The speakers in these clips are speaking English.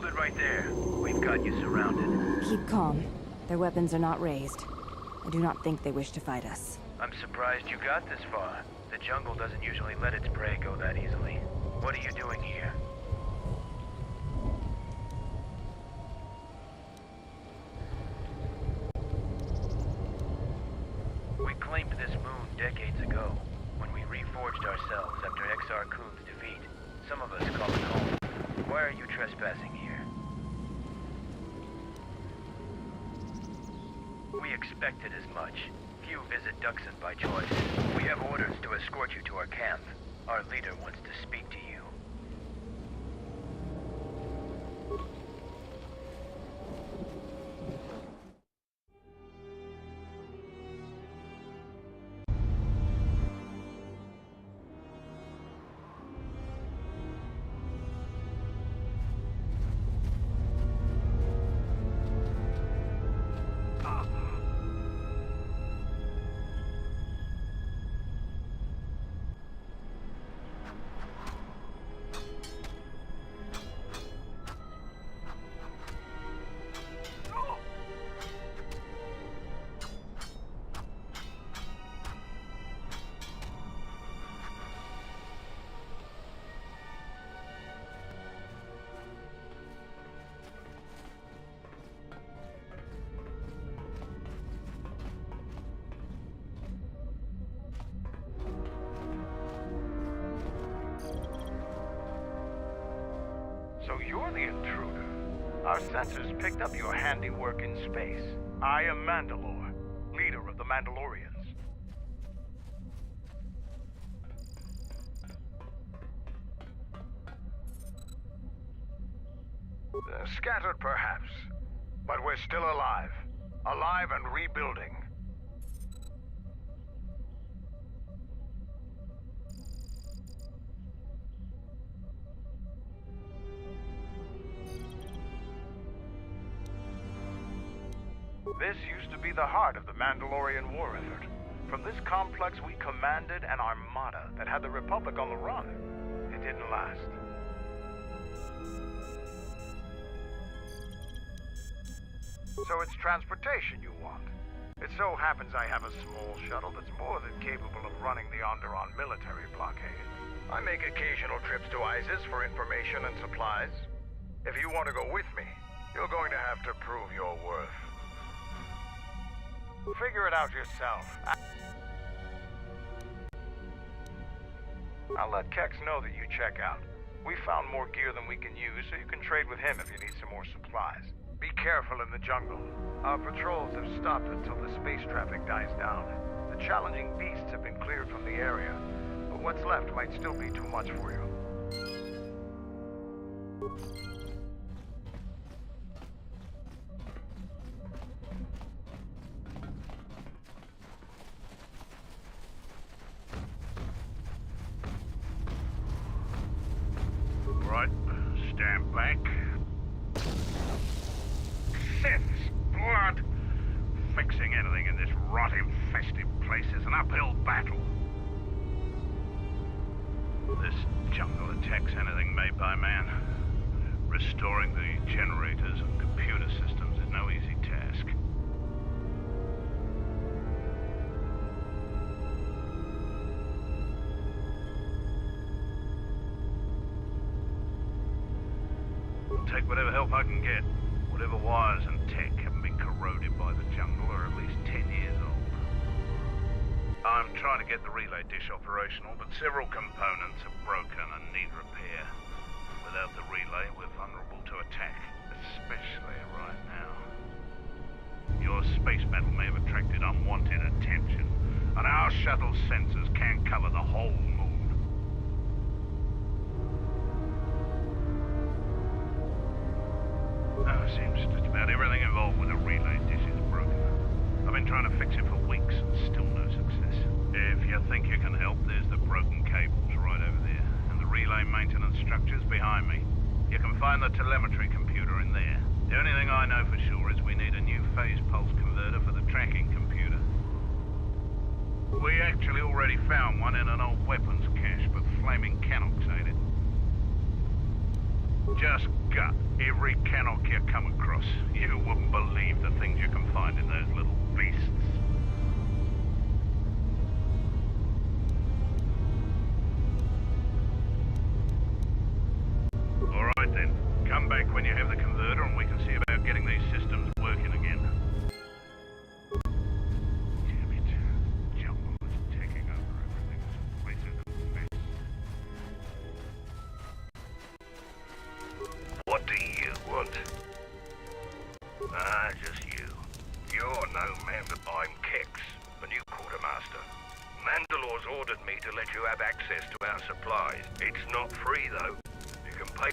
Hold it right there. We've got you surrounded. Keep calm. Their weapons are not raised. I do not think they wish to fight us. I'm surprised you got this far. The jungle doesn't usually let its prey go that easily. What are you doing here? We claimed this moon decades ago, when we reforged ourselves after Exar Kun's defeat. Some of us call it home. Why are you trespassing here? We expected as much. Few visit Duxon by choice. We have orders to escort you to our camp. Our leader wants to speak to you. So you're the intruder. Our sensors picked up your handiwork in space. I am Mandalore, leader of the Mandalorians. Scattered perhaps, but we're still alive. Alive and rebuilding. This used to be the heart of the Mandalorian war effort. From this complex we commanded an armada that had the Republic on the run. It didn't last. So it's transportation you want. It so happens I have a small shuttle that's more than capable of running the Onderon military blockade. I make occasional trips to ISIS for information and supplies. If you want to go with me, you're going to have to prove your worth. Figure it out yourself. I'll let Kex know that you check out. We found more gear than we can use, so you can trade with him if you need some more supplies. Be careful in the jungle. Our patrols have stopped until the space traffic dies down. The challenging beasts have been cleared from the area, but what's left might still be too much for you. Right, stand back. Sith's blood! Fixing anything in this rot-infested place is an uphill battle. This jungle attacks anything made by man. Restoring the generators and computer systems is no easy task. I'll take whatever help I can get. Whatever wires and tech haven't been corroded by the jungle are at least 10 years old. I'm trying to get the relay dish operational, but several components are broken and need repair. Without the relay, we're vulnerable to attack, especially right now. Your space battle may have attracted unwanted attention, and our shuttle's sensors can't cover the whole moon. Seems just about everything involved with a relay dish is broken. I've been trying to fix it for weeks and still no success. If you think you can help, there's the broken cables right over there, and the relay maintenance structures behind me. You can find the telemetry computer in there. The only thing I know for sure is we need a new phase pulse converter for the tracking computer. We actually already found one in an old weapons cache, but flaming canox ate it. Just gut every cannock you come across. You wouldn't believe the things you can find in those little beasts. Alright then, come back when you have the converter and we can see about getting these systems working again. Damn it. Jungle is taking over everything. This place is a mess. What do you want? Ah, just you. You're no man, but I'm Kex, the new quartermaster. Mandalore's ordered me to let you have access to our supplies. It's not free, though. You can pay...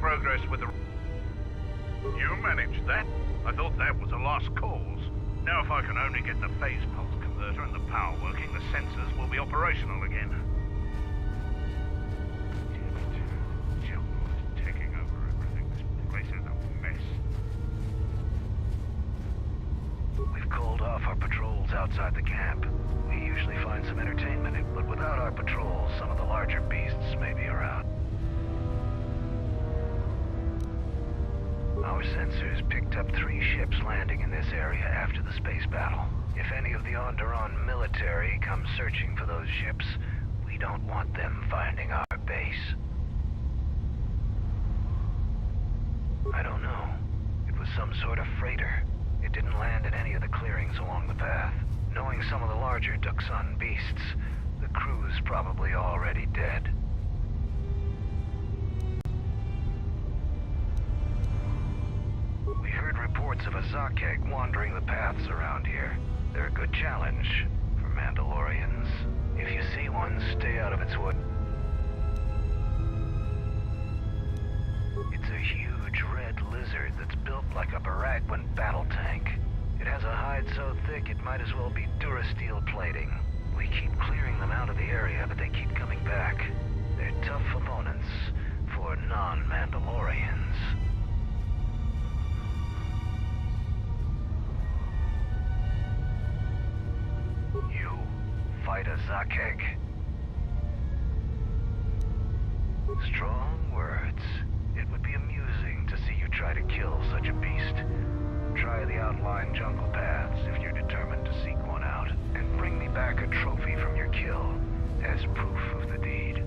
progress with the... You managed that? I thought that was a lost cause. Now if I can only get the phase pulse converter and the power working, the sensors will be operational again. Damn it. Jungle is taking over everything. This place is a mess. We've called off our patrols outside the camp. We usually find some entertainment, but without our patrols, some of the larger beasts may be around. Our sensors picked up 3 ships landing in this area after the space battle. If any of the Onderon military come searching for those ships, we don't want them finding our base. I don't know. It was some sort of freighter. It didn't land in any of the clearings along the path. Knowing some of the larger Duxan beasts, the crew's probably already dead. We heard reports of a Zakek wandering the paths around here. They're a good challenge for Mandalorians. If you see one, stay out of its way. It's a huge red lizard that's built like a Baragwin battle tank. It has a hide so thick it might as well be Durasteel plating. We keep clearing them out of the area, but they keep coming back. They're tough opponents for non-Mandalorians. You fight a Zakek? Strong words. It would be amusing to see you try to kill such a beast. Try the outlying jungle paths if you're determined to seek one out, and bring me back a trophy from your kill as proof of the deed.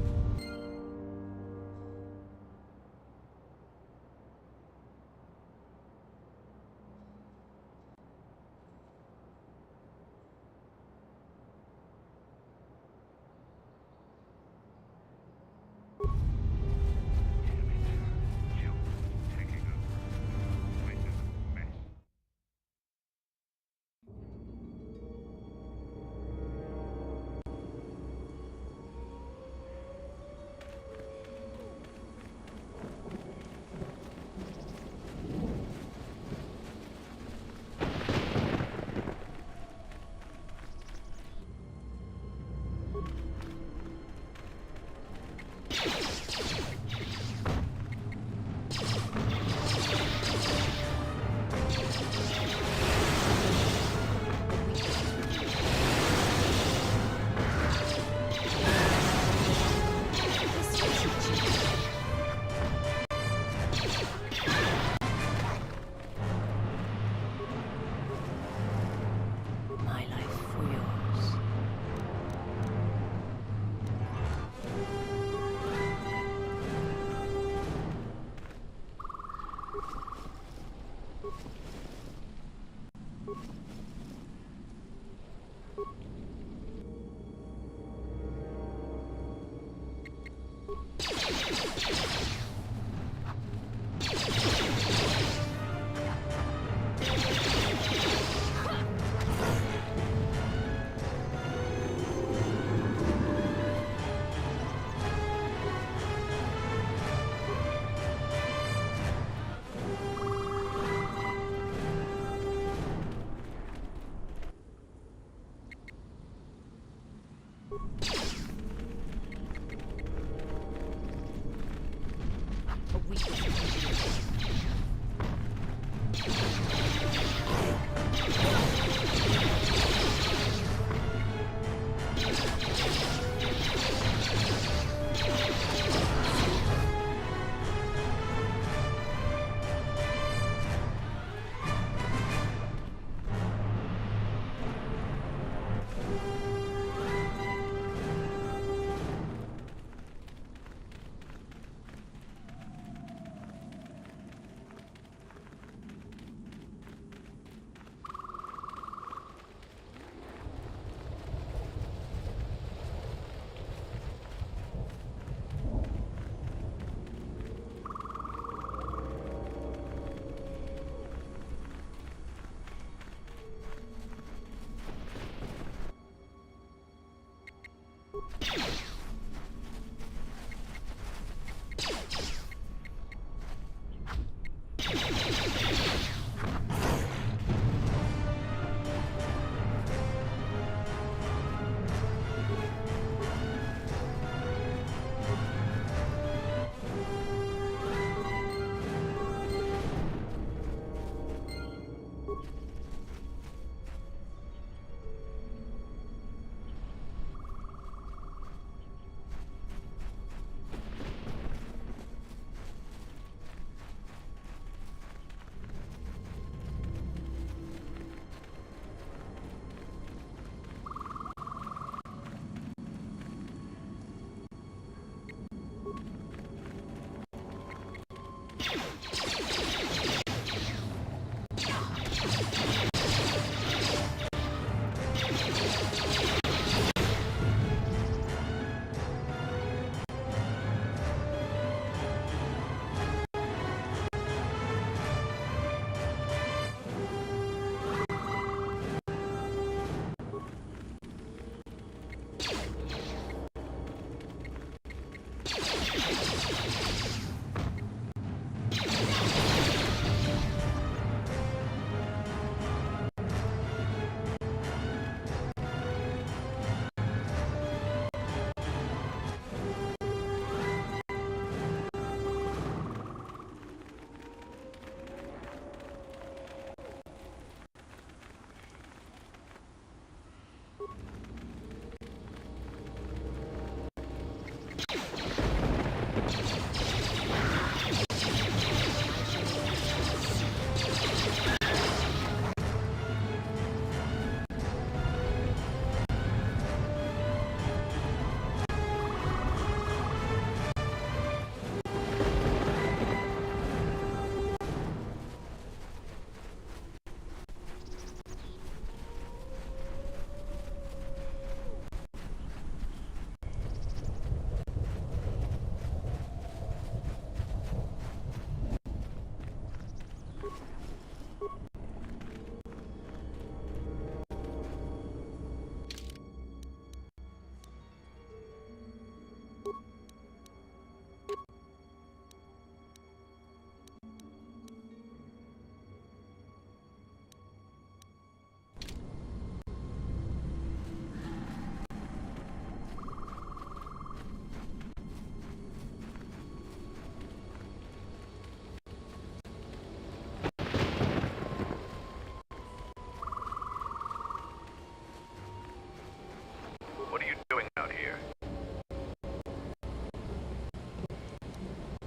What are you doing out here?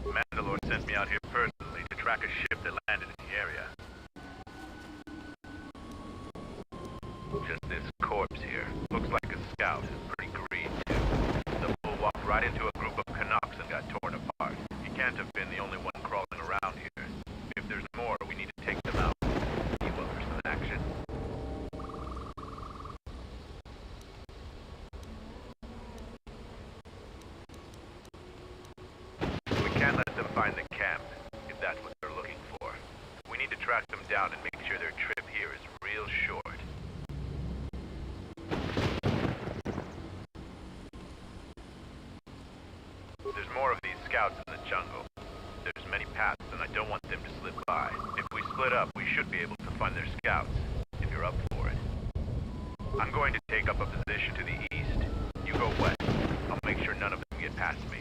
Mandalore sent me out here personally to track a ship that landed in the area. Just this corpse here. Looks like a scout. Pretty green, too. The bull walked right into a group of Canucks and got torn apart. He can't have been the only one crawling around here. If there's more, we need to take them out. You want for some action? We can't let them find the camp, if that's what they're looking for. We need to track them down and make sure their trip here is real short. There's more of these scouts in the jungle. There's many paths, and I don't want them to slip by. If we split up, we should be able to find their scouts, if you're up for it. I'm going to take up a position to the east. You go west. I'll make sure none of them get past me.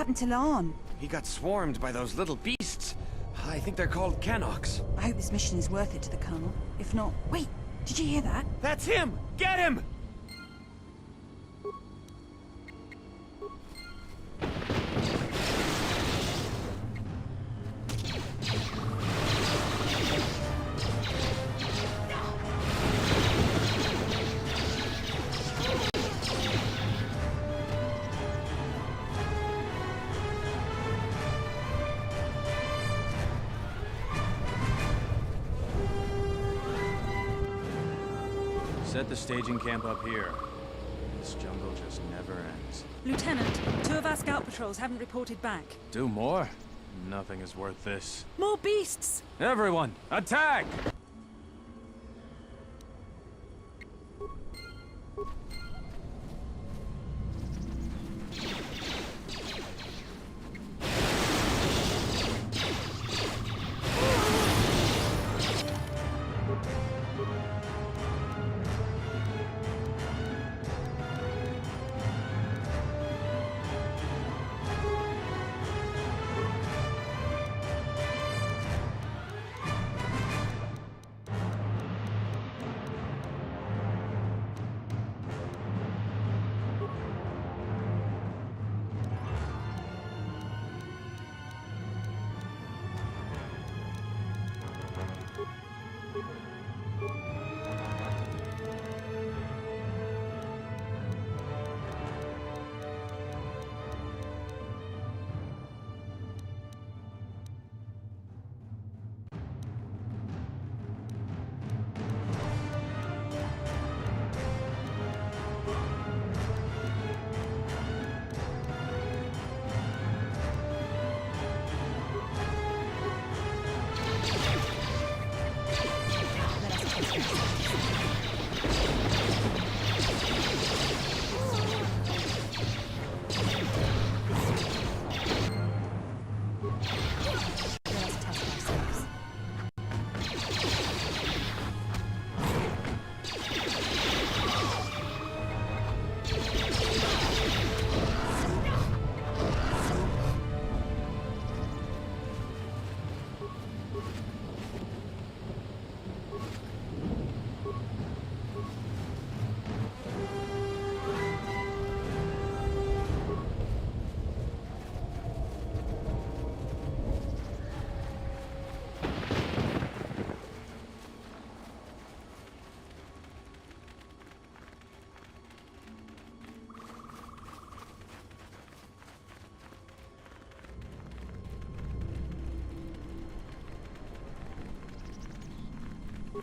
happened to Lan? He got swarmed by those little beasts. I think they're called Canox. I hope this mission is worth it to the Colonel. If not... Wait, did you hear that? That's him! Get him! Set the staging camp up here. This jungle just never ends. Lieutenant, 2 of our scout patrols haven't reported back. 2 more? Nothing is worth this. More beasts! Everyone, attack!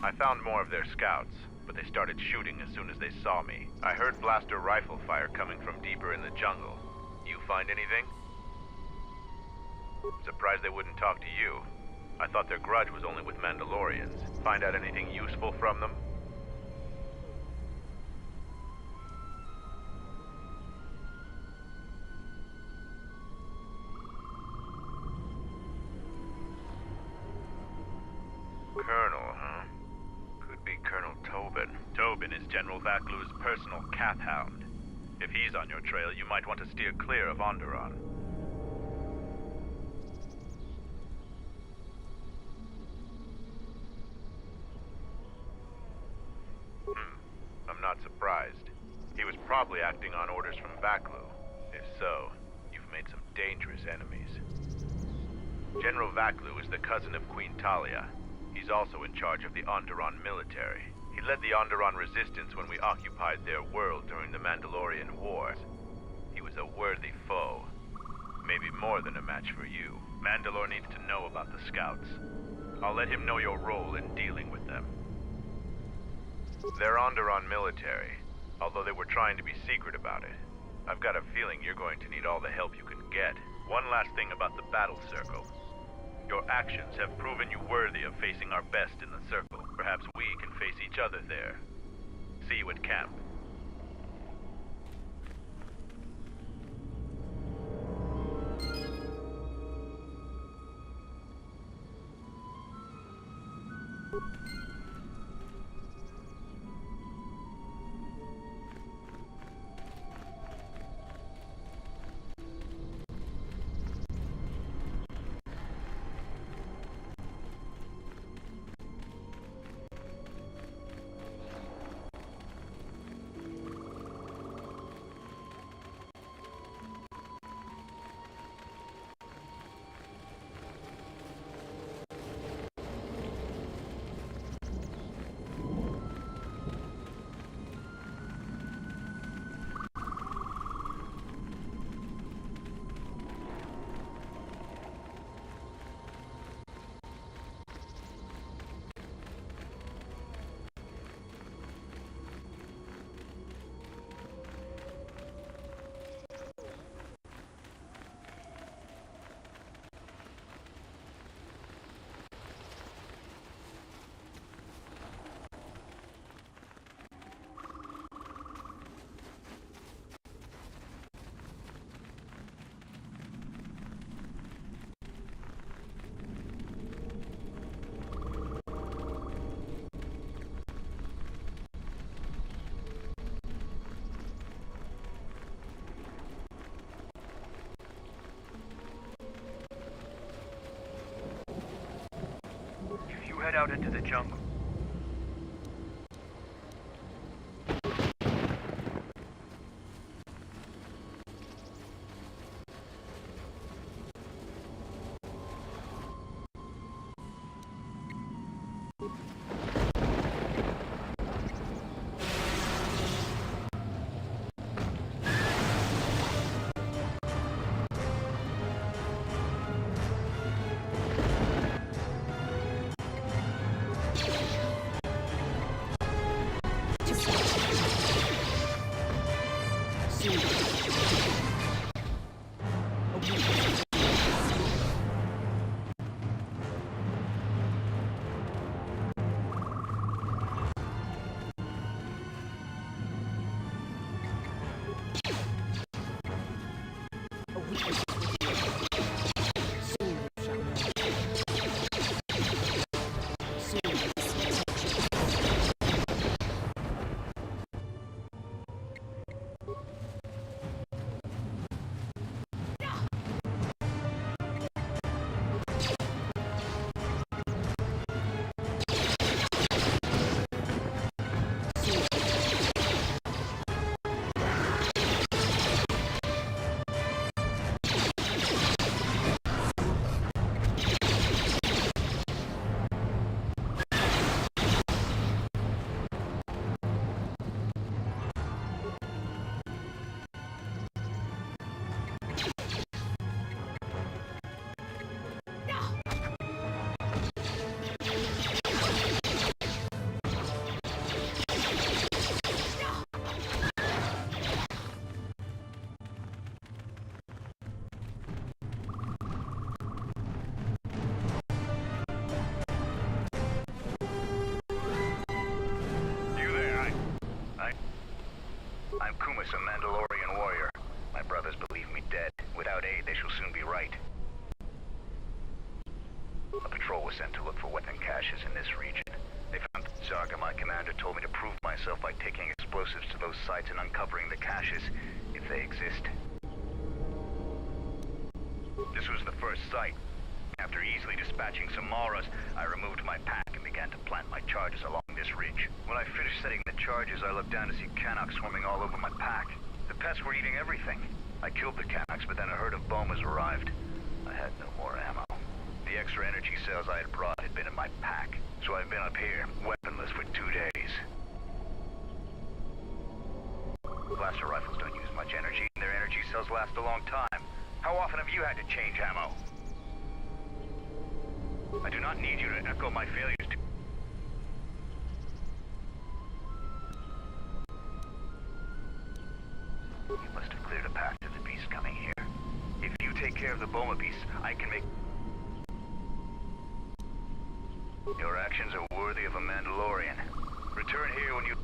I found more of their scouts, but they started shooting as soon as they saw me. I heard blaster rifle fire coming from deeper in the jungle. You find anything? Surprised they wouldn't talk to you. I thought their grudge was only with Mandalorians. Find out anything useful from them? Colonel, huh? Could be Colonel Tobin. Tobin is General Vaklu's personal cat hound. If he's on your trail, you might want to steer clear of Onderon. I'm not surprised. He was probably acting on orders from Vaklu. If so, you've made some dangerous enemies. General Vaklu is the cousin of Queen Talia. He's also in charge of the Onderon military. He led the Onderon resistance when we occupied their world during the Mandalorian Wars. He was a worthy foe. Maybe more than a match for you. Mandalore needs to know about the scouts. I'll let him know your role in dealing with them. They're Onderon military, although they were trying to be secret about it. I've got a feeling you're going to need all the help you can get. One last thing about the battle circle. Your actions have proven you worthy of facing our best in the circle. Perhaps we can face each other there. See you at camp. out into the jungle. A Mandalorian warrior. My brothers believe me dead. Without aid, they shall soon be right. A patrol was sent to look for weapon caches in this region. They found Zarga, my commander, told me to prove myself by taking explosives to those sites and uncovering the caches, if they exist. This was the first site. After easily dispatching some Maras, I removed my pack and began to plant my charges along this ridge. When I finished setting the charges, I looked down to see Canucks swarming all over my pack. The pests were eating everything. I killed the Canucks, but then a herd of Bomas arrived. I had no more ammo. The extra energy cells I had brought had been in my pack, so I've been up here, weaponless for 2 days. Blaster rifles don't use much energy, and their energy cells last a long time. How often have you had to change ammo? I do not need you to echo my failures to... You must have cleared a path to the beast coming here. If you take care of the Boma beasts, I can make... Your actions are worthy of a Mandalorian. Return here when you...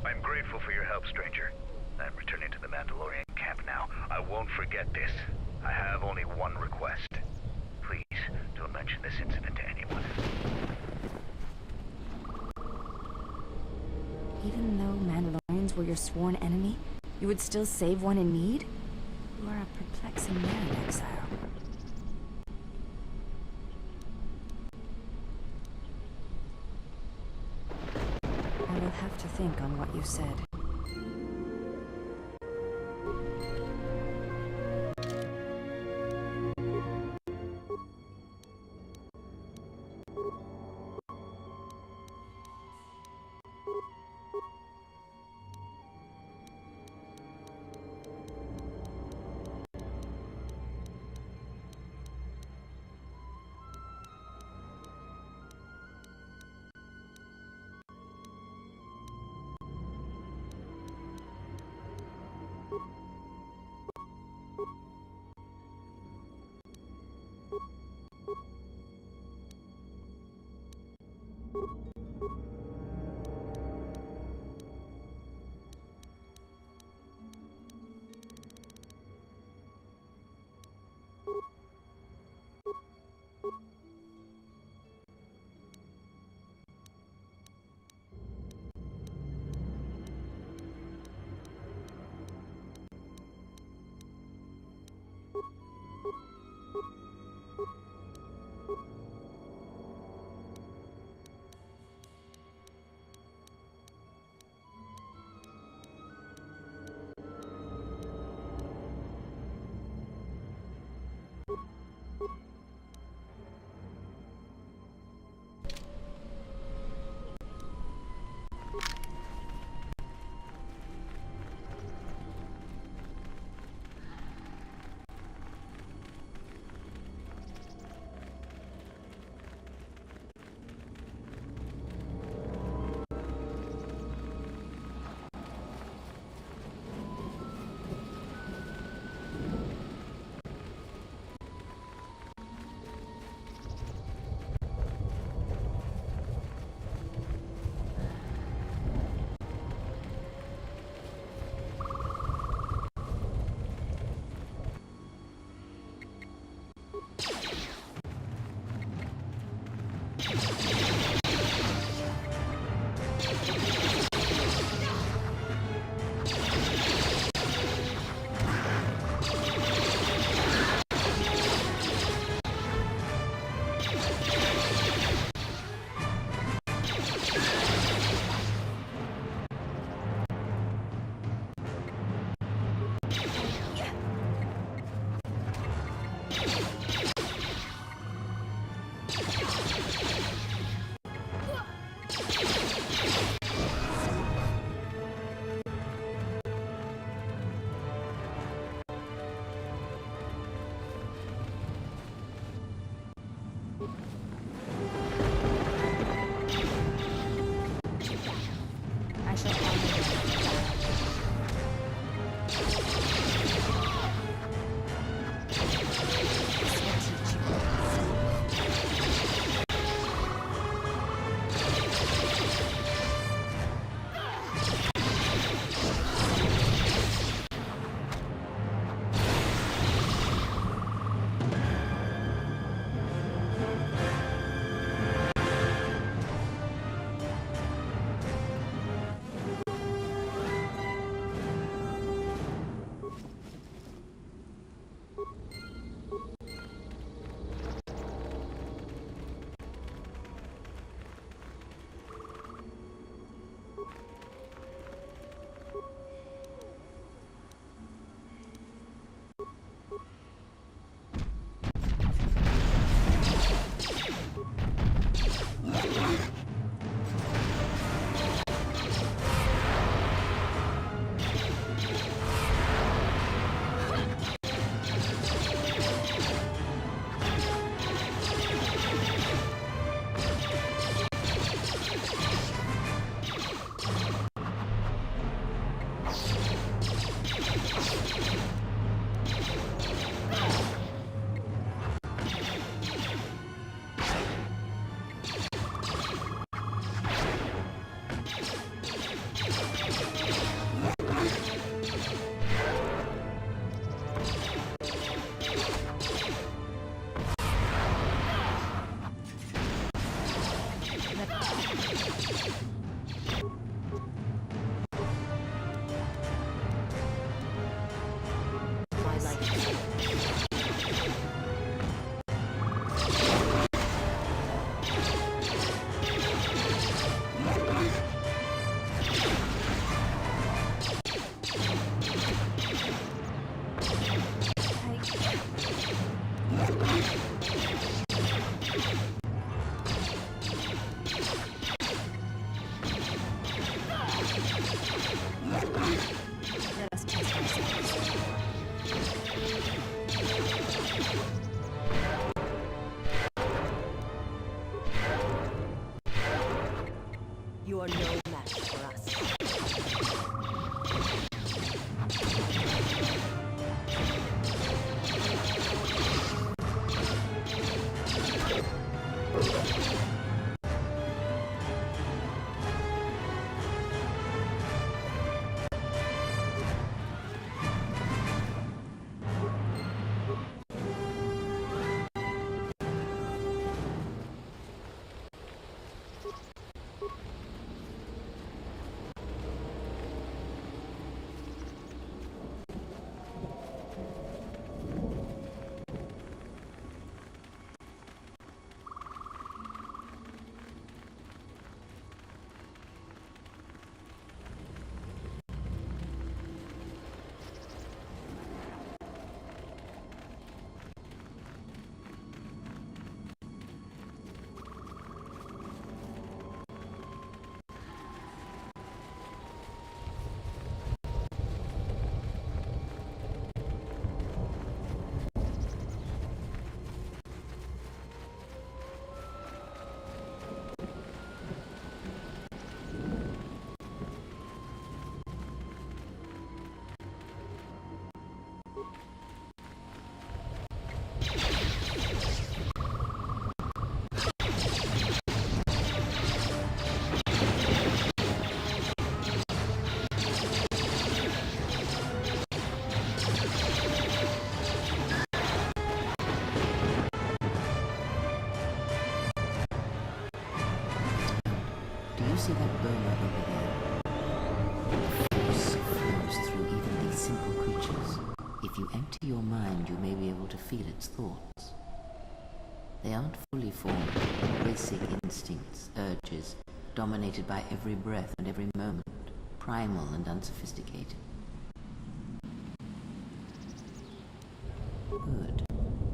I'm grateful for your help, stranger. I'm returning to the Mandalorian camp now. I won't forget this. I have only one request. Please, don't mention this incident to anyone. Even though Mandalorians were your sworn enemy, you would still save one in need? You are a perplexing man, Exile. I will have to think on what you said. I shall honor Let us test ourselves. You are no match for us. Do you see that boma over there? The force flows through even these simple creatures. If you empty your mind, you may be able to feel its thoughts. They aren't fully formed, basic instincts, urges, dominated by every breath and every moment, primal and unsophisticated. Good.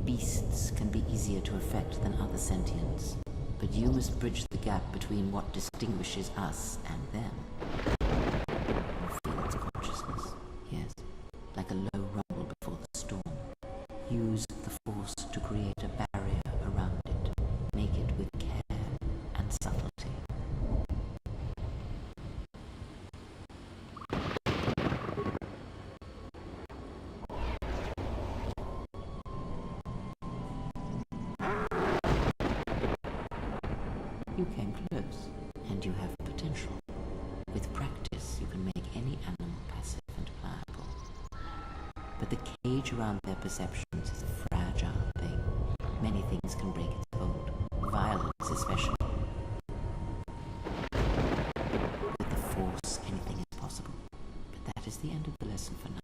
Be Beasts can be easier to affect than other sentients, but you must bridge the gap between what distinguishes us and them. You feel its consciousness, yes, like a low rumble before the storm. Use the Force to create a barrier around it. Make it with care and subtlety. You came close, and you have potential. With practice, you can make any animal passive and pliable. But the cage around their perceptions is a fragile thing. Many things can break its hold, violence especially. With the Force, anything is possible. But that is the end of the lesson for now.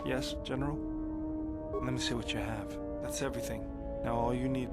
Yes, General? Let me see what you have. That's everything. Now all you need...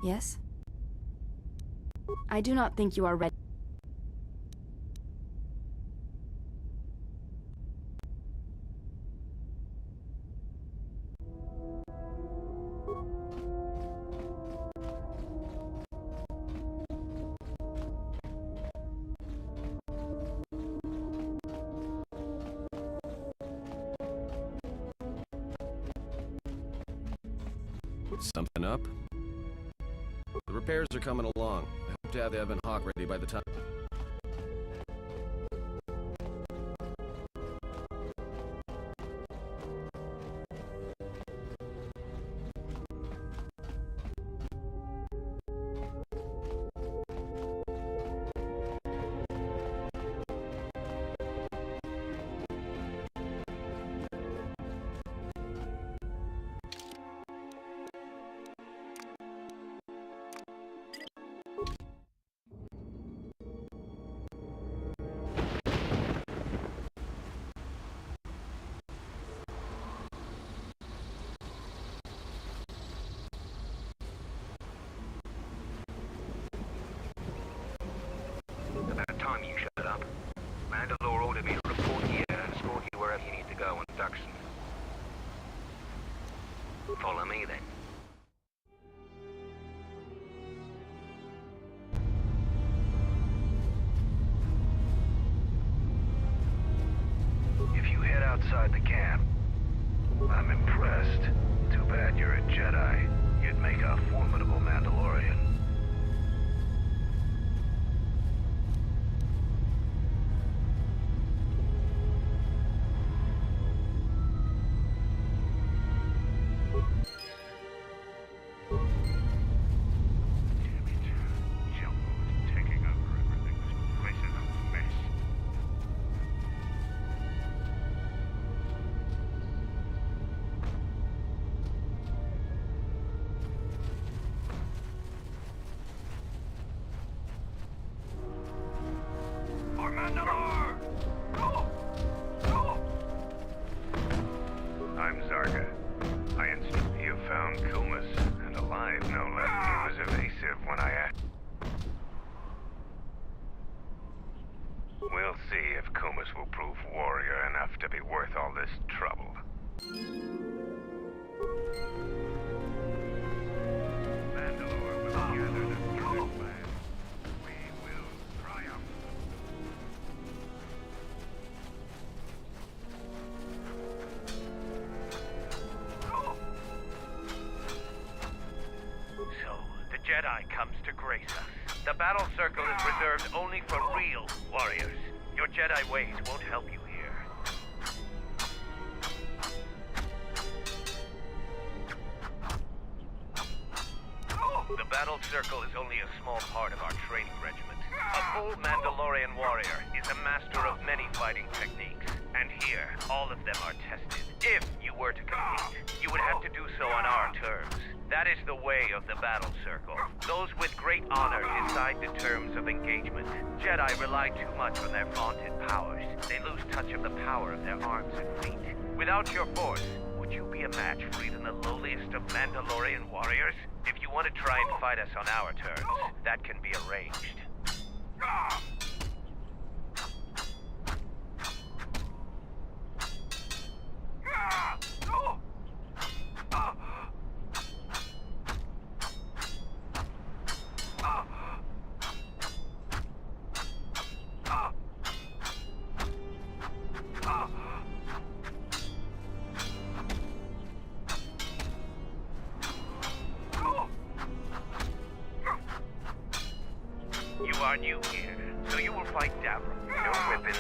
Yes? I do not think you are ready. Something up? The repairs are coming along. I hope to have Evan and Hawk ready by the time. About time you shut up. Mandalore ordered me to report here and escort you wherever you need to go on Duxon. Follow me then. If you head outside the camp, I'm impressed. Too bad you're a Jedi. You'd make a formidable Mandalorian. I'm Zarga. I instruct you found Kumas, and alive no less. He was evasive when I asked. We'll see if Kumas will prove warrior enough to be worth all this trouble. Mandalore will gather the Sith clan. We will triumph. So, the Jedi comes to grace us. The battle circle is reserved only for real warriors. Your Jedi ways won't help you here. The battle circle is only a small part of our training regiment. A full Mandalorian warrior is a master of many fighting techniques. And here, all of them are tested. If you were to compete, you would have to do so on our terms. That is the way of the battle circle. Those with great honor decide the terms of engagement. Jedi rely too much on their vaunted powers. They lose touch of the power of their arms and feet. Without your force, would you be a match for even the lowliest of Mandalorian warriors? If you want to try and fight us on our terms, that can be arranged. You are new here, so you will fight Davro. No weapons.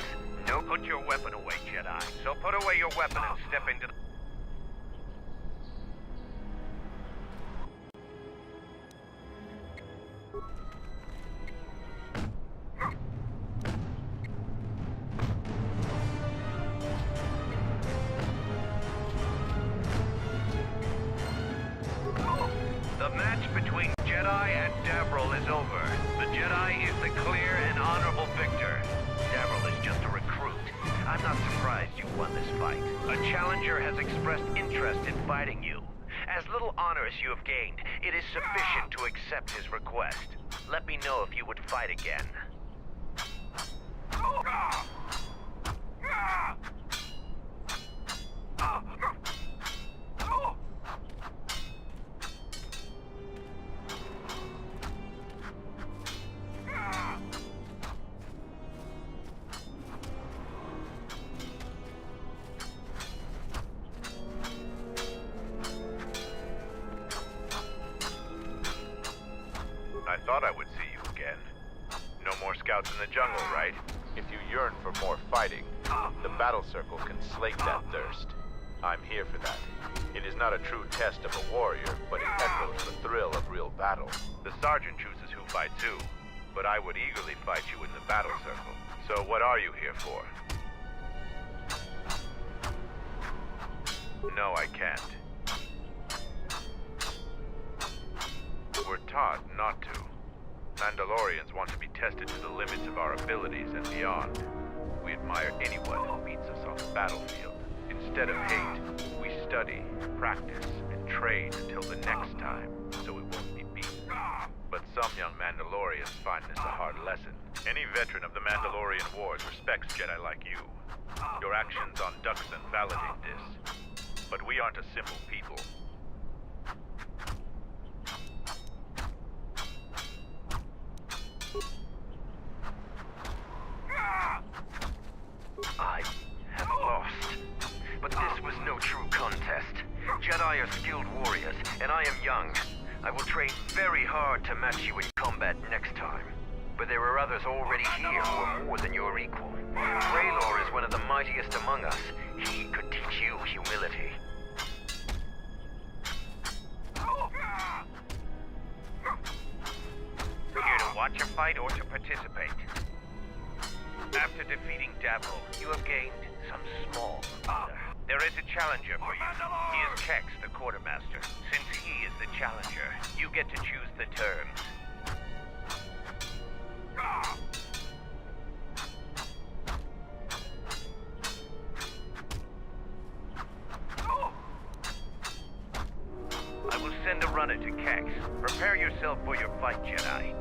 No, put your weapon away, Jedi. So put away your weapon and step into the... The match between Jedi and Davril is over. The Jedi is the clear and honorable victor. Davril is just a recruit. I'm not surprised you won this fight. A challenger has expressed interest in fighting you. as little honor as you have gained, it is sufficient to accept his request. Let me know if you would fight again. I thought I would see you again. No more scouts in the jungle, right? If you yearn for more fighting, the battle circle can slake that thirst. I'm here for that. It is not a true test of a warrior, but it echoes the thrill of real battle. The sergeant chooses who fights who, but I would eagerly fight you in the battle circle. So what are you here for? No, I can't. We're taught not to. Mandalorians want to be tested to the limits of our abilities and beyond. We admire anyone who beats us on the battlefield. Instead of hate, we study, practice, and train until the next time, so we won't be beaten. But some young Mandalorians find this a hard lesson. Any veteran of the Mandalorian Wars respects Jedi like you. Your actions on Duxon validate this. But we aren't a simple people. I have lost. But this was no true contest. Jedi are skilled warriors, and I am young. I will train very hard to match you in combat next time. But there are others already here who are more than your equal. Raylor is one of the mightiest among us. He could teach you humility. Here to watch a fight or to participate? After defeating Davil, you have gained some small honor. There is a challenger for you. He is Kex, the quartermaster. Since he is the challenger, you get to choose the terms. I will send a runner to Kex. Prepare yourself for your fight, Jedi.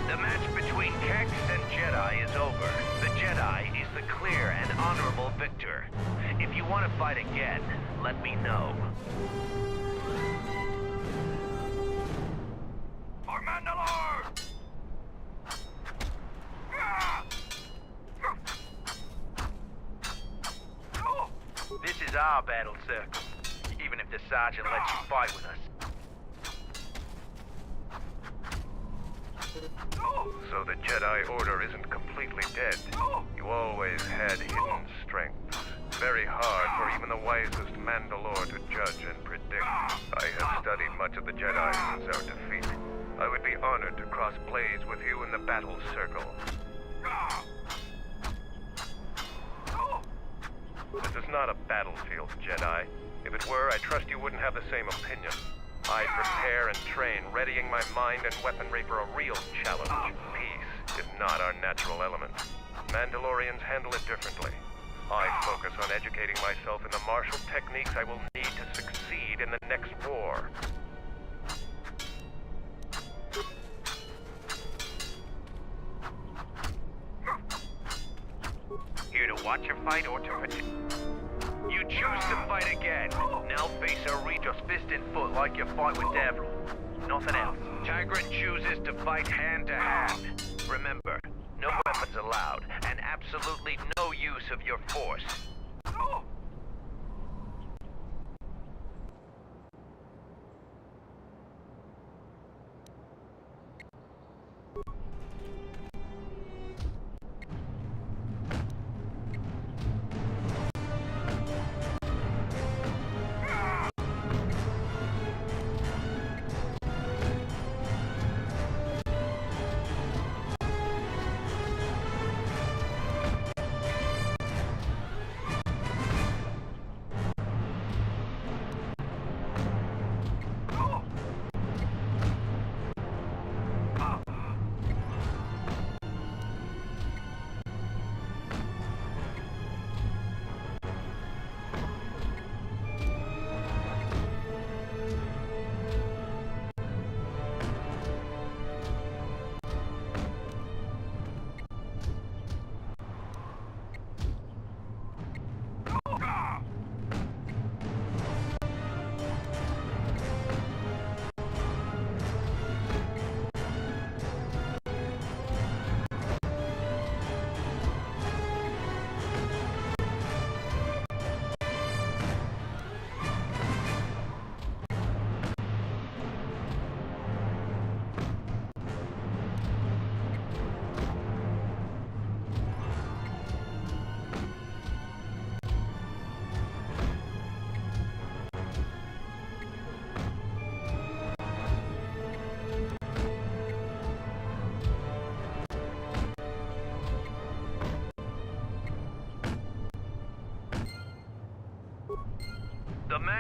The match between Kex and Jedi is over. The Jedi is the clear and honorable victor. If you want to fight again, let me know. For Mandalore! This is our battle circle, even if the sergeant lets you fight with us. So the Jedi Order isn't completely dead. You always had hidden strengths. Very hard for even the wisest Mandalore to judge and predict. I have studied much of the Jedi since our defeat. I would be honored to cross blades with you in the battle circle. This is not a battlefield, Jedi. If it were, I trust you wouldn't have the same opinion. I prepare and train, readying my mind and weaponry for a real challenge. Peace is not our natural element. Mandalorians handle it differently. I focus on educating myself in the martial techniques I will need to succeed in the next war. Here to watch a fight or to participate? You choose to fight again. Now face a Regis fist and foot like you fought with Davil. Nothing else. Tigran chooses to fight hand to hand. Remember, no weapons allowed, and absolutely no use of your force.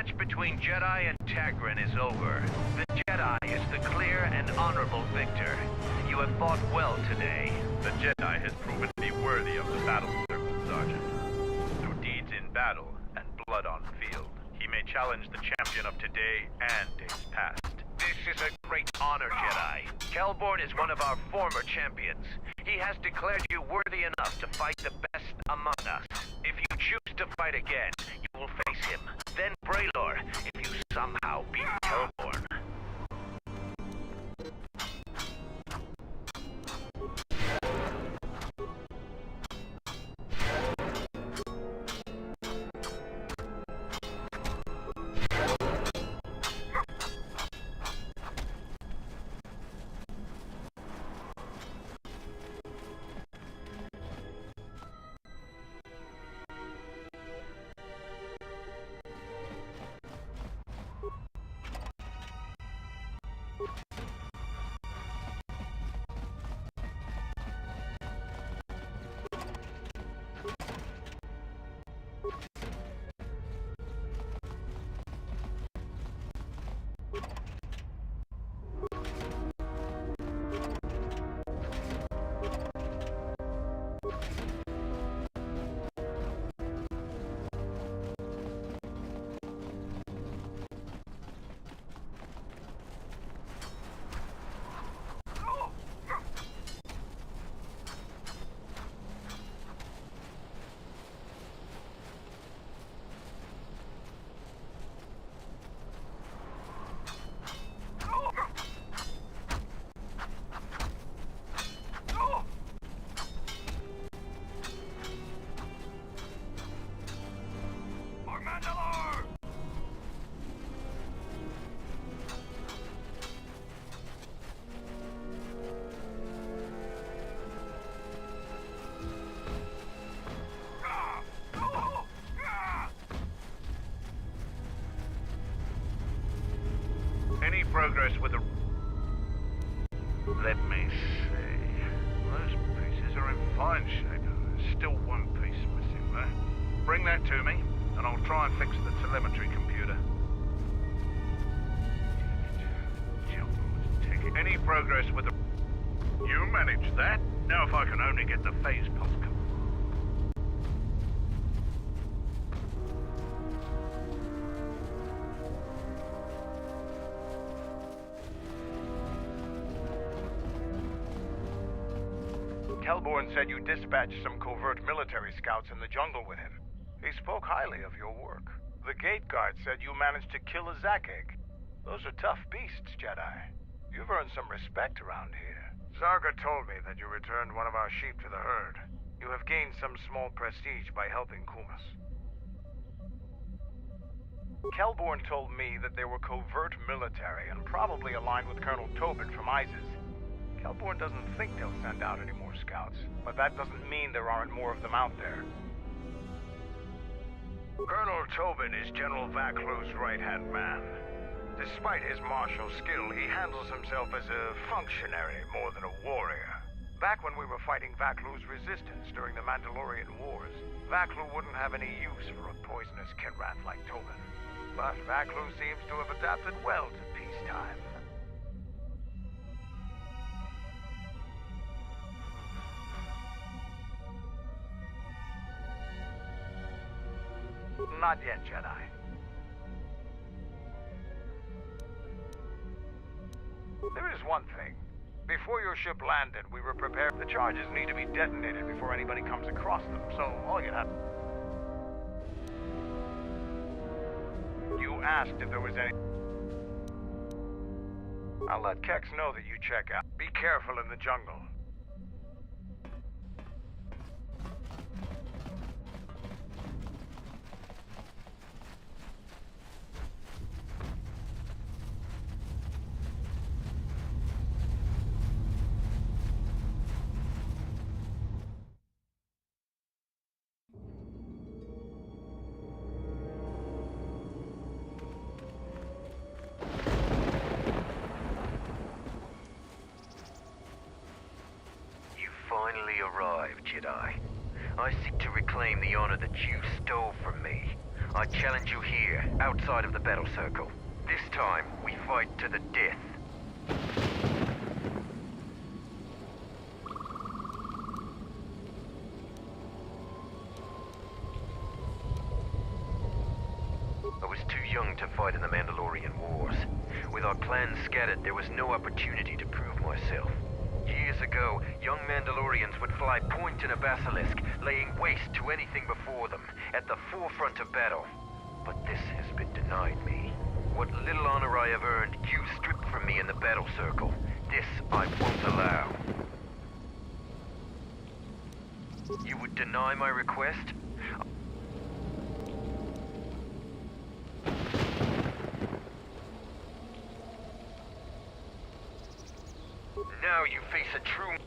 match between Jedi and Tagrin is over. The Jedi is the clear and honorable victor. You have fought well today. The Jedi has proven to be worthy of the battle circle, Sergeant. Through deeds in battle and blood on field, he may challenge the champion of today and days past. This is a great honor, Jedi. Kelborn is one of our former champions. He has declared you worthy enough to fight the best among us. If you choose to fight again, you will face him. Then Braylor, if you somehow beat Kelborn. Any progress with the... Let me see. Those pieces are in fine shape. There's still one piece missing there. Bring that to me, and I'll try and fix the telemetry computer. Any progress with the... You managed that? Now if I can only get the phase pulse covered. Kelborn said you dispatched some covert military scouts in the jungle with him. He spoke highly of your work. The gate guard said you managed to kill a Zakeg. Those are tough beasts, Jedi. You've earned some respect around here. Zarga told me that you returned one of our sheep to the herd. You have gained some small prestige by helping Kumas. Kelborn told me that they were covert military and probably aligned with Colonel Tobin from ISIS. Kelborn doesn't think they'll send out any more scouts, but that doesn't mean there aren't more of them out there. Colonel Tobin is General Vaklu's right-hand man. Despite his martial skill, he handles himself as a functionary more than a warrior. Back when we were fighting Vaklu's resistance during the Mandalorian Wars, Vaklu wouldn't have any use for a poisonous Kinrath like Tobin. But Vaklu seems to have adapted well to peacetime. Not yet, Jedi. There is one thing. Before your ship landed, we were prepared. The charges need to be detonated before anybody comes across them, so all you have... You asked if there was any... I'll let Kex know that you check out. Be careful in the jungle. I seek to reclaim the honor that you stole from me. I challenge you here, outside of the battle circle. This time, we fight to the death. I was too young to fight in the Mandalorian Wars. With our clans scattered, there was no opportunity to prove myself. Years ago, young Mandalorians would fly point in a basilisk, laying waste to anything before them, at the forefront of battle. But this has been denied me. What little honor I have earned, you stripped from me in the battle circle. This I won't allow. You would deny my request? Now you face a true...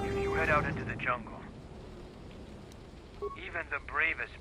If you head out into the jungle, even the bravest...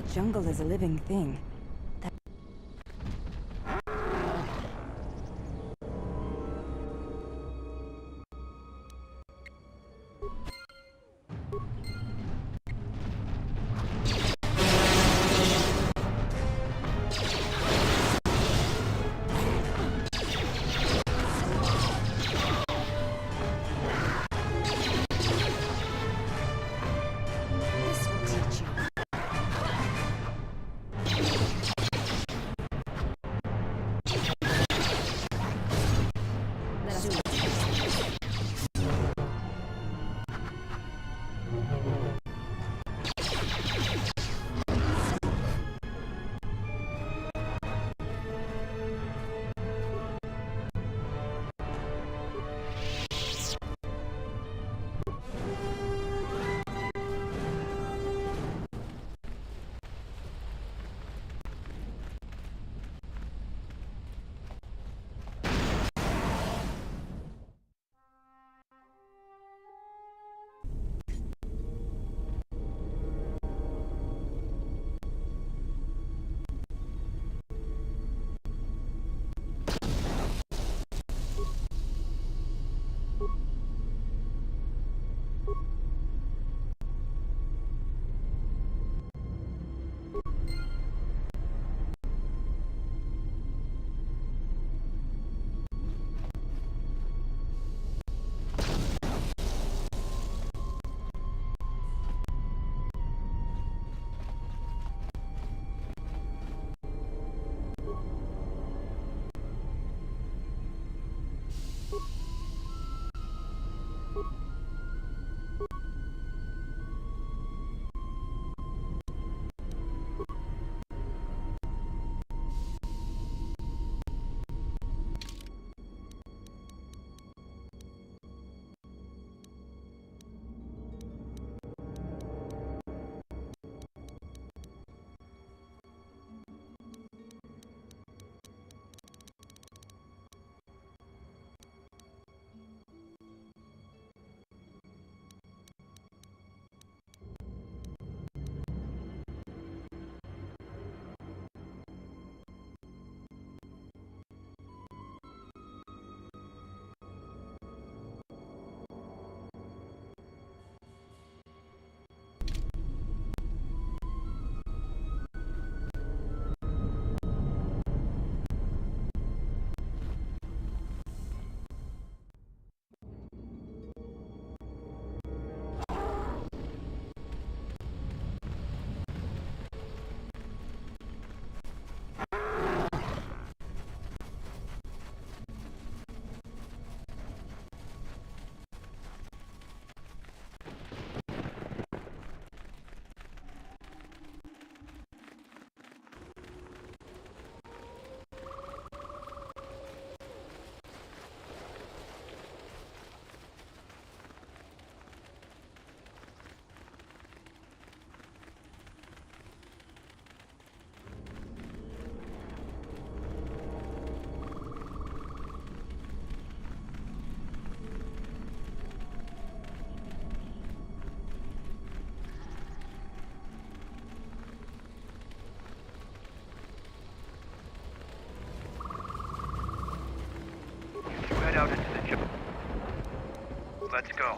The jungle is a living thing. out into the jungle. Let's go.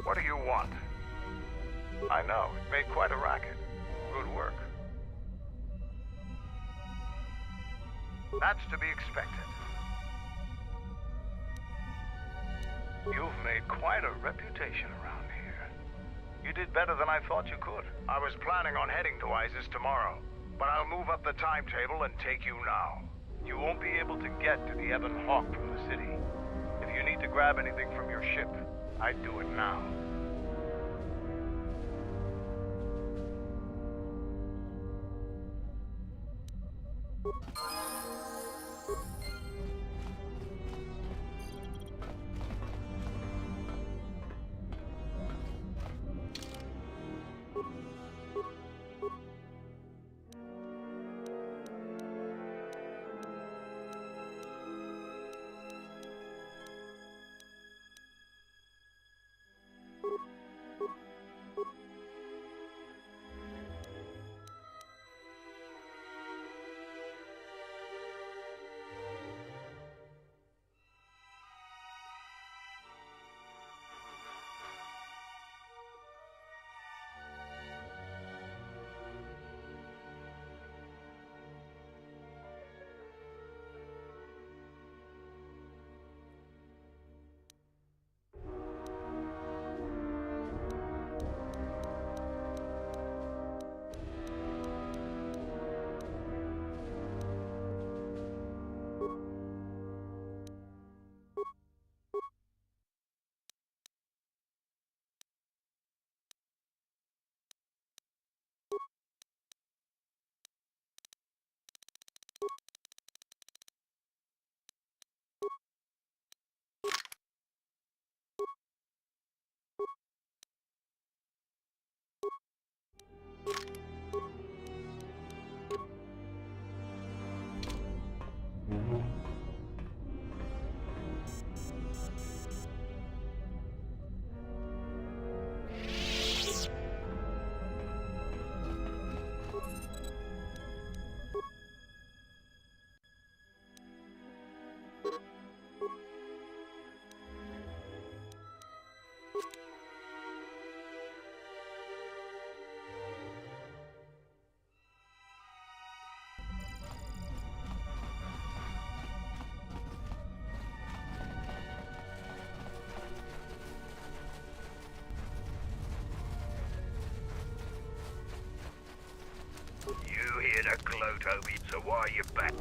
What do you want? I know, it made quite a racket. Good work. That's to be expected. You've made quite a reputation around here. You did better than I thought you could. I was planning on heading to Isis tomorrow, but I'll move up the timetable and take you now. You won't be able to get to the Ebon Hawk from the city. If you need to grab anything from your ship, I'd do it now. You hear the glow, Toby, so why are you back?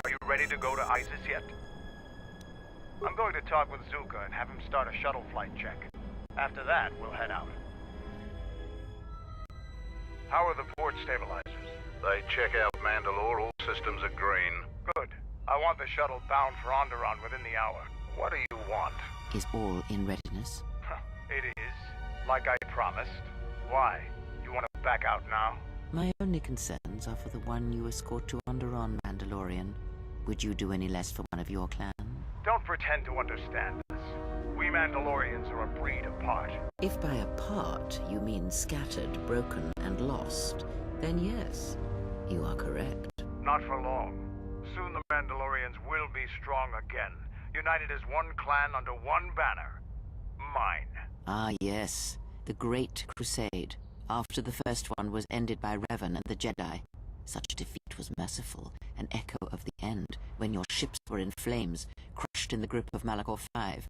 Are you ready to go to ISIS yet? I'm going to talk with Zuka and have him start a shuttle flight check. After that, we'll head out. How are the port stabilizers? They check out Mandalore. All systems are green. Good. I want the shuttle bound for Onderon within the hour. What do you want? Is all in readiness? It is. Like I promised. Why? You want to back out now? My only concerns are for the one you escort to Onderon, Mandalorian. Would you do any less for one of your clan? Don't pretend to understand us. We Mandalorians are a breed apart. If by apart you mean scattered, broken, and lost, then yes, you are correct. Not for long. Soon the Mandalorians will be strong again, united as one clan under one banner. Mine. Ah, yes. The Great Crusade. After the first one was ended by Revan and the Jedi. Such defeat was merciful, an echo of the end, when your ships were in flames, crushed in the grip of Malachor V.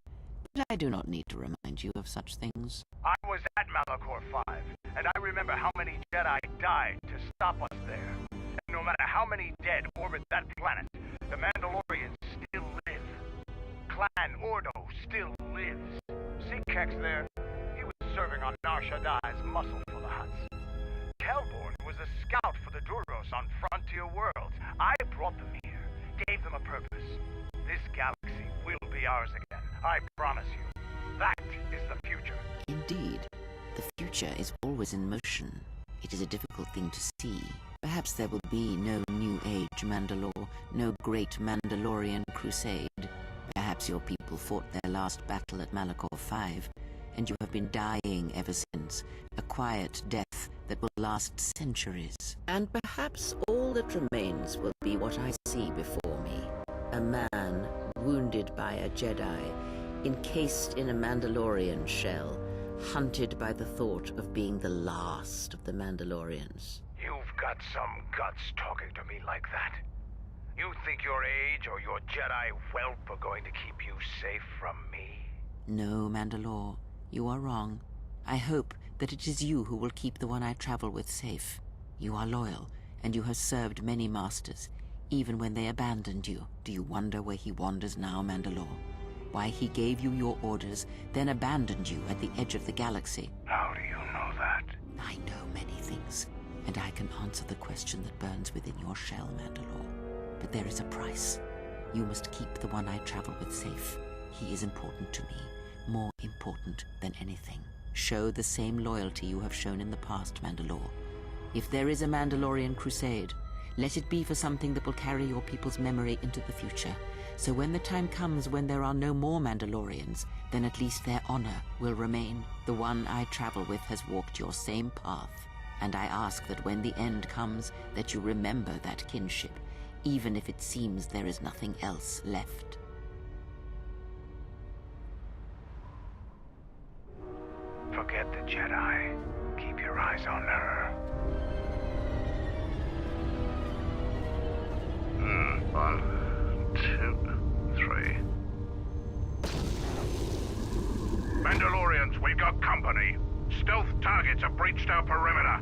But I do not need to remind you of such things. I was at Malachor V, and I remember how many Jedi died to stop us there. And no matter how many dead orbit that planet, the Mandalorians still live. Clan Ordo still lives. See Kex there? He was serving on Nar Shaddai's muscle for the Hutts. Kelborn was a scout for the Duros on Frontier Worlds. I brought them here, gave them a purpose. This galaxy will be ours again, I promise you. That is the future. Indeed. The future is always in motion. It is a difficult thing to see. Perhaps there will be no New Age Mandalore, no great Mandalorian crusade. Perhaps your people fought their last battle at Malachor V, and you have been dying ever since, a quiet death that will last centuries. And perhaps all that remains will be what I see before me. A man wounded by a Jedi, encased in a Mandalorian shell, hunted by the thought of being the last of the Mandalorians. You've got some guts talking to me like that. You think your age or your Jedi whelp are going to keep you safe from me? No, Mandalore, you are wrong. I hope that it is you who will keep the one I travel with safe. You are loyal, and you have served many masters, even when they abandoned you. Do you wonder where he wanders now, Mandalore? Why he gave you your orders, then abandoned you at the edge of the galaxy? How do you know that? I know many things, and I can answer the question that burns within your shell, Mandalore. But there is a price. You must keep the one I travel with safe. He is important to me, more important than anything. Show the same loyalty you have shown in the past, Mandalore. If there is a Mandalorian crusade, let it be for something that will carry your people's memory into the future. So when the time comes when there are no more Mandalorians, then at least their honor will remain. The one I travel with has walked your same path, and I ask that when the end comes, that you remember that kinship, even if it seems there is nothing else left. Forget the Jedi. Keep your eyes on her. 1, 2, 3. Mandalorians, we've got company. Stealth targets have breached our perimeter.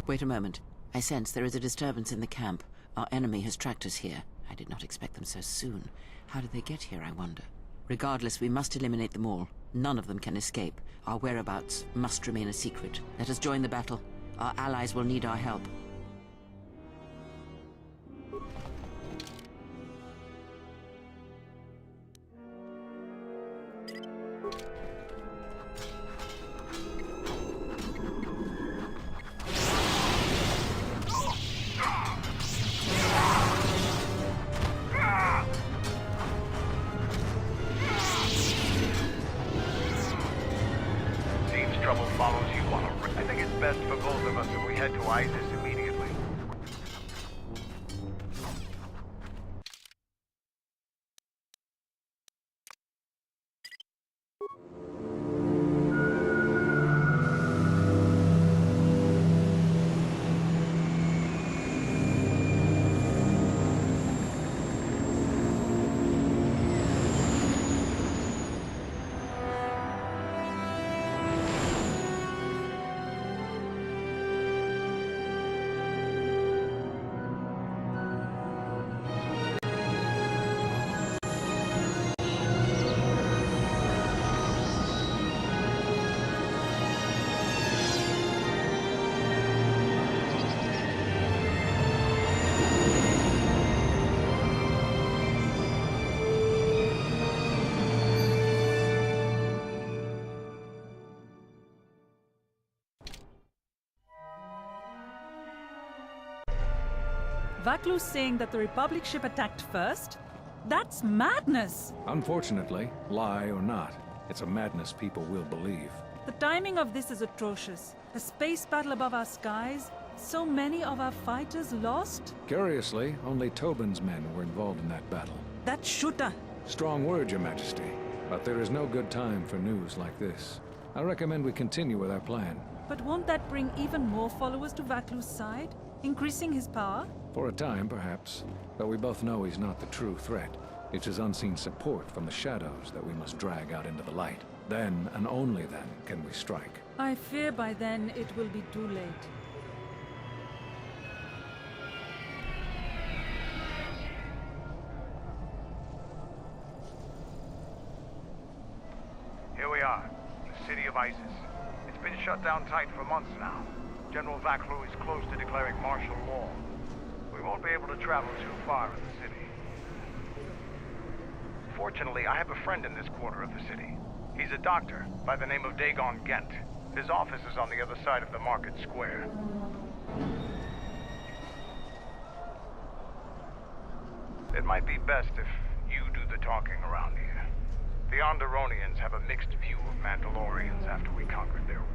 Wait a moment. I sense there is a disturbance in the camp. Our enemy has tracked us here. I did not expect them so soon. How did they get here, I wonder? Regardless, we must eliminate them all. None of them can escape. Our whereabouts must remain a secret. Let us join the battle. Our allies will need our help. Seems trouble follows you on a... I think it's best for both of us if we head to ISIS immediately. Vaklu's saying that the Republic ship attacked first? That's madness! Unfortunately, lie or not, it's a madness people will believe. The timing of this is atrocious. A space battle above our skies, so many of our fighters lost? Curiously, only Tobin's men were involved in that battle. That shooter! Strong word, Your Majesty, but there is no good time for news like this. I recommend we continue with our plan. But won't that bring even more followers to Vaklu's side? Increasing his power? For a time, perhaps, but we both know he's not the true threat. It's his unseen support from the shadows that we must drag out into the light. Then, and only then, can we strike. I fear by then it will be too late. Here we are, the city of ISIS. It's been shut down tight for months now. General Vaklu is close to declaring martial law. We won't be able to travel too far in the city. Fortunately, I have a friend in this quarter of the city. He's a doctor by the name of Dagon Gent. His office is on the other side of the market square. It might be best if you do the talking around here. The Onderonians have a mixed view of Mandalorians after we conquered their world.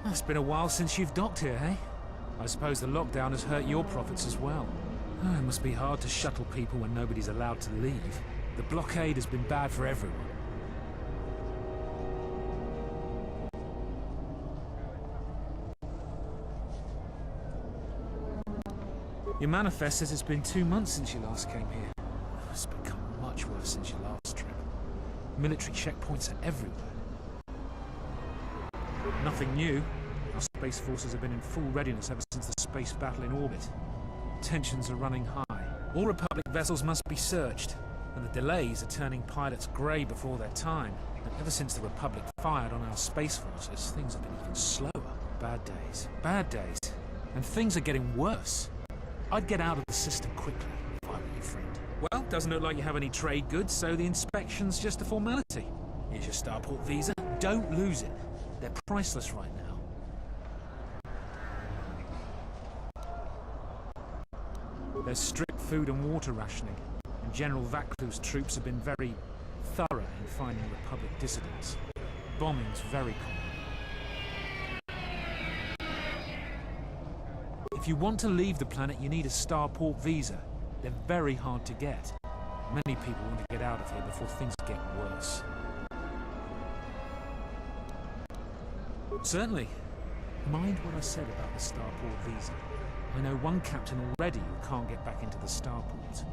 It's been a while since you've docked here, eh? I suppose the lockdown has hurt your profits as well. Oh, it must be hard to shuttle people when nobody's allowed to leave. The blockade has been bad for everyone. Your manifest says it's been 2 months since you last came here. It's become much worse since your last trip. Military checkpoints are everywhere. Nothing new. Our space forces have been in full readiness ever since the space battle in orbit. Tensions are running high. All Republic vessels must be searched, and the delays are turning pilots grey before their time. And ever since the Republic fired on our space forces, things have been even slower. Bad days. Bad days. And things are getting worse. I'd get out of the system quickly, if I were your friend. Well, doesn't look like you have any trade goods, so the inspection's just a formality. Here's your starport visa. Don't lose it. They're priceless right now. There's strict food and water rationing, and General Vaclu's troops have been very thorough in finding Republic dissidents. Bombing's very common. If you want to leave the planet, you need a starport visa. They're very hard to get. Many people want to get out of here before things get worse. Certainly. Mind what I said about the starport visa. I know one captain already who can't get back into the starport.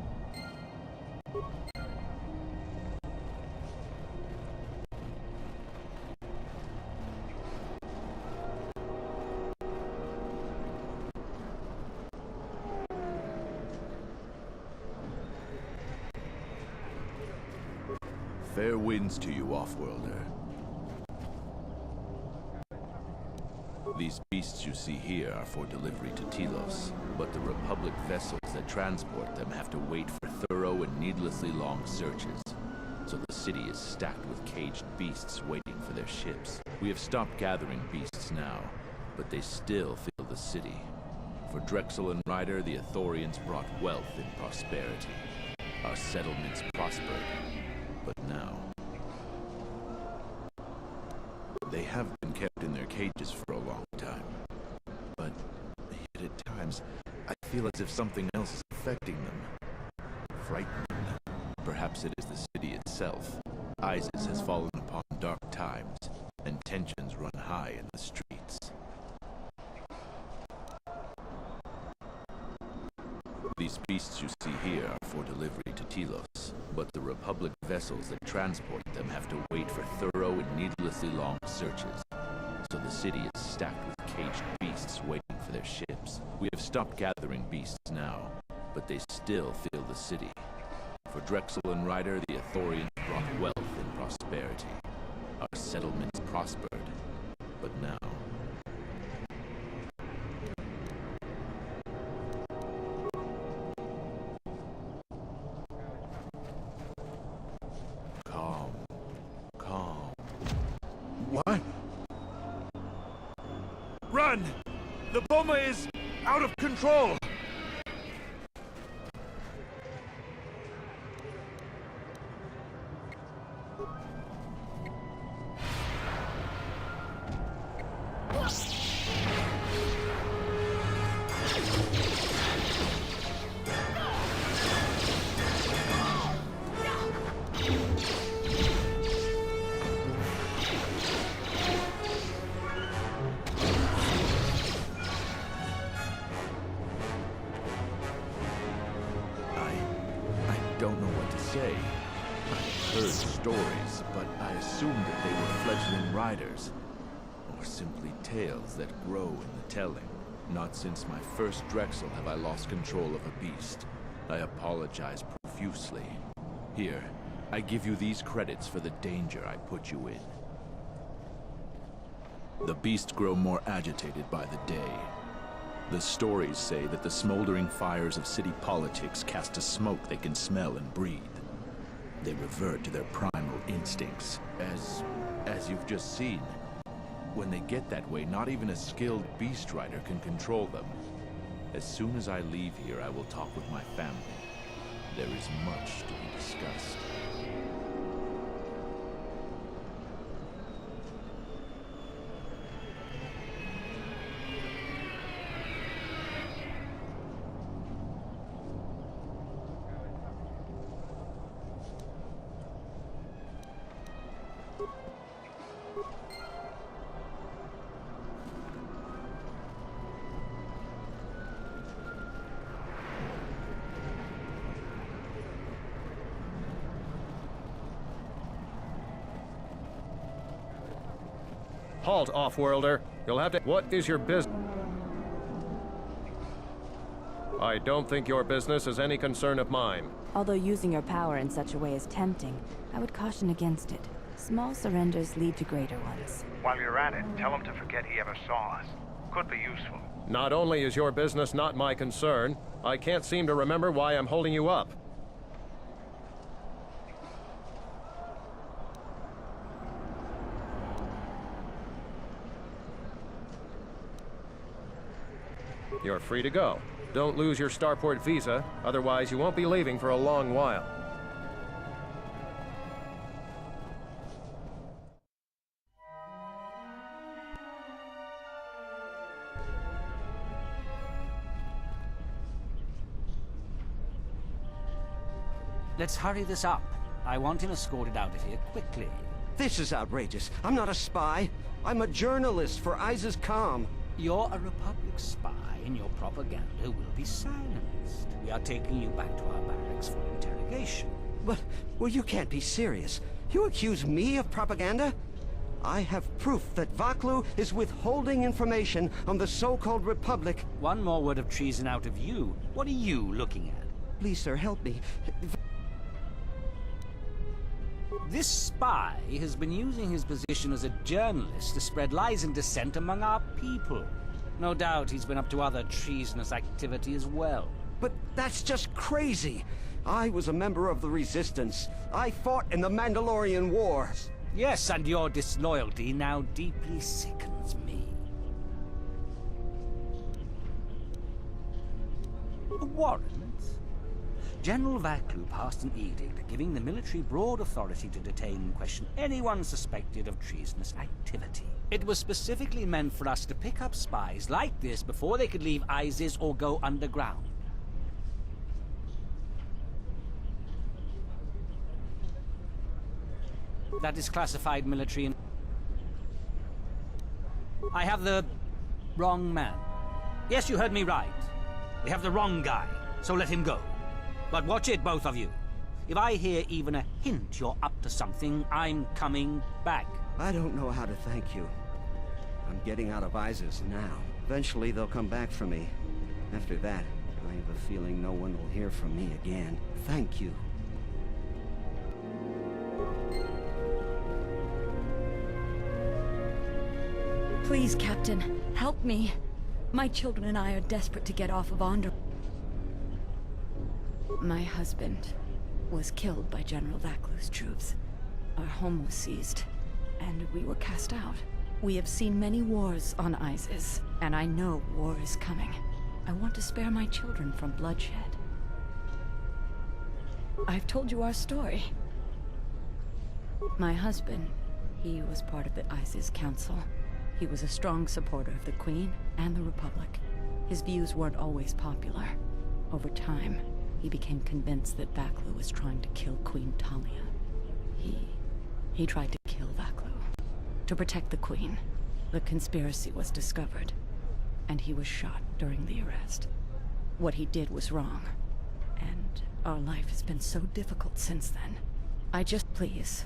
Fair winds to you, Offworlder. These beasts you see here are for delivery to Telos, but the Republic vessels that transport them have to wait for thorough and needlessly long searches. So the city is stacked with caged beasts waiting for their ships. We have stopped gathering beasts now, but they still fill the city. For Drexel and Ryder, the Ithorians brought wealth and prosperity. Our settlements prospered, but now they have been kept in their cages for a long time. But yet at times, I feel as if something else is affecting them. Frightening. Perhaps it is the city itself. Isis has fallen upon dark times, and tensions run high in the streets. These beasts you see here are for delivery to Telos, but the Republic vessels that transport them have to wait for thorough and needlessly long searches. So the city is stacked with caged beasts waiting for their ships. We have stopped gathering beasts now, but they still fill the city. For Drexel and Ryder, the Ithorians brought wealth and prosperity. Our settlements prospered, but now What? Run! The bomber is out of control! I don't know what to say. I heard stories, but I assumed that they were fledgling riders, or simply tales that grow in the telling. Not since my first Drexel have I lost control of a beast. I apologize profusely. Here, I give you these credits for the danger I put you in. The beasts grow more agitated by the day. The stories say that the smoldering fires of city politics cast a smoke they can smell and breathe. They revert to their primal instincts, as you've just seen. When they get that way, not even a skilled beast rider can control them. As soon as I leave here, I will talk with my family. There is much to be discussed. Halt, off-worlder. You'll have to... What is your business? I don't think your business is any concern of mine. Although using your power in such a way is tempting, I would caution against it. Small surrenders lead to greater ones. While you're at it, tell him to forget he ever saw us. Could be useful. Not only is your business not my concern, I can't seem to remember why I'm holding you up. You're free to go. Don't lose your starport visa, otherwise you won't be leaving for a long while. Let's hurry this up. I want him escorted out of here quickly. This is outrageous. I'm not a spy. I'm a journalist for ISIS Com. You're a Republic spy, and your propaganda will be silenced. We are taking you back to our barracks for interrogation. But, well, you can't be serious. You accuse me of propaganda? I have proof that Vaklu is withholding information on the so-called Republic. One more word of treason out of you. What are you looking at? Please, sir, help me. This spy has been using his position as a journalist to spread lies and dissent among our people. No doubt he's been up to other treasonous activity as well. But that's just crazy. I was a member of the Resistance. I fought in the Mandalorian Wars. Yes, and your disloyalty now deeply sickens me. A warrant? General Vaklu passed an edict giving the military broad authority to detain and question anyone suspected of treasonous activity. It was specifically meant for us to pick up spies like this before they could leave ISIS or go underground. That is classified military. I have the wrong man. Yes, you heard me right. We have the wrong guy, so let him go. But watch it, both of you. If I hear even a hint you're up to something, I'm coming back. I don't know how to thank you. I'm getting out of ISIS now. Eventually they'll come back for me. After that, I have a feeling no one will hear from me again. Thank you. Please, Captain, help me. My children and I are desperate to get off of Onderon. My husband was killed by General Vaklu's troops. Our home was seized, and we were cast out. We have seen many wars on ISIS, and I know war is coming. I want to spare my children from bloodshed. I've told you our story. My husband, he was part of the ISIS Council. He was a strong supporter of the Queen and the Republic. His views weren't always popular. Over time, he became convinced that Vaklu was trying to kill Queen Talia. He tried to kill Vaklu. To protect the Queen, the conspiracy was discovered, and he was shot during the arrest. What he did was wrong, and our life has been so difficult since then. Please.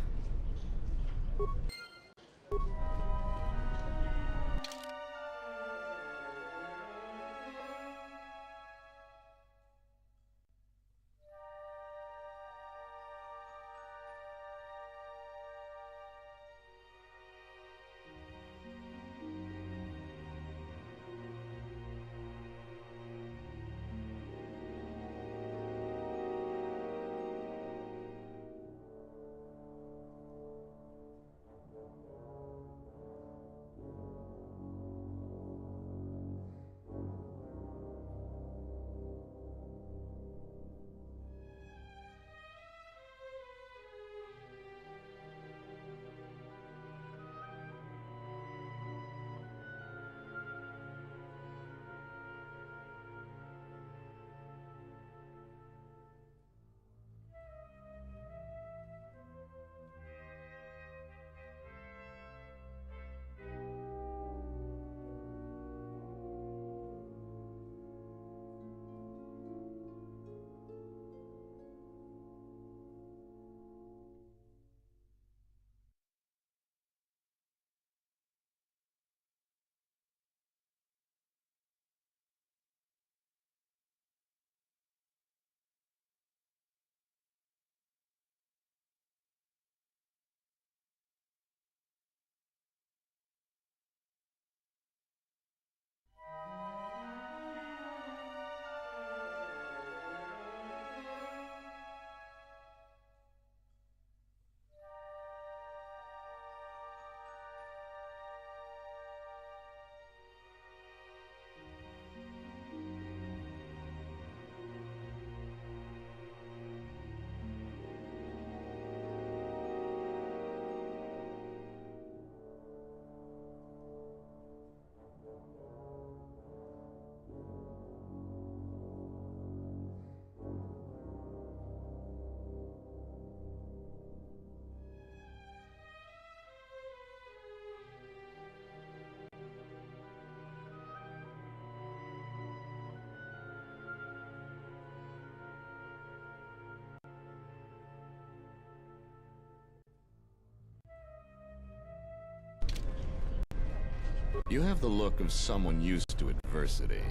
You have the look of someone used to adversity.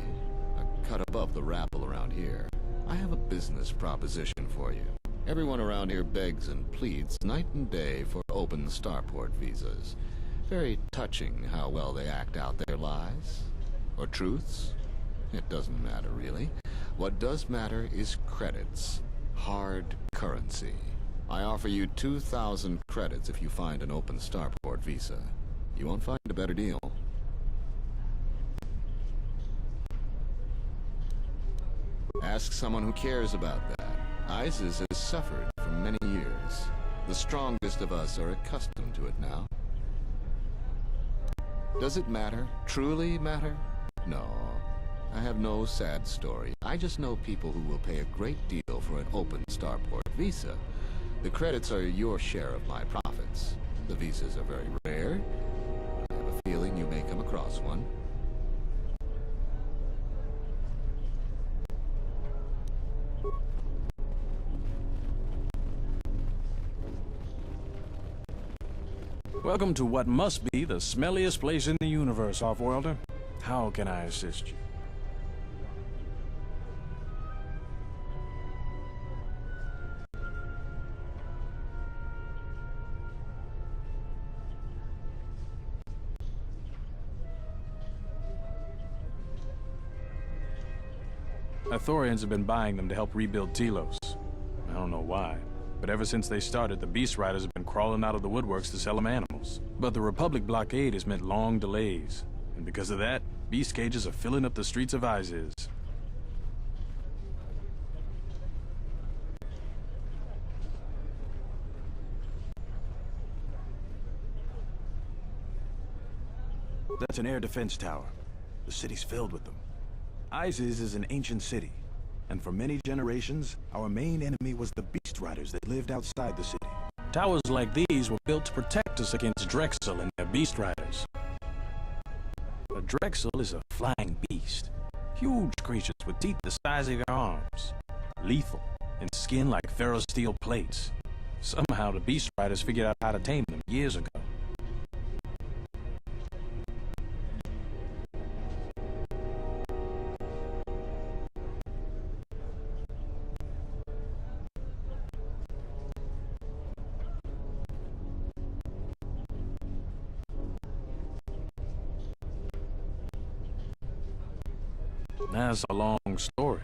A cut above the rabble around here. I have a business proposition for you. Everyone around here begs and pleads night and day for open starport visas. Very touching how well they act out their lies. Or truths. It doesn't matter, really. What does matter is credits. Hard currency. I offer you 2,000 credits if you find an open starport visa. You won't find a better deal. Ask someone who cares about that. ISIS has suffered for many years. The strongest of us are accustomed to it now. Does it matter? Truly matter? No. I have no sad story. I just know people who will pay a great deal for an open starport visa. The credits are your share of my profits. The visas are very rare. I have a feeling you may come across one. Welcome to what must be the smelliest place in the universe, Offworlder. How can I assist you? Ithorians have been buying them to help rebuild Telos. I don't know why, but ever since they started, the Beast Riders have been crawling out of the woodworks to sell them animals. But the Republic blockade has meant long delays, and because of that, beast cages are filling up the streets of Isis. That's an air defense tower. The city's filled with them. Isis is an ancient city, and for many generations, our main enemy was the Beast Riders that lived outside the city. Towers like these were built to protect us against Drexel and their Beast Riders. A Drexel is a flying beast. Huge creatures with teeth the size of your arms. Lethal, and skin like ferrosteel plates. Somehow the Beast Riders figured out how to tame them years ago. That's a long story.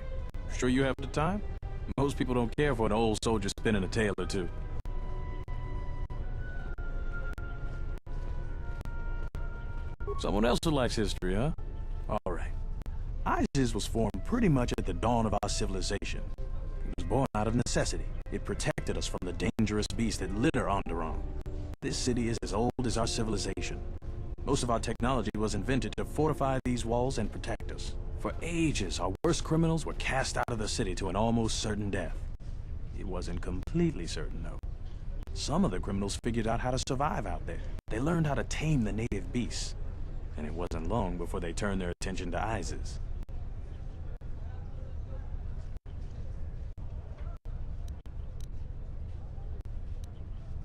Sure you have the time? Most people don't care for an old soldier spinning a tale or two. Someone else who likes history, huh? Alright. Isis was formed pretty much at the dawn of our civilization. It was born out of necessity. It protected us from the dangerous beasts that litter Onderon. This city is as old as our civilization. Most of our technology was invented to fortify these walls and protect us. For ages, our worst criminals were cast out of the city to an almost certain death. It wasn't completely certain, though. Some of the criminals figured out how to survive out there. They learned how to tame the native beasts. And it wasn't long before they turned their attention to Isis.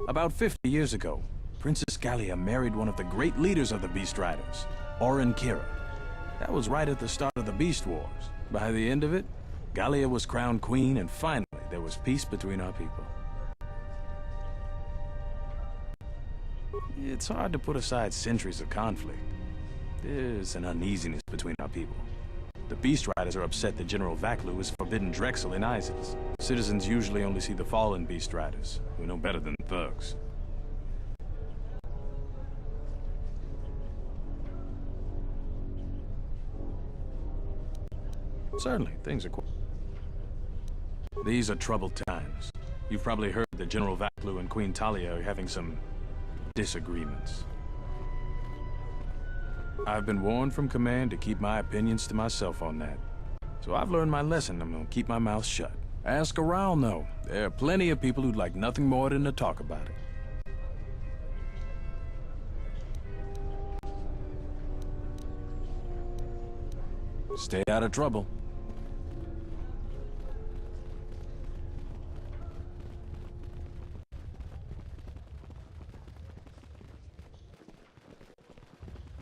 About 50 years ago, Princess Gallia married one of the great leaders of the Beast Riders, Orin Kira. That was right at the start of the Beast Wars. By the end of it, Gallia was crowned queen, and finally, there was peace between our people. It's hard to put aside centuries of conflict. There's an uneasiness between our people. The Beast Riders are upset that General Vaklu has forbidden Drexel in Isis. Citizens usually only see the fallen Beast Riders, who know better than thugs. Certainly, things are quiet. These are troubled times. You've probably heard that General Vaklu and Queen Talia are having some disagreements. I've been warned from command to keep my opinions to myself on that. So I've learned my lesson. I'm gonna keep my mouth shut. Ask around, though. There are plenty of people who'd like nothing more than to talk about it. Stay out of trouble.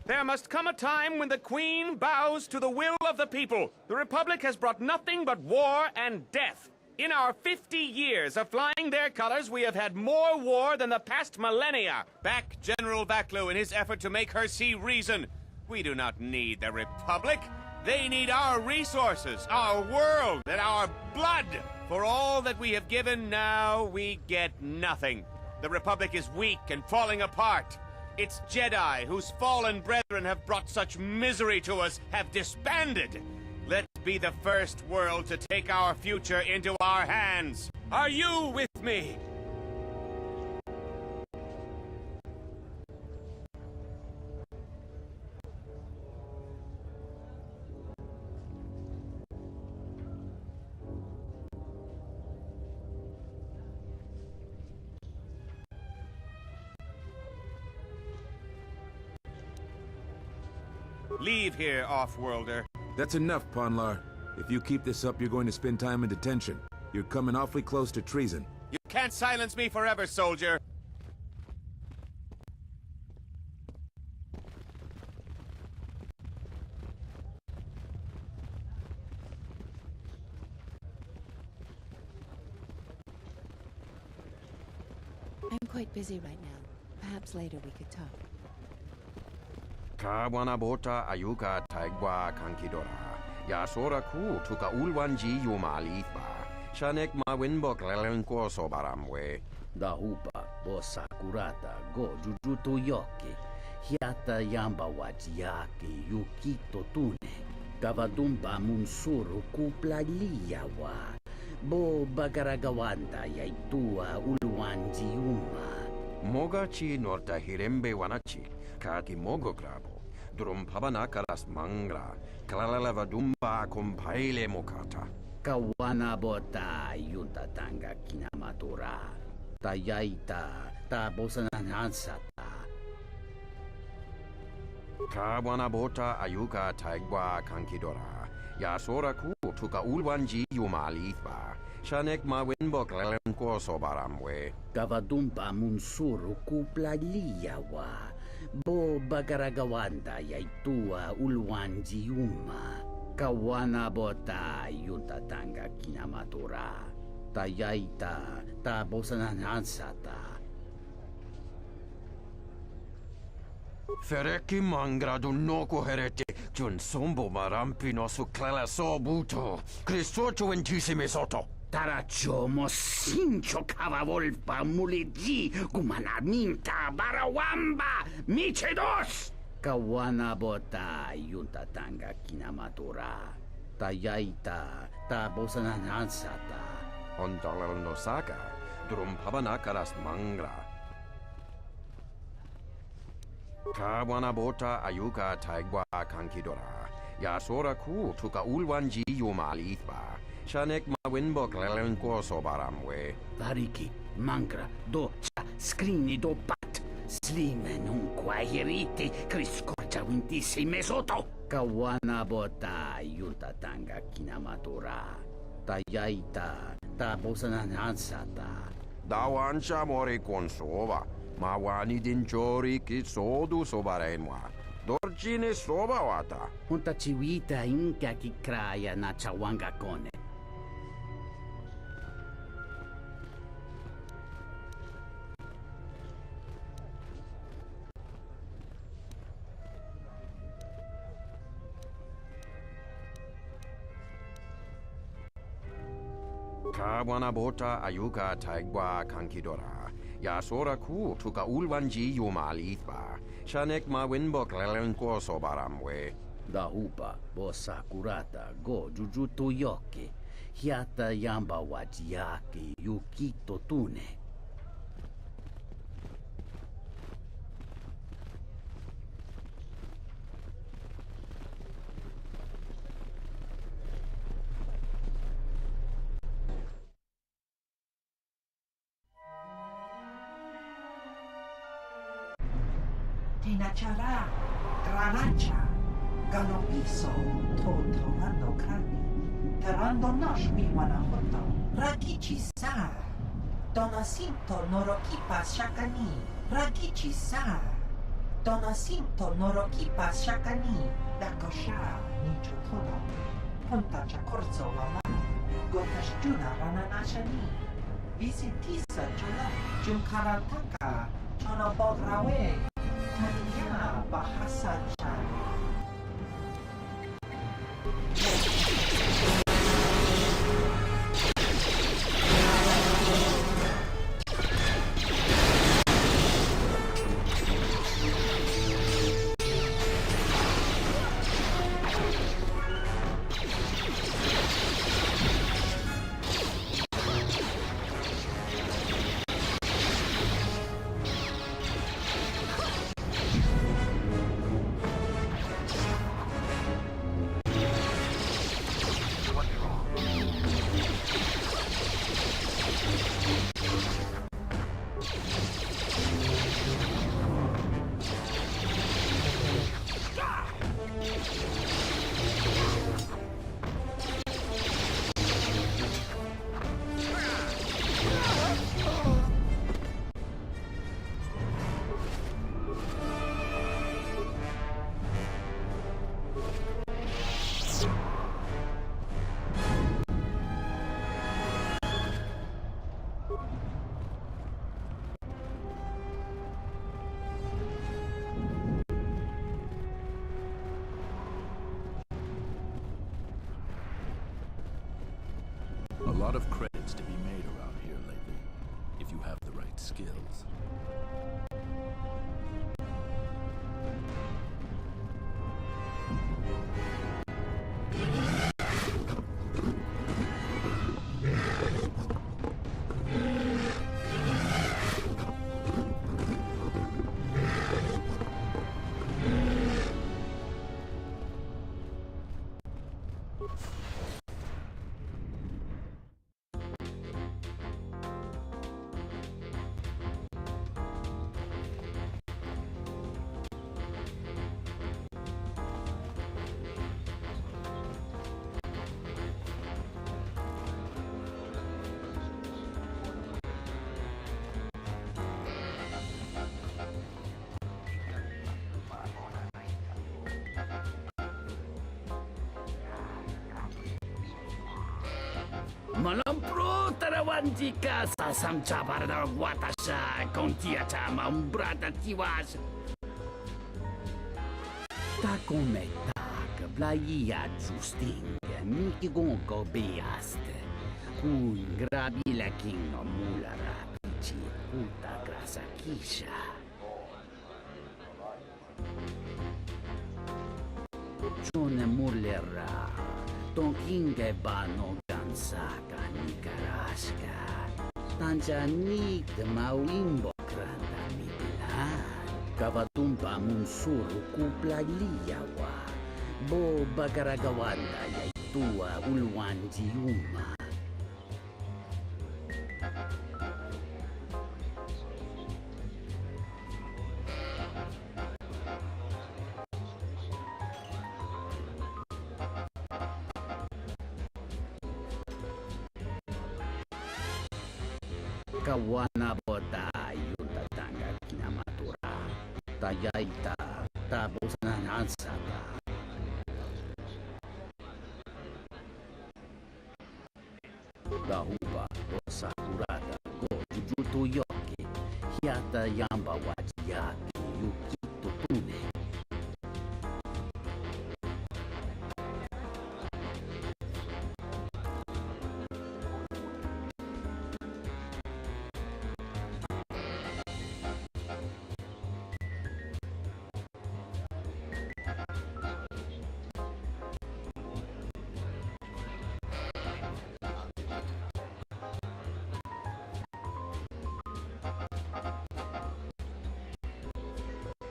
There must come a time when the Queen bows to the will of the people. The Republic has brought nothing but war and death. In our 50 years of flying their colors, we have had more war than the past millennia. Back General Vaklu in his effort to make her see reason. We do not need the Republic. They need our resources, our world, and our blood. For all that we have given, now we get nothing. The Republic is weak and falling apart. Its Jedi, whose fallen brethren have brought such misery to us, have disbanded. Let's be the first world to take our future into our hands. Are you with me? Leave here, off-worlder. That's enough, Ponlar. If you keep this up, you're going to spend time in detention. You're coming awfully close to treason. You can't silence me forever, soldier. I'm quite busy right now. Perhaps later we could talk. Kawana bota ayuka taigwa kankidora. Ya sora ku tuka ulwanji yumalithba. Shanek ma winbok lelenko sobaramwe. Dahupa bosa kurata go jujuto yoke. Hiata yamba wajiake yukito tune. Kavadumba munsuru kuplaliyawa. Bo bagaragawanda yaitua ulwanji yuma. Mogachi norta hirembe wanachi. Kaki mogo grabo. Drum pabanakaras mangra. Klalalava dumba compaile mokata. Kawana bota yunta tanga kinamatura. Tayaita ta bosananansata. Kawana bota ayuka taigwa kankidora. Ya sora ku tuka ulwanji yumalithba. Shanek ma winbok lelenko sobaramwe. Kavadumpa munsuru kuplaliyawa. Bo bagaragawanda yaitua ulwanji yuma. Kawana bota yunta tanga kinamatura. Tayaita ta bosananansata. Fereki mangra dunoko herete. Jun sombo marampi no suklala sobuto. Cristocho entissime soto. Tarachomo sincho cavavolpa muligi kumanaminta barawamba michedos. Kawana bota yunta tanga kinamatura. Tayaita ta bosananansata. Ondalal no saka. Drum pabanakaras mangra. Kawana bota ayuka taigwa kankidora. Ya sora ku tuka ulwanji yumalithba. Shanek ma winbok lelenko sobaramwe. Variki, mangra, doccia, scrini do pat. Slime non quairiti, criscorcia wintissime soto. Kawana bota yunta tanga kinamatura. Tayaita ta bosananansata. Dawansha mori konsova. Mawani dinchori ki sodu sobarenwa. Dorjine sobawata. Unta chiwita inka ki kraya na chawanga kone. Kawana bota ayuka taigwa kankidora. Ya sora ku tuka ulwanji yumalithba. Shanek ma winbok lelenko sobaramwe. Dahupa bosa kurata go jujuto yoke. Hiata yamba wajiake yukito tune. Tinachara, granacha, galopiso, totorando carni, tarando nosh mi wanahoto, rakichi sa, donasinto norokipa shakani, rakichi sa, Donasinto norokipa shakani. Dakosha nicho todo. Ponta chakorzo wama. Gotashjuna rananashani. Visitisa chola. Jumkarataka. Chono bograwe. Tanya bahasa chan. A lot of credits to be made around here lately, if you have the right skills. Malampro tarawantika sasamcha para watasha kontiacha mambrata tiwas. Takometa kablaia justing miki gonko beaste. Kun grabila king no mulara pichi puta grasa kisha. Chone mulera tonkinge bano gansaka nikaraska. Tanjanik mawimbo kranda mibilan. Kabatumpa munsuru kuplaliyawa. Bo bagaragawanda yaitua ulwan jiuma. Kawana bota yung tatanga kinamatura. Tayaita tapos nanansata. Dahuba o sakurada go jujuto yoki. Hiyata yamba wajiyaki yuki tutune.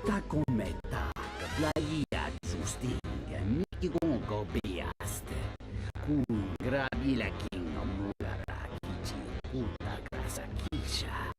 Takometa kablaia justing miki gongo beaste. Kun grabila king no mulara kichi puta grasa kisha.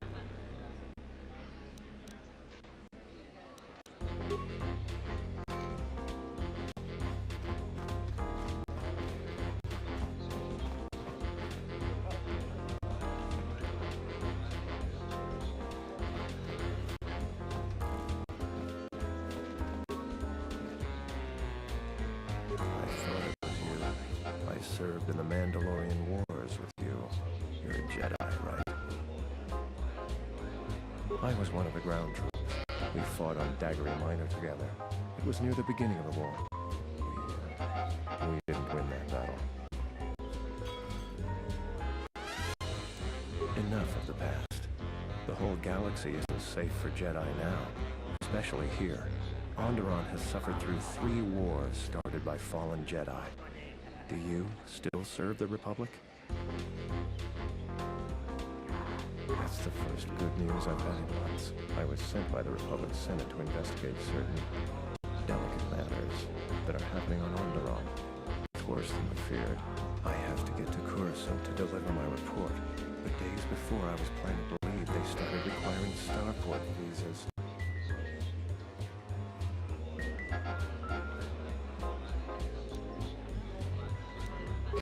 served in the Mandalorian Wars with you. You're a Jedi, right? I was one of the ground troops. We fought on Daggery Minor together. It was near the beginning of the war. We didn't win that battle. Enough of the past. The whole galaxy isn't safe for Jedi now, especially here. Onderon has suffered through 3 wars started by fallen Jedi. Do you still serve the Republic? That's the first good news I've had in months. I was sent by the Republic Senate to investigate certain delicate matters that are happening on Onderon. It's worse than we feared. I have to get to Coruscant to deliver my report. But days before I was planning to leave, they started requiring starport visas.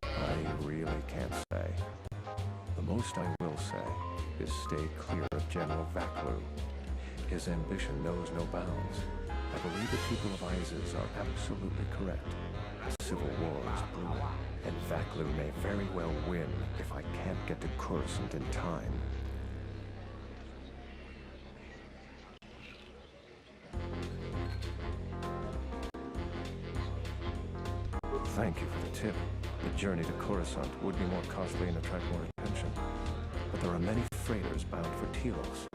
I really can't say. The most I will say is stay clear of General Vaklu. His ambition knows no bounds. I believe the people of Isis are absolutely correct. A civil war is brewing, and Vaklu may very well win if I can't get to Coruscant in time. Thank you for the tip. The journey to Coruscant would be more costly and attract more attention. But there are many freighters bound for Telos.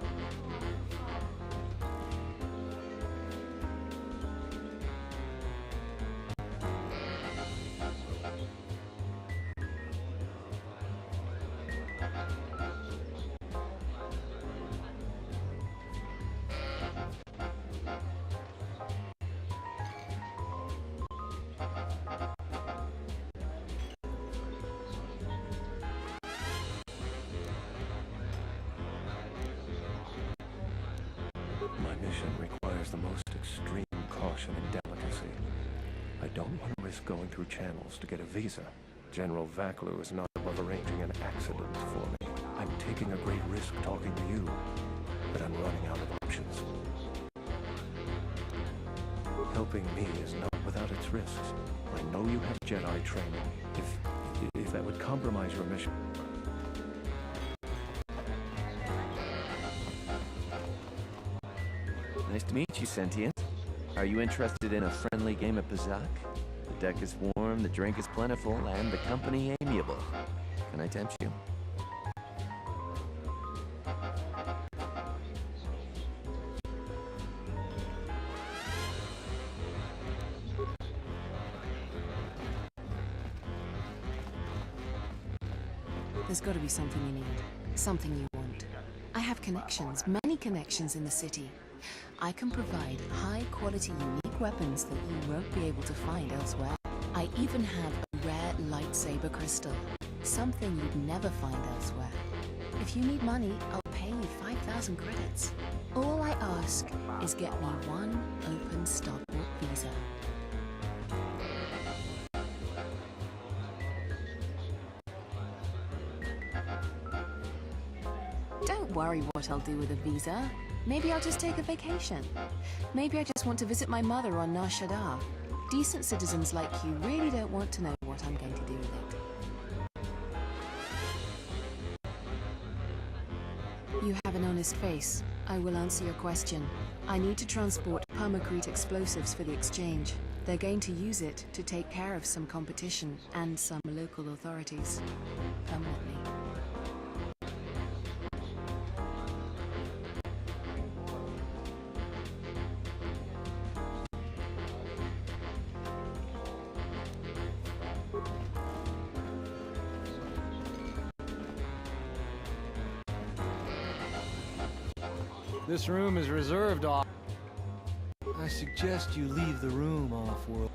Requires the most extreme caution and delicacy. I don't want to risk going through channels to get a visa. General Vaklu is not above arranging an accident for me. I'm taking a great risk talking to you, but I'm running out of options. Helping me is not without its risks. I know you have Jedi training. If that would compromise your mission... Nice to meet you, Sentient. Are you interested in a friendly game of Pazak? The deck is warm, the drink is plentiful, and the company amiable. Can I tempt you? There's got to be something you need. Something you want. I have connections, many connections in the city. I can provide high-quality, unique weapons that you won't be able to find elsewhere. I even have a rare lightsaber crystal, something you'd never find elsewhere. If you need money, I'll pay you 5,000 credits. All I ask is get me one open starport visa. Don't worry what I'll do with a visa. Maybe I'll just take a vacation. Maybe I just want to visit my mother on Nar Shaddaa. Decent citizens like you really don't want to know what I'm going to do with it. You have an honest face. I will answer your question. I need to transport permacrete explosives for the exchange. They're going to use it to take care of some competition and some local authorities. Permanently. This room is reserved off. I suggest you leave the room, Off-World.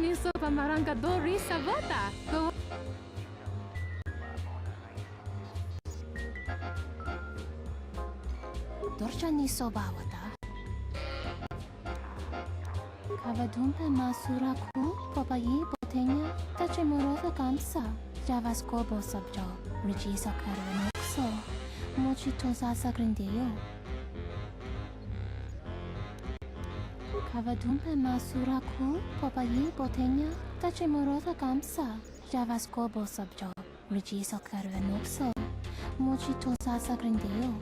Niso pamaranga dori savota. Go. Dorcha niso bawata. Kavadumpe masura ku popayi botenya tachimurota kamsa. Javas korbo subjo. Regisa karanokso. Mochito sasa grindeyo. Kavadumpe masura ku popayi botenya tachimurota kamsa. Javas korbo subjo. Regisa karanokso. Mochito sasa grindeyo.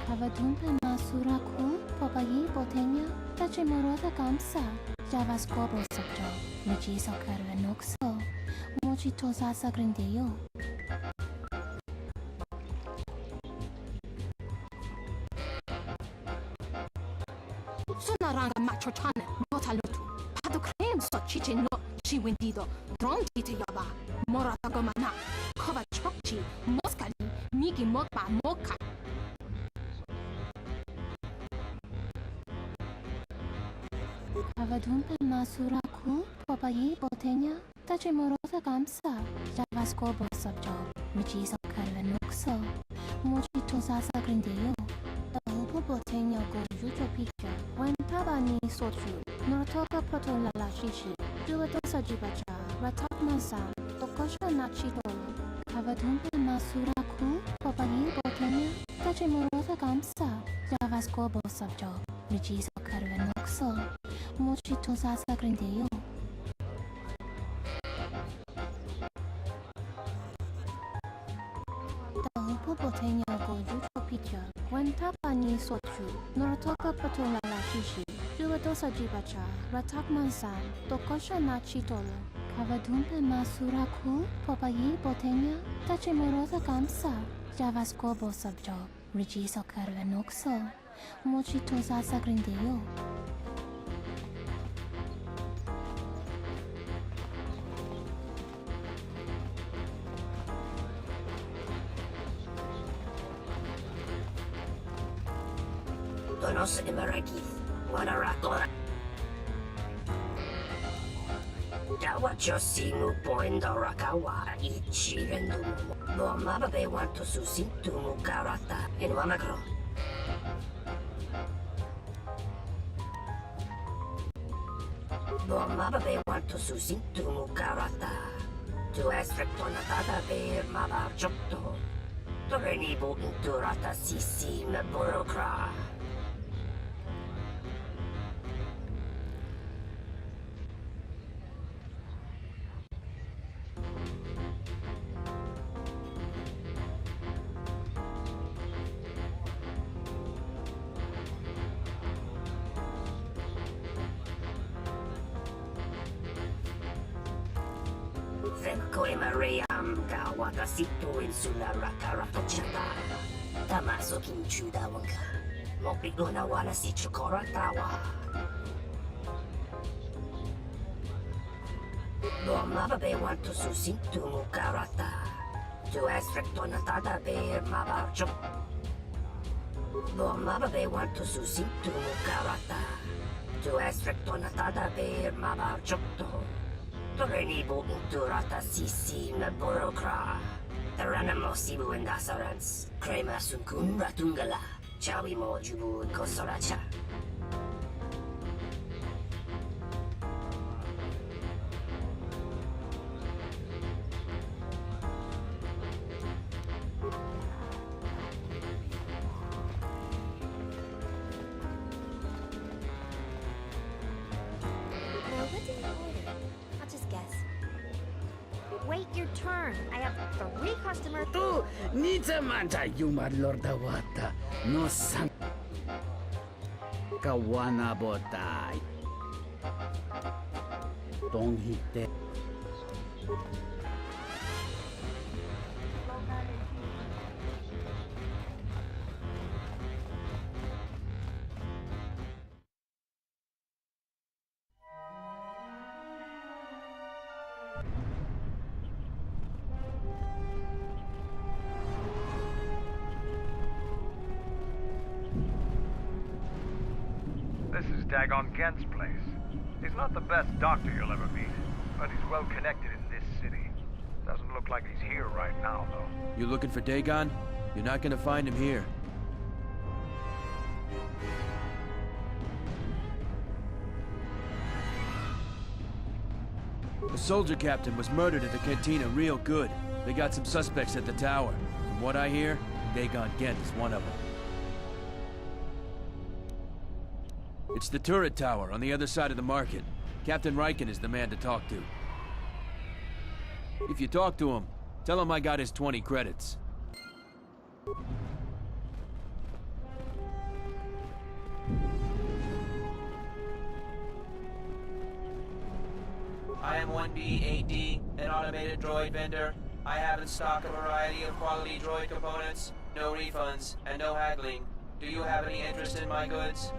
Kavadumpe masura ku popayi botenya tachimurota kamsa. Javas korbo subjo. Regisa karanokso. Mochito sasa grindeyo. Sunaranga macho chane, notalutu. Padu krem so chichi no, Chiwindido, Drontite Yaba, Moratagomana, Kovachokchi, Moskali, Miki Mokba Moka. Avadumpe Masuraku, Papayi Botenya, Tachimorosa Gamsa, Javascobo Subjo, Michis of Carvenoxo, Mochitosa Grindeo, the Upo Botenya go Jujo Picture, when Tabani Sochu, Norotoka Protola Shishi, Juatosa Jibacha, Ratakmasa, Tokosha Nachitolo, Avadumpe Masuraku, Papayi Botenya, Tachimorosa Gamsa, Javascobo Subjo, Michis of Carvenoxo. Mochitosa Grindeo. The Upo Botenya go Jujo Picture, when Tapani Sochu, Norotoka Patola Shishi, Juatosa Jibacha, Ratakmansan, Tokosha Nachitolo, Kavadumpe Masuraku, Papayi Botenya, Tachimorosa Gamsa, Javascobo Subjo, Rigiso Carvenoxo, Mochitosa Grindeo. Donos Emeragith, Wanaratora. Dawacho Simu Poendo Rakawa, Ichirendumu. Bomababe want to Susintumu Karata in Wamagro. Bomababe want to Susintumu Karata. To Estrectonata Bear Maba Jokto. Torenibu Inturata Sisi Meburokra. Mariam Gawata Situ Insula Rakarato Chata Tamaso Kinchuda Wanga Mopiguna Wala Si Chokora Tawa Bomababe want to Susintu Mukarata To Estrectonata Bear Mabarjo Bomababe want to Susintu Mukarata To Estrectonata Bear Mabarjokto Torenibu Inturata Sisi Meburokra Taranamo Sibu and Asarans Krema Sunkun Ratungala Chawi Mojubu Kosoracha Wait your turn. I have 3 customers. Tu Nitamanta Yuma Lorda Wata no San Kawana Botai Don't hit that. This is Dagon Gent's place. He's not the best doctor you'll ever meet, but he's well connected in this city. Doesn't look like he's here right now, though. You looking for Dagon? You're not gonna find him here. The soldier captain was murdered at the cantina real good. They got some suspects at the tower. From what I hear, Dagon Gent is one of them. It's the turret tower on the other side of the market. Captain Riken is the man to talk to. If you talk to him, tell him I got his 20 credits. I am 1B8D, an automated droid vendor. I have in stock a variety of quality droid components, no refunds, and no haggling. Do you have any interest in my goods?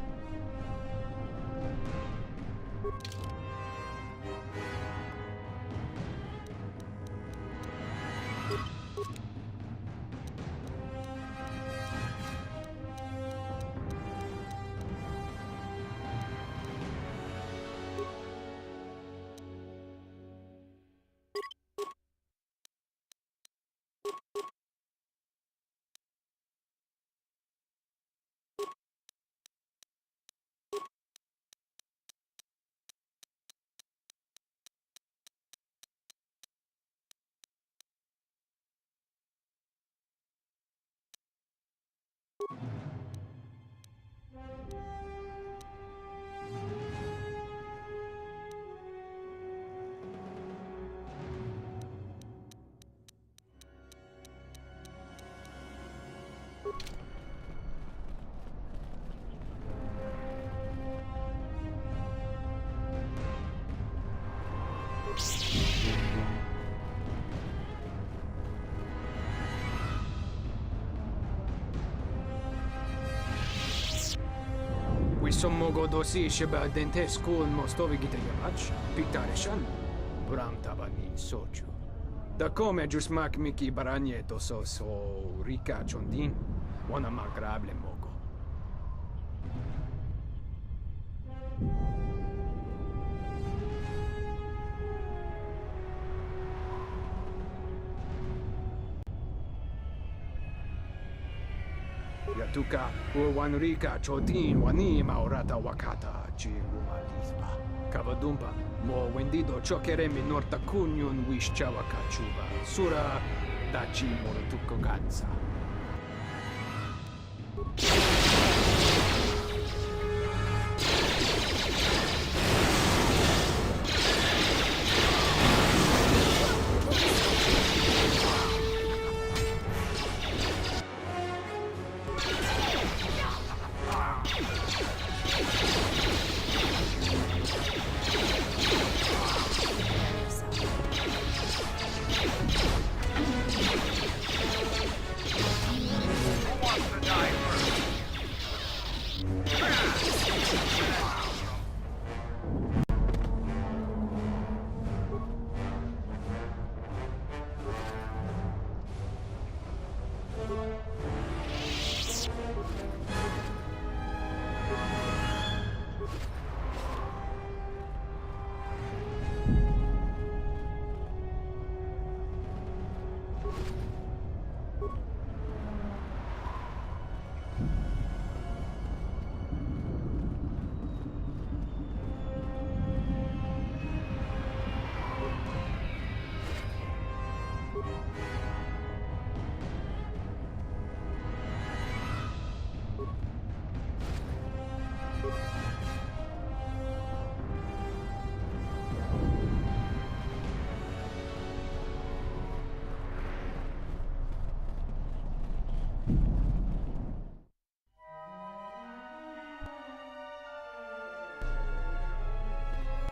Sommogo dosi sheba dente school mostovi gite yamach, piktarishan, bram tabani sochu. Da come jusmak miki baranye toso so rika chondin, wana magrable mogo. Yatuka wanrika chodin wani maurata wakata chi umalisba. Kavadumpa mo wendido chokere minorta kunyun wish chawakachuba. Sura dachi morotuko gansa.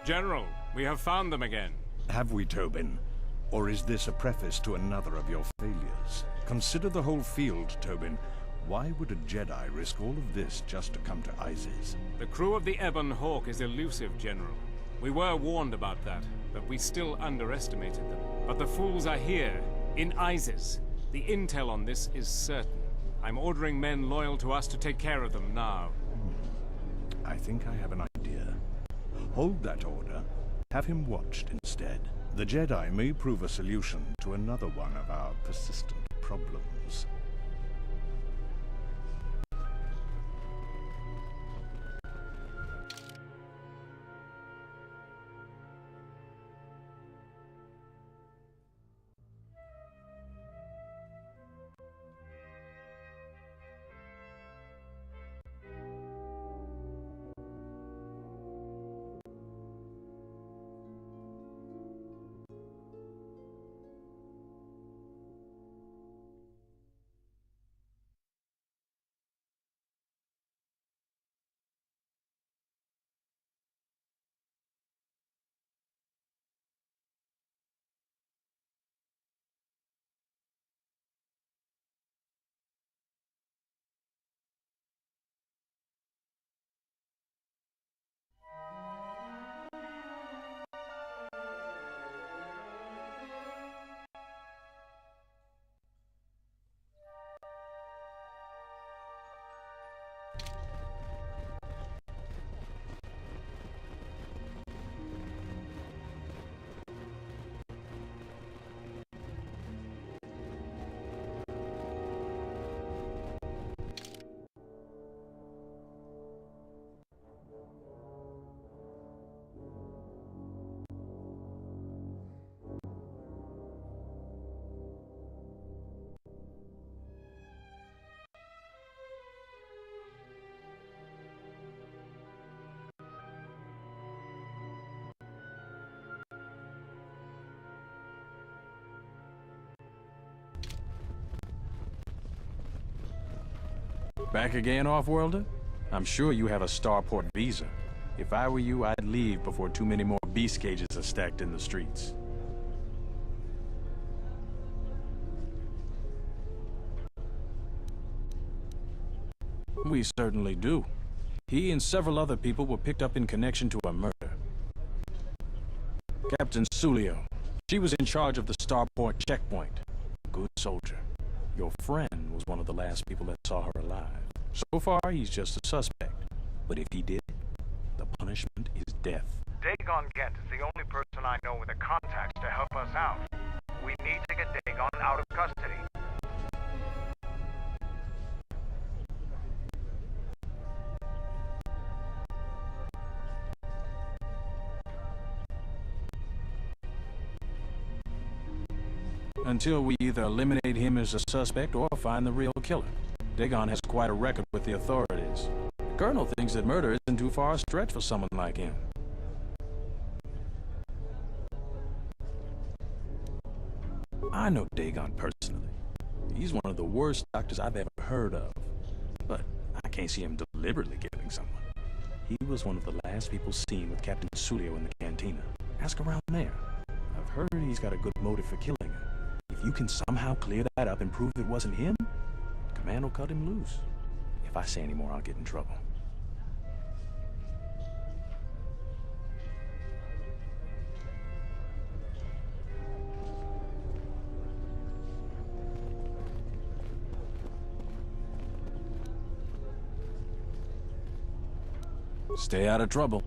General, we have found them again. Have we, Tobin? Or is this a preface to another of your failures? Consider the whole field, Tobin. Why would a Jedi risk all of this just to come to Isis? The crew of the Ebon Hawk is elusive, General. We were warned about that, but we still underestimated them. But the fools are here, in Isis. The intel on this is certain. I'm ordering men loyal to us to take care of them now. I think I have an idea. Hold that order. Have him watched instead. The Jedi may prove a solution to another one of our persistent problems. Back again, Off-Worlder? I'm sure you have a starport visa. If I were you, I'd leave before too many more Beast cages are stacked in the streets. We certainly do. He and several other people were picked up in connection to a murder. Captain Sulio. She was in charge of the Starport checkpoint. Good soldier. Your friend was one of the last people that saw her alive. So far, he's just a suspect. But if he did it, the punishment is death. Dagon Gent is the only person I know with the contacts to help us out. We need to get Dagon out of custody. Until we either eliminate him as a suspect or find the real killer. Dagon has quite a record with the authorities. The Colonel thinks that murder isn't too far a stretch for someone like him. I know Dagon personally. He's one of the worst doctors I've ever heard of. But I can't see him deliberately killing someone. He was one of the last people seen with Captain Sulio in the cantina. Ask around there. I've heard he's got a good motive for killing her. If you can somehow clear that up and prove it wasn't him, Command will cut him loose. If I say any more, I'll get in trouble. Stay out of trouble.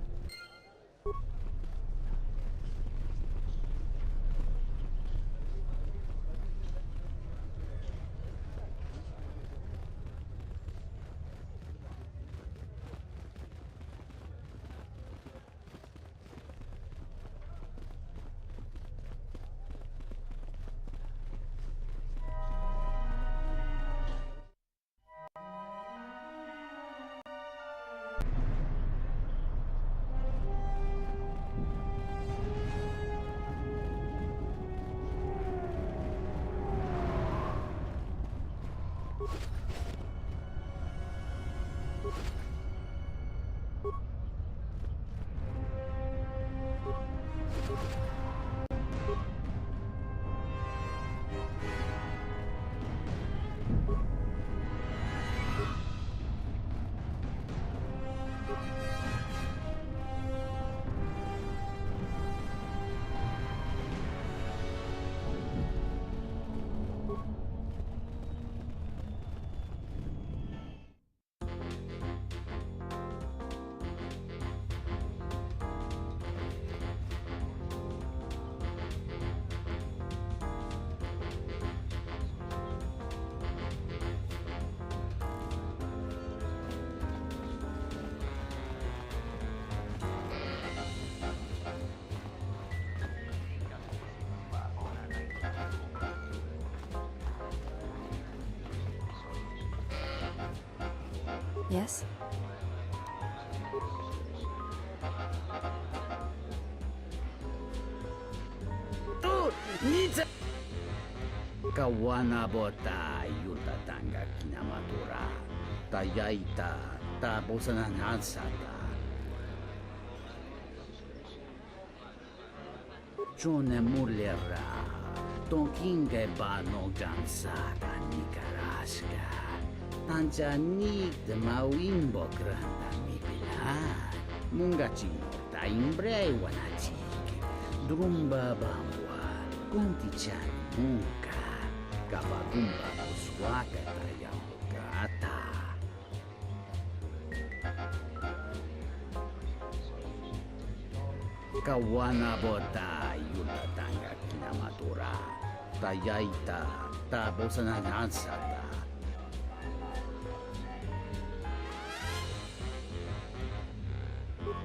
Yes? Kawana bota yuta tanga kinamatura. Tayaita ta bosanan hansata. Jone mulera. Tonkinge bano jansaka nikaraska. Tanjanik de mawimbo granda mi pilan. Mungachino ta imbrei wanachik. Drumba bambwa. Kuntichan munka. Kabagumba kuswaka tayang kata. Kawana bota yuta tanga kinamatura. Tayaita ta bosanan hansata.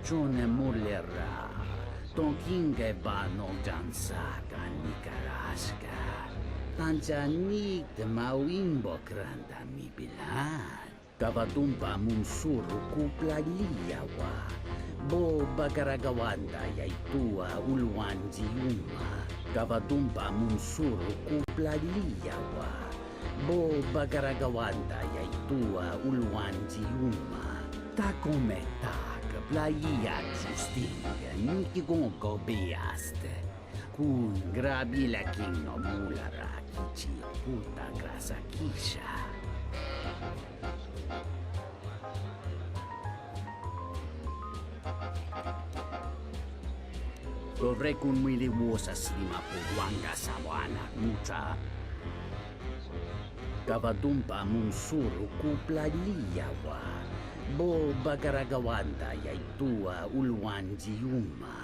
Jone mulera. Tonkinge bano jansaka nikaraska. Tanjanik de mawimbo granda mi bilan. Kavadumba munsuru kuplaliyawa. Bo bagaragawanda yaitua ulwanji yuma. Kavadumba munsuru kuplaliyawa. Bo bagaragawanda yaitua ulwanji yuma. Takometa playa justinga, nuki gongo beaste. Kun grabi la king no mulara kichi puta grasa kisha. Dovrei kun mili vuosa slima puwanga sawana mucha. Kavadumpa mun suru kupla liyawa. Bo bagaragawanda yaitua ulwanji yuma.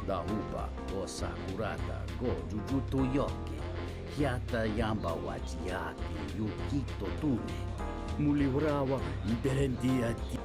Dahupa go sakurata go jujutu yoki. Hiata yamba wajiaki yukito tune. Mulibrawa iberendia ti.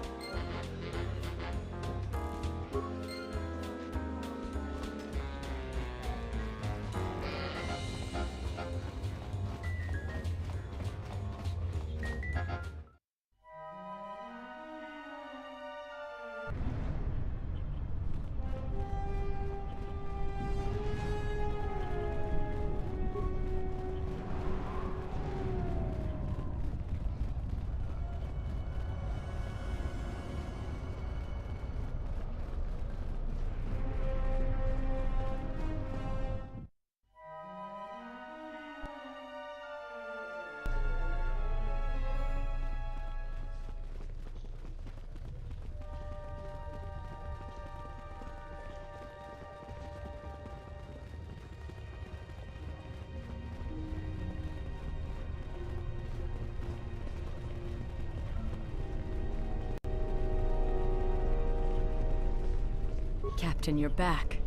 Captain, you're back.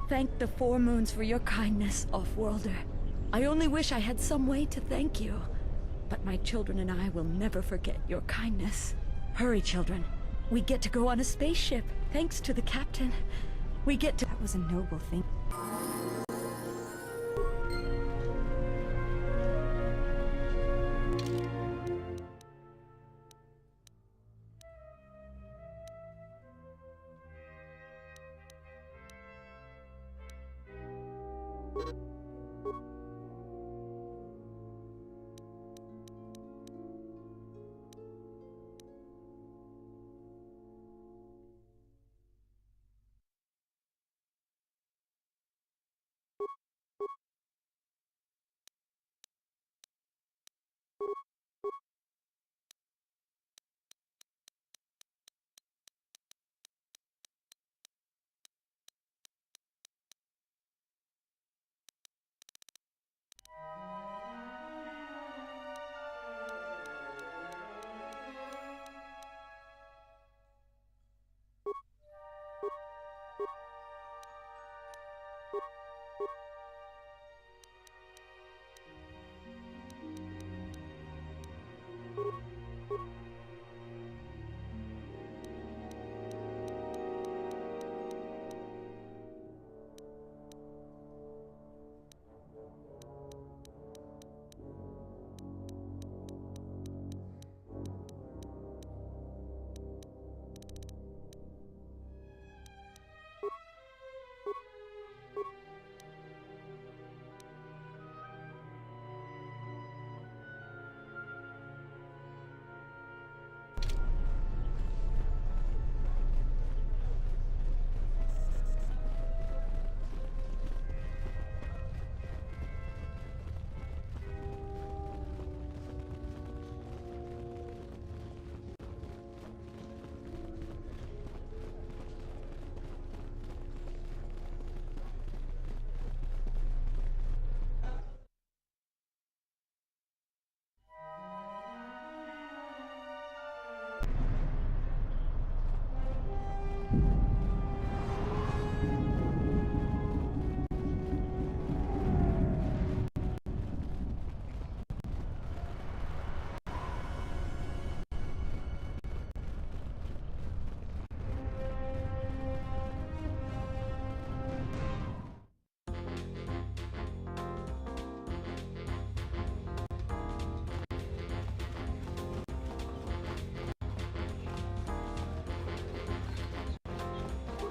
Thank the Four Moons for your kindness, Off-Worlder. I only wish I had some way to thank you. But my children and I will never forget your kindness. Hurry, children. We get to go on a spaceship, thanks to the Captain. We get to... That was a noble thing.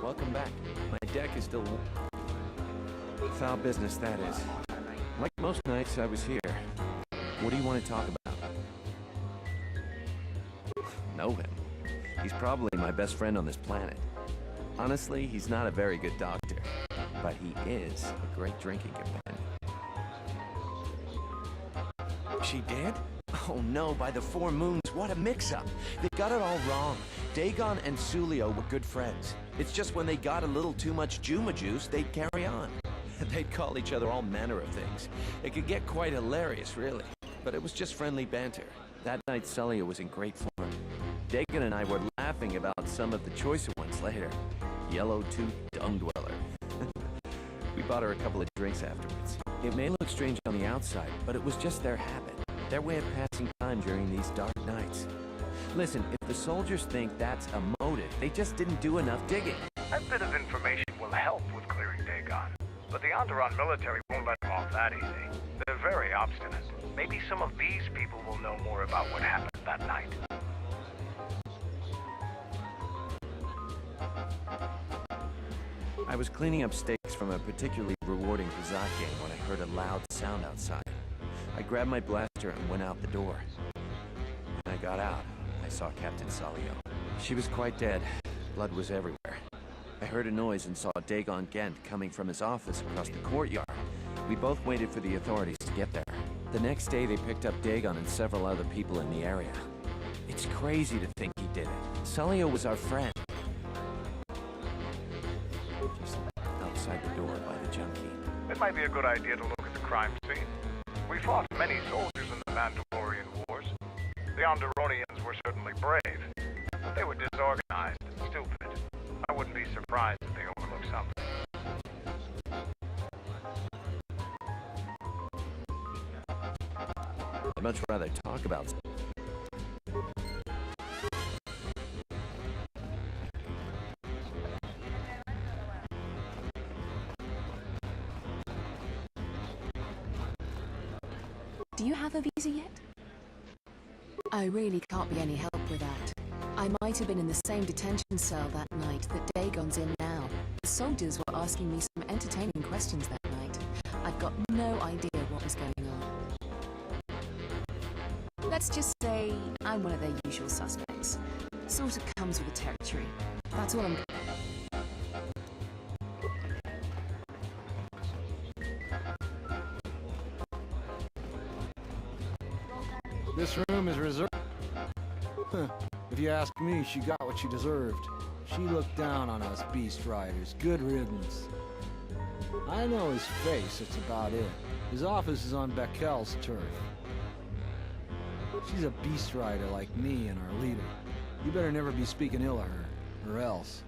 Welcome back. My deck is still... Foul business, that is. Like most nights I was here. What do you want to talk about? know him. He's probably my best friend on this planet. Honestly, he's not a very good doctor, but he is a great drinking companion. She dead? Oh no, by the four moons, what a mix-up. They got it all wrong. Dagon and Sulio were good friends. It's just when they got a little too much Juma juice, they'd carry on. They'd call each other all manner of things. It could get quite hilarious, really. But it was just friendly banter. That night, Sulio was in great form. Dagon and I were laughing about some of the choicer ones later. Yellow-toothed dung dweller. We bought her a couple of drinks afterwards. It may look strange on the outside, but it was just their habit. Their way of passing time during these dark nights. Listen, if the soldiers think that's a motive, they just didn't do enough digging. That bit of information will help with clearing Dagon. But the Onderon military won't let them off that easy. They're very obstinate. Maybe some of these people will know more about what happened that night. I was cleaning up steaks from a particularly rewarding Kazakh game when I heard a loud sound outside. I grabbed my blaster and went out the door. When I got out, I saw Captain Sulio. She was quite dead. Blood was everywhere. I heard a noise and saw Dagon Gent coming from his office across the courtyard. We both waited for the authorities to get there. The next day, they picked up Dagon and several other people in the area. It's crazy to think he did it. Sulio was our friend. Just outside the door by the junkie. It might be a good idea to look at the crime scene. We fought many soldiers in the Mandalorian Wars. The Onderonians were certainly brave, but they were disorganized and stupid. I wouldn't be surprised if they overlooked something. I'd much rather talk about... Do you have a visa yet? I really can't be any help with that. I might have been in the same detention cell that night that Dagon's in now. The soldiers were asking me some entertaining questions that night. I've got no idea what was going on. Let's just say I'm one of their usual suspects. Sort of comes with the territory. That's all I'm... This room is reserved. If you ask me, she got what she deserved. She looked down on us beast riders. Good riddance. I know his face, that's about it. His office is on Bekel's turf. She's a beast rider like me and our leader. You better never be speaking ill of her, or else.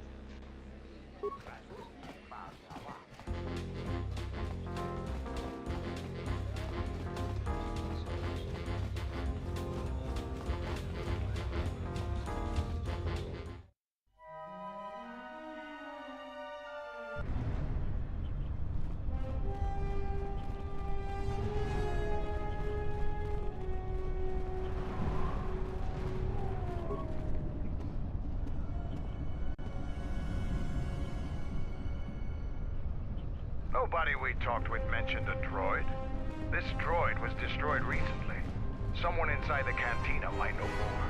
Nobody we talked with mentioned a droid. This droid was destroyed recently. Someone inside the cantina might know more.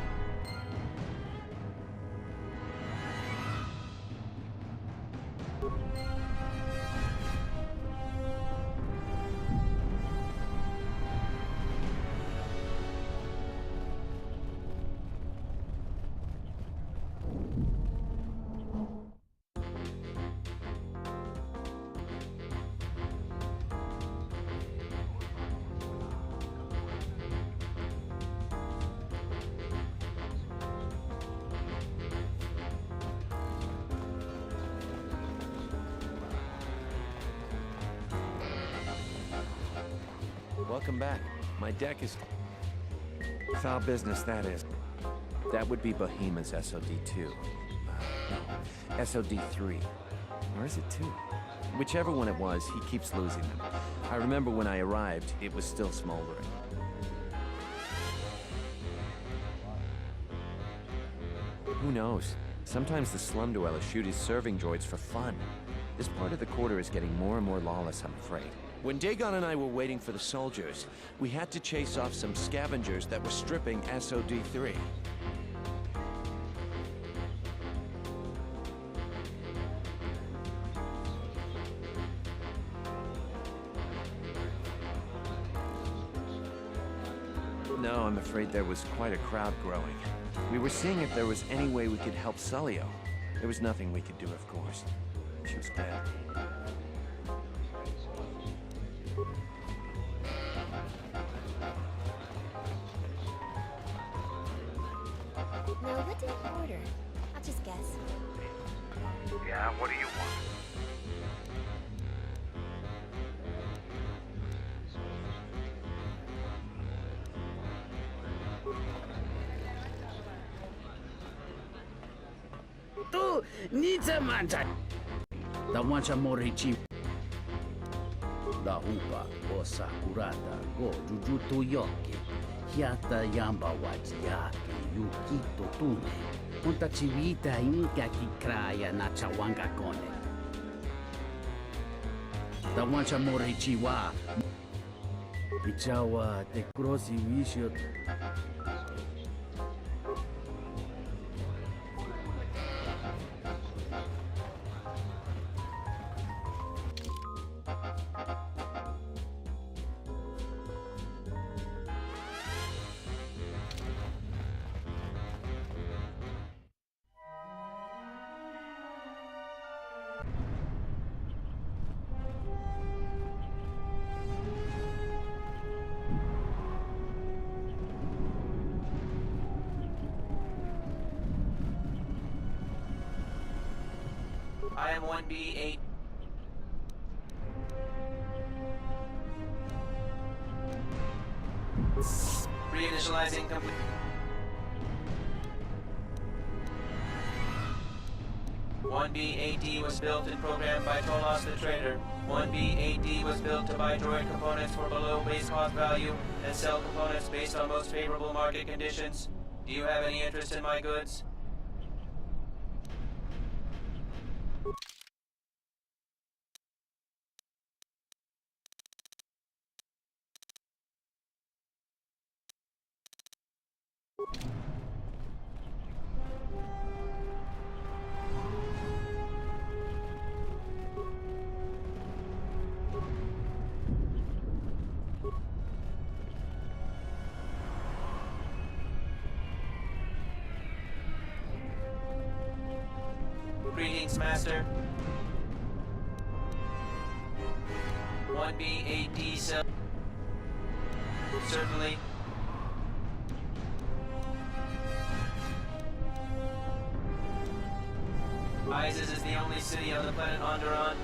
Welcome back. My deck is... Foul business, that is. That would be Bohema's SOD-2. No, SOD-3. Or is it 2? Whichever one it was, he keeps losing them. I remember when I arrived, it was still smoldering. Who knows? Sometimes the slum dwellers shoot his serving droids for fun. This part of the quarter is getting more and more lawless, I'm afraid. When Dagon and I were waiting for the soldiers, we had to chase off some scavengers that were stripping SOD-3. No, I'm afraid there was quite a crowd growing. We were seeing if there was any way we could help Sulio. There was nothing we could do, of course. She was dead. Now, what do you order? I'll just guess. Yeah, what do you want? Tu nice mancha. Da wancha morichi. Da hupa o sakurata go jujutu yoki. Hiata yamba wajiyaki yukito tune. Unta chivita inka kikraya na chawanga kone. Da wancha morichi wa. Ichawa te krosi visio. I am 1B8. Reinitializing complete. One B8D was built and programmed by Tolos the Trader. 1B8D was built to buy droid components for below base cost value and sell components based on most favorable market conditions. Do you have any interest in my goods? Greetings, Master. 1B8D cell. Certainly. Isis is the only city on the planet Onderon.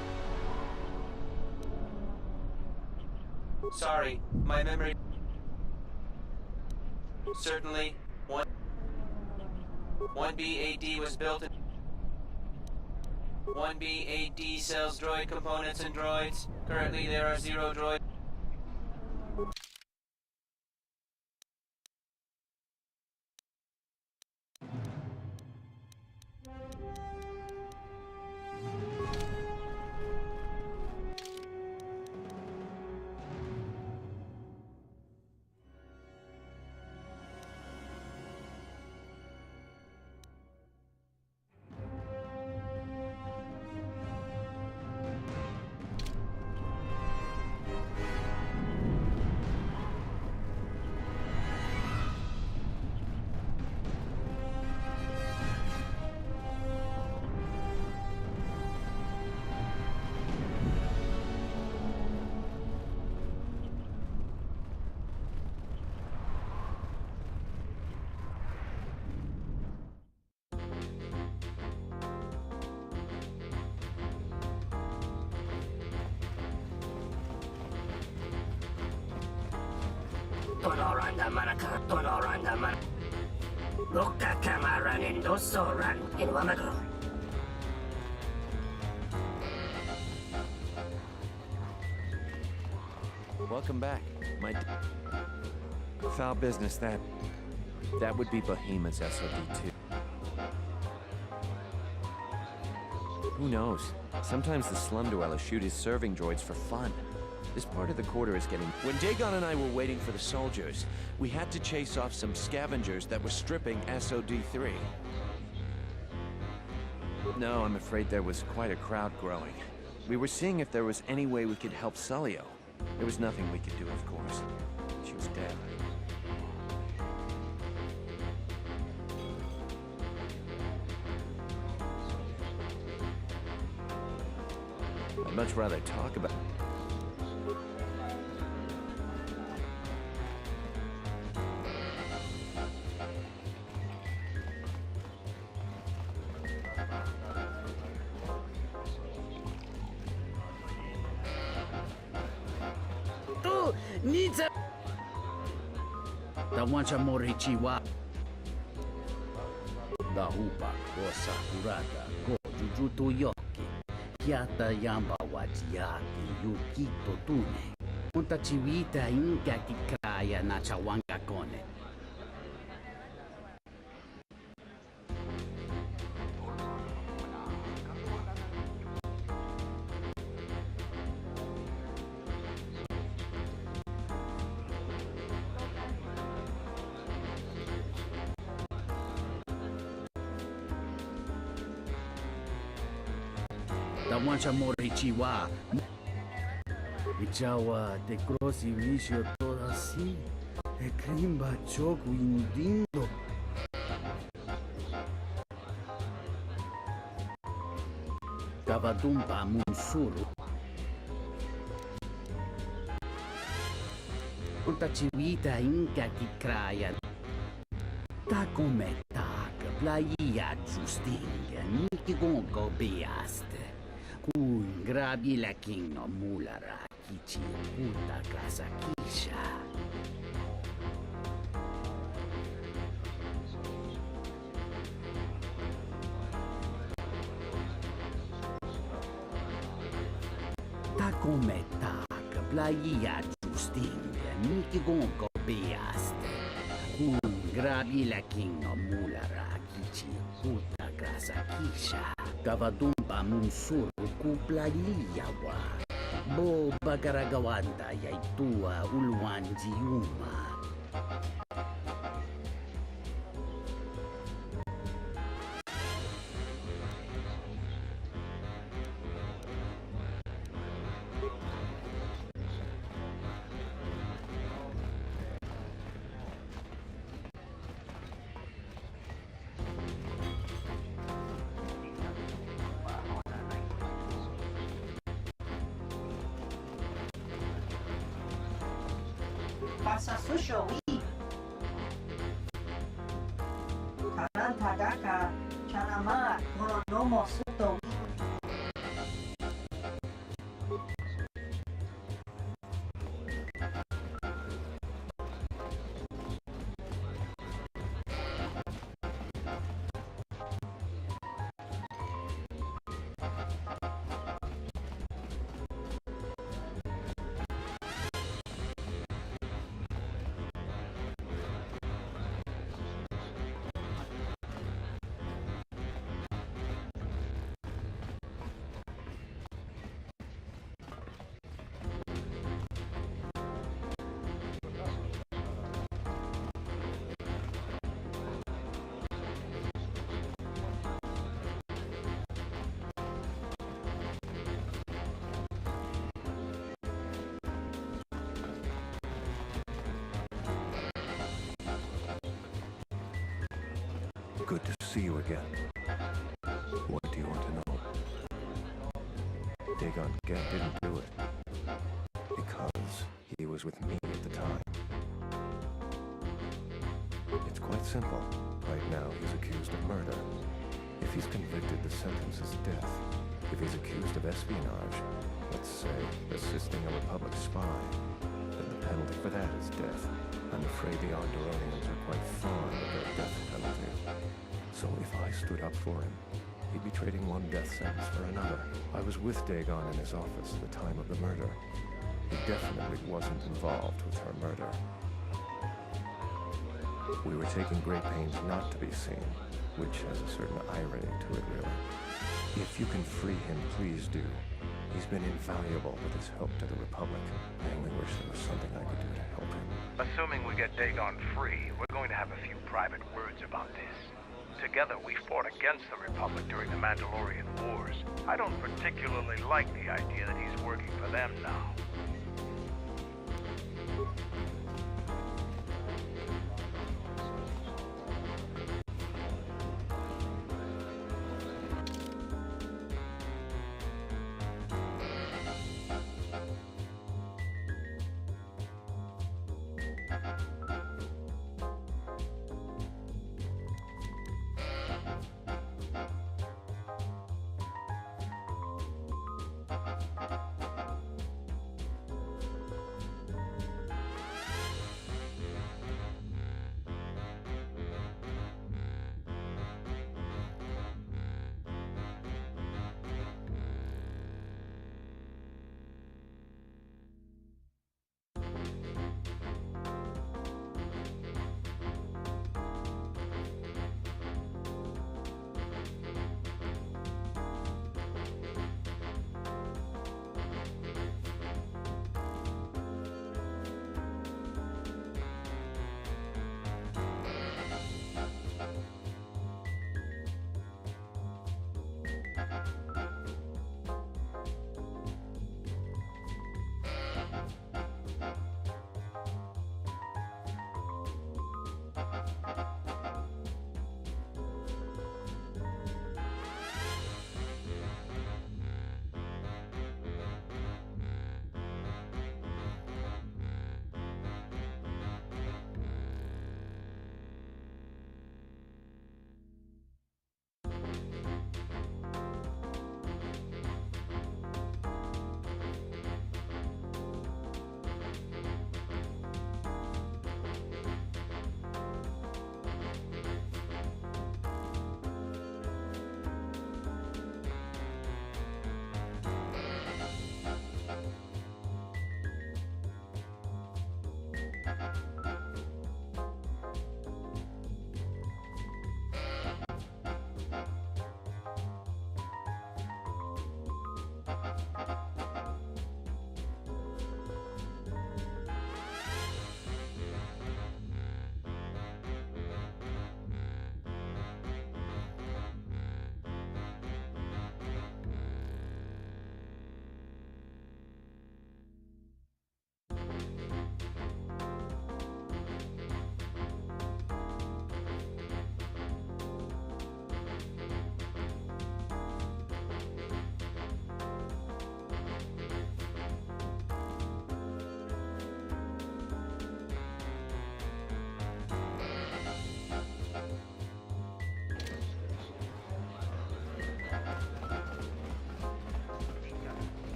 Sorry, my memory. Certainly. 1B8D was built in 1B8D sells droid components and droids. Currently there are 0 droids. Tonoranda manaka, tonoranda man. Loka kamaran in dosoran in Wamagro. Welcome back. My foul business, that would be Behemoth's SOD-2. Who knows? Sometimes the slum dwellers shoot his serving droids for fun. This part of the quarter is getting... When Dagon and I were waiting for the soldiers, we had to chase off some scavengers that were stripping SOD-3. No, I'm afraid there was quite a crowd growing. We were seeing if there was any way we could help Sulio. There was nothing we could do, of course. She was dead. I'd much rather talk about... Oh, Nita! Tawansha Morichiwa. Dahupa ko Sakurata ko Jujuto Yoki. Kiata Yamba Wajiaki Yukito Tune. Unta Chiwita Inka Kikaya na Chawanga Kone. Tawansha Morichiwa. Ichawa de Crossi Vicio toda así. E Krimba Choku Indindo. Tabadumba Munsuru. Unta Chivita Inca Kikraya. Ta come tak, Playa Justinga, Niki Gongo Beaste. Kun grabi la king no mulara, Kichi puta casa Kisha. Ta come tak, Playa Justinga, Niki Gongo Beaste. Kun grabi la king no mulara, Kichi puta casa Kisha. Kavadumba Munsuru Kuplaliyawa. Bo Bagaragawanda Yaitua Ulwanji Uma. Pasa susho wi. Taranta daka chanama koronomo suto wi. Good to see you again. What do you want to know? Dagon Gent didn't do it. Because he was with me at the time. It's quite simple. Right now, he's accused of murder. If he's convicted, the sentence is death. If he's accused of espionage, let's say assisting a Republic spy, then the penalty for that is death. I'm afraid the Onderonians are quite fond of their death penalty. So if I stood up for him, he'd be trading one death sentence for another. I was with Dagon in his office at the time of the murder. He definitely wasn't involved with her murder. We were taking great pains not to be seen, which has a certain irony to it, really. If you can free him, please do. He's been invaluable with his help to the Republic. I only wish there was something I could do to help him. Assuming we get Dagon free, we're going to have a few private words about this. Together, we fought against the Republic during the Mandalorian Wars. I don't particularly like the idea that he's working for them now.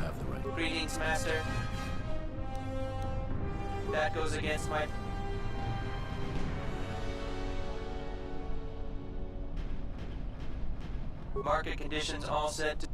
have the right. Greetings, Master. That goes against my... Market conditions all set to...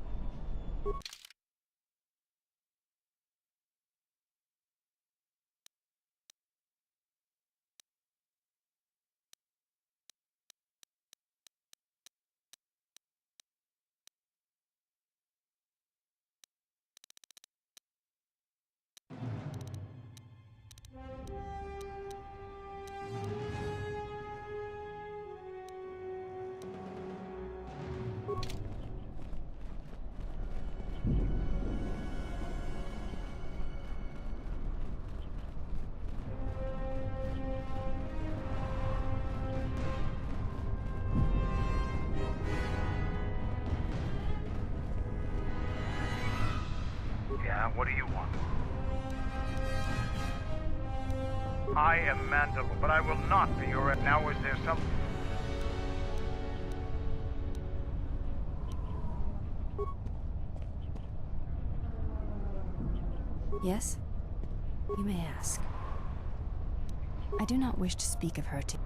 Yeah, what do you want? I am Mandalore, but I will not be your... Now, is there some... Yes? You may ask. I do not wish to speak of her to...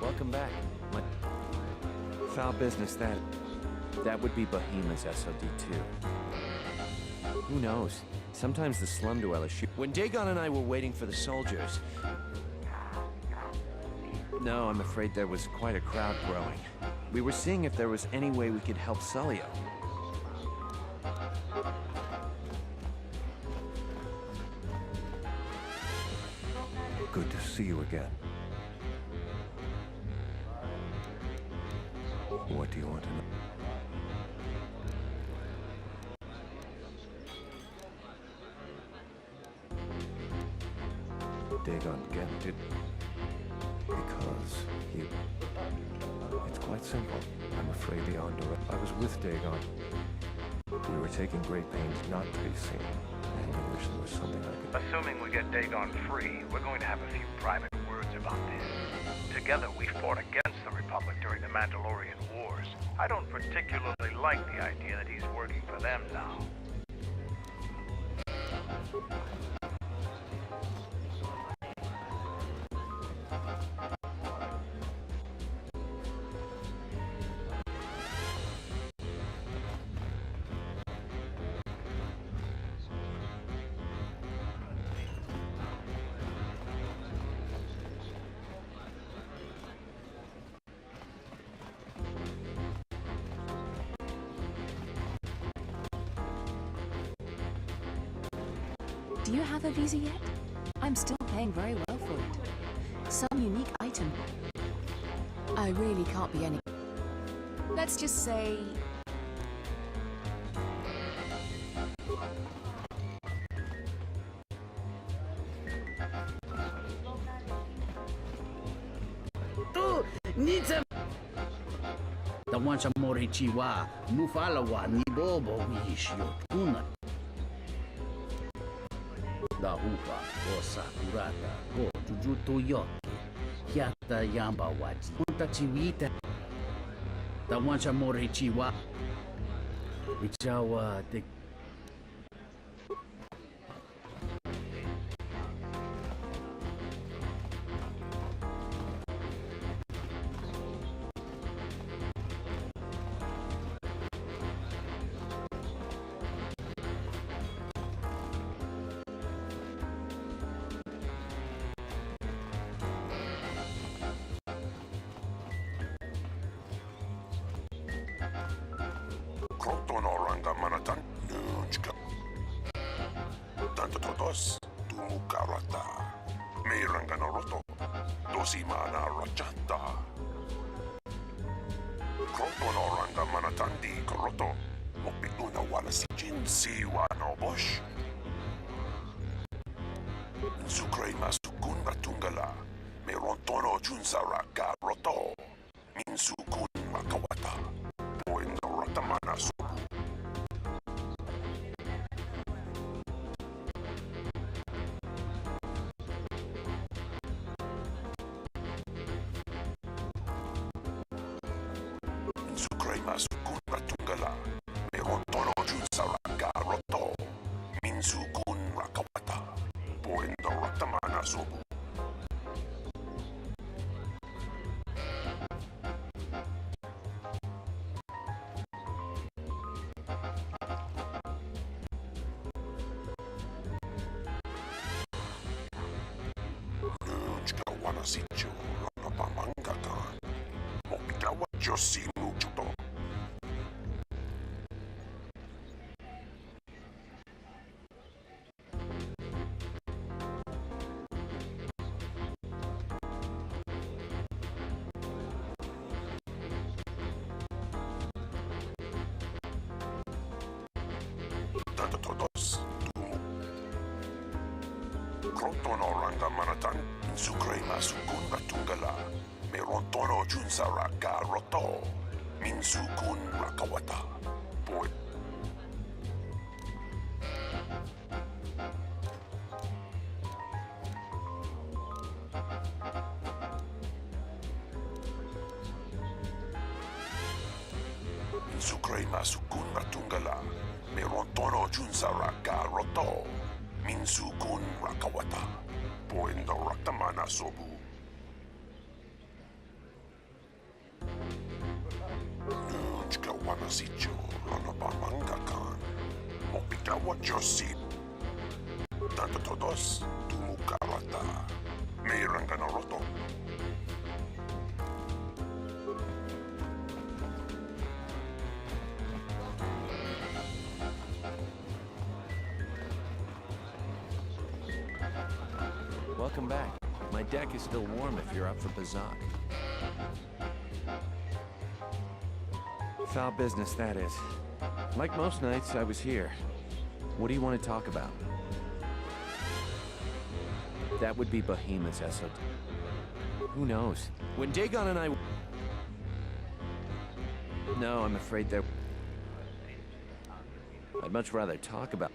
Welcome back. Foul business, that. That would be Behemoth's SOD-2. Who knows? Sometimes the slum dwellers shoot. When Dagon and I were waiting for the soldiers... No, I'm afraid there was quite a crowd growing. We were seeing if there was any way we could help Sulio. Good to see you again. What do you want to know? Dagon Gent did... because he... It's quite simple. I'm afraid the Ondura... I was with Dagon. We were taking great pains not to be seen. And I wish there was something I could... Assuming we get Dagon free, we're going to have a few private words about this. Together, we fought against the Republic during the Mandalorian Wars. I don't particularly like the idea that he's working for them now. Do you have a visa yet? I'm still paying very well for it. Some unique item. I really can't be any... Let's just say... Tu, Nitsa! The one Mori Chiwa, Nufalawa, Nibobo, Ishio, Tuna. Da Upa, Go Sakurata, Go Jujuto Yoki, Hyata Yamba Waji, Punta Chiwita. The one Mori Chiwa. Ichawa, the Kotono ranga manatan todos tumukarata. Meiranganaroto. Dosimana rachata. Krotonoranga manatandi karoto. Mopituna wala si jinsi wano bosh. Sukray masukun batungala. Merontono junsaraka roto. Minsukun makawata. Poendo ratamana subu. Sukray masukun batungala. Merontono junsaraka roto. Minsukun makawata. Poendo ratamana subu. Sitio, la pamangakan. Mopitawa Josi Mujuto. Tanto todos, tumu. Krotonoranga manatan. Sukray masukun batungala. Merontono junsaraka roto. Minsukun rakawata. Boy. Sukray masukun batungala. Merontono junsaraka roto. Minsukun rakawata. Poendo ratamana sobu. Nujka wanasicho lana pamangakan. Mopitawa Josi. Tanto todos tumukarata. Meiranganaroto. Welcome back. My deck is still warm if you're up for Bazak. Foul business, that is. Like most nights, I was here. What do you want to talk about? That would be Behemoth's Esod. Who knows? When Dagon and I... No, I'm afraid that... I'd much rather talk about...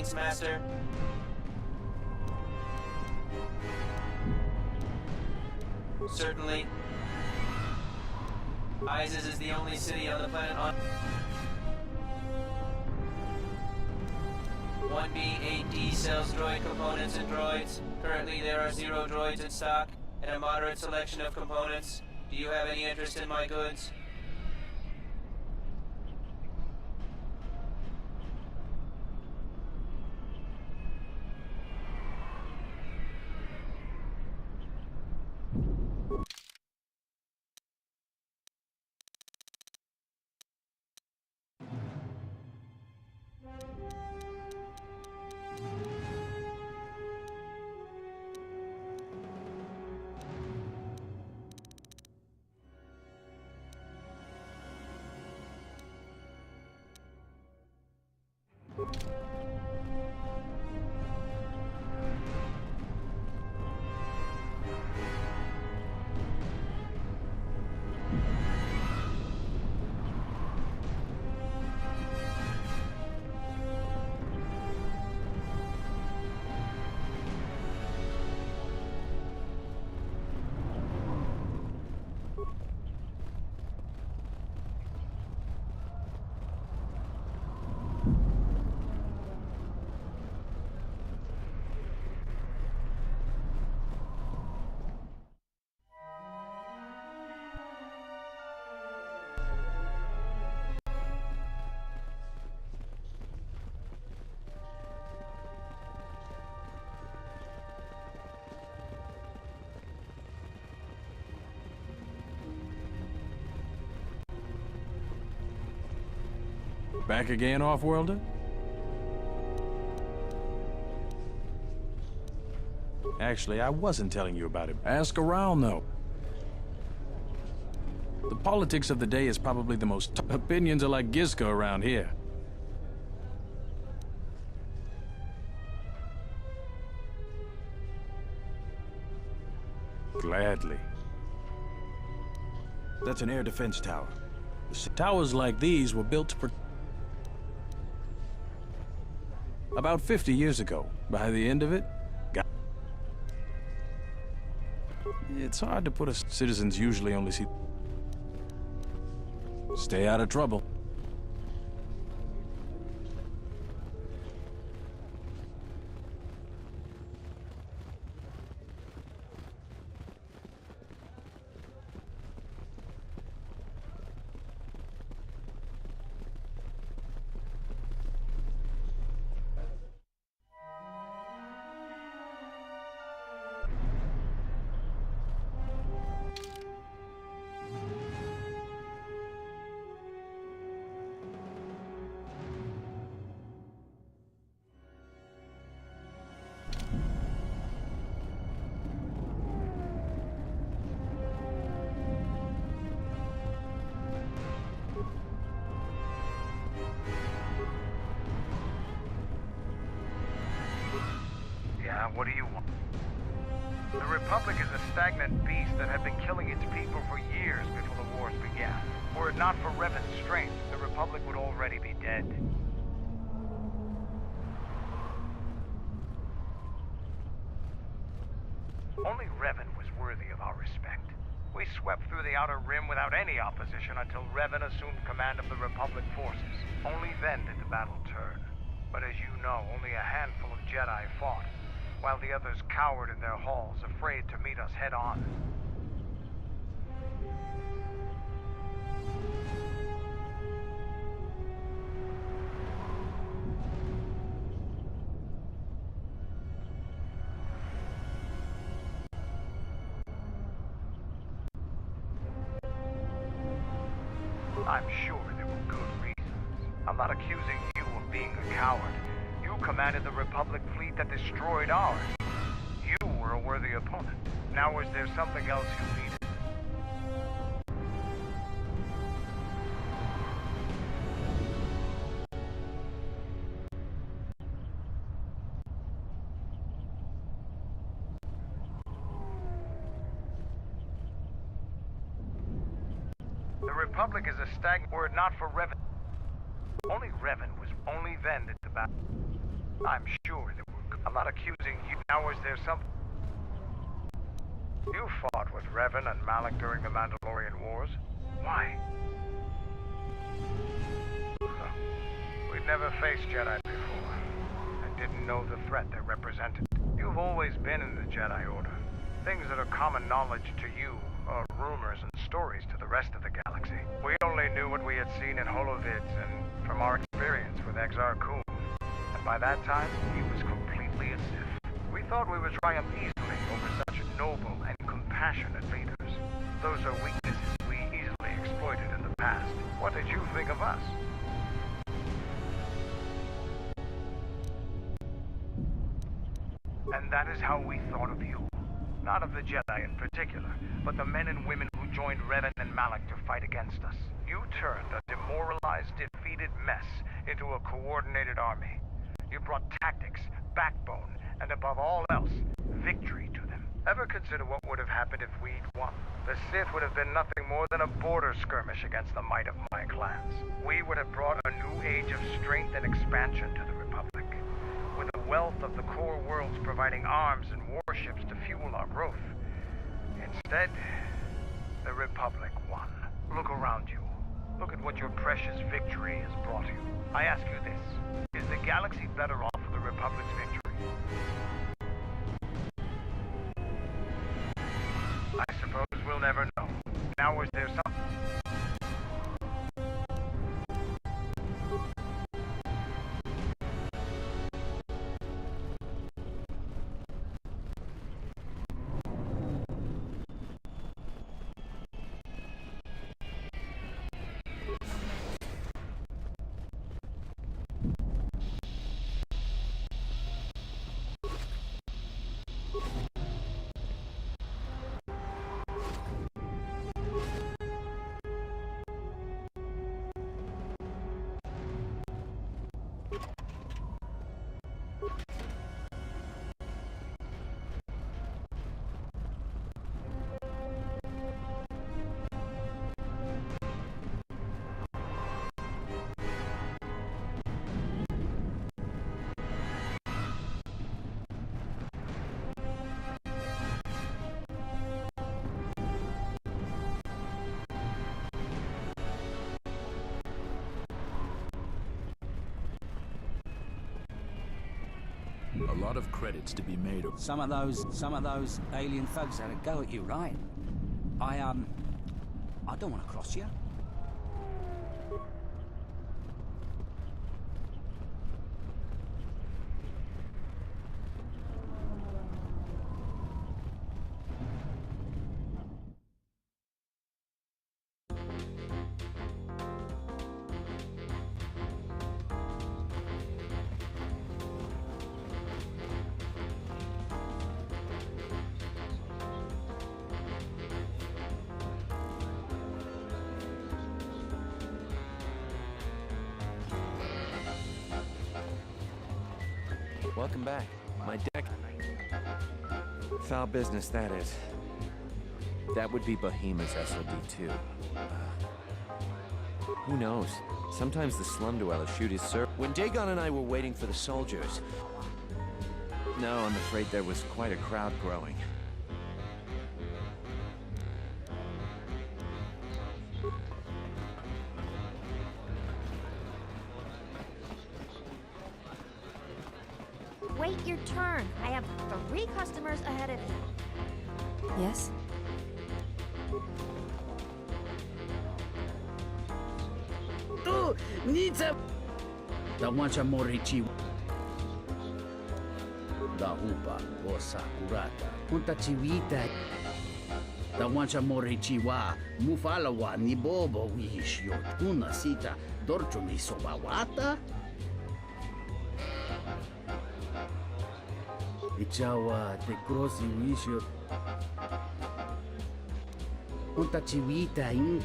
Thanks, Master. Certainly. Isis is the only city on the planet on 1B8D sells droid components and droids. Currently there are 0 droids in stock and a moderate selection of components. Do you have any interest in my goods? Back again, Off-Worlder? Actually, I wasn't telling you about it. Ask around, though. The politics of the day is probably the most... Opinions are like Gisco around here. Gladly. That's an air defense tower. Towers like these were built to protect... About 50 years ago. By the end of it, it's hard to put a... Citizens usually only see... Stay out of trouble. What do you want? The Republic is a stagnant beast that had been killing its people for years before the wars began. Were it not for Revan's strength, the Republic would already be dead. Only Revan was worthy of our respect. We swept through the Outer Rim without any opposition until Revan assumed command of the Republic forces. Only then did the battle turn. But as you know, only a handful of Jedi fought, while the others cowered in their halls, afraid to meet us head-on. I'm sure there were good reasons. I'm not accusing you of being a coward. You commanded the Republic fleet that destroyed ours. You were a worthy opponent. Now is there something else you needed? The Republic is a stagnant... Were it not for Revan... Only Revan was... Only then did the battle... I'm sure there were. I'm not accusing you. Now, is there something? You fought with Revan and Malak during the Mandalorian Wars. Why? We'd never faced Jedi before, and didn't know the threat they represented. You've always been in the Jedi Order. Things that are common knowledge to you are rumors and stories to the rest of the galaxy. We only knew what we had seen in holovids and from our experience with Exar Kun. And by that time, he was completely a Sith. We thought we would triumph easily over such noble and compassionate leaders. Those are weaknesses we easily exploited in the past. What did you think of us? And that is how we thought of you. Not of the Jedi in particular, but the men and women who joined Revan and Malak to fight against us. You turned a demoralized, defeated mess into a coordinated army. You brought tactics, backbone, and above all else, victory to them. Ever consider what would have happened if we'd won? The Sith would have been nothing more than a border skirmish against the might of my clans. We would have brought a new age of strength and expansion to the Republic, with the wealth of the core worlds providing arms and warships to fuel our growth. Instead, the Republic won. Look around you. Look at what your precious victory has brought you. I ask you this, is the galaxy better off for the Republic's victory? I suppose we'll never know. Now, is there something? A lot of credits to be made. Some of those alien thugs had a go at you, right? I don't want to cross you. Welcome back. My deck... Foul business, that is. That would be Bahima's SOD-2. Who knows? Sometimes the slum dwellers shoot his serp. When Dagon and I were waiting for the soldiers... No, I'm afraid there was quite a crowd growing. Wait your turn. I have 3 customers ahead of you. Yes? Oh, Nita! Da wancha morichi. Da hupa o sakurata. Punta chiwita. Da wancha morichi wa mufala wa ni bobo wishyo. Una sita dorcho ni sobawata. Ichawa te crossi wishyo. Punta chiwita in.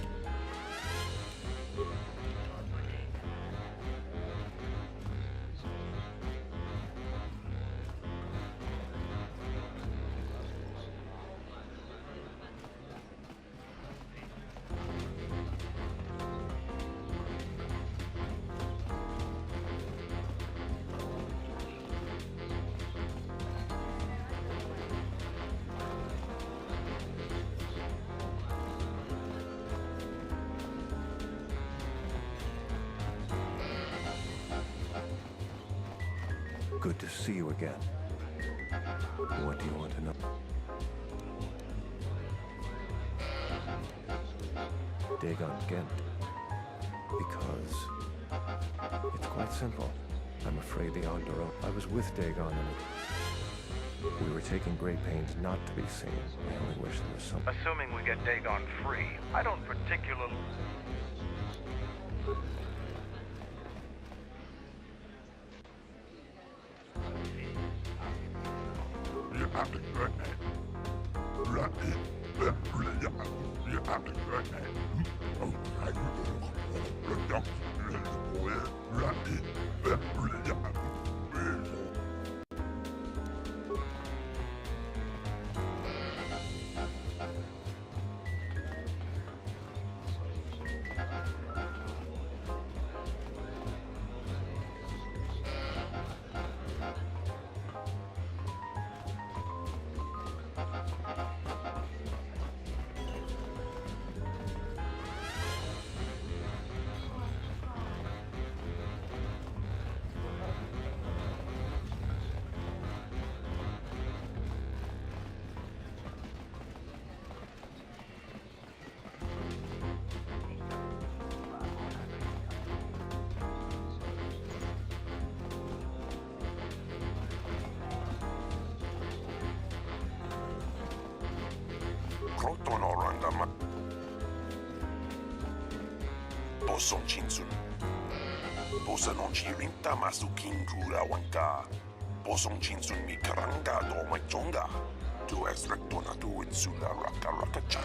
Good to see you again. What do you want to know? Dagon Gent. Because it's quite simple. I'm afraid the Ondero. I was with Dagon and we were taking great pains not to be seen. I only wish there was some. Assuming we get Dagon free, I don't particularly... Bosong Chinsun. Bosa non ci rinta masu kingura wanka. Bosong Chinsun mi karanga do majonga. Tu es rectona tu insula raka raka chan.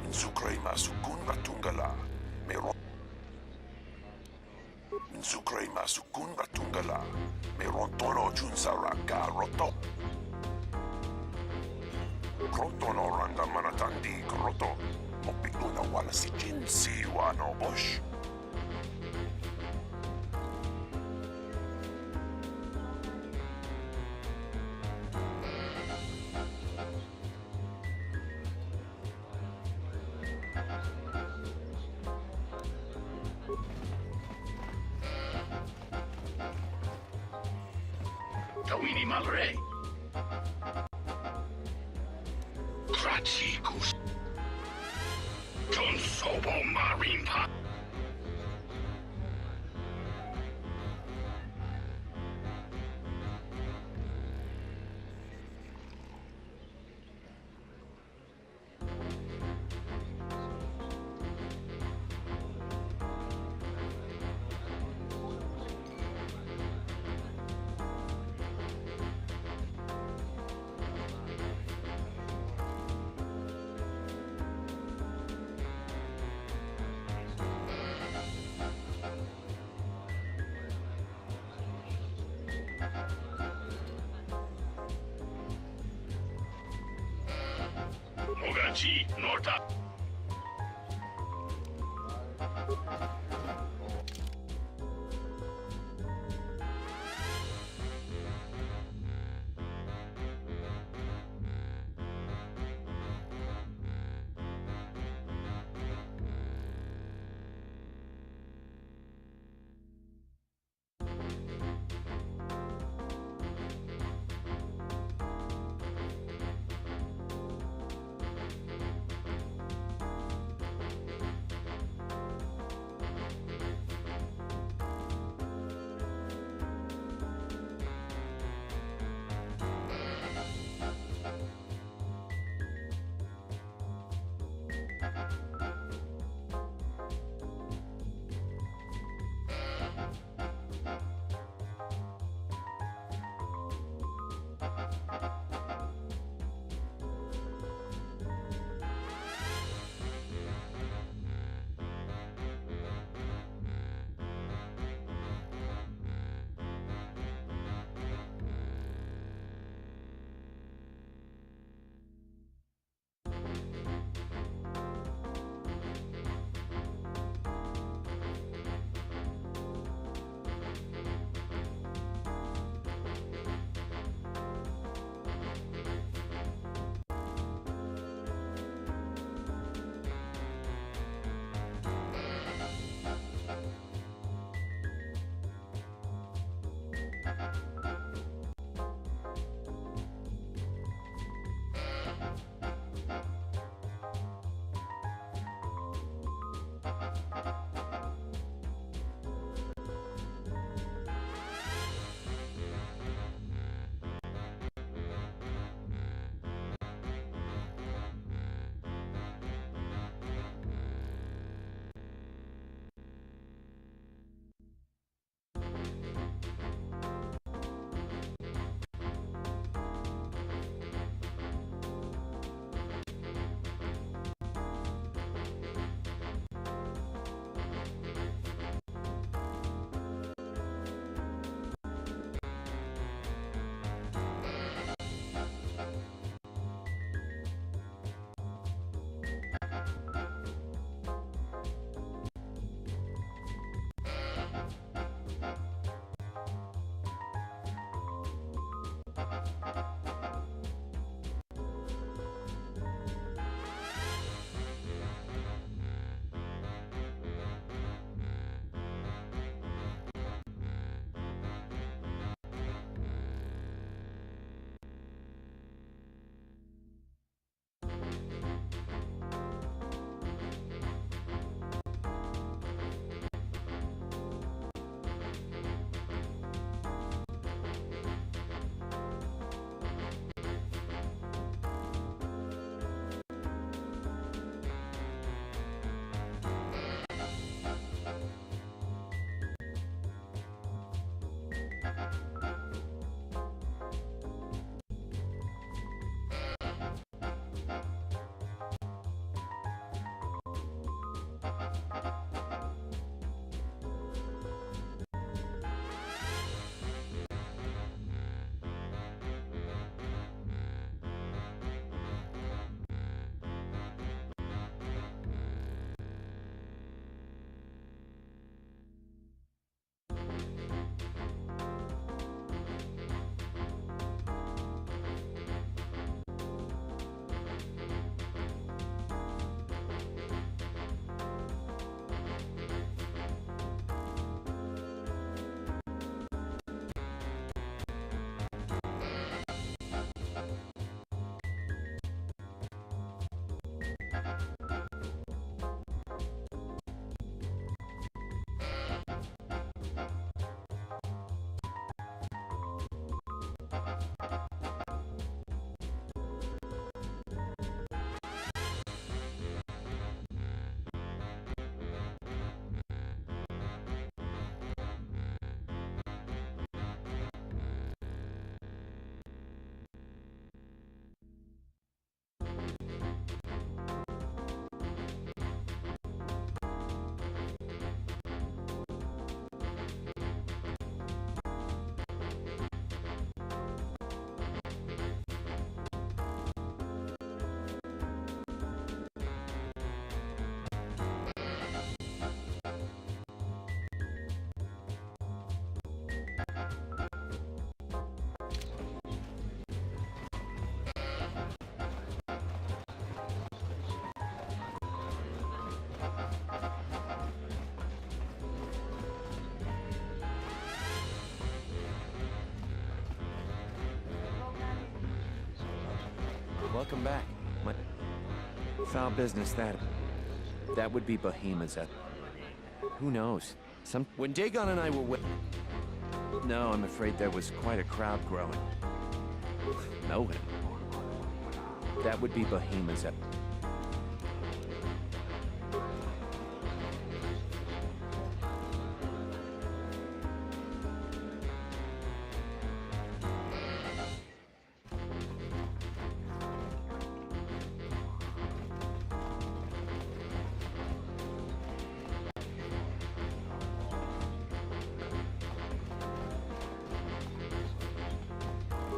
Insukray masukun ratungala. Meron. Insukray masukun ratungala. Meron tono junsaraka roto. Krotono randa manatandi kroto. Mopiluna wala si jinsi wano bosh. Tawini Malre. Kratsikus. John Sobo Marine Pa. Ogachi Norta. Welcome back. My foul business, that would be Behemoth's. Who knows? When Dagon and I were no, I'm afraid there was quite a crowd growing. Know him. That would be Behemoth's.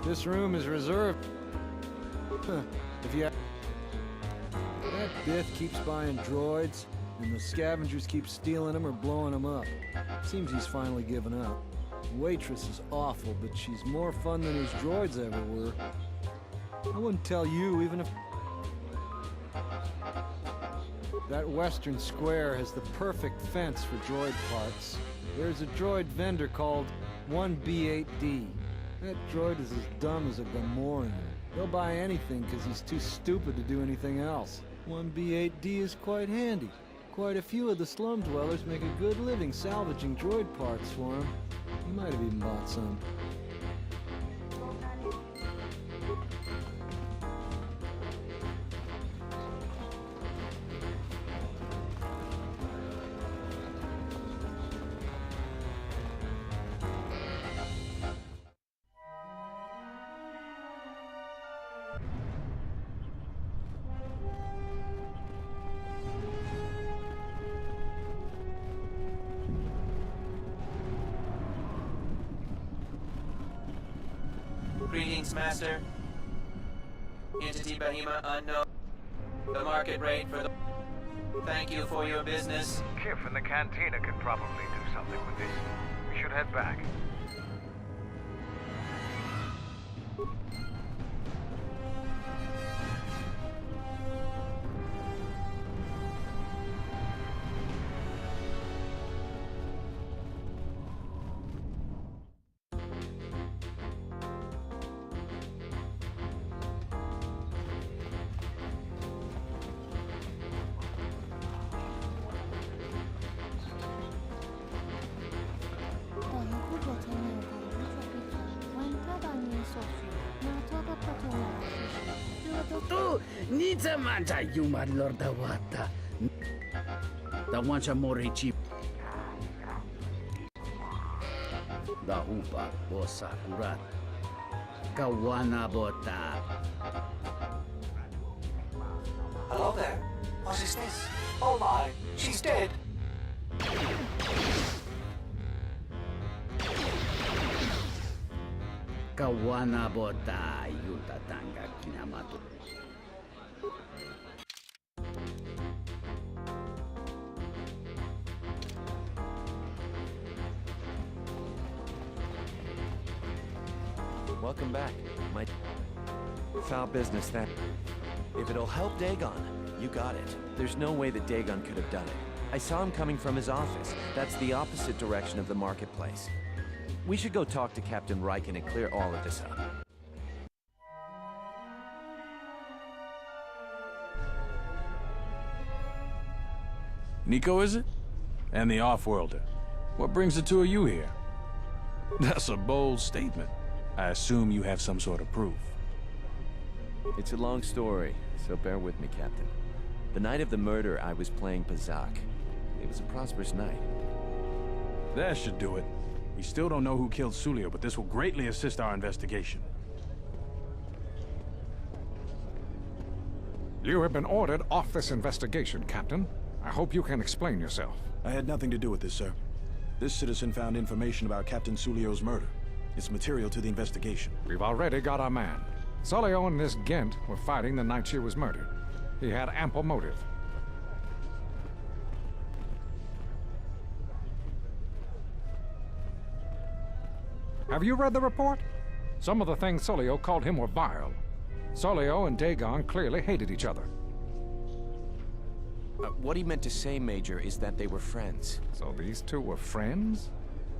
This room is reserved. If you that Biff keeps buying droids, and the scavengers keep stealing them or blowing them up. Seems he's finally given up. The waitress is awful, but she's more fun than his droids ever were. I wouldn't tell you, even if... That western square has the perfect fence for droid parts. There's a droid vendor called 1B8D. That droid is as dumb as a Gamorrean. He'll buy anything because he's too stupid to do anything else. 1B8D is quite handy. Quite a few of the slum dwellers make a good living salvaging droid parts for him. He might have even bought some. Greetings, Master. Entity Behemoth unknown. The market rate for the... Thank you for your business. Kif in the cantina can probably do something with this. We should head back. Nita manja yuma lorda wata. Da wancha morichi. Da upa bosa kurat. Kawana bota. Hello there. What is this? Oh my, she's dead. Kawana bota yuta tanga kinamato. Welcome back. My foul business, that. If it'll help Dagon, you got it. There's no way that Dagon could have done it. I saw him coming from his office. That's the opposite direction of the marketplace. We should go talk to Captain Riken and clear all of this up. Nico, is it? And the Offworlder. What brings the two of you here? That's a bold statement. I assume you have some sort of proof. It's a long story, so bear with me, Captain. The night of the murder, I was playing Pazak. It was a prosperous night. That should do it. We still don't know who killed Sulio, but this will greatly assist our investigation. You have been ordered off this investigation, Captain. I hope you can explain yourself. I had nothing to do with this, sir. This citizen found information about Captain Sulio's murder. It's material to the investigation. We've already got our man. Sulio and this Gent were fighting the night she was murdered. He had ample motive. Have you read the report? Some of the things Sulio called him were vile. Sulio and Dagon clearly hated each other. What he meant to say, Major, is that they were friends. So these two were friends?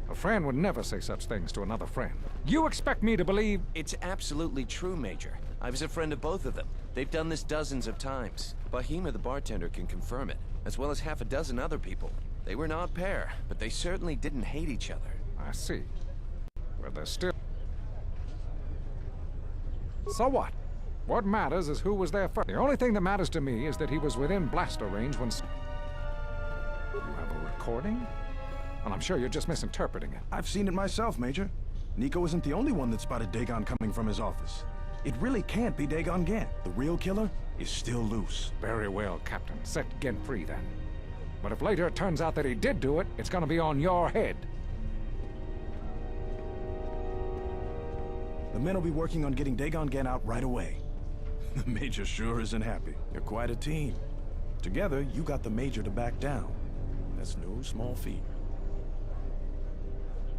A friend would never say such things to another friend. You expect me to believe... It's absolutely true, Major. I was a friend of both of them. They've done this dozens of times. Bahima the bartender can confirm it, as well as half a dozen other people. They were not pair, but they certainly didn't hate each other. I see. But they're still... So what? What matters is who was there first. The only thing that matters to me is that he was within blaster range when... You have a recording? And I'm sure you're just misinterpreting it. I've seen it myself, Major. Nico isn't the only one that spotted Dagon coming from his office. It really can't be Dagon Gant. The real killer is still loose. Very well, Captain. Set Gent free, then. But if later it turns out that he did do it, it's gonna be on your head. The men will be working on getting Dagon Gant out right away. The Major sure isn't happy. You're quite a team. Together, you got the Major to back down. That's no small feat.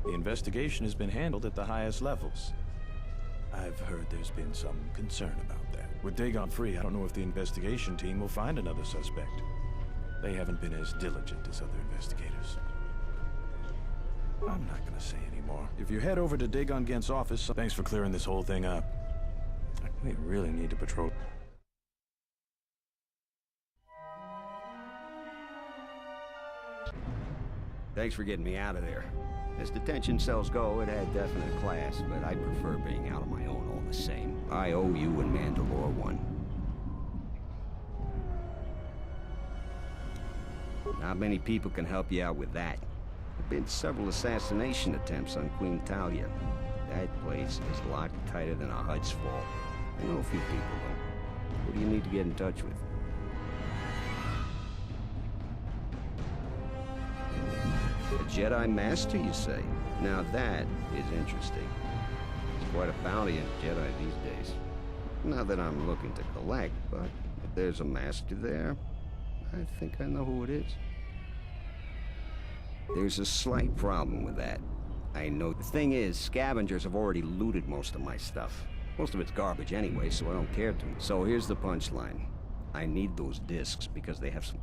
The investigation has been handled at the highest levels. I've heard there's been some concern about that. With Dagon free, I don't know if the investigation team will find another suspect. They haven't been as diligent as other investigators. I'm not gonna say anymore. If you head over to Dagon Gant's office, thanks for clearing this whole thing up. We really need to patrol. Thanks for getting me out of there. As detention cells go, it had definite class, but I prefer being out on my own all the same. I owe you and Mandalore one. Not many people can help you out with that. There've been several assassination attempts on Queen Talia. That place is locked tighter than a Hud's Fall. I know a few people, though. Who do you need to get in touch with? A Jedi Master, you say? Now that is interesting. It's quite a bounty in Jedi these days. Not that I'm looking to collect, but if there's a Master there, I think I know who it is. There's a slight problem with that. I know. The thing is, scavengers have already looted most of my stuff. Most of it's garbage anyway, so I don't care too much. So here's the punchline. I need those discs because they have some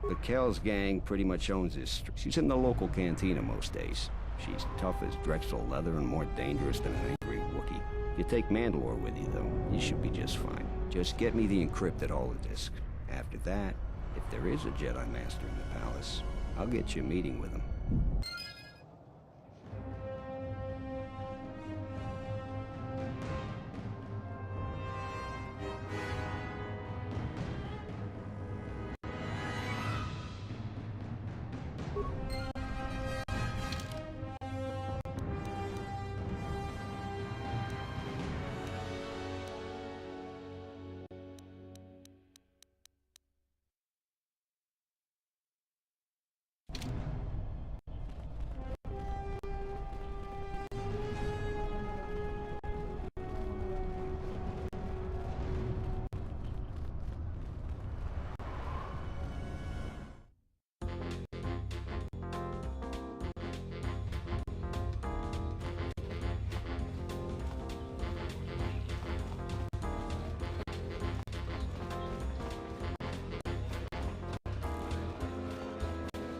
The Kells gang pretty much owns this. She's in the local cantina most days. She's tough as Drexel leather and more dangerous than an angry Wookiee. If you take Mandalore with you, though, you should be just fine. Just get me the encrypted holodisc. After that, if there is a Jedi Master in the palace, I'll get you a meeting with him.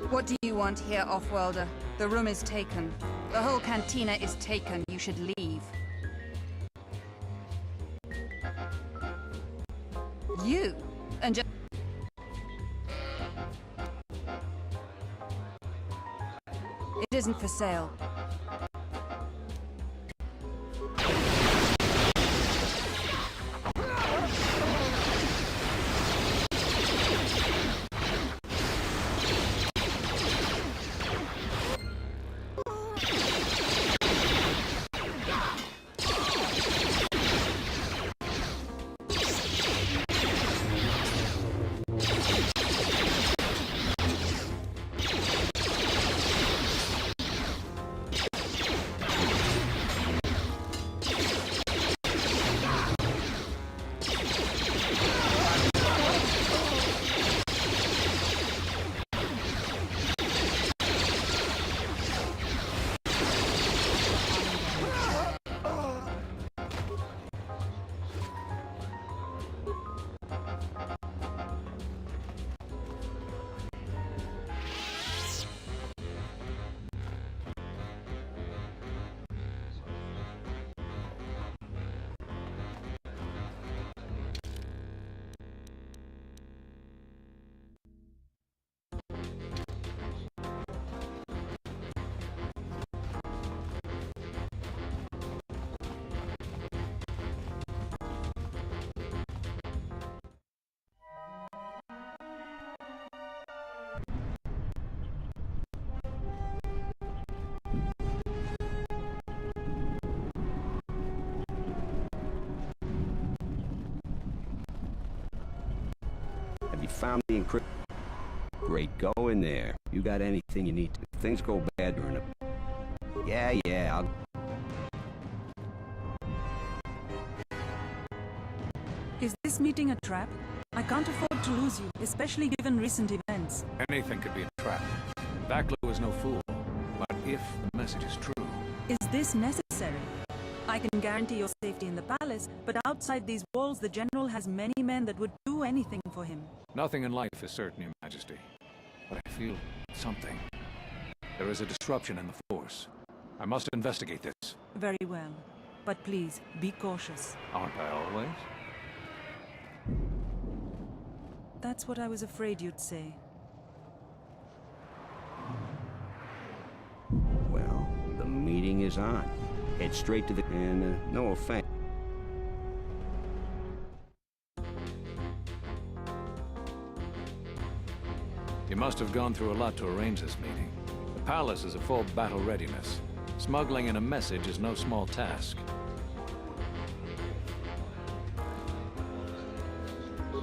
What do you want here, Offworlder? The room is taken. The whole cantina is taken. You should leave. You and just... It isn't for sale. found the encryption. Great, go in there. You got anything you need to. If things go bad during a... Yeah, I'll... Is this meeting a trap? I can't afford to lose you, especially given recent events. Anything could be a trap. Backlow is no fool. But if the message is true... Is this necessary? I can guarantee your safety in the palace, but outside these walls the General has many men that would do anything for him. Nothing in life is certain, Your Majesty. But I feel something. There is a disruption in the Force. I must investigate this. Very well. But please, be cautious. Aren't I always? That's what I was afraid you'd say. Well, the meeting is on. Head straight to the... And, no offense. You must have gone through a lot to arrange this meeting. The palace is a full battle readiness. Smuggling in a message is no small task.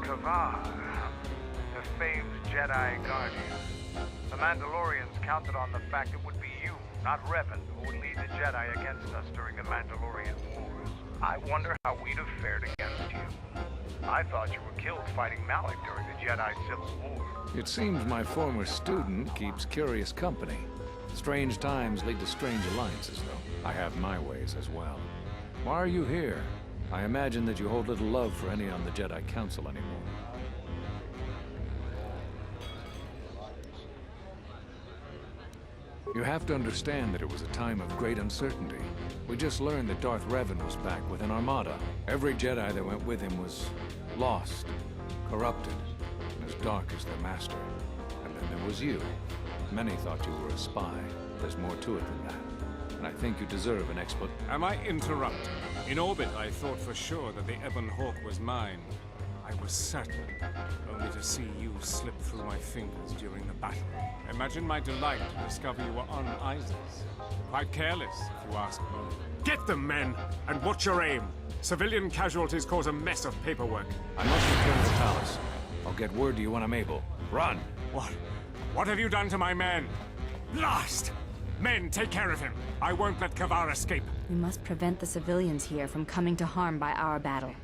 Kavar, the famed Jedi Guardian. The Mandalorians counted on the fact it would be you, not Revan, who would lead the Jedi against us during the Mandalorian Wars. I wonder how we'd have fared against you. I thought you were killed fighting Malik during the Jedi Civil War. It seems my former student keeps curious company. Strange times lead to strange alliances, though. I have my ways as well. Why are you here? I imagine that you hold little love for any on the Jedi Council anymore. You have to understand that it was a time of great uncertainty. We just learned that Darth Revan was back with an armada. Every Jedi that went with him was lost, corrupted, and as dark as their master. And then there was you. Many thought you were a spy. There's more to it than that. And I think you deserve an explanation. Am I interrupting? In orbit, I thought for sure that the Ebon Hawk was mine. I was certain, only to see you slip through my fingers during the battle. Imagine my delight to discover you were on Isis. Quite careless, if you ask me. Get them, men, and watch your aim. Civilian casualties cause a mess of paperwork. I must return to the palace. I'll get word to you when I'm able. Run! What have you done to my men? Blast! Men, take care of him. I won't let Kavar escape. We must prevent the civilians here from coming to harm by our battle.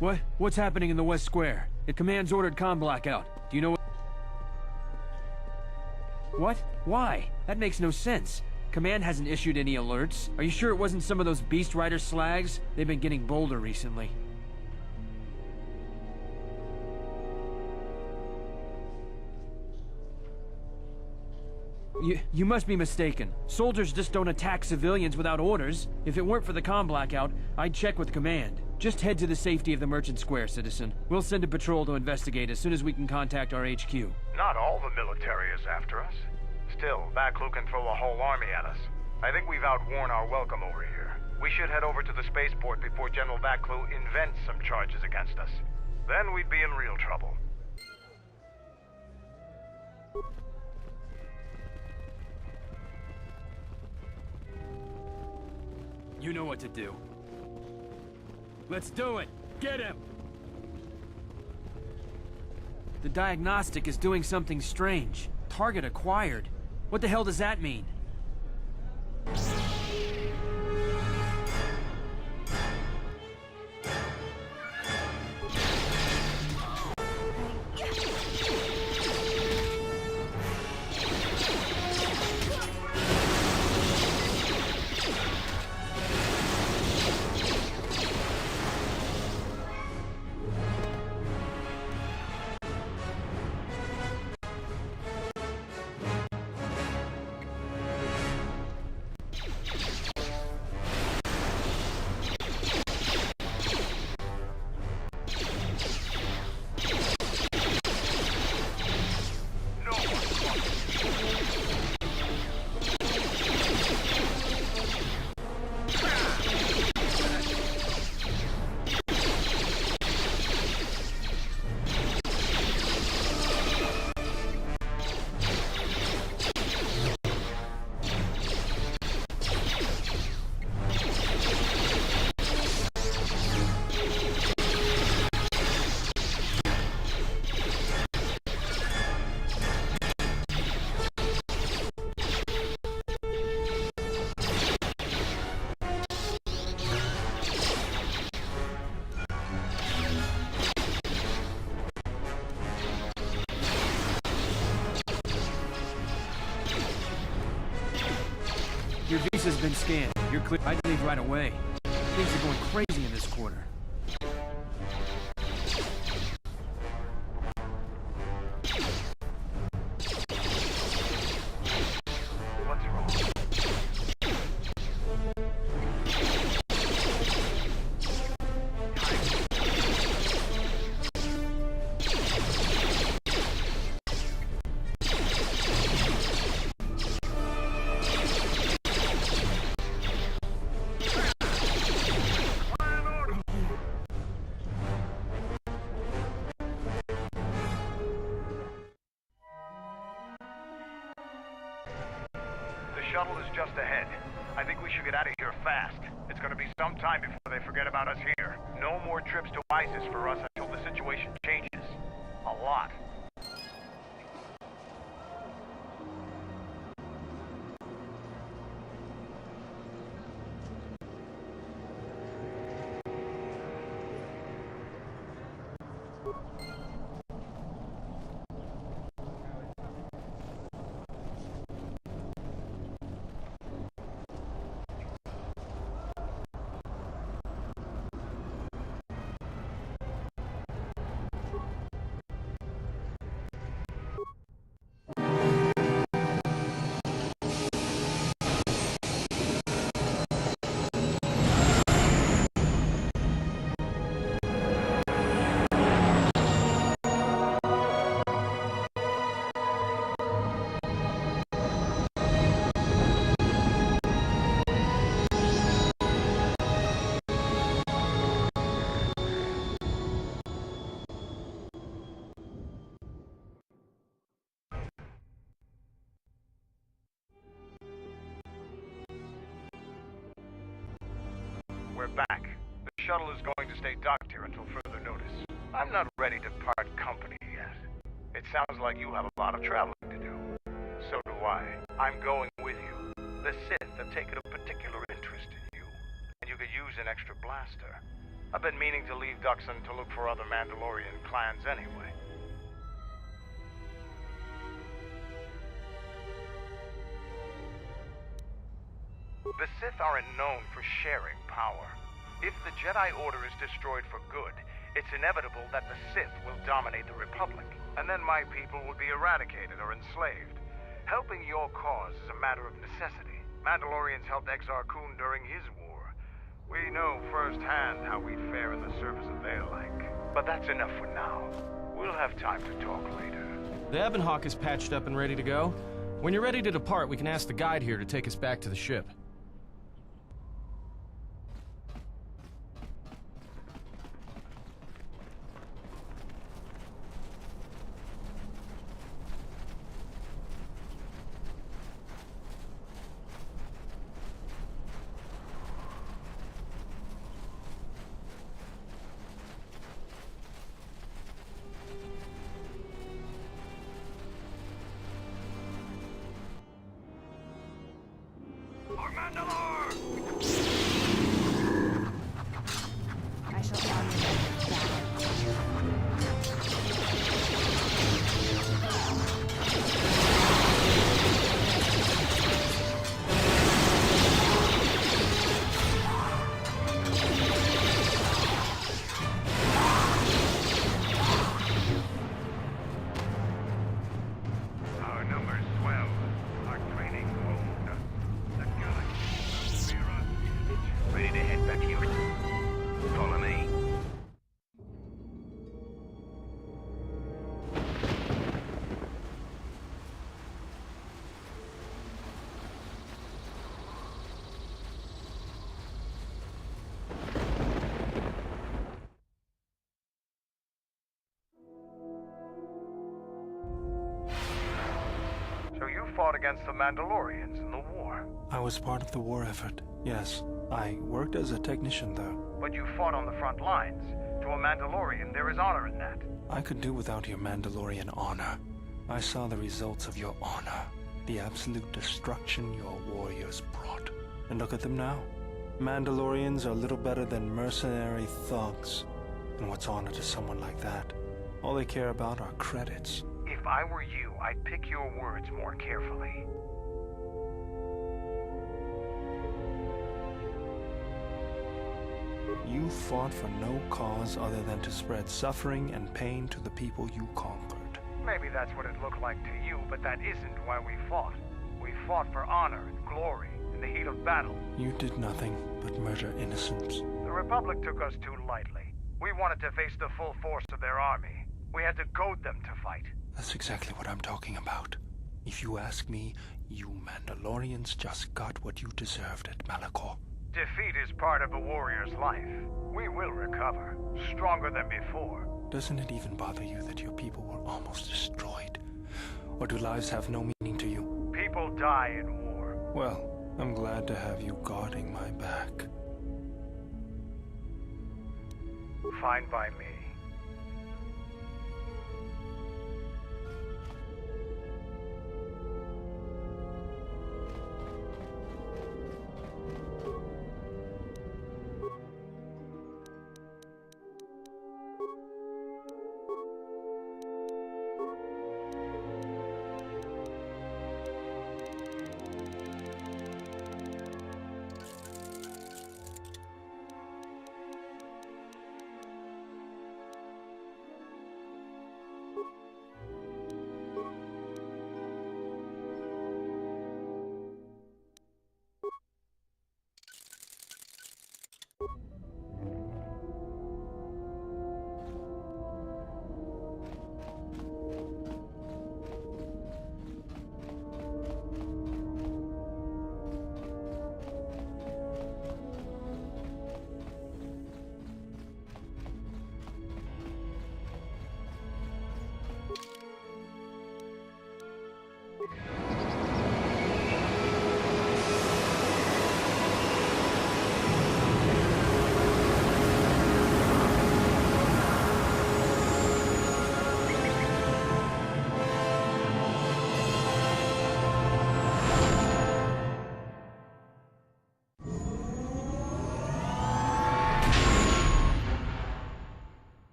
What's happening in the West Square? The command's ordered comm blackout. Do you know what? Why? That makes no sense. Command hasn't issued any alerts. Are you sure it wasn't some of those Beast Rider slags? They've been getting bolder recently. You must be mistaken. Soldiers just don't attack civilians without orders. If it weren't for the comm blackout, I'd check with command. Just head to the safety of the Merchant Square, citizen. We'll send a patrol to investigate as soon as we can contact our HQ. Not all the military is after us. Still, Baklu can throw a whole army at us. I think we've outworn our welcome over here. We should head over to the spaceport before General Baklu invents some charges against us. Then we'd be in real trouble. You know what to do. Let's do it! Get him! The diagnostic is doing something strange. Target acquired. What the hell does that mean? Your visa's been scanned. You're clear. I'd leave right away. Things are going crazy in this quarter. The shuttle is just ahead. I think we should get out of here fast. It's gonna be some time before they forget about us here. No more trips to ISIS for us until the situation changes. A lot. We're back. The shuttle is going to stay docked here until further notice. I'm not ready to part company yet. It sounds like you have a lot of traveling to do. So do I. I'm going with you. The Sith have taken a particular interest in you, and you could use an extra blaster. I've been meaning to leave Duxon to look for other Mandalorian clans anyway. The Sith aren't known for sharing power. If the Jedi Order is destroyed for good, it's inevitable that the Sith will dominate the Republic, and then my people will be eradicated or enslaved. Helping your cause is a matter of necessity. Mandalorians helped Exar Kun during his war. We know firsthand how we'd fare in the service of their like. But that's enough for now. We'll have time to talk later. The Ebon Hawk is patched up and ready to go. When you're ready to depart, we can ask the guide here to take us back to the ship. I shall honor Our numbers swell. Our training honed. The galaxy will be ready to head back here. Follow me. So you fought against the Mandalorians in the war. I was part of the war effort, yes. I worked as a technician, though. But you fought on the front lines. To a Mandalorian, there is honor in that. I could do without your Mandalorian honor. I saw the results of your honor. The absolute destruction your warriors brought. And look at them now. Mandalorians are little better than mercenary thugs. And what's honor to someone like that? All they care about are credits. If I were you, I'd pick your words more carefully. You fought for no cause other than to spread suffering and pain to the people you conquered. Maybe that's what it looked like to you, but that isn't why we fought. We fought for honor and glory in the heat of battle. You did nothing but murder innocents. The Republic took us too lightly. We wanted to face the full force of their army. We had to goad them to fight. That's exactly what I'm talking about. If you ask me, you Mandalorians just got what you deserved at Malachor. Defeat is part of a warrior's life. We will recover, stronger than before. Doesn't it even bother you that your people were almost destroyed? Or do lives have no meaning to you? People die in war. Well, I'm glad to have you guarding my back. Fine by me.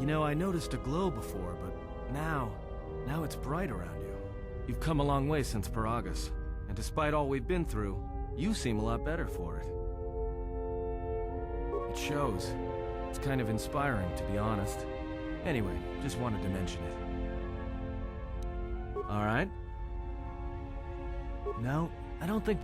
know, I noticed a glow before, but now it's bright around you. You've come a long way since Paragus, and despite all we've been through, you seem a lot better for it. It shows. It's kind of inspiring, to be honest. Anyway, just wanted to mention it. All right? No, I don't think...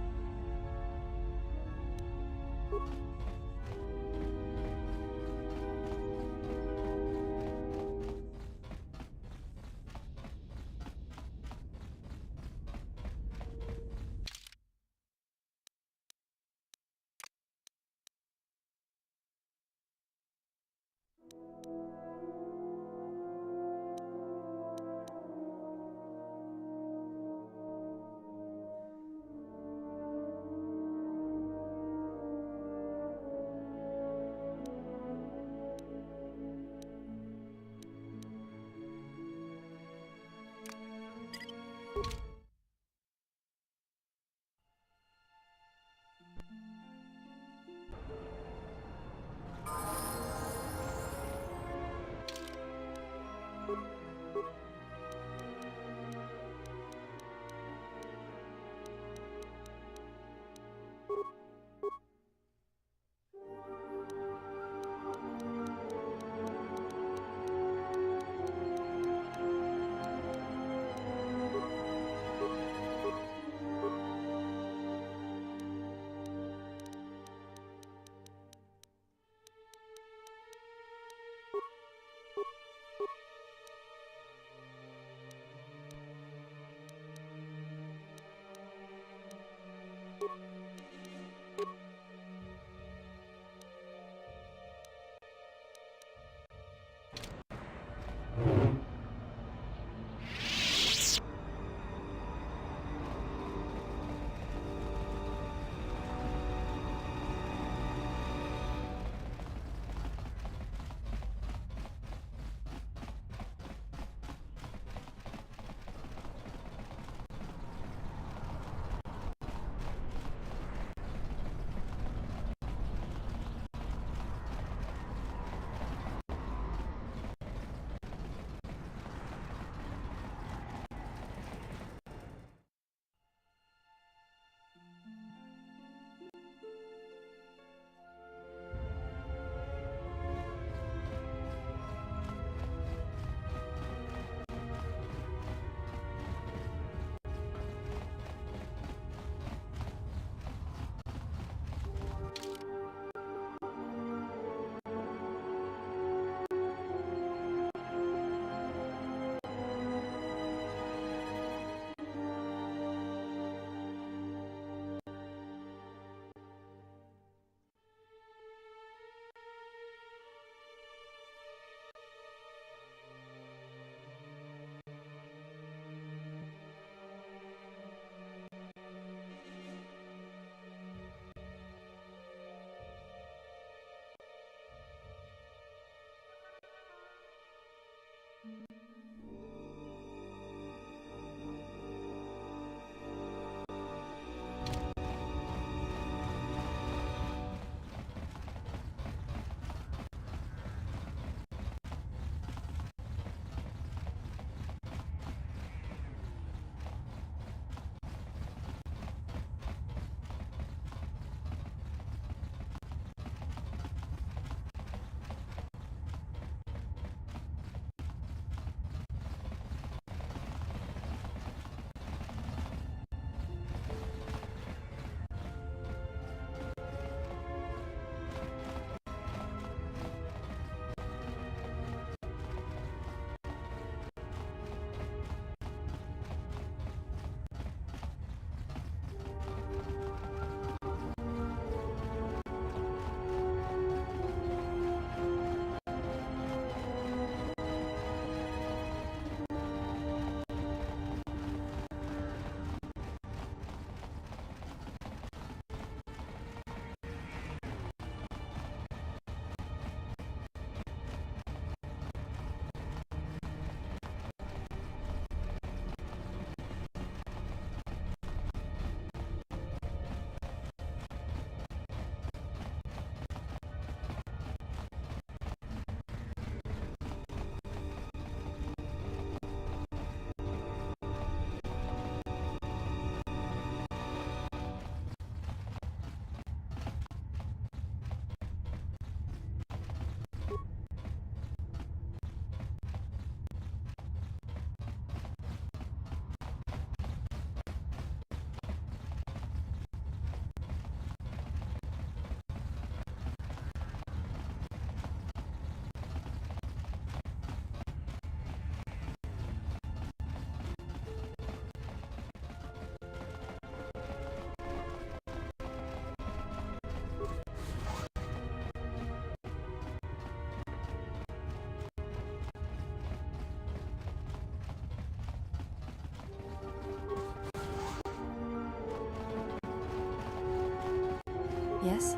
Yes?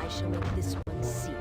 I shall make this one see.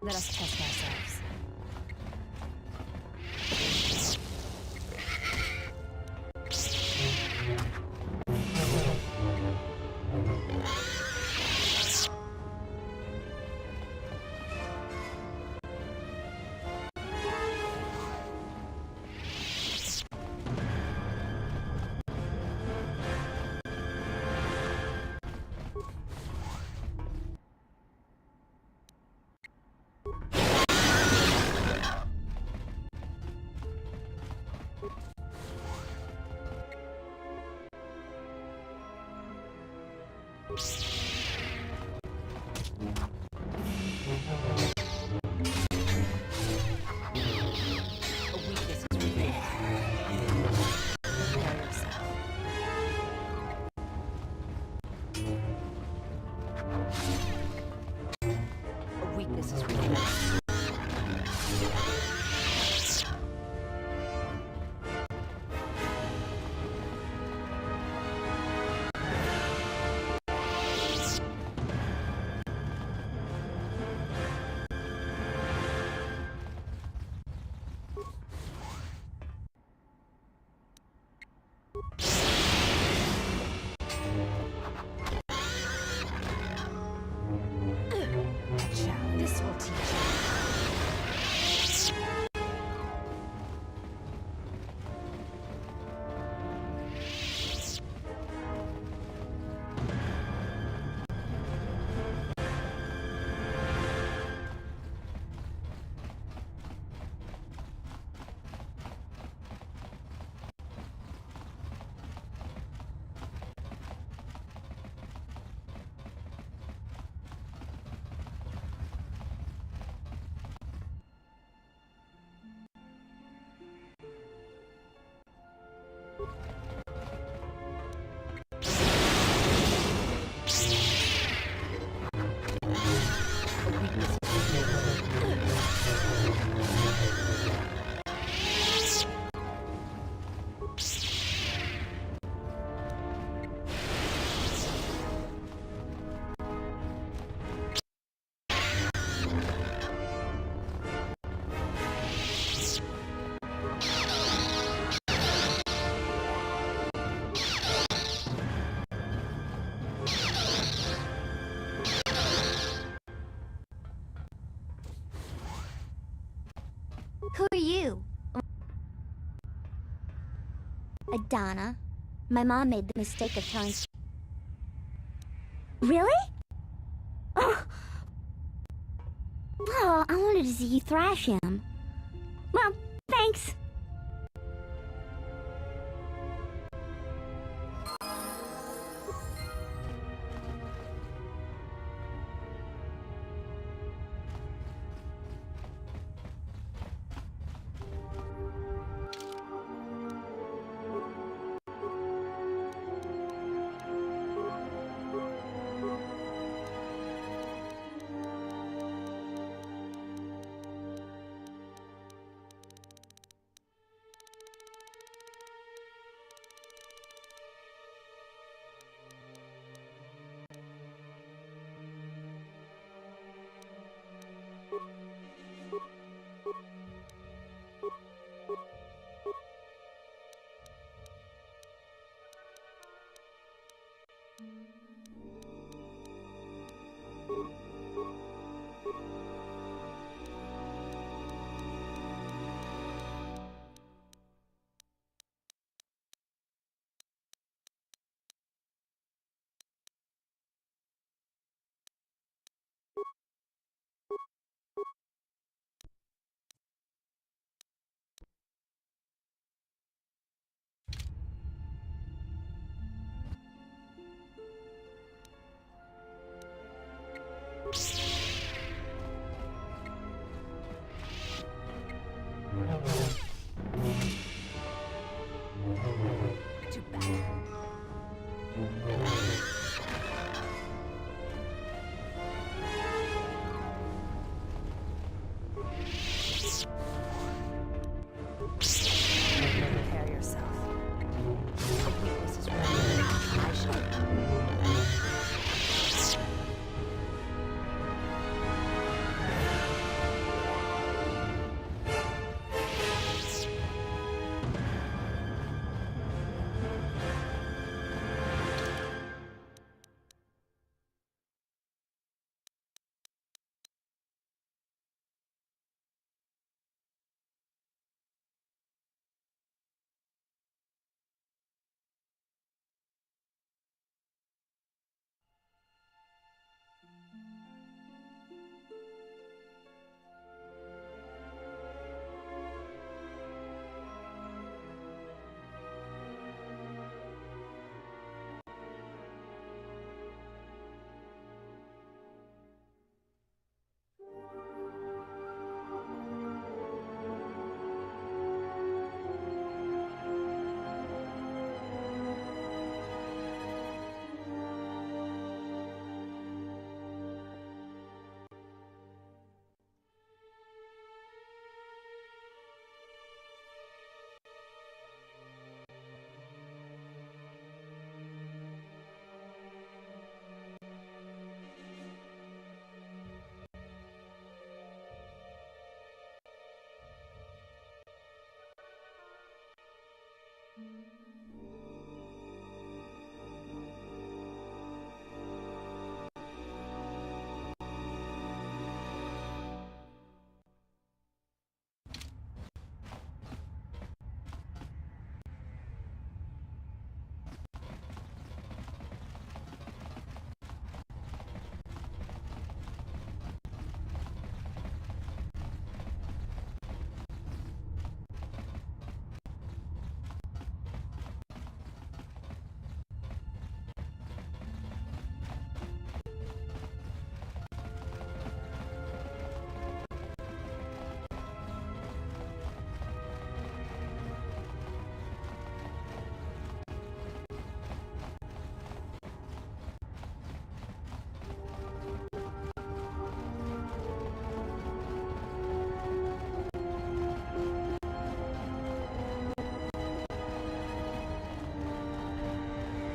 Let us test ourselves. Weakness is revealed. This will teach you. Who are you? Adana. My mom made the mistake of telling... Really? Oh. Well, I wanted to see you thrash him. Well, thanks.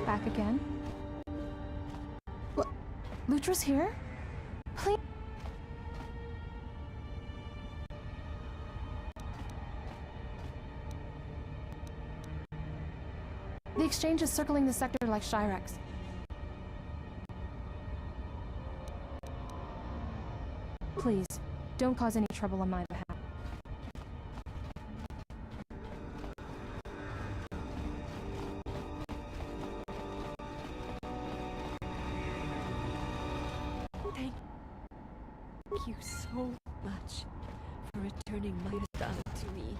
Back again? Lutra's here? Please. The exchange is circling the sector like Shyrex. Please, don't cause any trouble on my behalf. Thank you so much for returning my son to me.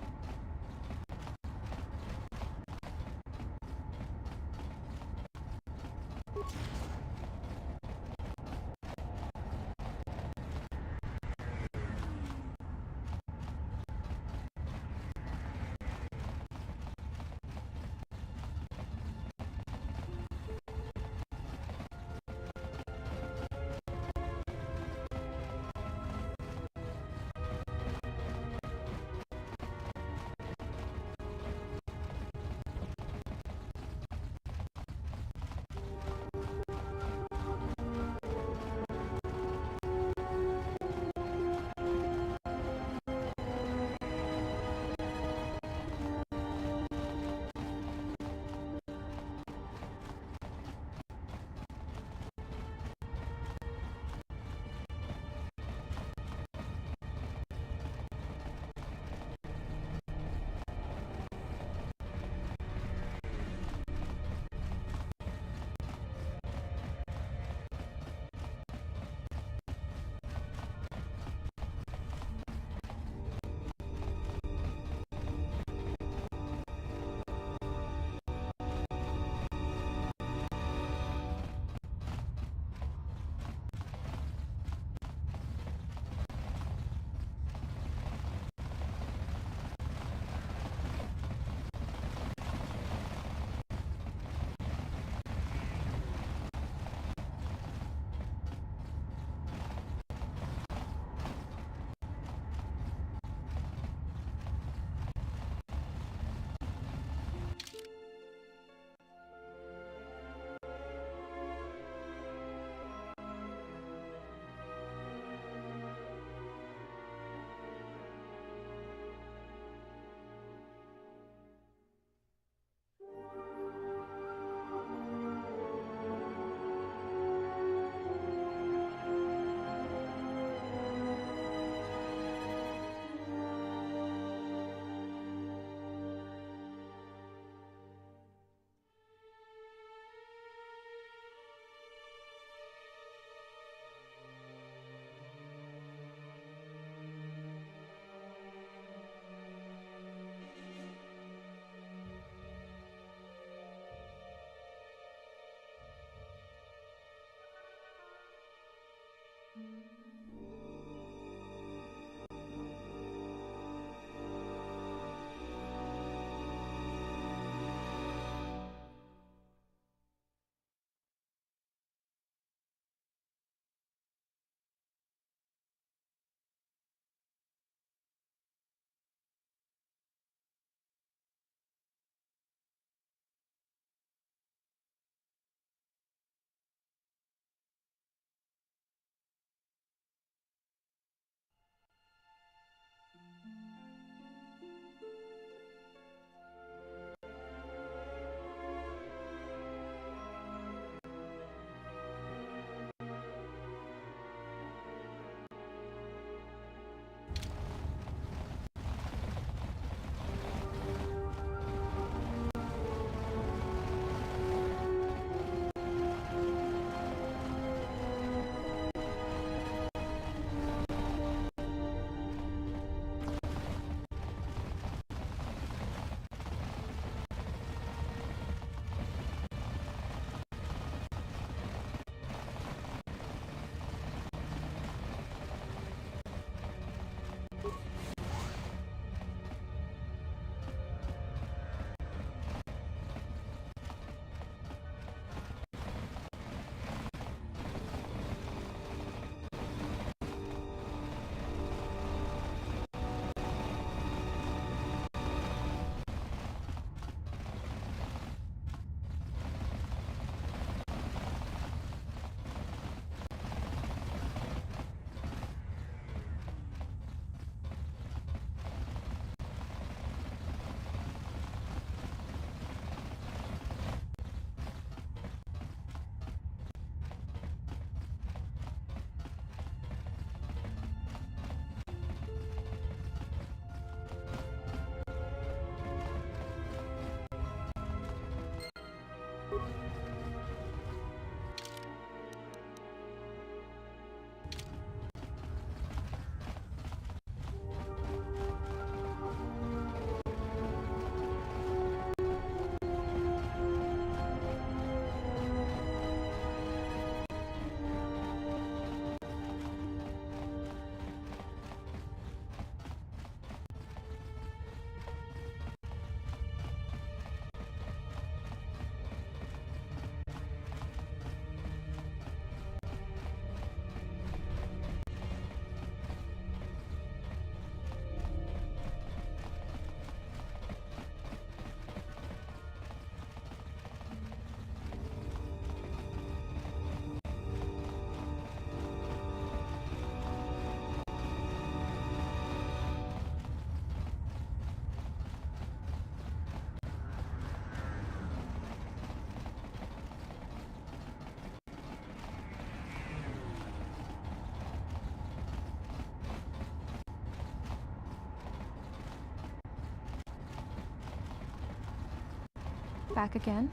Back again?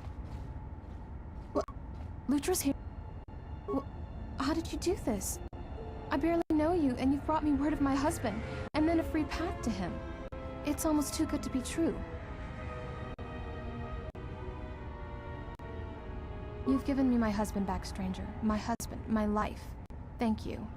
What? Lutra's here? How did you do this? I barely know you, and you've brought me word of my husband, and then a free path to him. It's almost too good to be true. You've given me my husband back, stranger. My husband, my life. Thank you.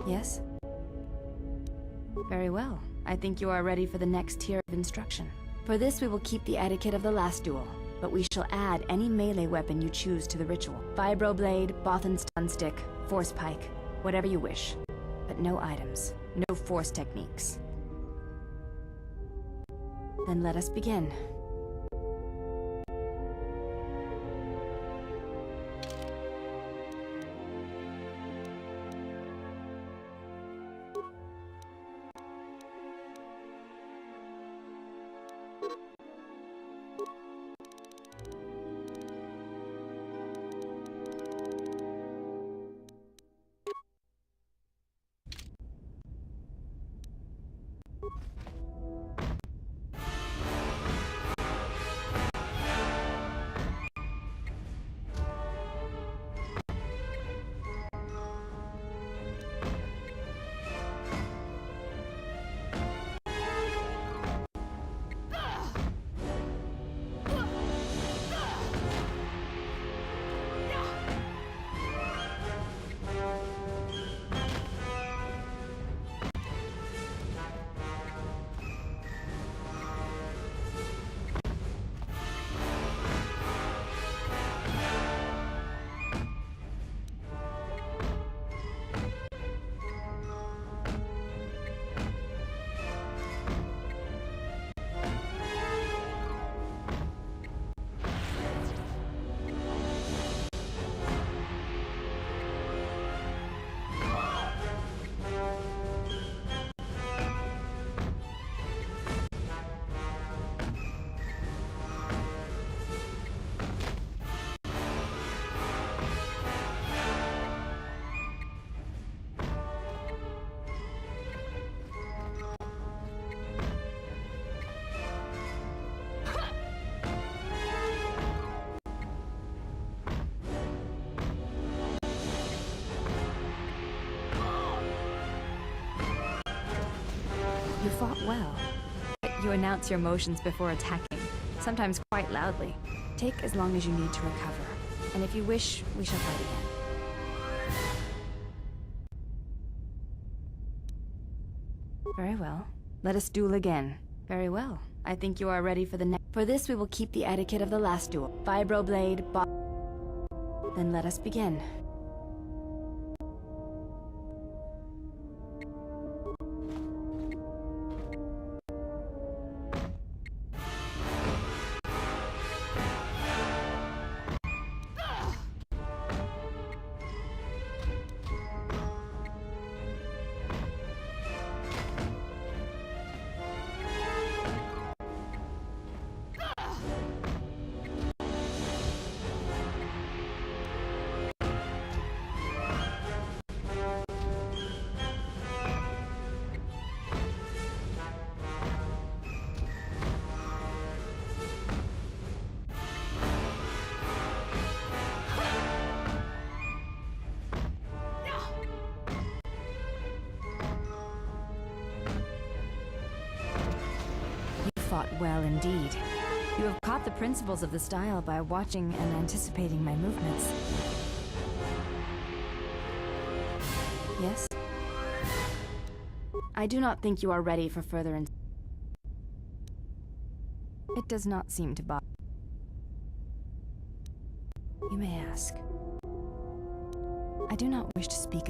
Yes? Very well. I think you are ready for the next tier of instruction. For this, we will keep the etiquette of the last duel, but we shall add any melee weapon you choose to the ritual. Vibroblade, Bothan stun stick, force pike, whatever you wish. But no items, no force techniques. Then let us begin. You fought well. You announce your motions before attacking, sometimes quite loudly. Take as long as you need to recover. And if you wish, we shall fight again. Very well. Let us duel again. Very well. I think you are ready for the next. For this, we will keep the etiquette of the last duel. Vibroblade, Then let us begin. Fought well indeed. You have caught the principles of the style by watching and anticipating my movements. Yes? I do not think you are ready for further It does not seem to bother. You may ask. I do not wish to speak.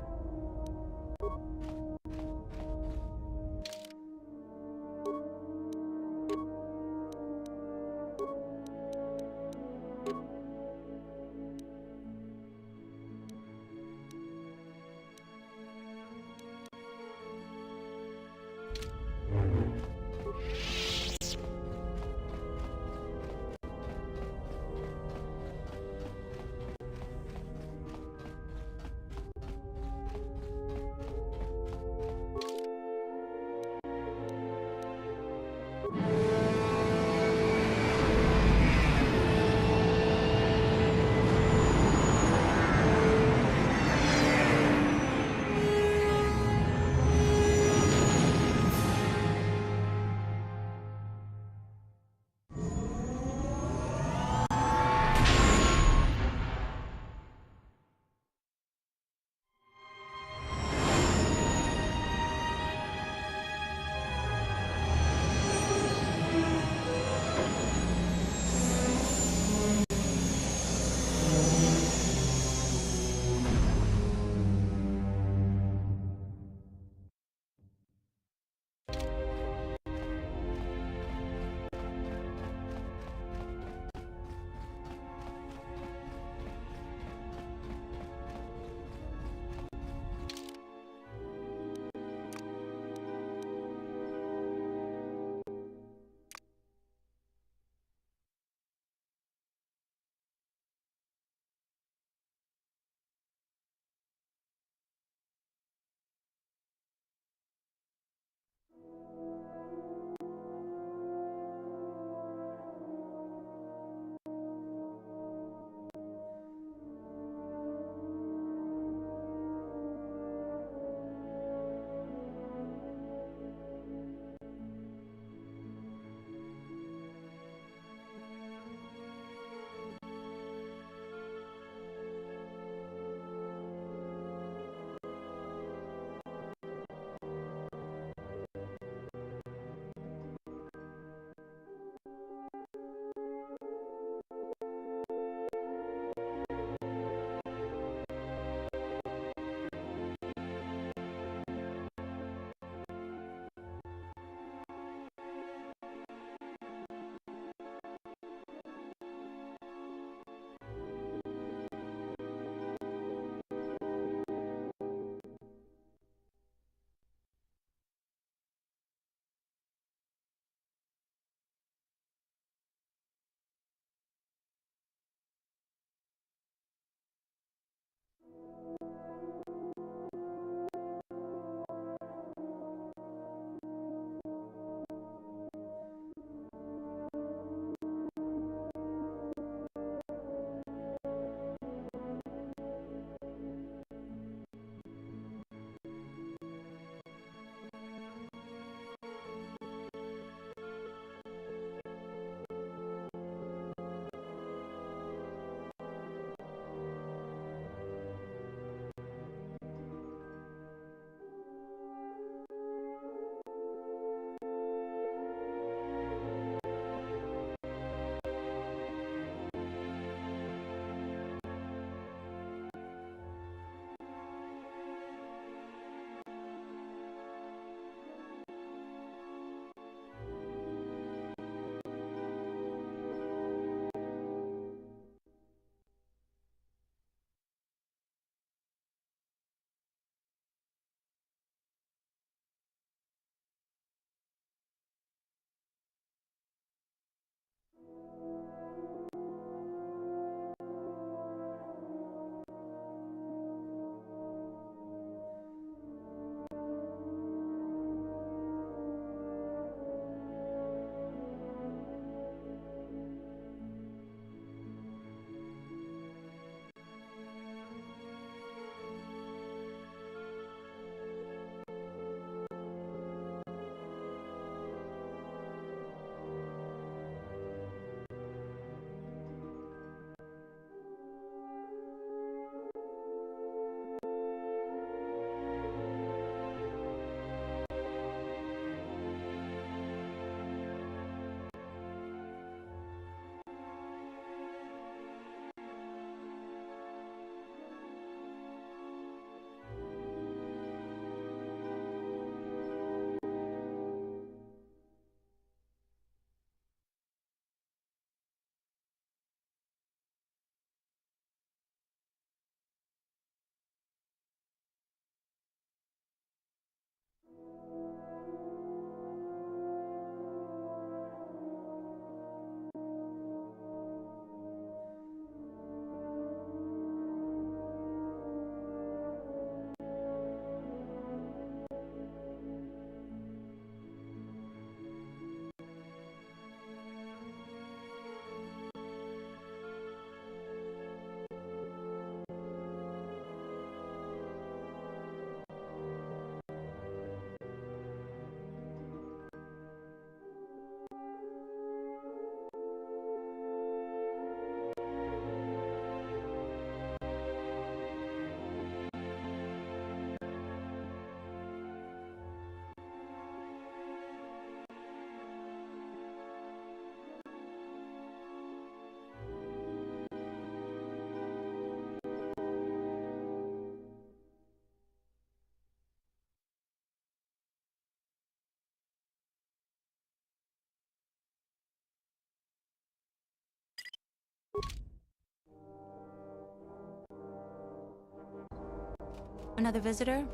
Another visitor?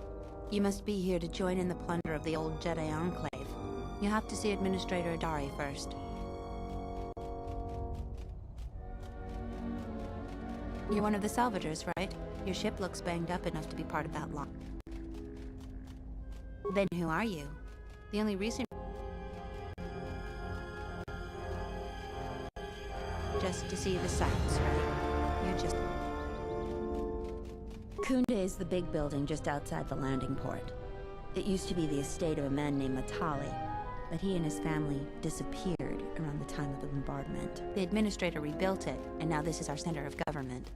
You must be here to join in the plunder of the old Jedi Enclave. You have to see Administrator Adari first. You're one of the salvagers, right? Your ship looks banged up enough to be part of that lot. Then who are you? The only reason... Just to see the sights, right? You're just... Kunde is the big building just outside the landing port. It used to be the estate of a man named Matali, but he and his family disappeared around the time of the bombardment. The administrator rebuilt it, and now this is our center of government.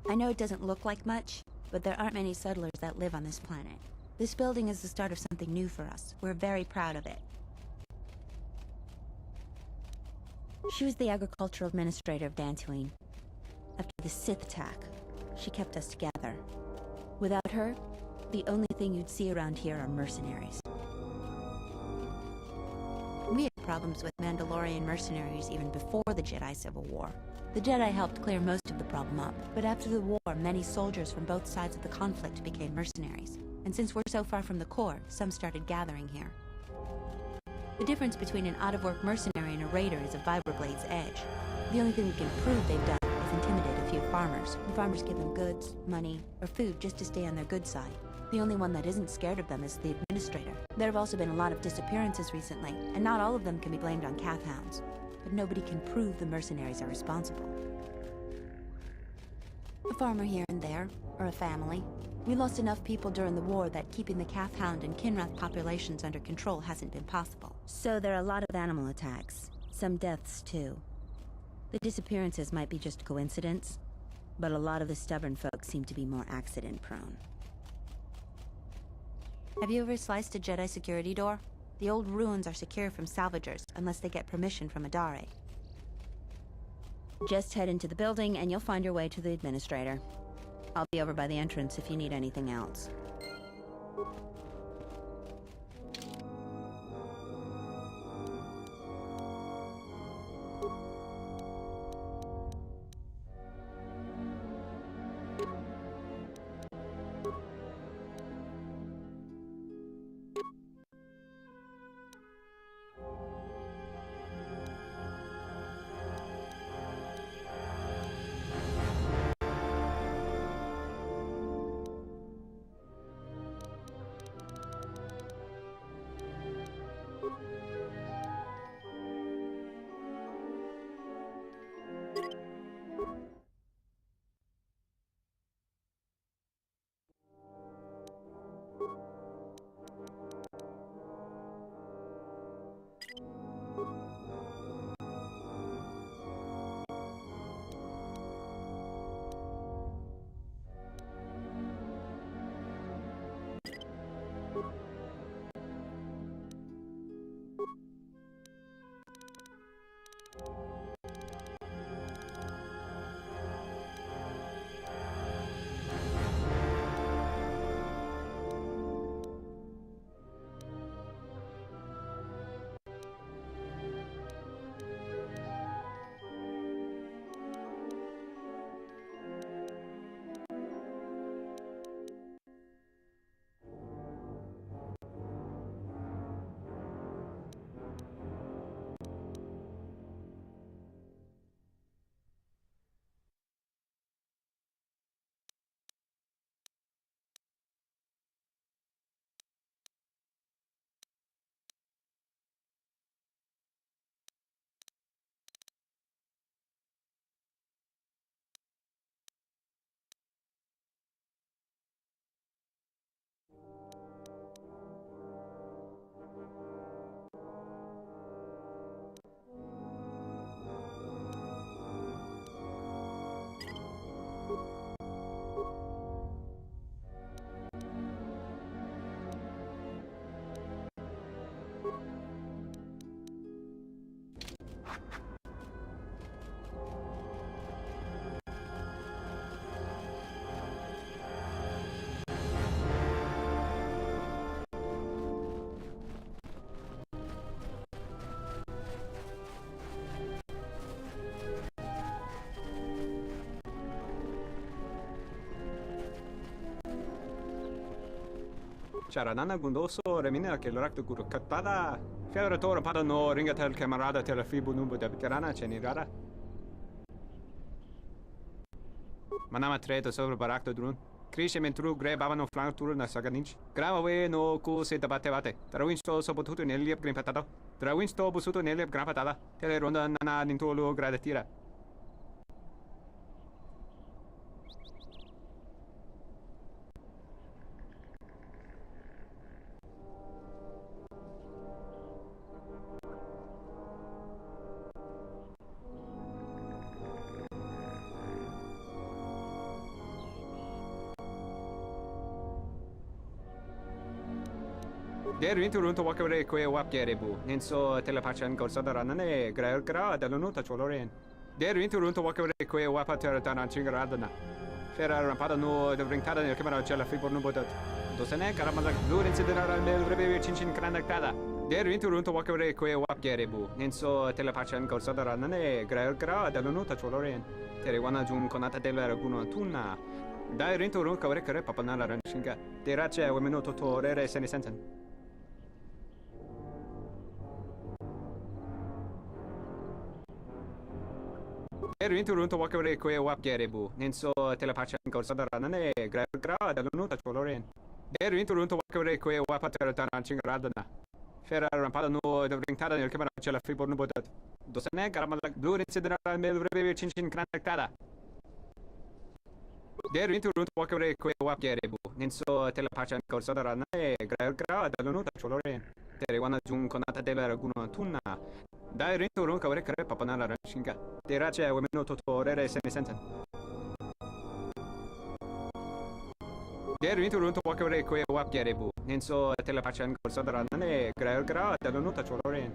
I know it doesn't look like much, but there aren't many settlers that live on this planet. This building is the start of something new for us. We're very proud of it. She was the agricultural administrator of Dantooine. After the Sith attack, she kept us together. Without her, the only thing you'd see around here are mercenaries. We had problems with Mandalorian mercenaries even before the Jedi Civil War. The Jedi helped clear most of the problem up, but after the war, many soldiers from both sides of the conflict became mercenaries. And since we're so far from the core, some started gathering here. The difference between an out-of-work mercenary and a raider is a Vibra-Blade's edge. The only thing we can prove they've done is intimidate a few farmers. The farmers give them goods, money, or food just to stay on their good side. The only one that isn't scared of them is the administrator. There have also been a lot of disappearances recently, and not all of them can be blamed on Cath Hounds. But nobody can prove the mercenaries are responsible. A farmer here and there, or a family. We lost enough people during the war that keeping the Cath Hound and Kinrath populations under control hasn't been possible. So there are a lot of animal attacks. Some deaths, too. The disappearances might be just coincidence, but a lot of the stubborn folk seem to be more accident-prone. Have you ever sliced a Jedi security door? The old ruins are secure from salvagers, unless they get permission from Adare. Just head into the building, and you'll find your way to the administrator. I'll be over by the entrance if you need anything else. Charanana gundoso remina che l'orakto guru katada. Fiora tora pada no ringa tel camarada tel fibu numbo da veterana cenirara. Manama treto sobre barakto drun. Krishe mentru gre bavano flank turu na saganich. Grava we no ku se tabate bate. Trawinsto sopotuto neliep grim patado. Trawinsto busuto neliep gran patada. Tele ronda nana nintolo gradatira. Der vinto runto wakare kwe wapgere bu. Nenso telepachan gorsada ranane gra dall'unuta choloren. Der vinto runto wakare kwe wapater tanan chingaradana. Fera rampada no de ringtada nel camera cella fibor no bodat. Dosane karamala blur incidera nel rebe chinchin kranaktada. Der vinto runto wakare kwe wapgere bu. Nenso telepachan gorsada ranane gra dall'unuta choloren. Tere wana jun konata della raguno tunna. Dai rinto runto kawre kare papanala ranchinga. Derace wemeno toto rere sene senten. Vinto runto wakare kwe wapgere bu. Nenso telepachan gorsada ranane gra dall'unuta choloren. Der vinto runto wakare kwe wapater tanan chingaradana. Fera rampada no de ringtada nel camera cella fibor no bodat. Dosane karamala blur incidera nel rebe chinchin kranaktada. Der vinto runto wakare kwe wapgere bu. Nenso telepachan gorsada ranane gra dall'unuta choloren. Tere wana jun konata della raguno tunna. Dai rinto runka kawre kare papanala ranchinga. Derace wemeno toto rere sene senten. Der vinto runto wakare kwe wapgere bu. Nenso telepachan gorsada ranane gra dall'unuta choloren.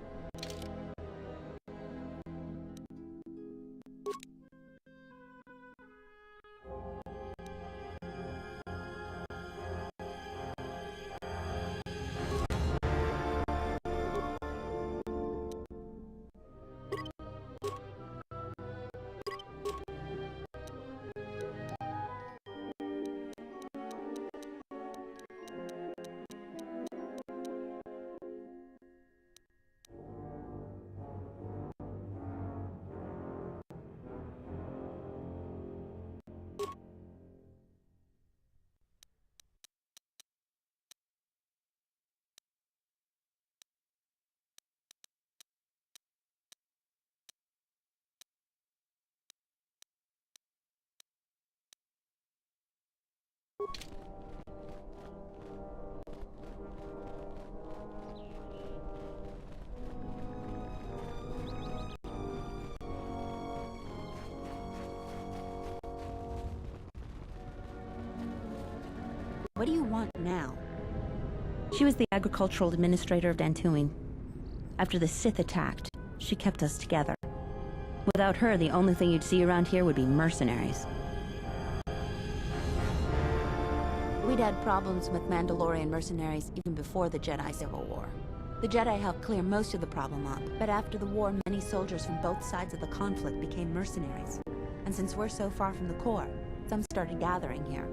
What do you want now? She was the agricultural administrator of Dantooine. After the Sith attacked, she kept us together. Without her, the only thing you'd see around here would be mercenaries. We'd had problems with Mandalorian mercenaries even before the Jedi Civil War. The Jedi helped clear most of the problem up, but after the war, many soldiers from both sides of the conflict became mercenaries. And since we're so far from the core, some started gathering here.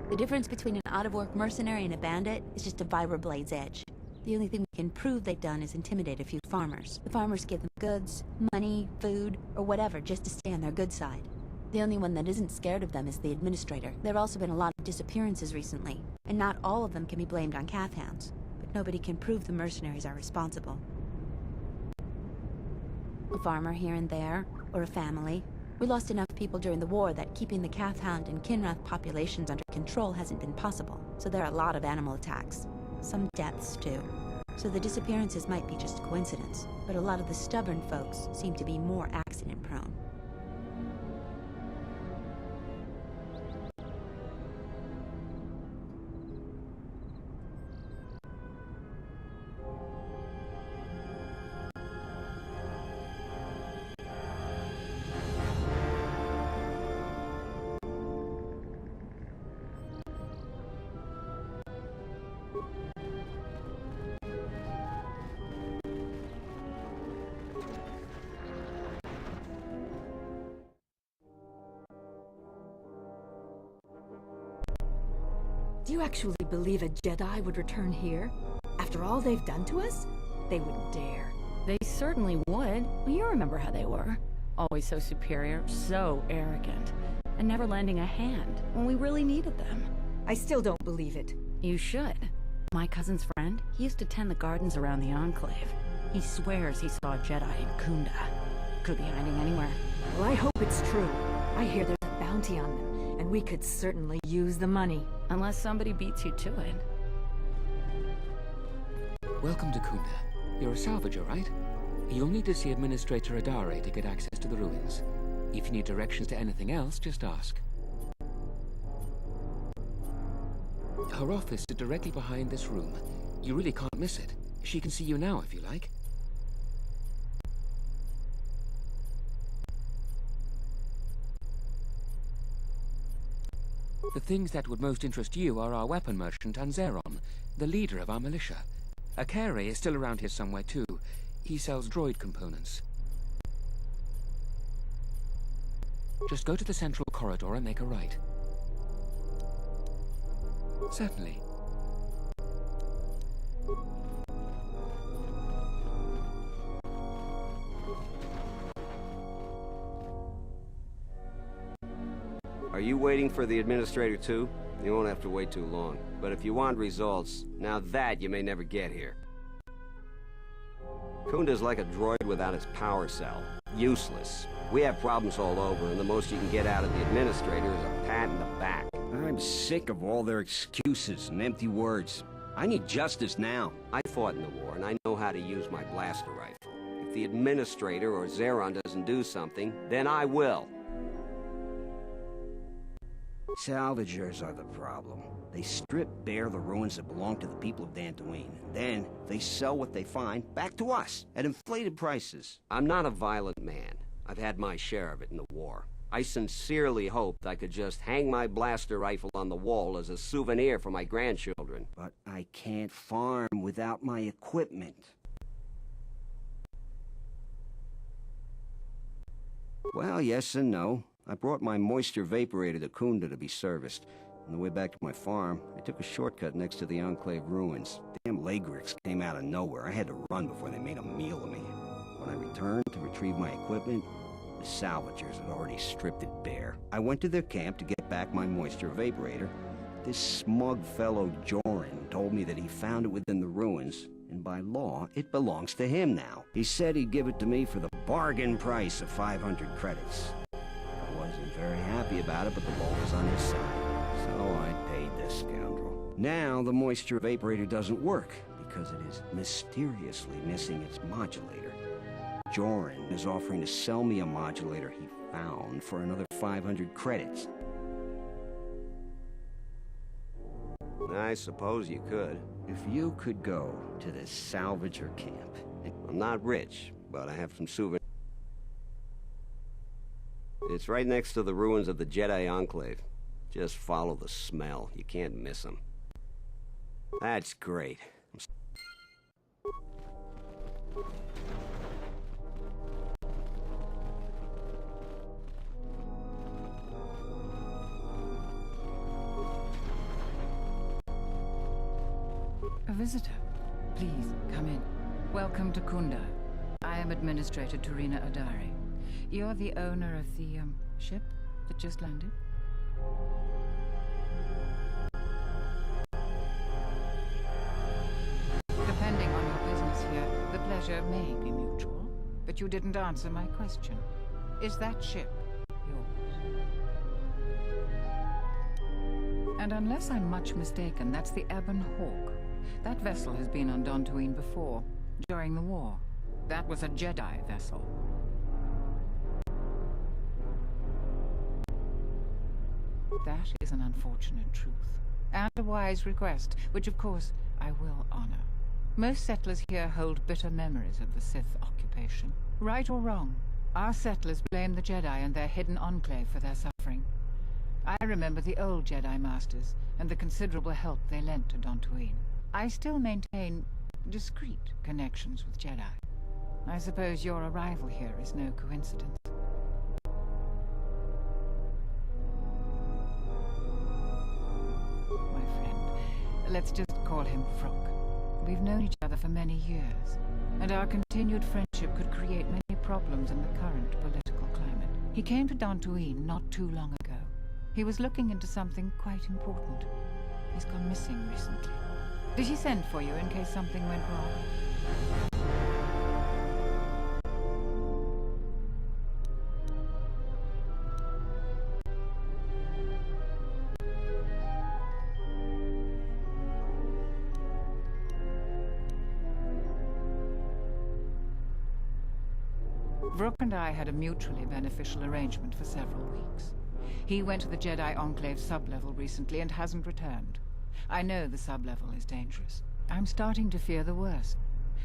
The difference between an out-of-work mercenary and a bandit is just a vibroblade's edge. The only thing we can prove they've done is intimidate a few farmers. The farmers give them goods, money, food, or whatever just to stay on their good side. The only one that isn't scared of them is the administrator. There have also been a lot of disappearances recently, and not all of them can be blamed on Cath Hounds. But nobody can prove the mercenaries are responsible. A farmer here and there, or a family. We lost enough people during the war that keeping the Cath Hound and Kinrath populations under control hasn't been possible. So there are a lot of animal attacks. Some deaths, too. So the disappearances might be just coincidence, but a lot of the stubborn folks seem to be more accident-prone. Do you actually believe a Jedi would return here? After all they've done to us? They wouldn't dare. They certainly would. Well, you remember how they were. Always so superior, so arrogant, and never lending a hand when we really needed them. I still don't believe it. You should. My cousin's friend, he used to tend the gardens around the Enclave. He swears he saw a Jedi in Kunda. Could be hiding anywhere. Well, I hope it's true. I hear there's a bounty on them, and we could certainly use the money. Unless somebody beats you to it. Welcome to Kunda. You're a salvager, right? You'll need to see Administrator Adare to get access to the ruins. If you need directions to anything else, just ask. Her office is directly behind this room. You really can't miss it. She can see you now, if you like. The things that would most interest you are our weapon merchant, Anzeron, the leader of our militia. Akere is still around here somewhere, too. He sells droid components. Just go to the central corridor and make a right. Certainly. Are you waiting for the administrator too? You won't have to wait too long. But if you want results, now that you may never get here. Kunda's like a droid without its power cell. Useless. We have problems all over, and the most you can get out of the administrator is a pat in the back. I'm sick of all their excuses and empty words. I need justice now. I fought in the war, and I know how to use my blaster rifle. If the administrator or Zeron doesn't do something, then I will. Salvagers are the problem. They strip bare the ruins that belong to the people of Dantooine. Then, they sell what they find back to us at inflated prices. I'm not a violent man. I've had my share of it in the war. I sincerely hoped I could just hang my blaster rifle on the wall as a souvenir for my grandchildren. But I can't farm without my equipment. Well, yes and no. I brought my moisture vaporator to Kunda to be serviced. On the way back to my farm, I took a shortcut next to the Enclave ruins. Damn Lagrix came out of nowhere. I had to run before they made a meal of me. When I returned to retrieve my equipment, the salvagers had already stripped it bare. I went to their camp to get back my moisture vaporator. This smug fellow Joran told me that he found it within the ruins, and by law, it belongs to him now. He said he'd give it to me for the bargain price of 500 credits. I wasn't very happy about it, but the law was on his side. So I paid this scoundrel. Now the moisture vaporator doesn't work because it is mysteriously missing its modulator. Joran is offering to sell me a modulator he found for another 500 credits. I suppose you could. If you could go to this salvager camp. I'm not rich, but I have some souvenirs. It's right next to the ruins of the Jedi Enclave. Just follow the smell. You can't miss them. That's great. A visitor. Please, come in. Welcome to Kunda. I am Administrator Turina Adare. You're the owner of the, ship that just landed? Depending on your business here, the pleasure may be mutual, but you didn't answer my question. Is that ship yours? And unless I'm much mistaken, that's the Ebon Hawk. That vessel has been on Dantooine before, during the war. That was a Jedi vessel. That is an unfortunate truth, and a wise request, which of course I will honor. Most settlers here hold bitter memories of the Sith occupation. Right or wrong, our settlers blame the Jedi and their hidden enclave for their suffering. I remember the old Jedi Masters and the considerable help they lent to Dantooine. I still maintain discreet connections with Jedi. I suppose your arrival here is no coincidence. My friend, let's just call him Vrook. We've known each other for many years, and our continued friendship could create many problems in the current political climate. He came to Dantooine not too long ago. He was looking into something quite important. He's gone missing recently. Did he send for you in case something went wrong? Vrook and I had a mutually beneficial arrangement for several weeks. He went to the Jedi Enclave sublevel recently and hasn't returned. I know the sublevel is dangerous. I'm starting to fear the worst.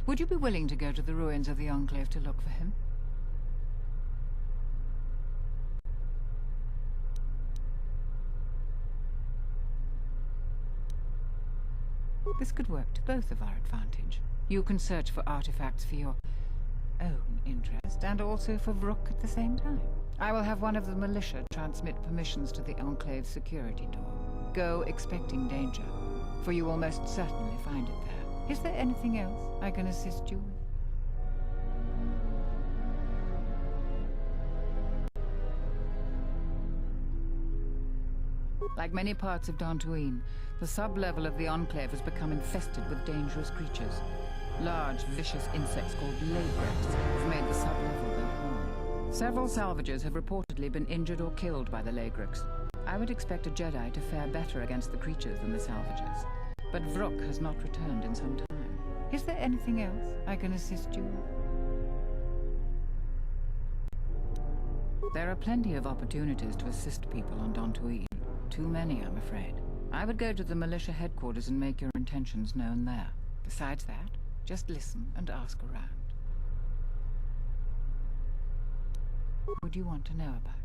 Would you be willing to go to the ruins of the Enclave to look for him? This could work to both of our advantage. You can search for artifacts for your own interest, and also for Vrook at the same time. I will have one of the militia transmit permissions to the Enclave's security door. Go expecting danger, for you will most certainly find it there. Is there anything else I can assist you with? Like many parts of Dantooine, the sub-level of the Enclave has become infested with dangerous creatures. Large, vicious insects called Lagrex have made the sub-level their home. Several salvagers have reportedly been injured or killed by the Lagrex. I would expect a Jedi to fare better against the creatures than the salvagers. But Vrook has not returned in some time. Is there anything else I can assist you with? There are plenty of opportunities to assist people on Dantooine. Too many, I'm afraid. I would go to the militia headquarters and make your intentions known there. Besides that, just listen and ask around. What would you want to know about?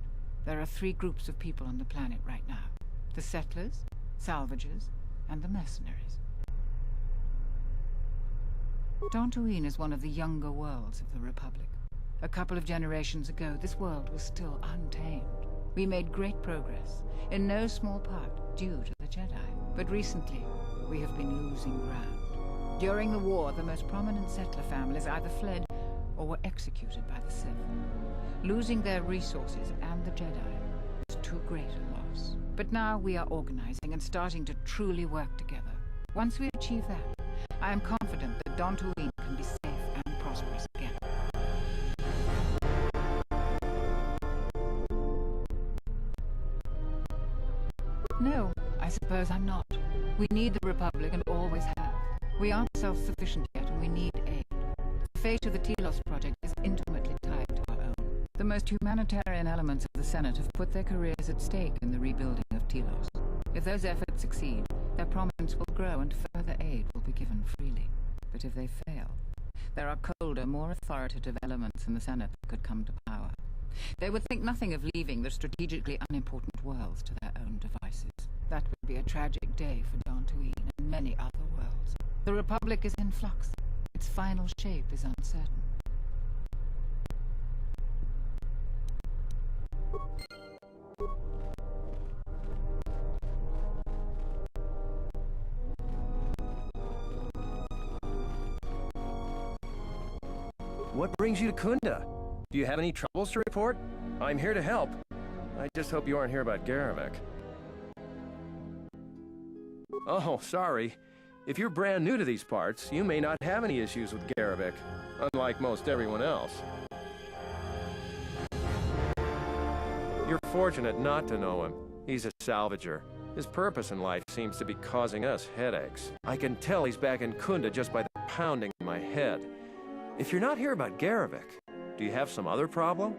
There are 3 groups of people on the planet right now. The settlers, salvagers, and the mercenaries. Dantooine is one of the younger worlds of the Republic. A couple of generations ago, this world was still untamed. We made great progress, in no small part due to the Jedi. But recently, we have been losing ground. During the war, the most prominent settler families either fled or were executed by the Sith. Losing their resources and the Jedi was too great a loss. But now we are organizing and starting to truly work together. Once we achieve that, I am confident that Dantooine can be safe and prosperous again. No, I suppose I'm not. We need the Republic and always have. We aren't self-sufficient yet, and we need aid. The fate of the Telos project is intimately tied to our own. The most humanitarian elements of the Senate have put their careers at stake in the rebuilding of Telos. If those efforts succeed, their prominence will grow and further aid will be given freely. But if they fail, there are colder, more authoritative elements in the Senate that could come to power. They would think nothing of leaving the strategically unimportant worlds to their own devices. That would be a tragic day for Dantooine and many other worlds. The Republic is in flux. Its final shape is uncertain. What brings you to Kunda? Do you have any troubles to report? I'm here to help. I just hope you aren't here about Garivek. Oh, sorry. If you're brand new to these parts, you may not have any issues with Garivek, unlike most everyone else. You're fortunate not to know him. He's a salvager. His purpose in life seems to be causing us headaches. I can tell he's back in Kunda just by the pounding in my head. If you're not here about Garivek, do you have some other problem?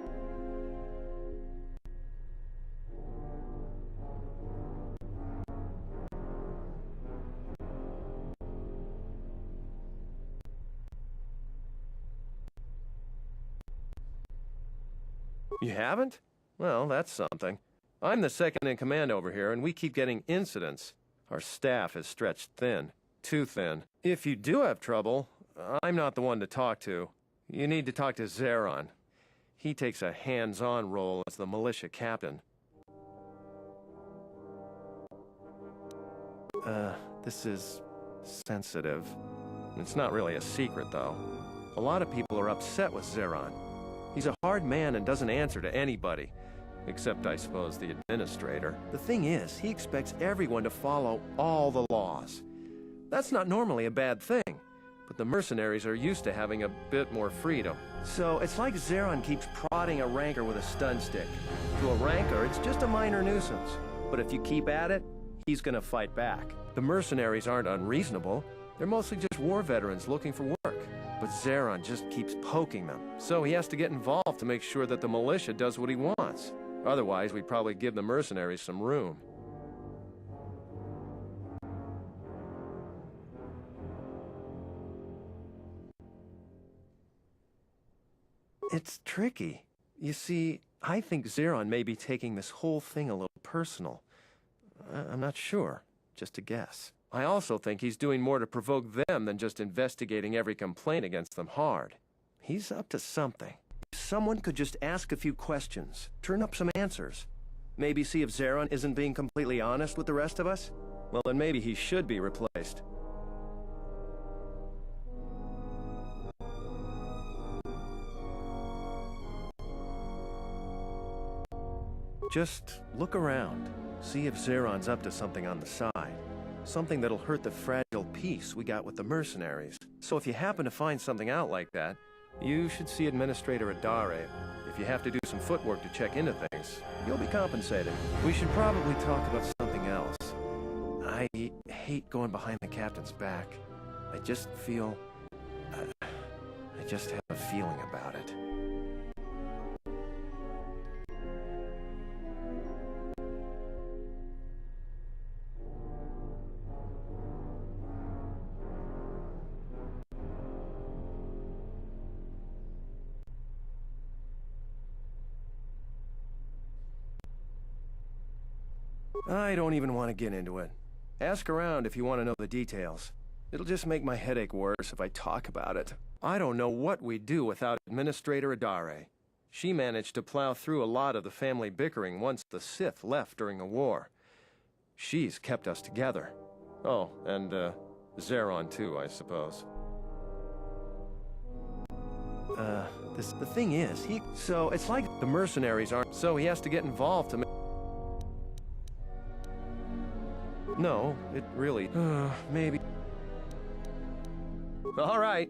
You haven't? Well, that's something. I'm the second in command over here, and we keep getting incidents. Our staff is stretched thin. Too thin. If you do have trouble, I'm not the one to talk to. You need to talk to Zeron. He takes a hands-on role as the militia captain. This is sensitive. It's not really a secret, though. A lot of people are upset with Zeron. He's a hard man and doesn't answer to anybody. Except, I suppose, the administrator. The thing is, he expects everyone to follow all the laws. That's not normally a bad thing, but the mercenaries are used to having a bit more freedom. So, it's like Zeron keeps prodding a rancor with a stun stick. To a rancor, it's just a minor nuisance. But if you keep at it, he's gonna fight back. The mercenaries aren't unreasonable. They're mostly just war veterans looking for work. But Zeron just keeps poking them, so he has to get involved to make sure that the militia does what he wants. Otherwise, we'd probably give the mercenaries some room. It's tricky. You see, I think Zeron may be taking this whole thing a little personal. I'm not sure. Just a guess. I also think he's doing more to provoke them than just investigating every complaint against them hard. He's up to something. If someone could just ask a few questions, turn up some answers. Maybe see if Zeron isn't being completely honest with the rest of us? Well, then maybe he should be replaced. Just look around. See if Zeron's up to something on the side. Something that'll hurt the fragile peace we got with the mercenaries. So if you happen to find something out like that, you should see Administrator Adare. If you have to do some footwork to check into things, you'll be compensated. We should probably talk about something else. I hate going behind the captain's back. I just feel... I just have a feeling about it. I don't even want to get into it. Ask around if you want to know the details. It'll just make my headache worse if I talk about it. I don't know what we'd do without Administrator Adare. She managed to plow through a lot of the family bickering once the Sith left during the war. She's kept us together. Oh, and, Zeron too, I suppose. The thing is, so it's like the mercenaries aren't, so he has to get involved to make... No, it really... maybe... All right.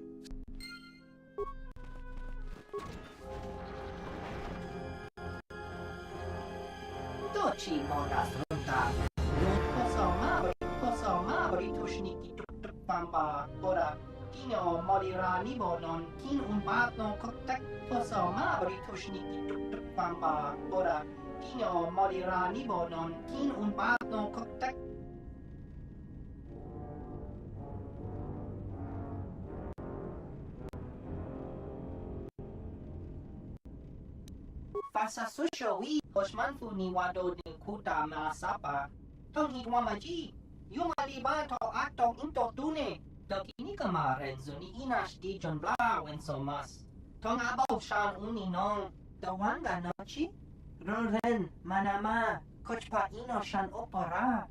Fasa susho wi Osmanfu ni wado ni kuta maasapa. Tong hitwa maji. Yung aliba to atong into tune. Dokini kamarin zo ni inash di John Bla wen so mas. Tong abaw shan uninong. Dawanga nochi. Roren manama. Kochpa ino shan opera.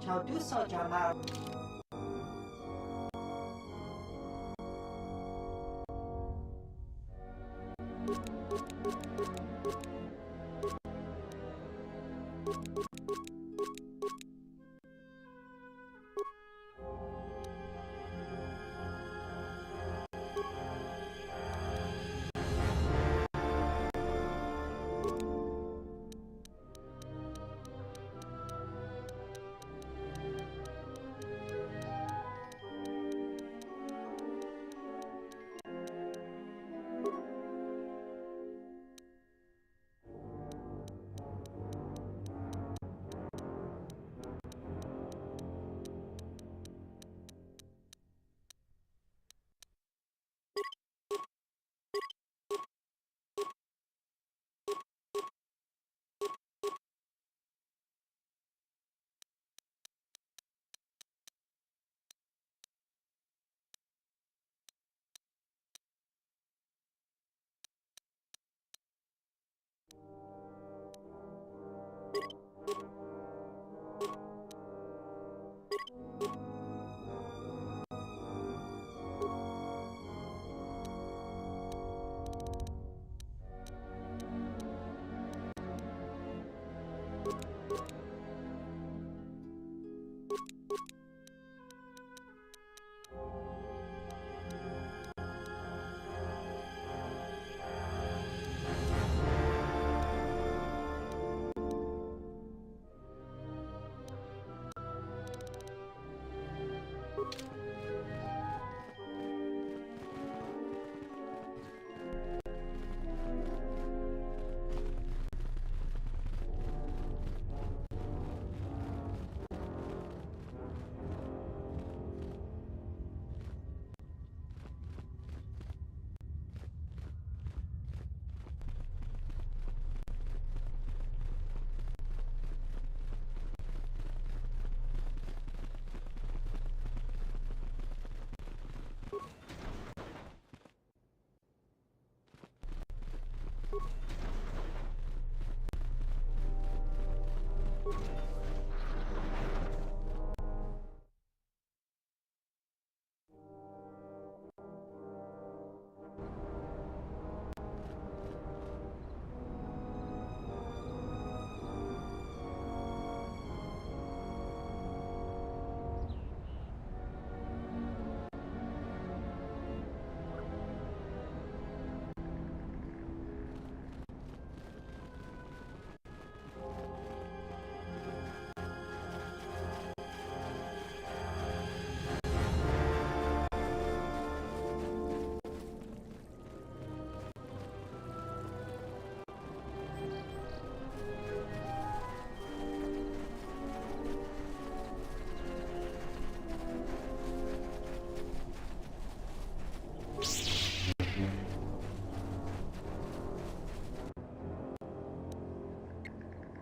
Chao du so jamar.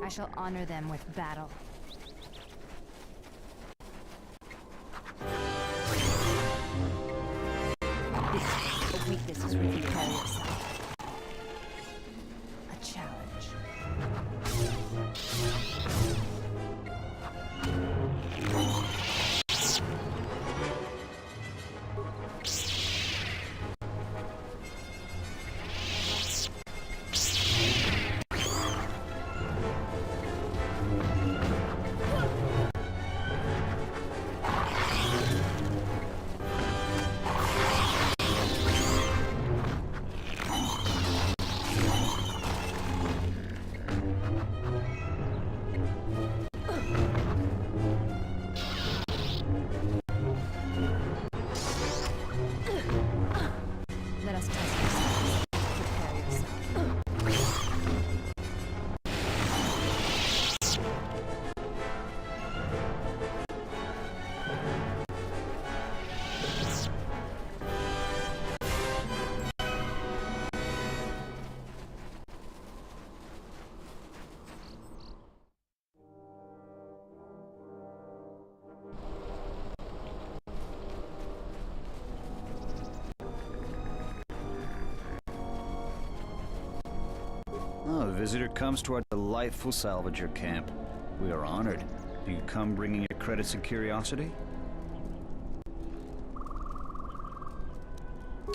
I shall honor them with battle. A weakness is when you carry yourself. A challenge. Let us test ourselves. Prepare yourself. Oh, a visitor comes to our delightful salvager camp. We are honored. Do you come bringing your credits and curiosity?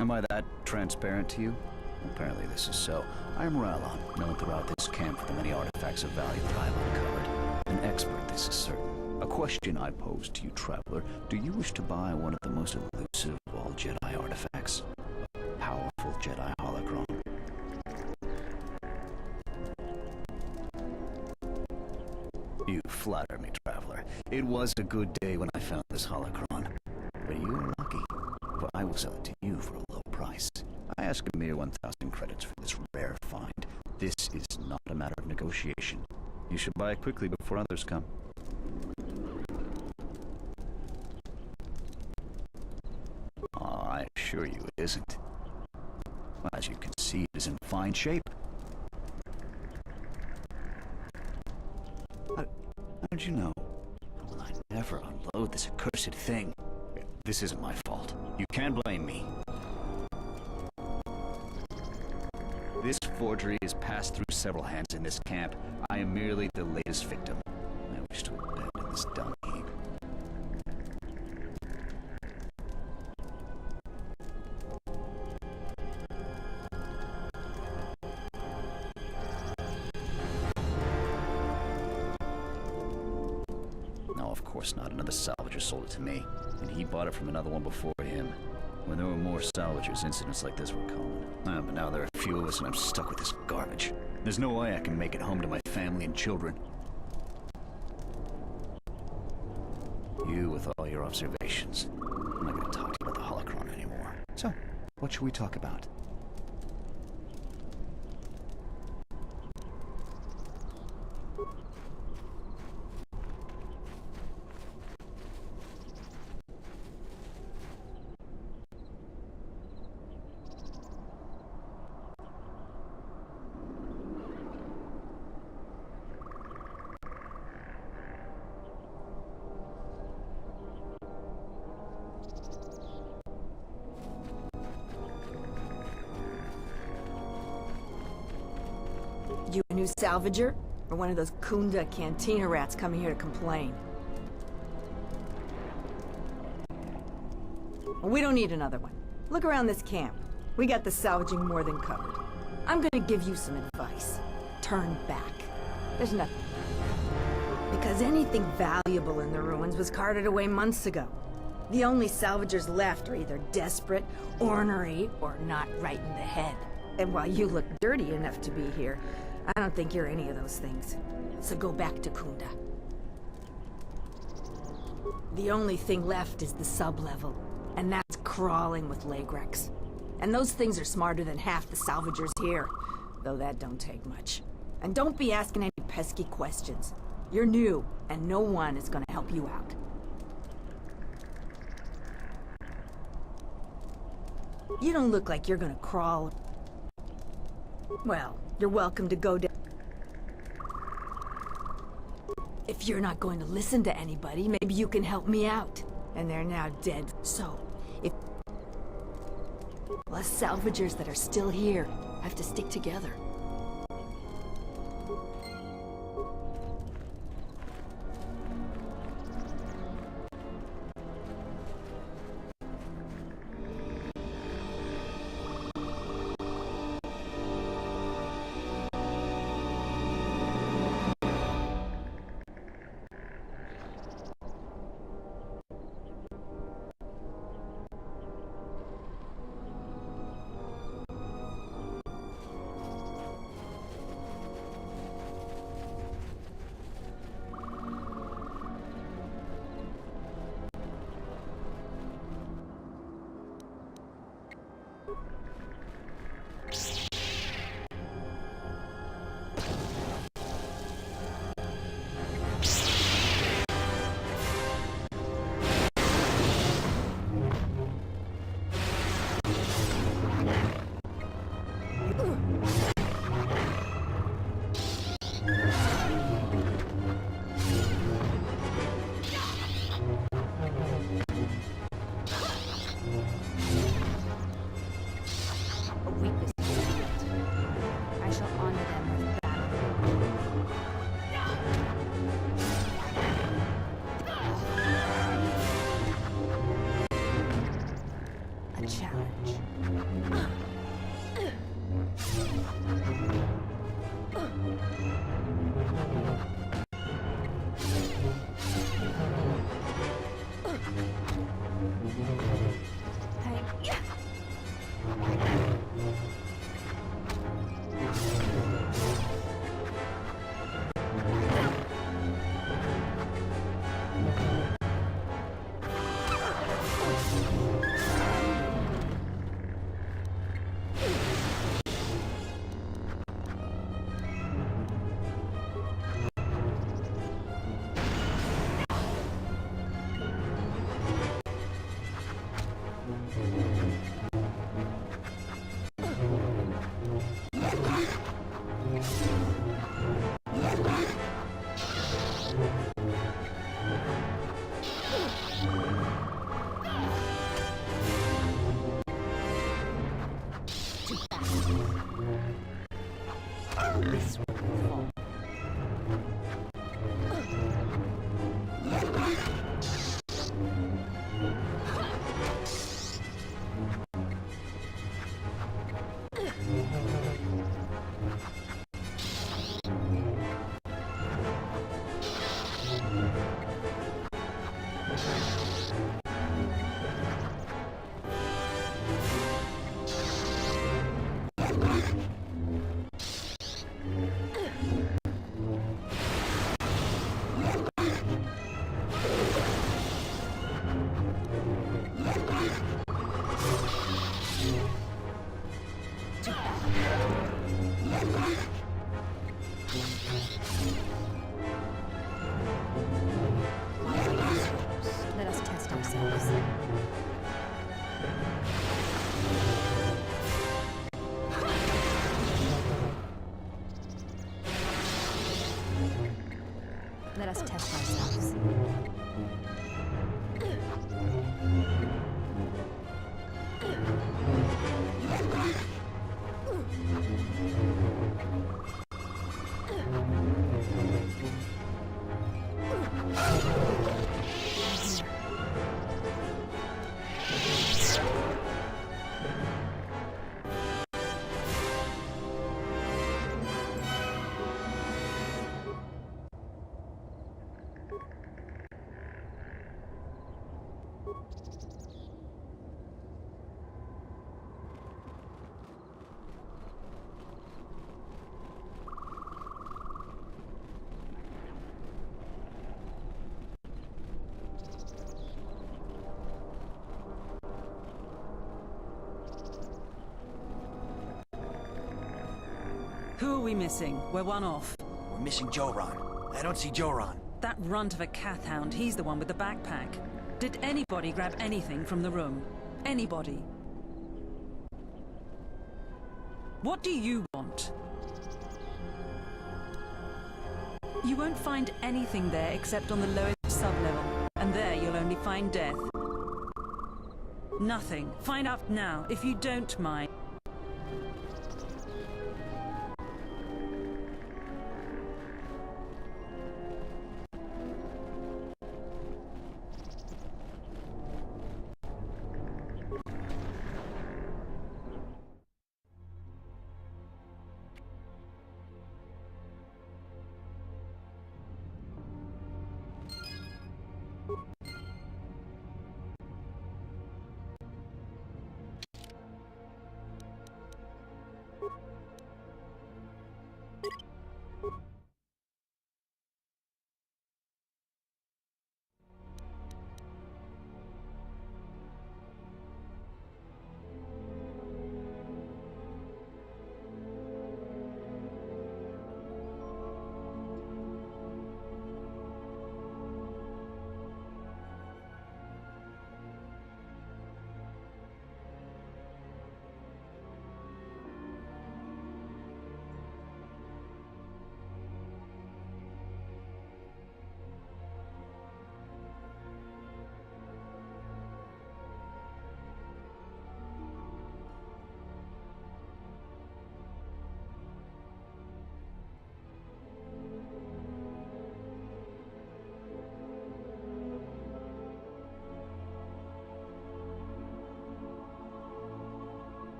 Am I that transparent to you? Apparently this is so. I am Rallon, known throughout this camp for the many artifacts of value that I have uncovered. An expert, this is certain. A question I pose to you, traveler. Do you wish to buy one of the most elusive of all Jedi artifacts? A powerful Jedi holocron. You flatter me, traveler. It was a good day when I found this holocron. But you are lucky, for I will sell it to you for a low price. I ask a mere 1,000 credits for this rare find. This is not a matter of negotiation. You should buy it quickly before others come. I assure you it isn't. As you can see, it is in fine shape. How did you know? Will I never unload this accursed thing? This isn't my fault. You can't blame me. This forgery has passed through several hands in this camp. I am merely the latest victim. I wish to abandon this dung heap. No, of course not. Another salvager sold it to me, and he bought it from another one before him. When there were more salvagers, incidents like this were common. But now there are few of us, and I'm stuck with this garbage. There's no way I can make it home to my family and children. You, with all your observations, I'm not going to talk to you about the holocron anymore. So, what should we talk about? You a new salvager? Or one of those Kunda cantina rats coming here to complain? Well, we don't need another one. Look around this camp. We got the salvaging more than covered. I'm gonna give you some advice. Turn back. There's nothing. Because anything valuable in the ruins was carted away months ago. The only salvagers left are either desperate, ornery, or not right in the head. And while you look dirty enough to be here, I don't think you're any of those things. So go back to Kunda. The only thing left is the sub-level, and that's crawling with Lagrex. And those things are smarter than half the salvagers here, though that don't take much. And don't be asking any pesky questions. You're new, and no one is gonna help you out. You don't look like you're gonna crawl. Well, you're welcome to go down. If you're not going to listen to anybody, maybe you can help me out. And they're now dead. So, if... us salvagers that are still here have to stick together. Let us test ourselves. Let us test ourselves. Who are we missing? We're one off. We're missing Joran. I don't see Joran. That runt of a Cathhound, he's the one with the backpack. Did anybody grab anything from the room? Anybody? What do you want? You won't find anything there except on the lowest sub-level, and there you'll only find death. Nothing. Find out now, if you don't mind.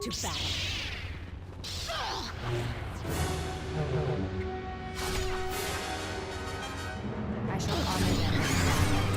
To battle. I shall honor them in battle.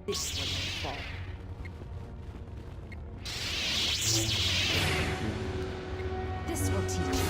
This one will fall. This will teach you.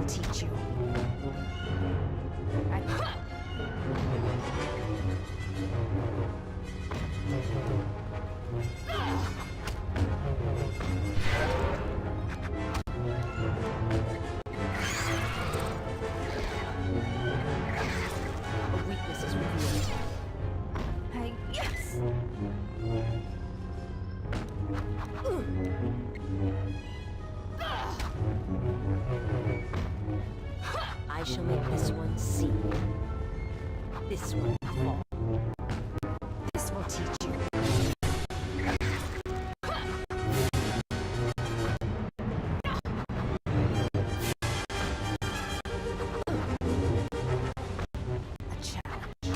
teach you. A weakness is revealed. Yes! I shall make this one see. This one fall. This will teach you. A challenge.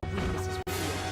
A weakness is revealed.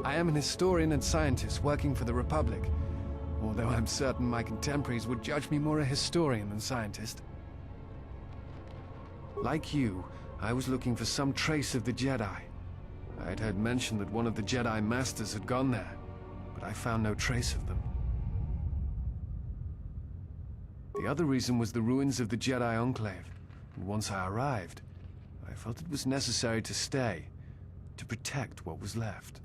I am an historian and scientist working for the Republic, although I'm certain my contemporaries would judge me more a historian than scientist. Like you, I was looking for some trace of the Jedi. I had heard mention that one of the Jedi Masters had gone there, but I found no trace of them. The other reason was the ruins of the Jedi Enclave, and once I arrived, I felt it was necessary to stay, to protect what was left.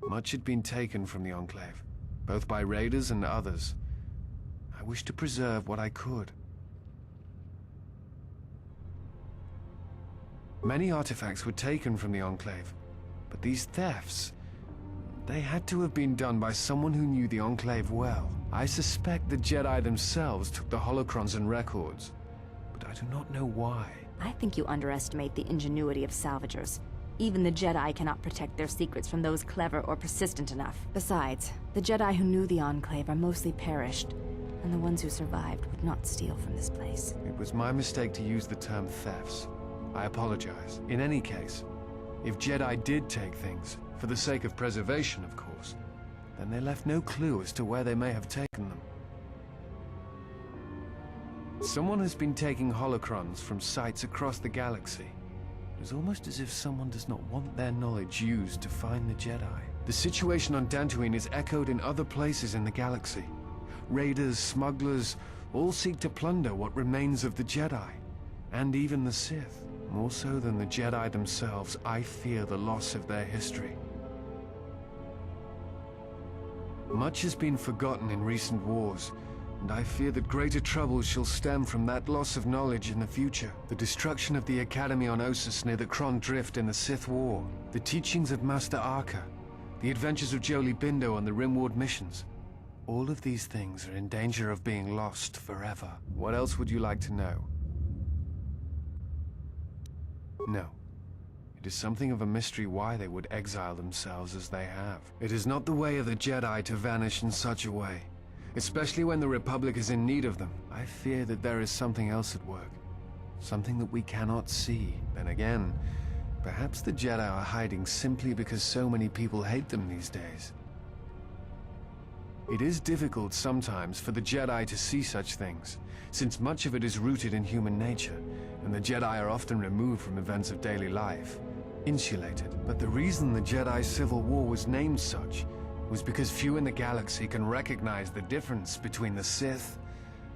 Much had been taken from the Enclave, both by raiders and others. I wished to preserve what I could. Many artifacts were taken from the Enclave, but these thefts, they had to have been done by someone who knew the Enclave well. I suspect the Jedi themselves took the holocrons and records, but I do not know why. I think you underestimate the ingenuity of salvagers. Even the Jedi cannot protect their secrets from those clever or persistent enough. Besides, the Jedi who knew the Enclave are mostly perished, and the ones who survived would not steal from this place. It was my mistake to use the term thefts. I apologize. In any case, if Jedi did take things, for the sake of preservation, of course, then they left no clue as to where they may have taken them. Someone has been taking holocrons from sites across the galaxy. It is almost as if someone does not want their knowledge used to find the Jedi. The situation on Dantooine is echoed in other places in the galaxy. Raiders, smugglers, all seek to plunder what remains of the Jedi, and even the Sith. More so than the Jedi themselves, I fear the loss of their history. Much has been forgotten in recent wars, and I fear that greater troubles shall stem from that loss of knowledge in the future. The destruction of the Academy on Ossus near the Kron Drift in the Sith War, the teachings of Master Arca, the adventures of Jolee Bindo on the Rimward missions. All of these things are in danger of being lost forever. What else would you like to know? No. It is something of a mystery why they would exile themselves as they have. It is not the way of the Jedi to vanish in such a way, especially when the Republic is in need of them. I fear that there is something else at work, something that we cannot see. Then again, perhaps the Jedi are hiding simply because so many people hate them these days. It is difficult sometimes for the Jedi to see such things, since much of it is rooted in human nature, and the Jedi are often removed from events of daily life, insulated. But the reason the Jedi Civil War was named such was because few in the galaxy can recognize the difference between the Sith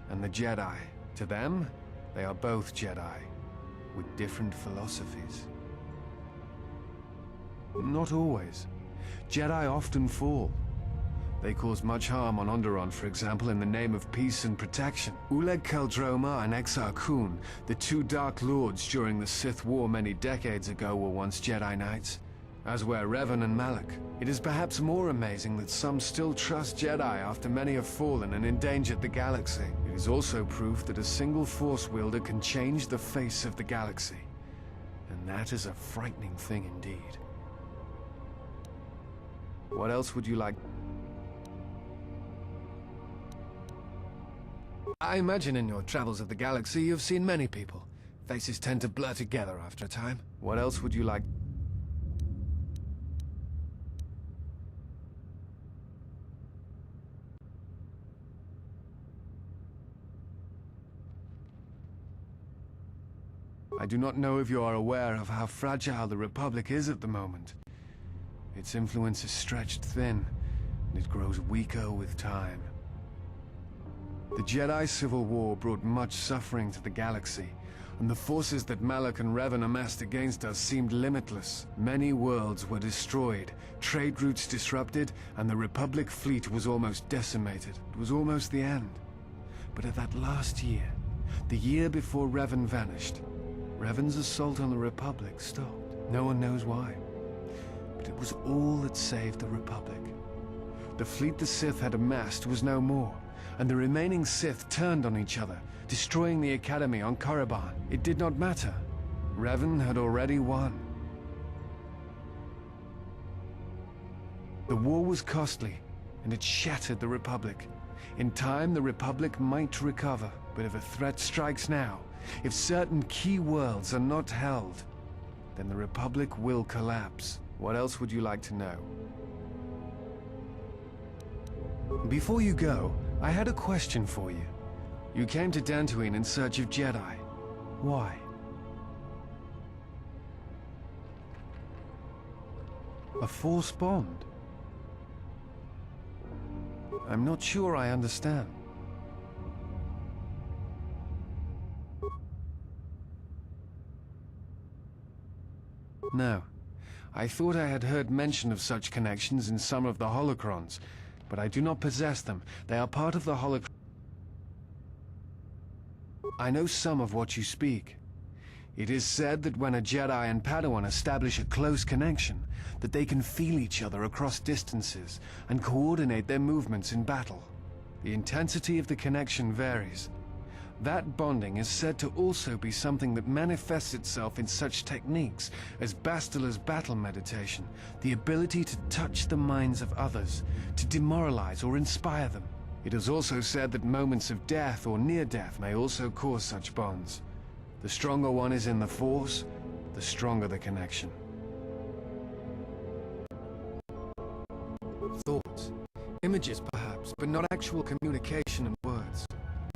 and the Jedi. To them, they are both Jedi, with different philosophies. Not always. Jedi often fall. They cause much harm on Onderon, for example, in the name of peace and protection. Uleg Keldroma and Exar Kun, the two Dark Lords during the Sith War many decades ago, were once Jedi Knights, as were Revan and Malak. It is perhaps more amazing that some still trust Jedi after many have fallen and endangered the galaxy. It is also proof that a single Force wielder can change the face of the galaxy. And that is a frightening thing indeed. What else would you like? I imagine in your travels of the galaxy you've seen many people. Faces tend to blur together after a time. What else would you like? I do not know if you are aware of how fragile the Republic is at the moment. Its influence is stretched thin, and it grows weaker with time. The Jedi Civil War brought much suffering to the galaxy, and the forces that Malak and Revan amassed against us seemed limitless. Many worlds were destroyed, trade routes disrupted, and the Republic fleet was almost decimated. It was almost the end. But at that last year, the year before Revan vanished, Revan's assault on the Republic stopped. No one knows why. But it was all that saved the Republic. The fleet the Sith had amassed was no more, and the remaining Sith turned on each other, destroying the Academy on Korriban. It did not matter. Revan had already won. The war was costly, and it shattered the Republic. In time, the Republic might recover, but if a threat strikes now, if certain key worlds are not held, then the Republic will collapse. What else would you like to know? Before you go, I had a question for you. You came to Dantooine in search of Jedi. Why? A Force bond? I'm not sure I understand. No. I thought I had heard mention of such connections in some of the holocrons, but I do not possess them. They are part of the holocron. I know some of what you speak. It is said that when a Jedi and Padawan establish a close connection, that they can feel each other across distances and coordinate their movements in battle. The intensity of the connection varies. That bonding is said to also be something that manifests itself in such techniques as Bastila's battle meditation, the ability to touch the minds of others, to demoralize or inspire them. It is also said that moments of death or near death may also cause such bonds. The stronger one is in the Force, the stronger the connection. Thoughts, images perhaps, but not actual communication in words.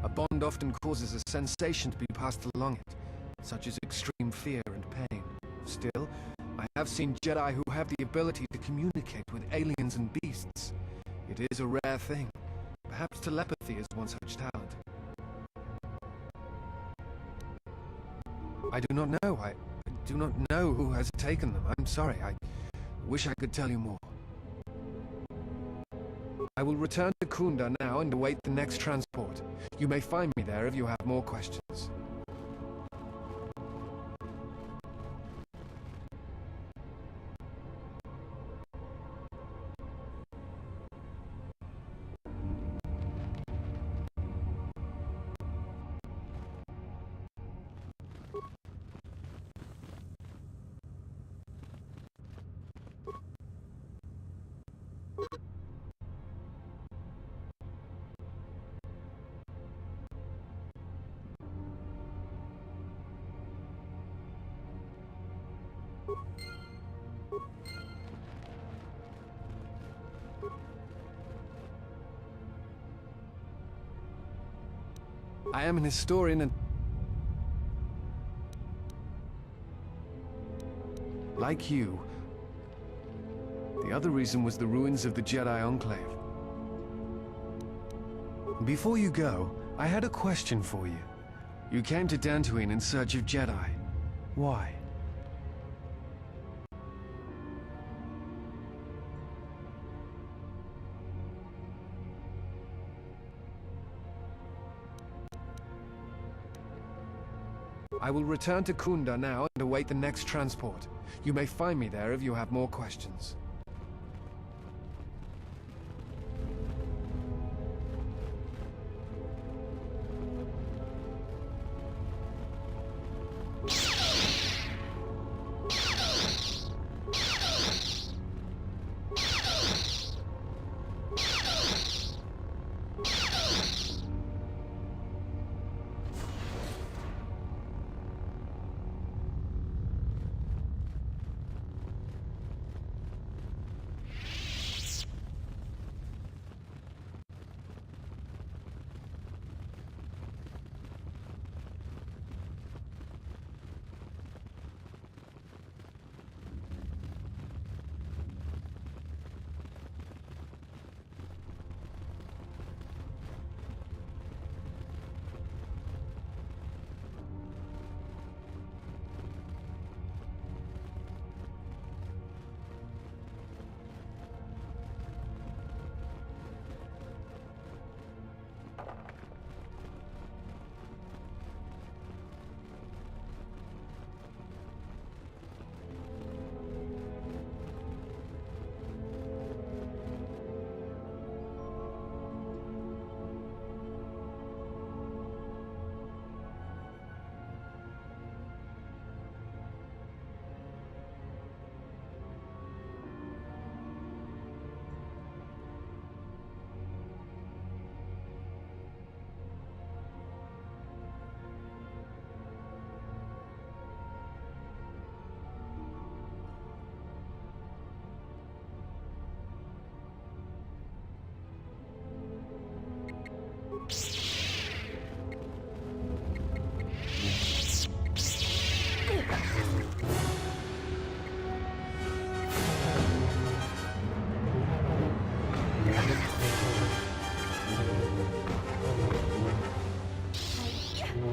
A bond often causes a sensation to be passed along it, such as extreme fear and pain. Still, I have seen Jedi who have the ability to communicate with aliens and beasts. It is a rare thing. Perhaps telepathy is one such talent. I do not know. I do not know who has taken them. I'm sorry. I wish I could tell you more. I will return to Kunda now and await the next transport. You may find me there if you have more questions. I am an historian and... like you, the other reason was the ruins of the Jedi Enclave. Before you go, I had a question for you. You came to Dantooine in search of Jedi. Why? I will return to Kunda now and await the next transport. You may find me there if you have more questions.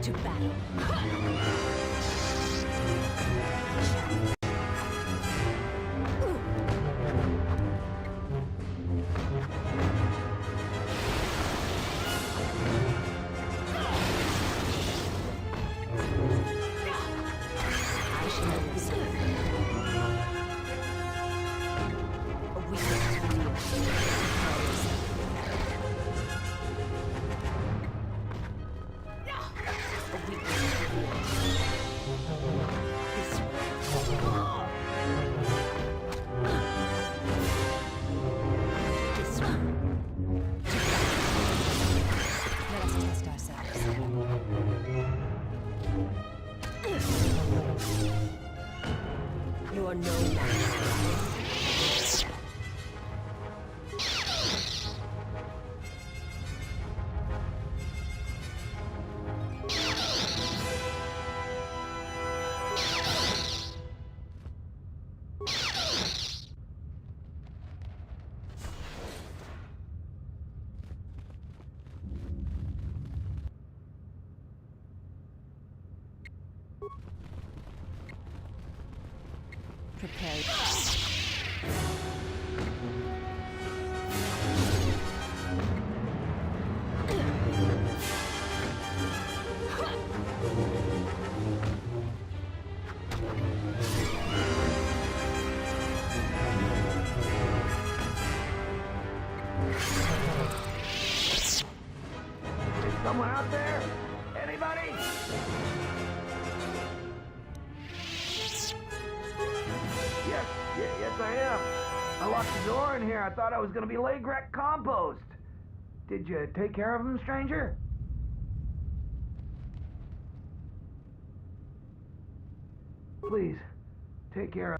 To battle. You're no one. Prepare. Someone out there? Anybody? Yes, I am. I locked the door in here. I thought I was gonna be Lagrek compost. Did you take care of him, stranger? Please, take care of...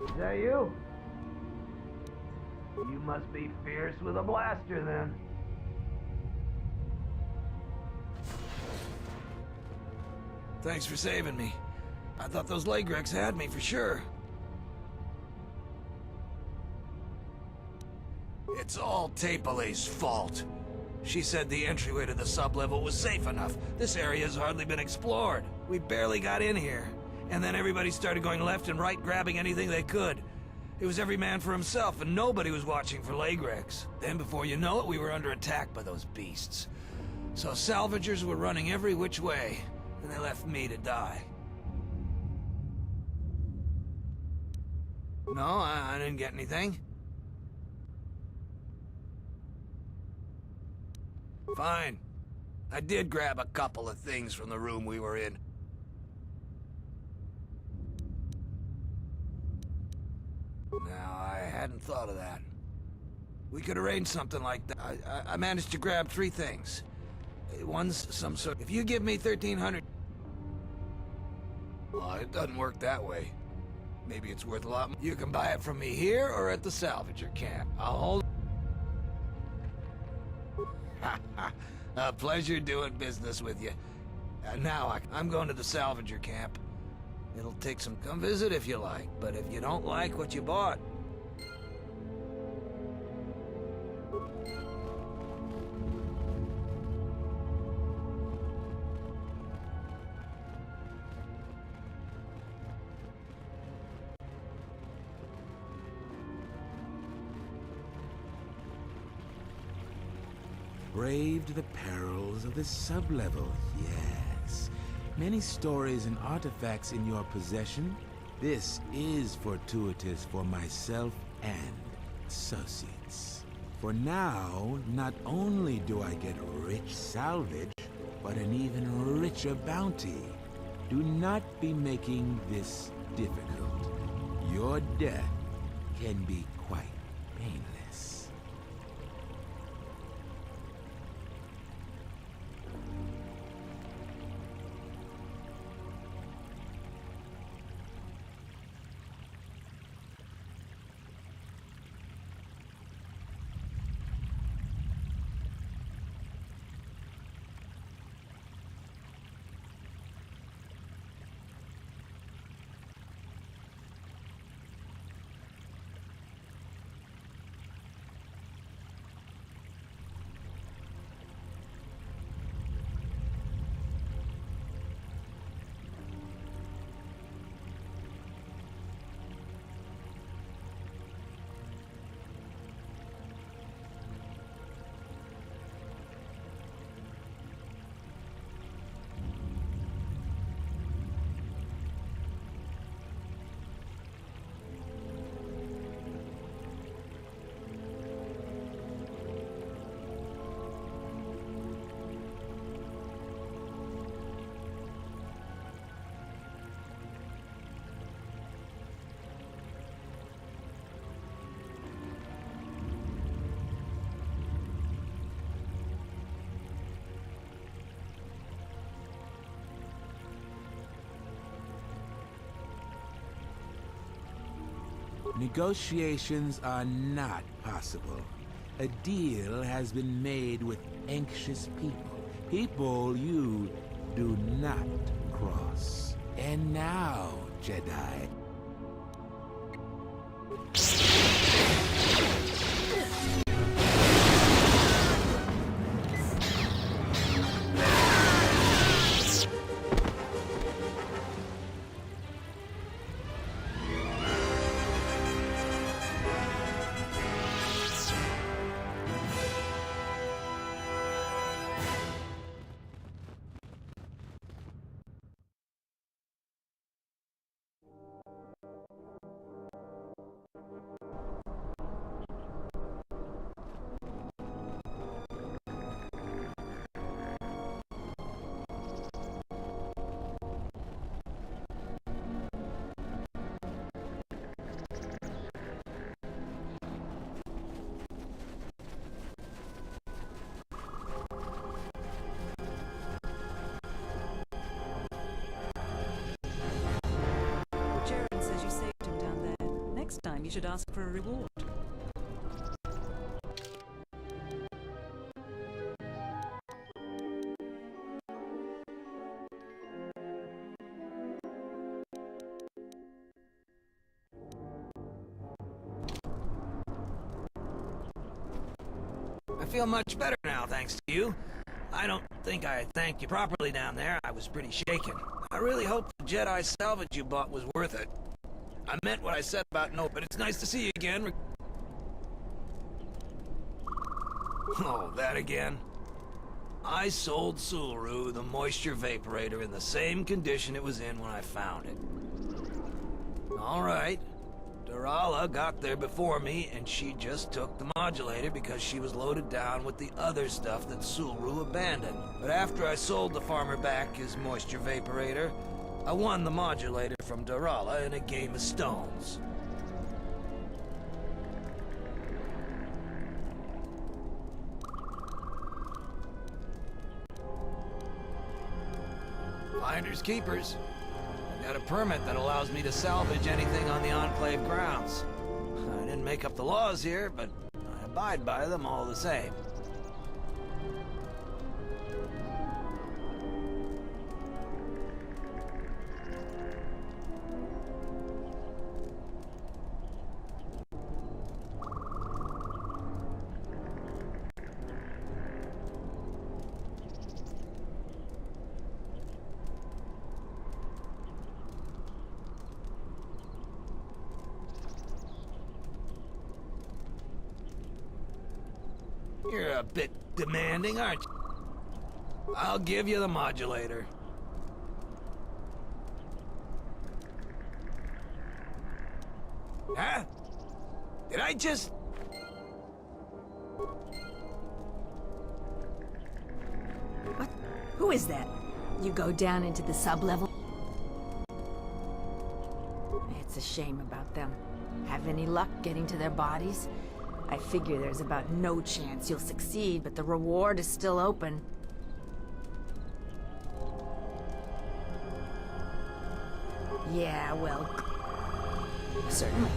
Is that you? You must be fierce with a blaster, then. Thanks for saving me. I thought those Lagreks had me for sure. It's all Tapale's fault. She said the entryway to the sub-level was safe enough. This area's hardly been explored. We barely got in here. And then everybody started going left and right, grabbing anything they could. It was every man for himself, and nobody was watching for Lagreks. Then before you know it, we were under attack by those beasts. So salvagers were running every which way, and they left me to die. No, I didn't get anything. Fine. I did grab a couple of things from the room we were in. Now, I hadn't thought of that. We could arrange something like that. I managed to grab 3 things. One's some sort... If you give me 1,300... Well, it doesn't work that way. Maybe it's worth a lot more. You can buy it from me here or at the salvager camp. I'll hold... A pleasure doing business with you. Now, I'm going to the salvager camp. It'll take some... Come visit if you like, but if you don't like what you bought... Braved the perils of the sub-level, yes. Many stories and artifacts in your possession. This is fortuitous for myself and associates. For now, not only do I get rich salvage, but an even richer bounty. Do not be making this difficult. Your death can be quite painless. Negotiations are not possible. A deal has been made with anxious people. People you do not cross. And now, Jedi. Jaren says you saved him down there. Next time you should ask for a reward. I feel much better now, thanks to you. I don't think I thanked you properly down there. I was pretty shaken. I really hope the Jedi salvage you bought was worth it. I meant what I said about no, but it's nice to see you again. Oh, that again? I sold Sulu the moisture vaporator in the same condition it was in when I found it. All right. Darala got there before me, and she just took the modulator because she was loaded down with the other stuff that Sulu abandoned. But after I sold the farmer back his moisture vaporator, I won the modulator from Darala in a game of stones. Finders keepers. I got a permit that allows me to salvage anything on the Enclave grounds. I didn't make up the laws here, but I abide by them all the same. You're a bit demanding, aren't you? I'll give you the modulator. Huh? Did I just... What? Who is that? You go down into the sub-level? It's a shame about them. Have any luck getting to their bodies? I figure there's about no chance you'll succeed, but the reward is still open. Yeah, well... certainly.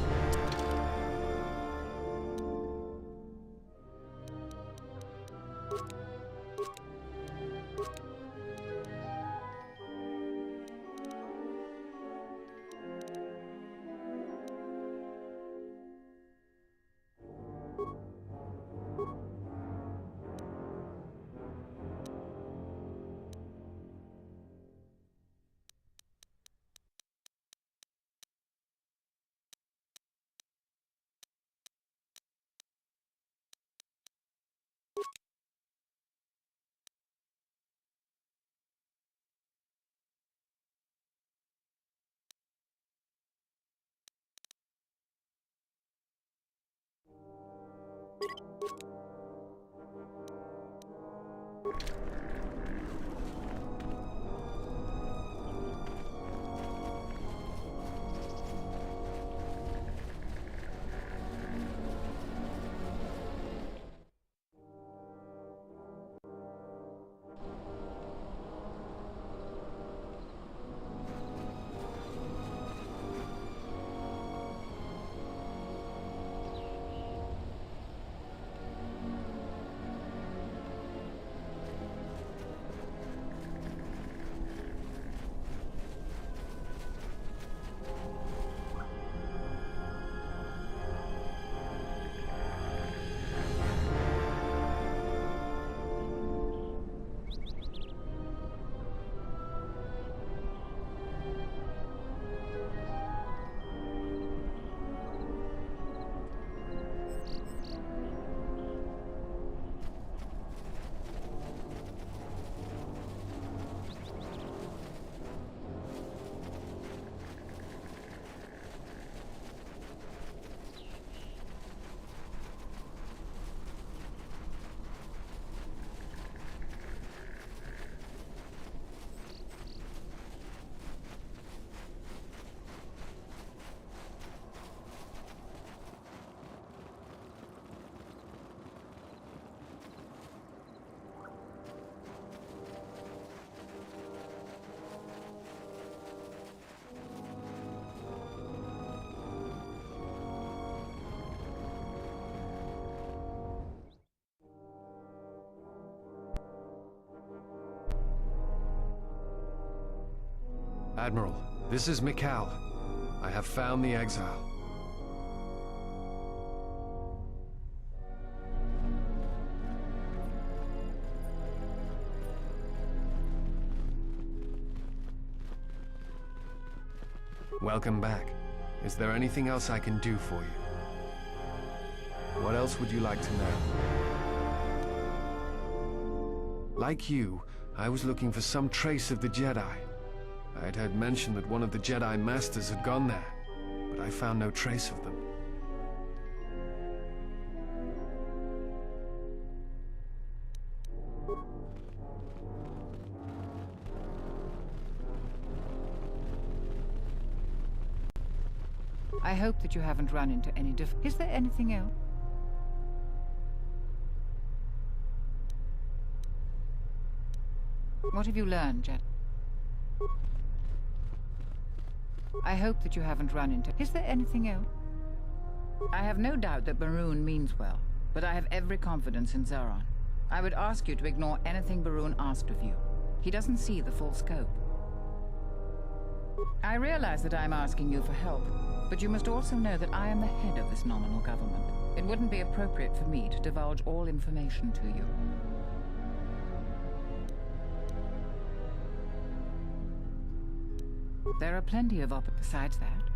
Admiral, this is Mikal. I have found the exile. Welcome back. Is there anything else I can do for you? What else would you like to know? Like you, I was looking for some trace of the Jedi. I had heard mention that one of the Jedi Masters had gone there, but I found no trace of them. I hope that you haven't run into any Is there anything else? What have you learned, Jed? I hope that you haven't run into... Is there anything else? I have no doubt that Barun means well, but I have every confidence in Zeron. I would ask you to ignore anything Barun asked of you. He doesn't see the full scope. I realize that I'm asking you for help, but you must also know that I am the head of this nominal government. It wouldn't be appropriate for me to divulge all information to you. There are plenty of besides that.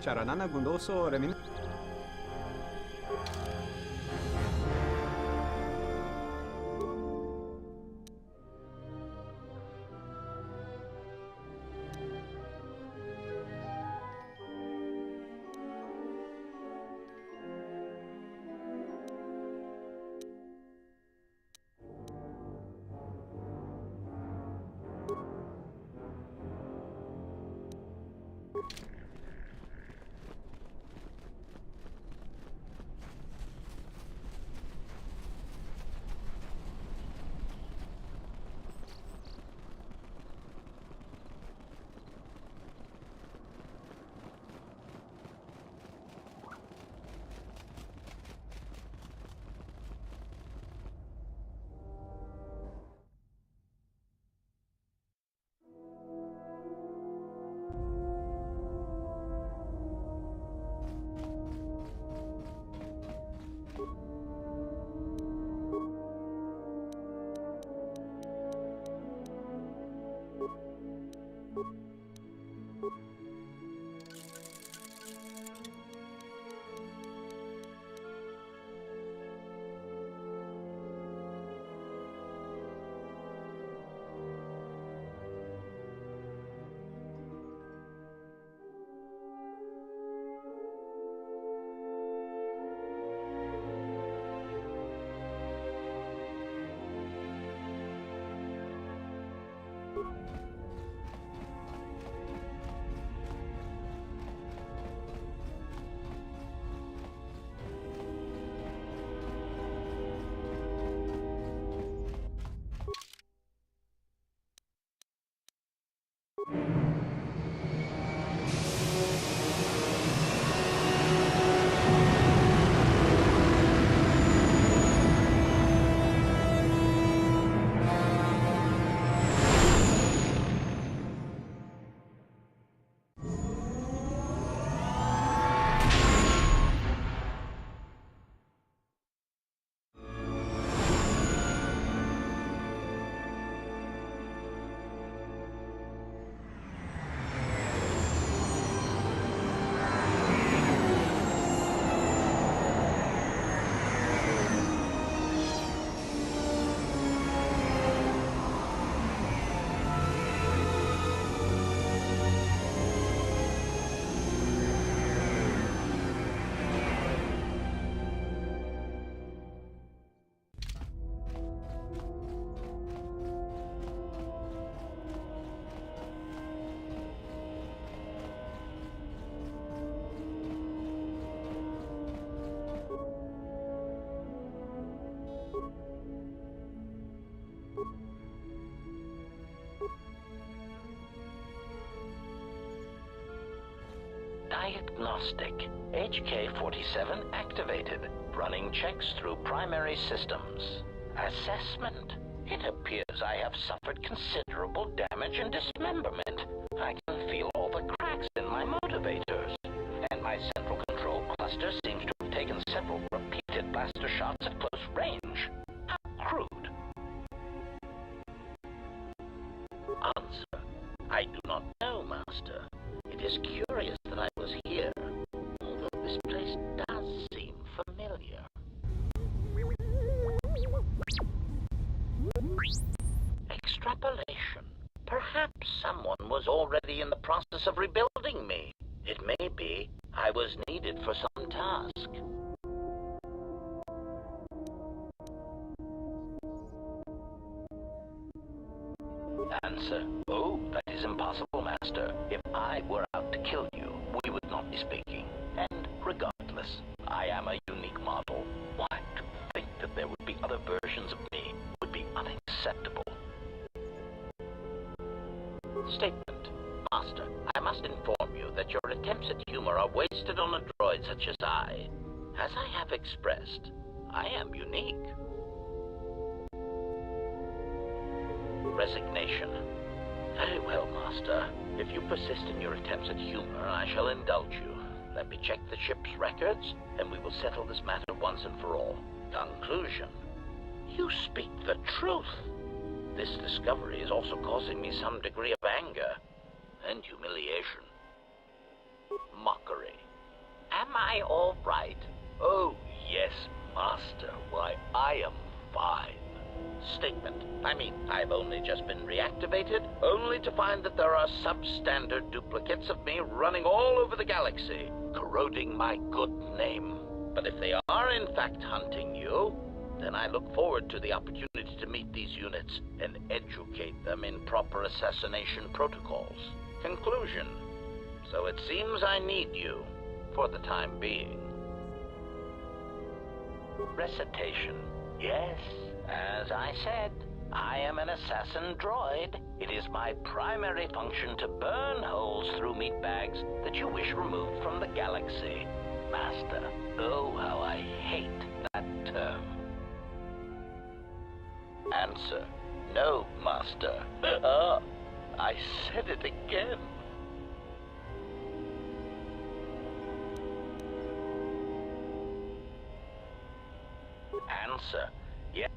Charanana gundoso remin. Diagnostic. HK-47 activated. Running checks through primary systems. Assessment. It appears I have suffered considerable damage and dismemberment. I can feel all the cracks in my motivators. And my central control cluster seems to have taken several repeated blaster shots at close range. How crude. Answer. I do not know, Master. It is curious that I was here, although this place does seem familiar. Extrapolation. Perhaps someone was already in the process of rebuilding me. It may be I was needed for some task. Answer. Oh, that is impossible, Master. If I were out to kill you, we would not be speaking. And regardless, I am a unique model. Why, to think that there would be other versions of me would be unacceptable. Statement. Master, I must inform you that your attempts at humor are wasted on a droid such as I. As I have expressed, I am unique. Resignation. Very well, Master. If you persist in your attempts at humor, I shall indulge you. Let me check the ship's records, and we will settle this matter once and for all. Conclusion. You speak the truth. This discovery is also causing me some degree of anger and humiliation. Mockery. Am I all right? Oh, yes, Master. Why, I am fine. Statement. I mean, I've only just been reactivated, only to find that there are substandard duplicates of me running all over the galaxy, corroding my good name. But if they are in fact hunting you, then I look forward to the opportunity to meet these units and educate them in proper assassination protocols. Conclusion. So it seems I need you, for the time being. Recitation. Yes, as I said, I am an assassin droid. It is my primary function to burn holes through meat bags that you wish removed from the galaxy. Master, oh, how I hate that term. Answer. No, Master. I said it again. Answer. Yes.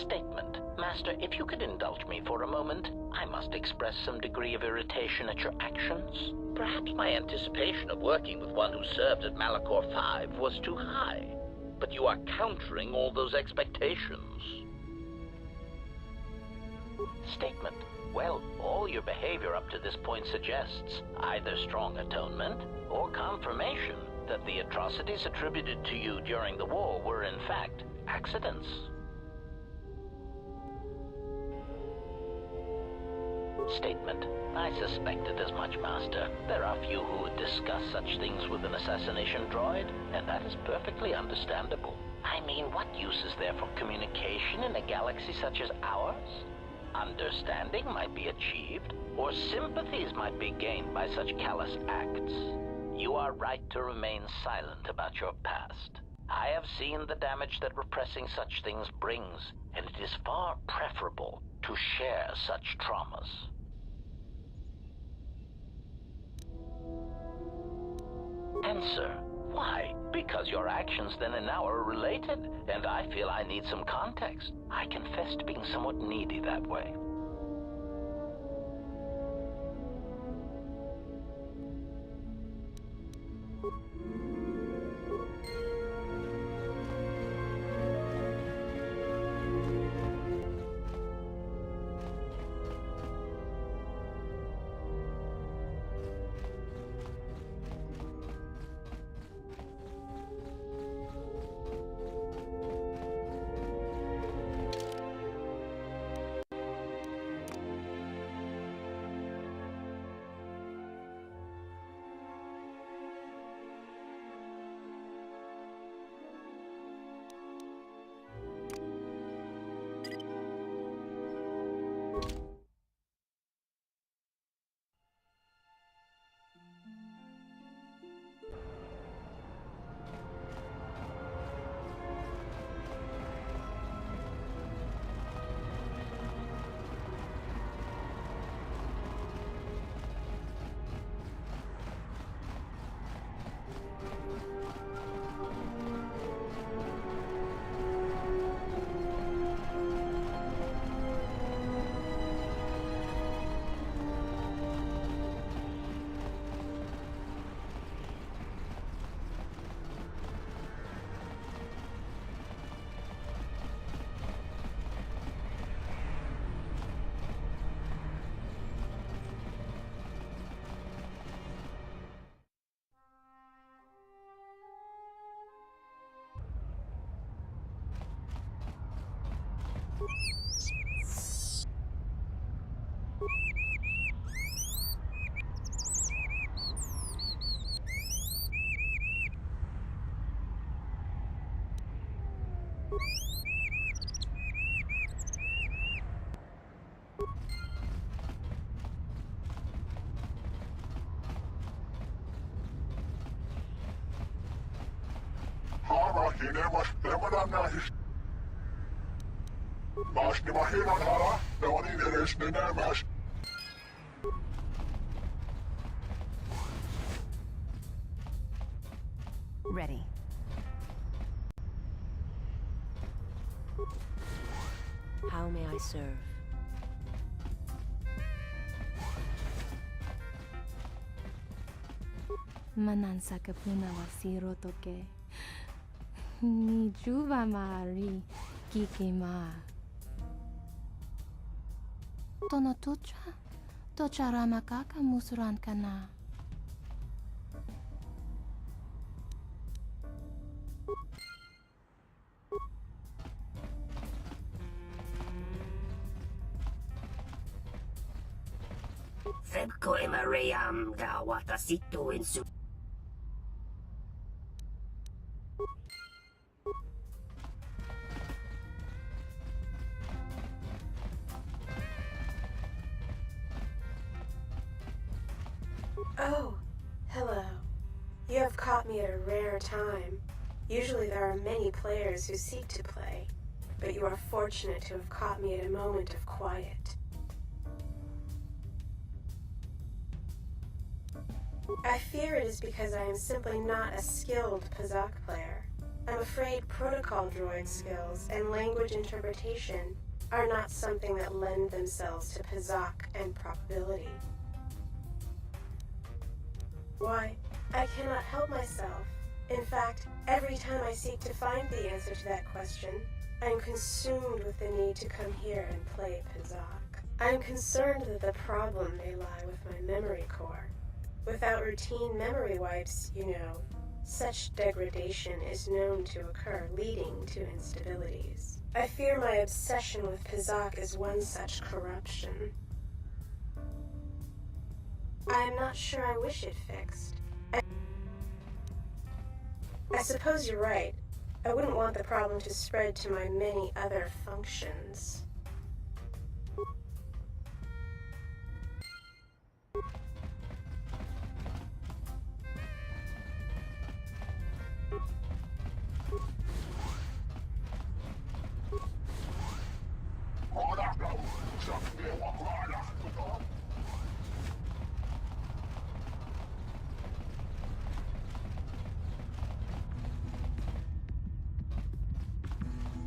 Statement. Master, if you could indulge me for a moment, I must express some degree of irritation at your actions. Perhaps my anticipation of working with one who served at Malachor 5 was too high, but you are countering all those expectations. Statement. Well, all your behavior up to this point suggests either strong atonement or confirmation that the atrocities attributed to you during the war were in fact accidents. Statement. I suspected as much, Master. There are few who would discuss such things with an assassination droid, and that is perfectly understandable. I mean, what use is there for communication in a galaxy such as ours? Understanding might be achieved, or sympathies might be gained by such callous acts. You are right to remain silent about your past. I have seen the damage that repressing such things brings, and it is far preferable to share such traumas. Answer. Why? Because your actions then and now are related, and I feel I need some context. I confess to being somewhat needy that way. Ready. How may I serve? Manansa kapuna wa sirotoke. Ni juba mari kikima. Tono tucha. Tocha ramakaka musuran kana. Febko Emariam ga watasitu insu. Oh, hello. You have caught me at a rare time. Usually there are many players who seek to play, but you are fortunate to have caught me at a moment of quiet. I fear it is because I am simply not a skilled Pazak player. I'm afraid protocol droid skills and language interpretation are not something that lend themselves to Pazak and probability. Why, I cannot help myself. In fact, every time I seek to find the answer to that question, I am consumed with the need to come here and play Pazak. I am concerned that the problem may lie with my memory core. Without routine memory wipes, you know, such degradation is known to occur, leading to instabilities. I fear my obsession with Pazak is one such corruption. I am not sure I wish it fixed. I suppose you're right. I wouldn't want the problem to spread to my many other functions.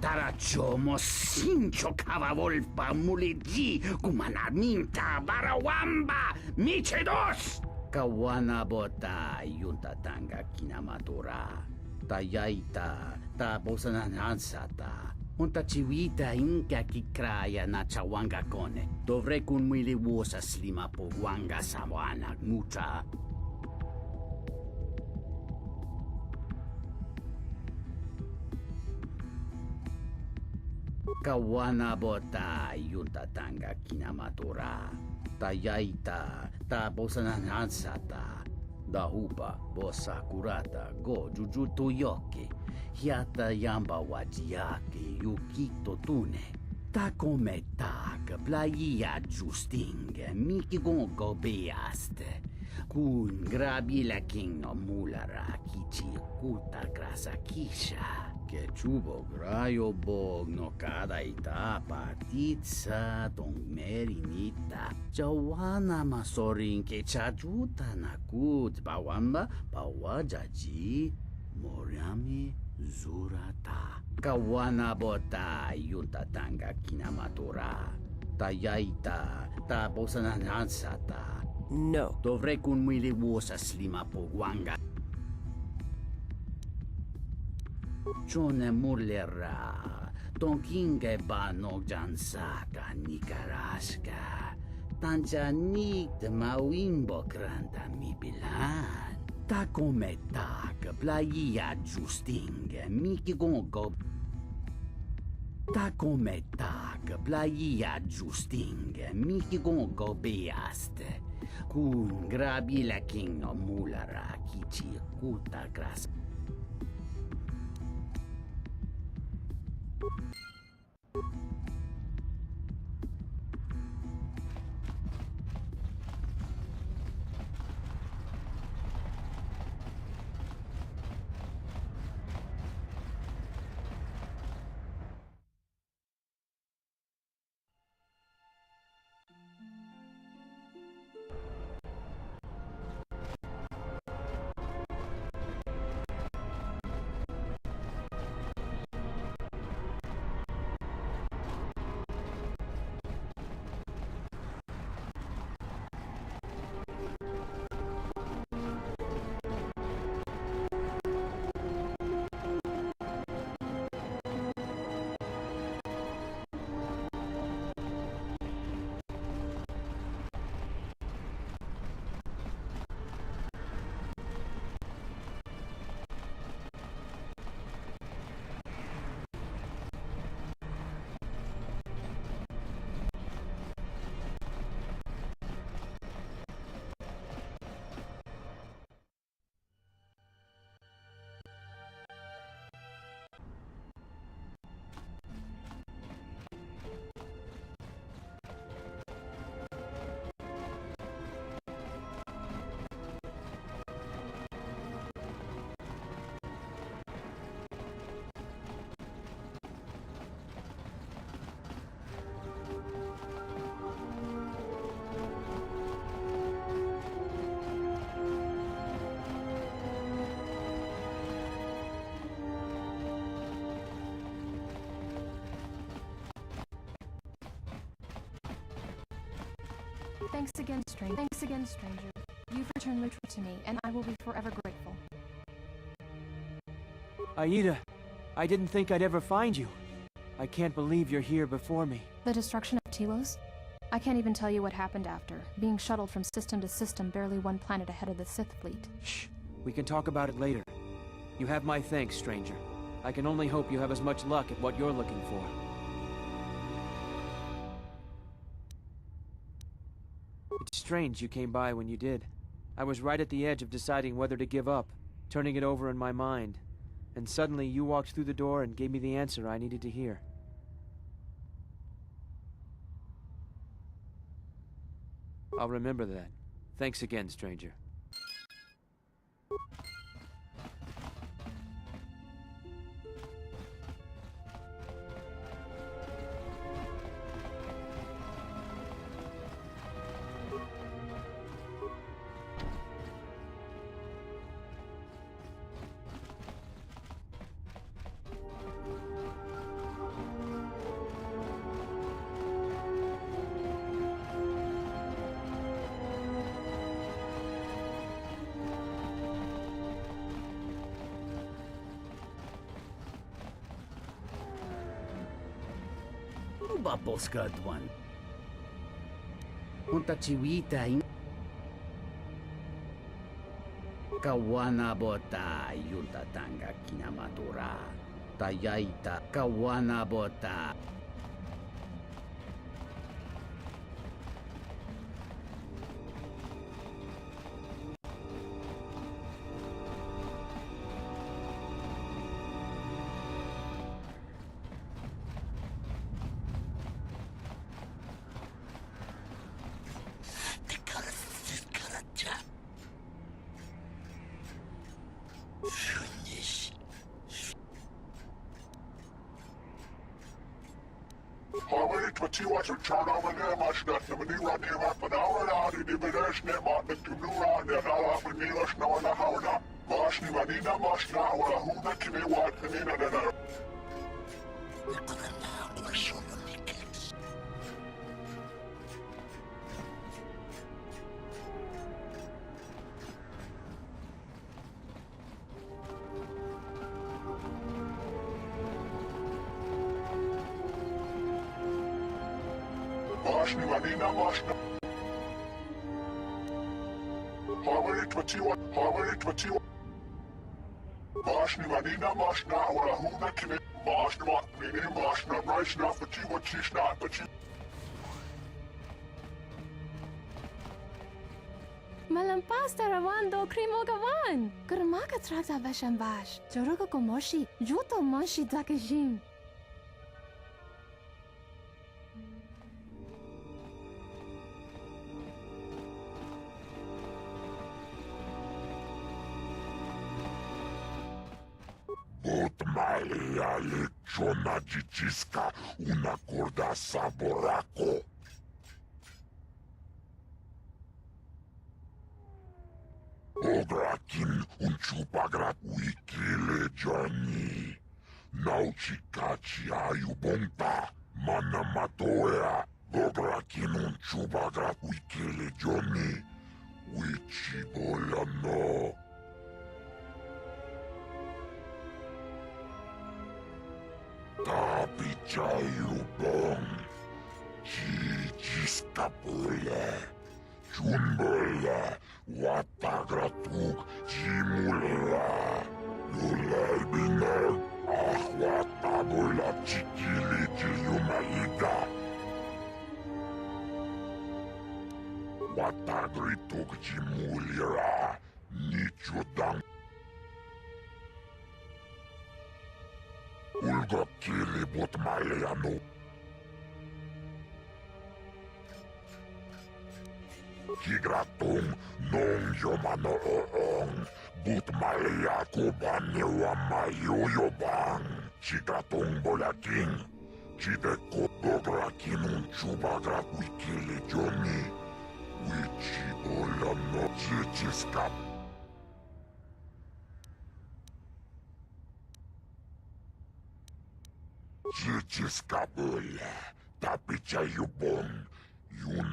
Tarachomo sincho kavavolpa muliji kumanaminta barawamba michedos kawana bota yunta tanga kinamatura tayaita ta bosananansata unta chiwita inka kikraya na chawanga kone dovrei kun mwili wosa slima po wanga sawana mucha. Kawana bota yunta tanga kinamatura tayaita ta bosananansata dahupa bosa kurata go jujutu yoki hiata yamba wajiake yukito tune ta come tak playa justing miki gongo beaste kun grabi la king no mulara kichi kuta grasa kisha que chubo grayo bog no cada itapa titsa don merinita jawana masorin que chajuta nakut bawamba bawajaji moriami zurata kawana bota yunta tanga kinamatura tayaita ta bosananansata no dovrei kun mwili wosa slima po wanga. Chone mulera, tonkinge bano jansaka nikaraska, tanja nik mawimbo kranta mi bilan. Ta come tak playa justing miki gongo. Ta come tak playa justing miki gongo beaste. Kun grabi la king no mulara kichi kuta gras. Thanks again, stranger. Thanks again, stranger. You've returned Ritual to me, and I will be forever grateful. Aida, I didn't think I'd ever find you. I can't believe you're here before me. The destruction of Telos? I can't even tell you what happened after, being shuttled from system to system barely one planet ahead of the Sith fleet. Shh. We can talk about it later. You have my thanks, stranger. I can only hope you have as much luck at what you're looking for. It's strange you came by when you did. I was right at the edge of deciding whether to give up, turning it over in my mind. And suddenly you walked through the door and gave me the answer I needed to hear. I'll remember that. Thanks again, stranger. Babosgadwan. Unta chiwita in kawana bota yunta tanga kinamatura. Tayaita kawana bota. Malampas tarawando krimogawan. Kurmaka trakta vashambash. Joroga komoshi. Juto monshi dakajim. Malia lechona jijiska una corda saborako. Ograkin un chupagrat wikile Johnny. Nauchikachi ayubonta. Mana matoea. Ograkin un chupagrat wikile Johnny. Wichibola no. Tapichayubong, Chichiskapule, Chumbole, Watagratug, Chimulera, Lulelbinel, Ahwatabula, Chikili, Chiyumaida, Watagritug, Chimulera, Nichudang. Ulga kili bot maleano. Kigratung nong yomano oong. But malea kubane wa mayoyo bang. Kigratung bolaking. Chideko bograkin un chubagrat wikili jomi. Wichi bolano chichiskap. Chichiskabula, tapichayubong, yun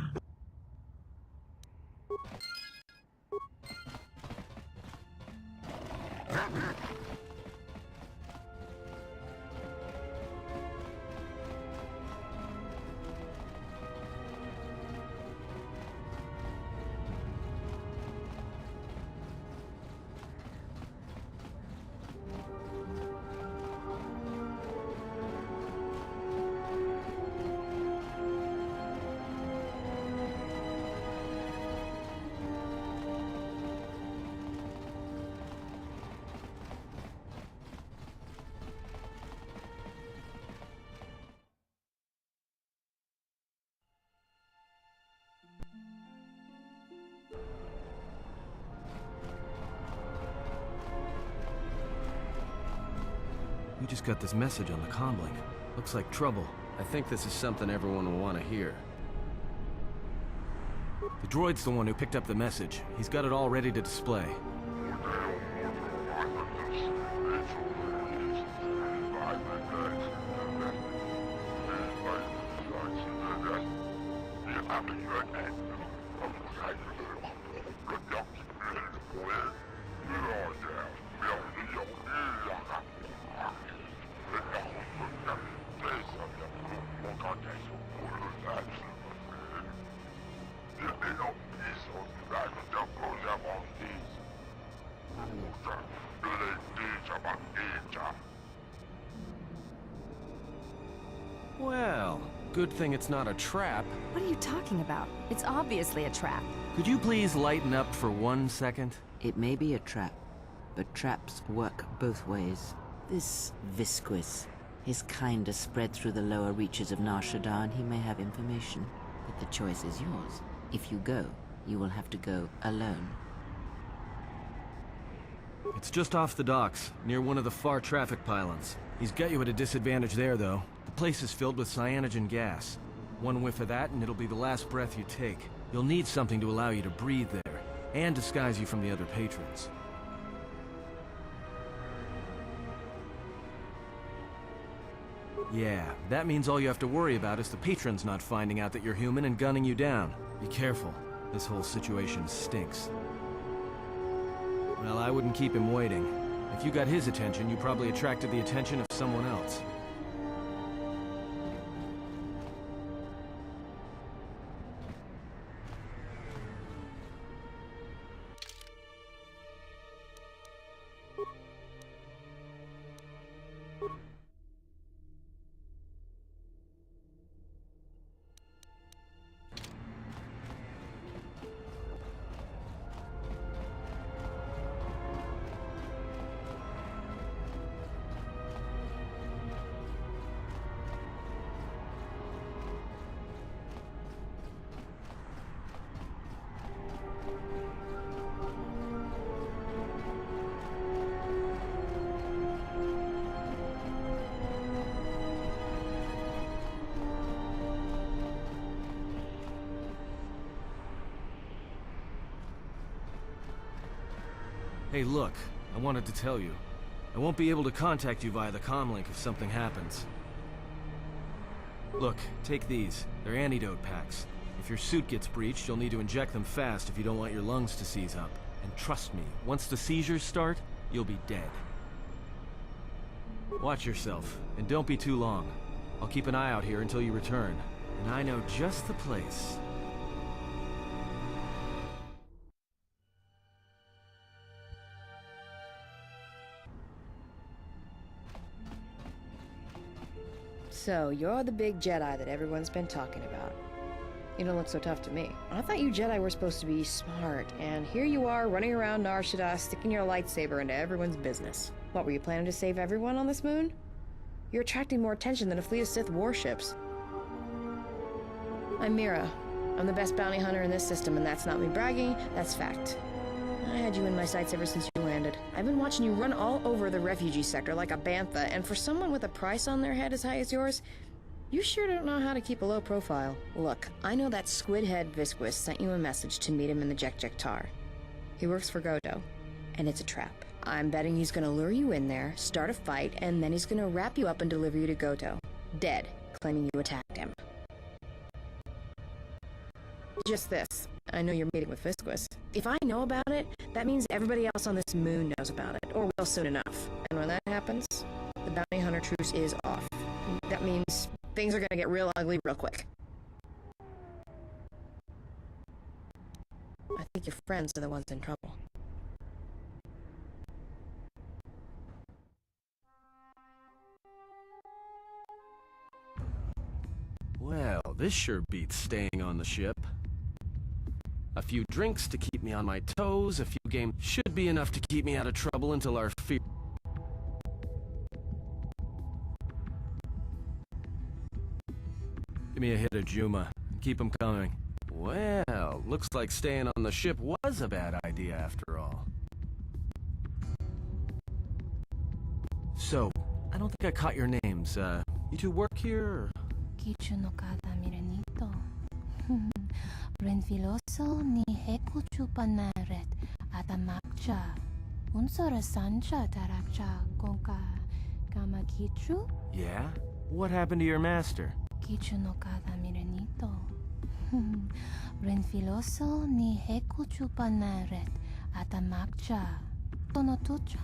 We just got this message on the comlink. Looks like trouble. I think this is something everyone will want to hear. The droid's the one who picked up the message. He's got it all ready to display. Well, good thing it's not a trap. What are you talking about? It's obviously a trap. Could you please lighten up for 1 second? It may be a trap, but traps work both ways. This Visquis, his kind is spread through the lower reaches of Nar Shaddaa, and he may have information. But the choice is yours. If you go, you will have to go alone. It's just off the docks, near one of the far traffic pylons. He's got you at a disadvantage there, though. The place is filled with cyanogen gas. One whiff of that and it'll be the last breath you take. You'll need something to allow you to breathe there, and disguise you from the other patrons. Yeah, that means all you have to worry about is the patrons not finding out that you're human and gunning you down. Be careful. This whole situation stinks. Well, I wouldn't keep him waiting. If you got his attention, you probably attracted the attention of someone else. Hey, look, I wanted to tell you. I won't be able to contact you via the comlink if something happens. Look, take these. They're antidote packs. If your suit gets breached, you'll need to inject them fast if you don't want your lungs to seize up. And trust me, once the seizures start, you'll be dead. Watch yourself, and don't be too long. I'll keep an eye out here until you return. And I know just the place. So, you're the big Jedi that everyone's been talking about. You don't look so tough to me. I thought you Jedi were supposed to be smart, and here you are running around Nar Shaddaa sticking your lightsaber into everyone's business. What, were you planning to save everyone on this moon? You're attracting more attention than a fleet of Sith warships. I'm Mira. I'm the best bounty hunter in this system, and that's not me bragging, that's fact. I had you in my sights ever since you landed. I've been watching you run all over the refugee sector like a bantha, and for someone with a price on their head as high as yours, you sure don't know how to keep a low profile. Look, I know that squid-head Visquis sent you a message to meet him in the Jekjektar. He works for Godo, and it's a trap. I'm betting he's gonna lure you in there, start a fight, and then he's gonna wrap you up and deliver you to Goto. Dead, claiming you attacked him. Just this. I know you're meeting with Visquis. If I know about it, that means everybody else on this moon knows about it, or will soon enough. And when that happens, the bounty hunter truce is off. That means things are gonna get real ugly real quick. I think your friends are the ones in trouble. Well, this sure beats staying on the ship. A few drinks to keep me on my toes, a few games should be enough to keep me out of trouble until our fear... Give me a hit of Juma. Keep 'em coming. Well, looks like staying on the ship was a bad idea after all. So, I don't think I caught your names. You two work here, or...? Kichu no kada mirenito. Renfiloso ni heku chupan maret atamakcha. Unsora sancha tarakcha konka kama kichu? Yeah? What happened to your master? Kichu no kada mirenito. Renfiloso ni heku chupan maret atamakcha. Tono tucha?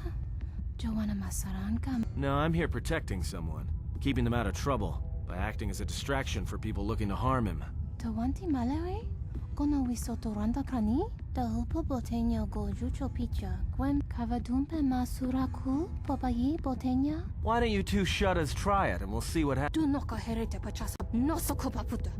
Joanna masaranka. No, I'm here protecting someone. Keeping them out of trouble. By acting as a distraction for people looking to harm him. Tawanti malawe? Kono wisotoranda krani? Da hupo botenya gojucho picha. Gwem kavadumpe masuraku popayi botenya? Why don't you two shut us try it and we'll see what happens? Do noka herete pachasa no sokopaputa.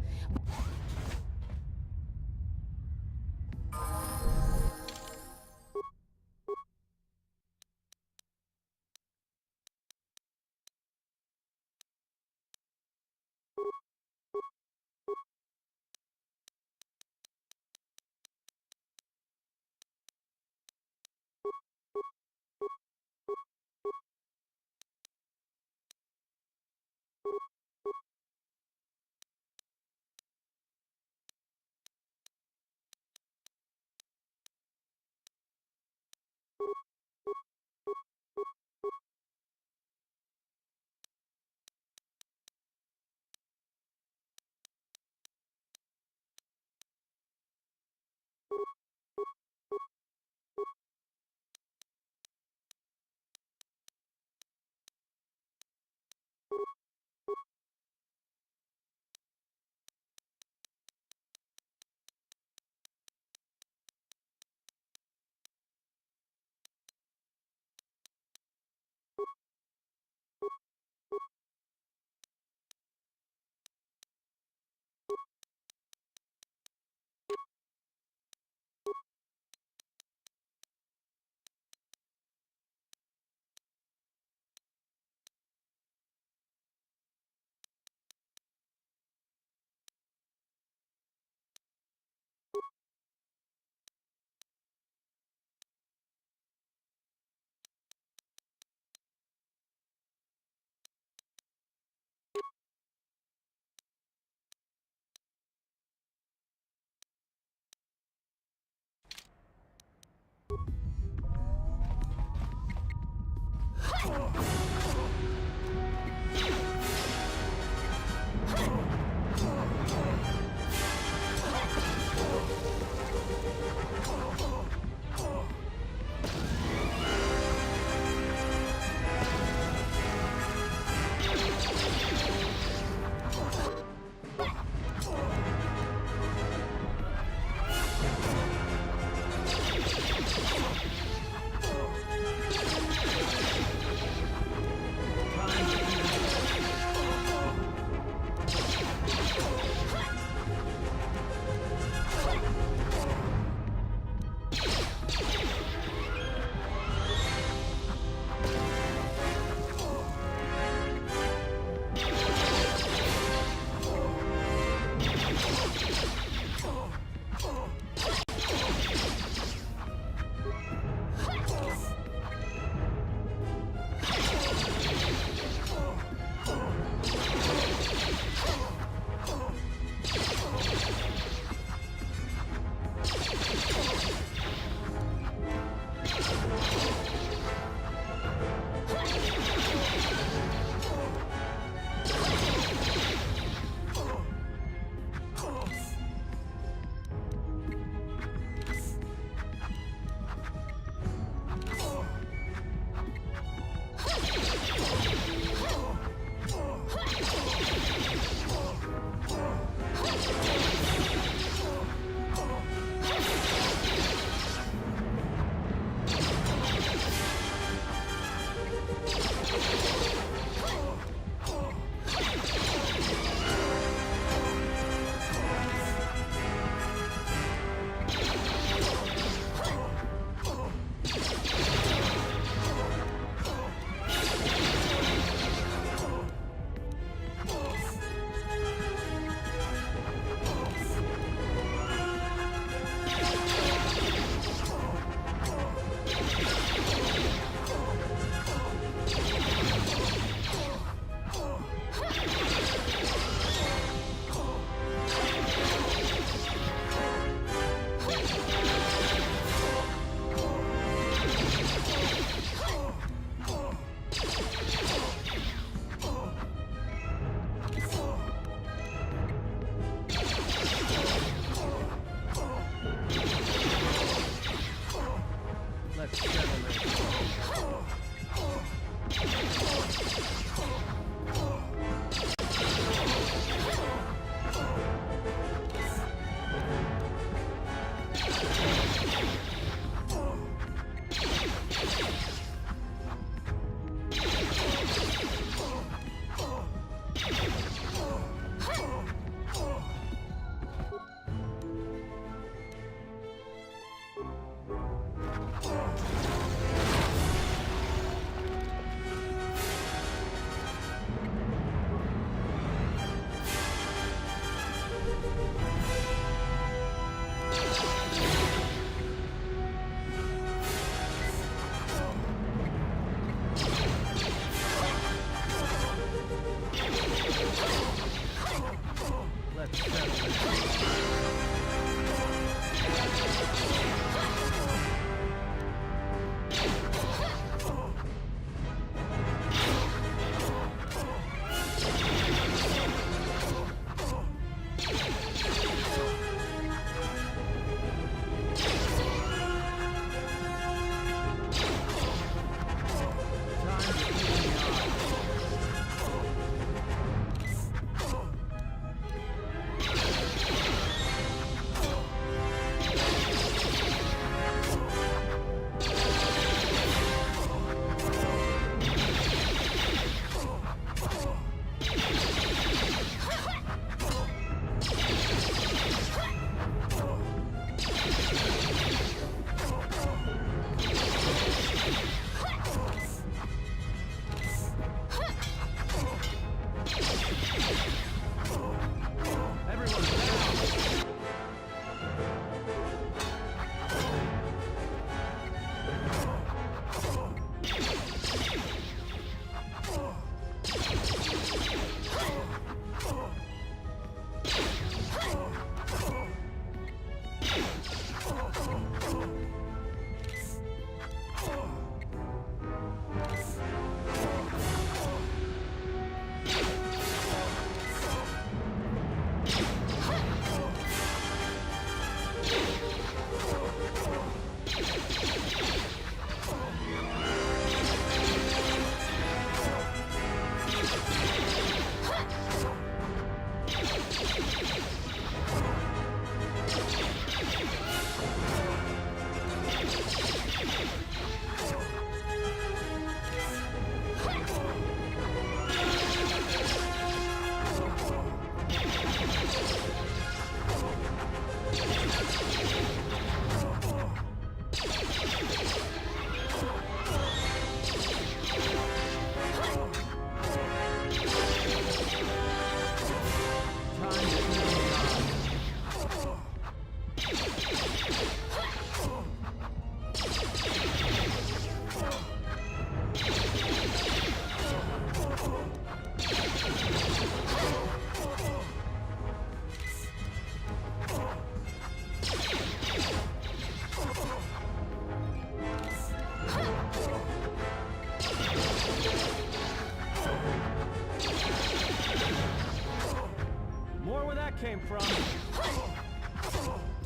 Came from.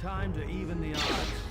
Time to even the odds.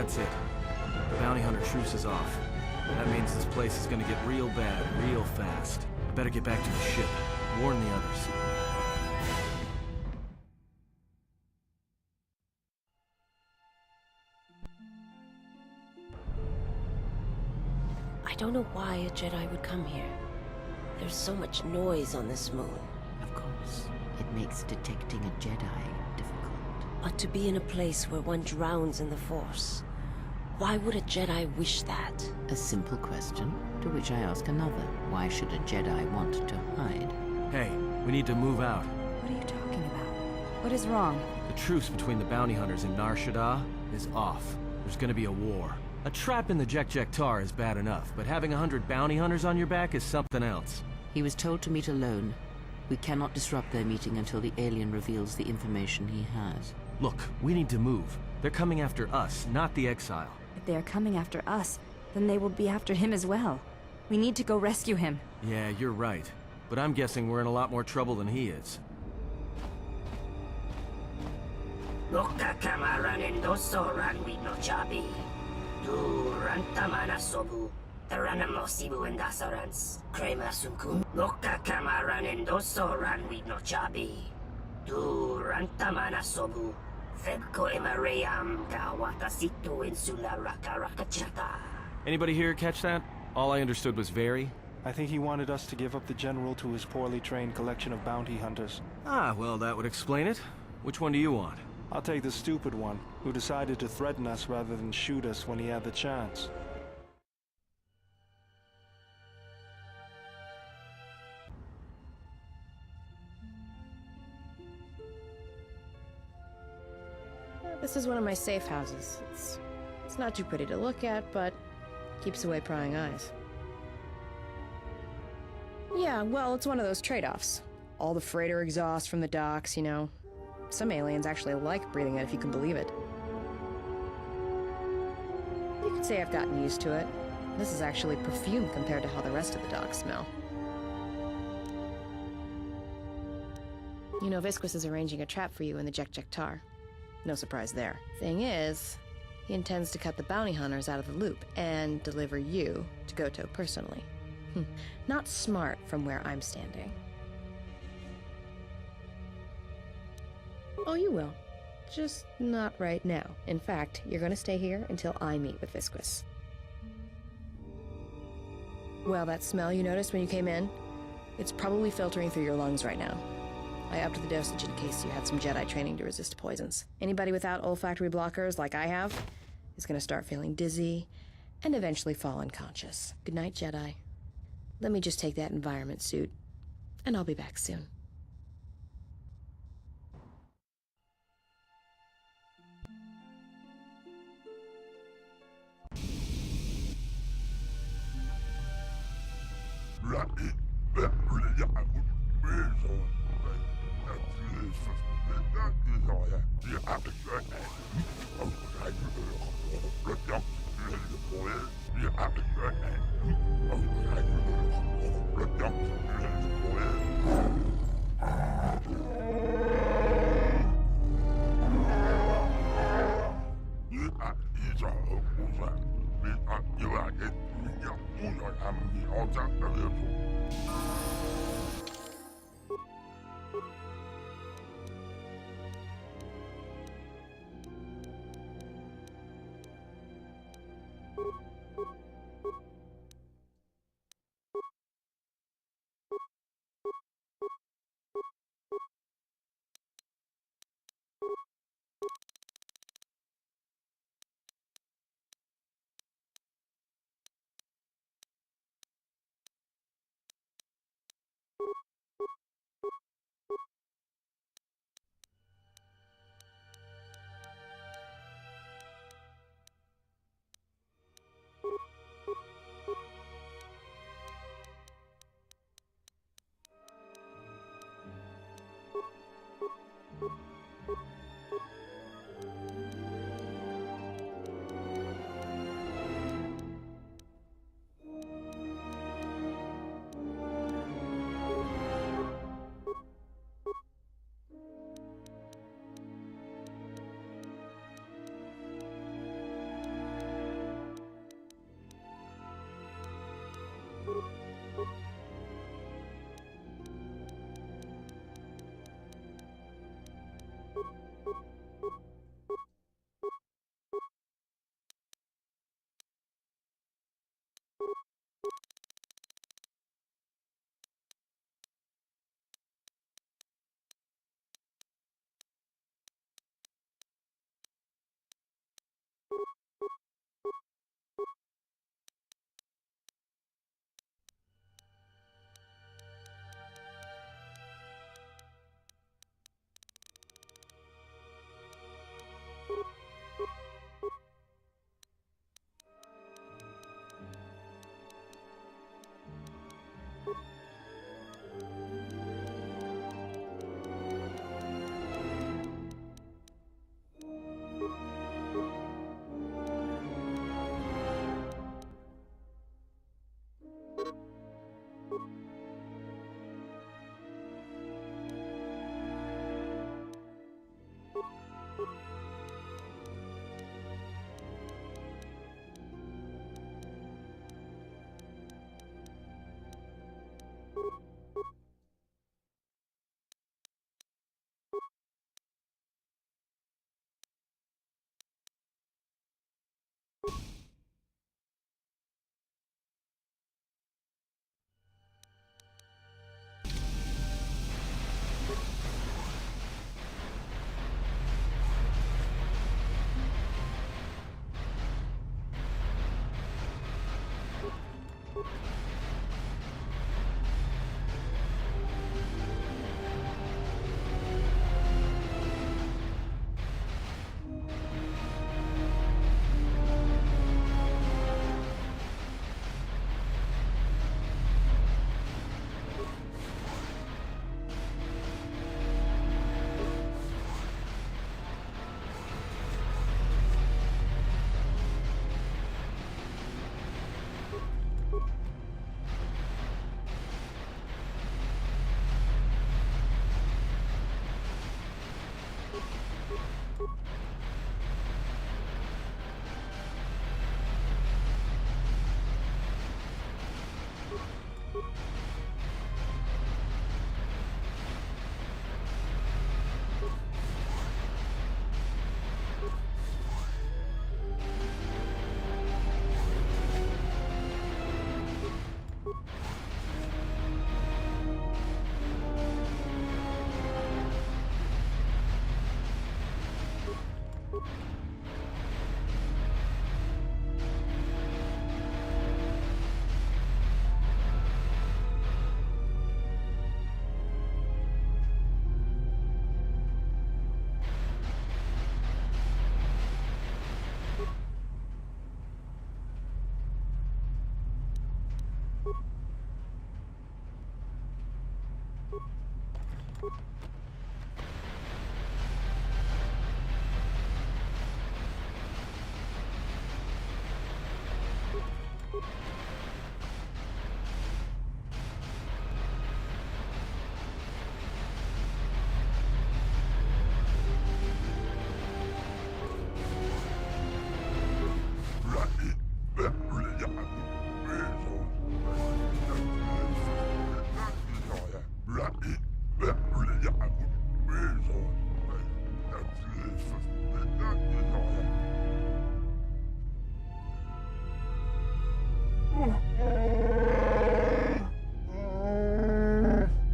That's it. The bounty hunter truce is off. That means this place is gonna get real bad, real fast. I better get back to the ship. Warn the others. I don't know why a Jedi would come here. There's so much noise on this moon. Of course, it makes detecting a Jedi difficult. But to be in a place where one drowns in the Force, why would a Jedi wish that? A simple question, to which I ask another. Why should a Jedi want to hide? Hey, we need to move out. What are you talking about? What is wrong? The truce between the bounty hunters and Nar Shaddaa is off. There's gonna be a war. A trap in the Jek Tar is bad enough, but having 100 bounty hunters on your back is something else. He was told to meet alone. We cannot disrupt their meeting until the alien reveals the information he has. Look, we need to move. They're coming after us, not the exile. If they are coming after us, then they will be after him as well. We need to go rescue him. Yeah, you're right. But I'm guessing we're in a lot more trouble than he is. Nokka kamaranin dosoran with no chabi. Du rantamana sobu. Taranamo sibu and dasarans. Krema suku. Nokka kamaranin dosoran with no chabi. Du rantamana sobu. Febko emariam gawata situ insula raka rakachata. Anybody here catch that? All I understood was very. I think he wanted us to give up the General to his poorly trained collection of bounty hunters. Ah, well, that would explain it. Which one do you want? I'll take the stupid one, who decided to threaten us rather than shoot us when he had the chance. This is one of my safe houses. It's not too pretty to look at, but keeps away prying eyes. Yeah, well, it's one of those trade-offs. All the freighter exhaust from the docks, you know. Some aliens actually like breathing it, if you can believe it. You could say I've gotten used to it. This is actually perfume compared to how the rest of the docks smell. You know, Visquis is arranging a trap for you in the Jek Tar. No surprise there. Thing is, he intends to cut the bounty hunters out of the loop and deliver you to Goto personally. Not smart from where I'm standing. Oh, you will. Just not right now. In fact, you're gonna stay here until I meet with Visquis. Well, that smell you noticed when you came in? It's probably filtering through your lungs right now. I upped the dosage in case you had some Jedi training to resist poisons. Anybody without olfactory blockers, like I have, is gonna start feeling dizzy and eventually fall unconscious. Good night, Jedi. Let me just take that environment suit, and I'll be back soon.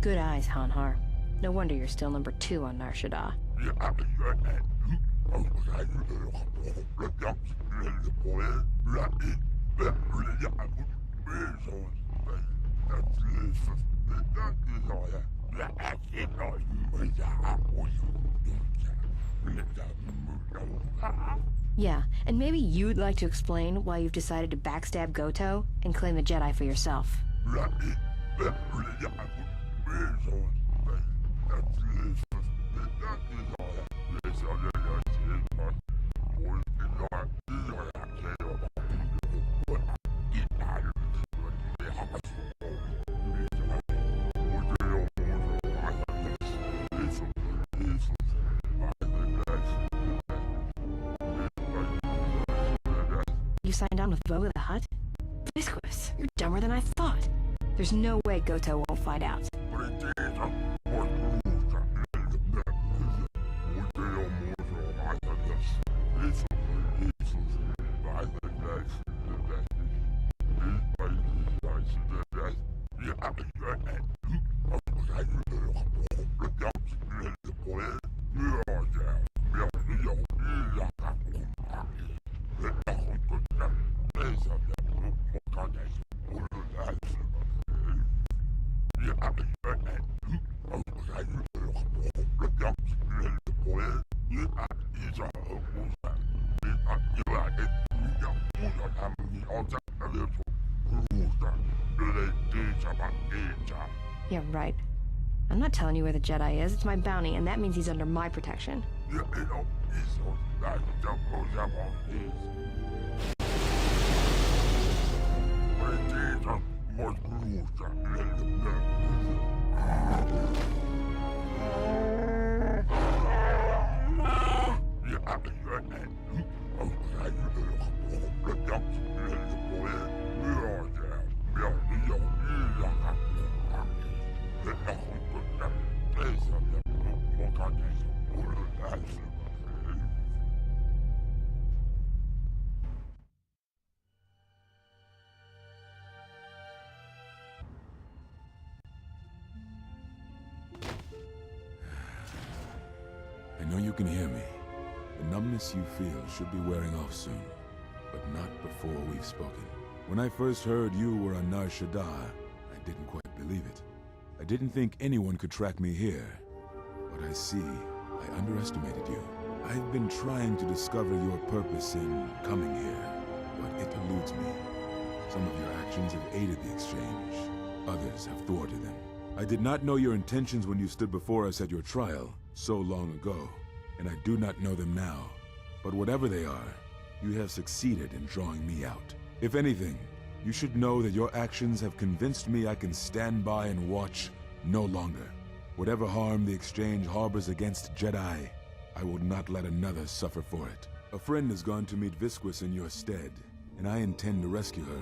Good eyes, Hanhar. No wonder you're still number 2 on Nar Shaddaa. Yeah, and maybe you'd like to explain why you've decided to backstab Goto and claim the Jedi for yourself. You signed on with Boba the Hutt? Visquis, you're dumber than I thought. There's no way Goto won't find out. Yeah, right. I'm not telling you where the Jedi is. It's my bounty, and that means he's under my protection. I know you can hear me. The numbness you feel should be wearing off soon, but not before we've spoken. When I first heard you were on Nar Shaddaa, I didn't quite believe it. I didn't think anyone could track me here. But I see, I underestimated you. I've been trying to discover your purpose in coming here, but it eludes me. Some of your actions have aided the exchange. Others have thwarted them. I did not know your intentions when you stood before us at your trial so long ago, and I do not know them now. But whatever they are, you have succeeded in drawing me out. If anything, you should know that your actions have convinced me I can stand by and watch no longer. Whatever harm the exchange harbors against Jedi, I will not let another suffer for it. A friend has gone to meet Visquis in your stead, and I intend to rescue her.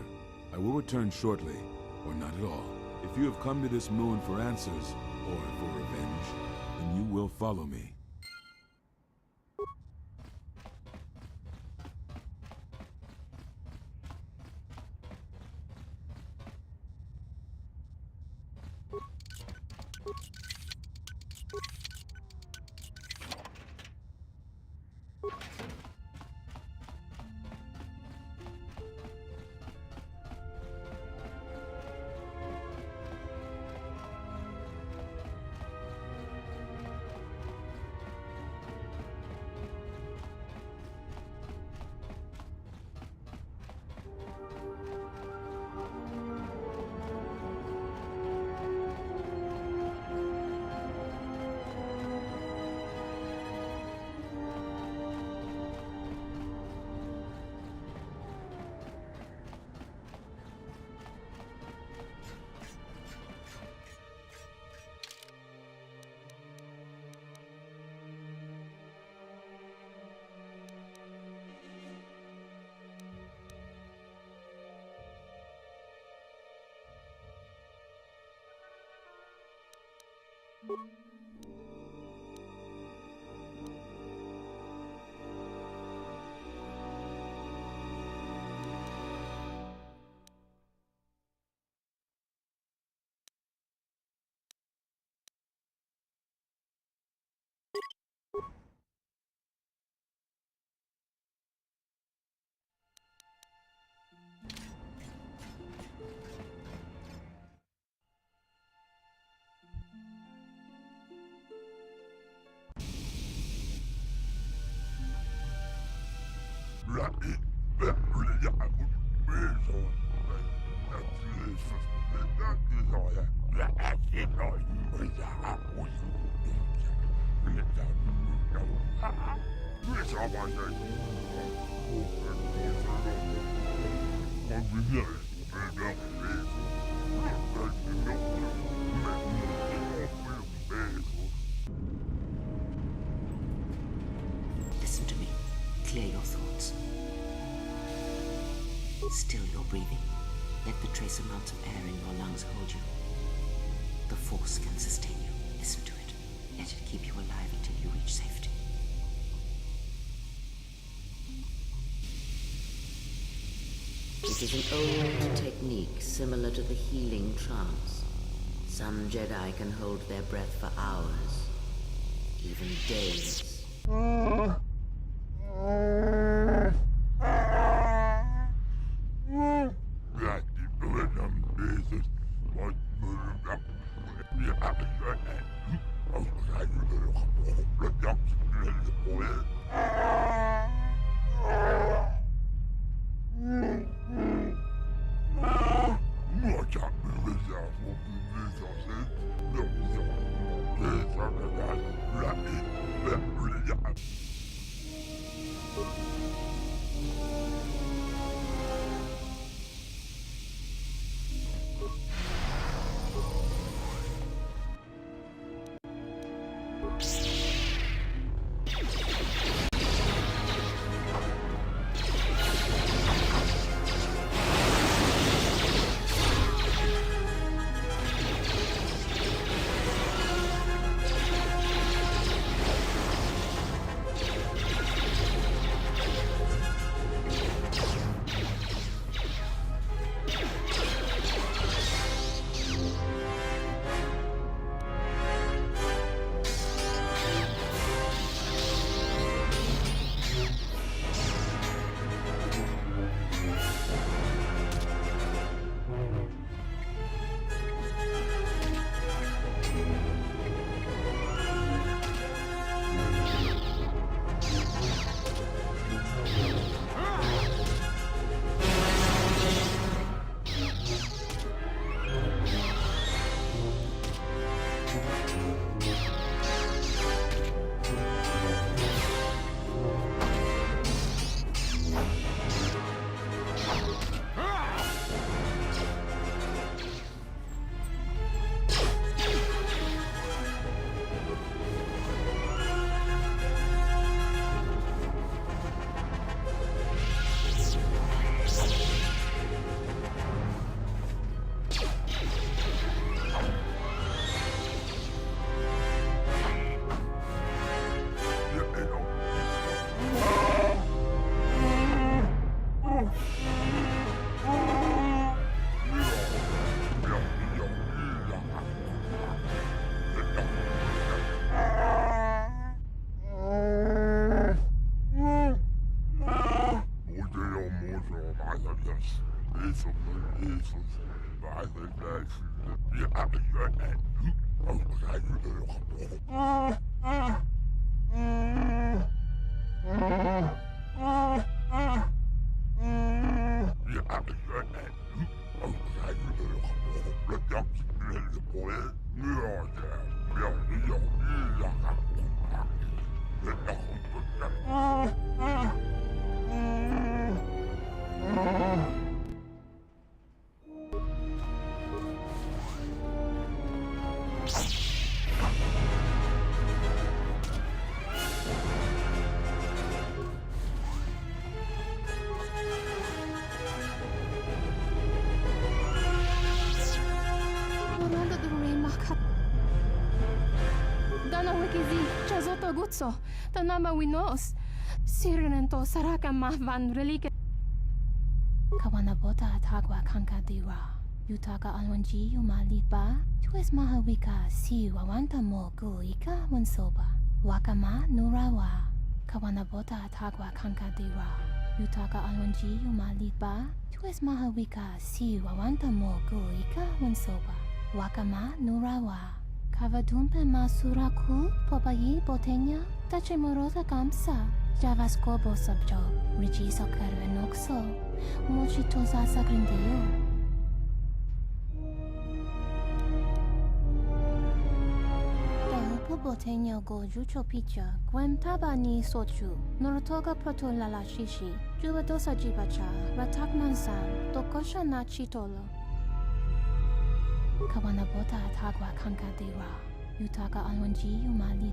I will return shortly, or not at all. If you have come to this moon for answers, or for revenge, then you will follow me. Listen to me. Clear your thoughts. Still your breathing. Let the trace amounts of air in your lungs hold you. The Force can sustain you. Listen to it. Let it keep you alive until you reach safety. It is an old technique similar to the healing trance. Some Jedi can hold their breath for hours, even days. Gutso, Tanama Winos, Sirenento Saraka Mahvan Relike Kawanabota Atagwa Kankadiwa, Yutaka Alwanji Umalipa, Tues Mahawika, Si Wawanta Mo Guika Wansoba, Wakama Nurawa, Kawanabota Atagwa Kankadiwa, Yutaka Alwanji Umalipa, Tues Mahawika, Si Wawanta Mo Guika Wansoba, Wakama Nurawa. Kavadumpe masuraku popayi botenya tache morota kamsa javaskobo sabjo riji sokaru enokso mochi toza sakrindeyo. Dahupo botenya go jucho picha gwem taba ni sochu norotoga proto lala shishi juvadosa jibacha ratakman san tokosha na chitolo. Kawanabota Atagwa Kankadewa, Yutaka Alwanji Umali.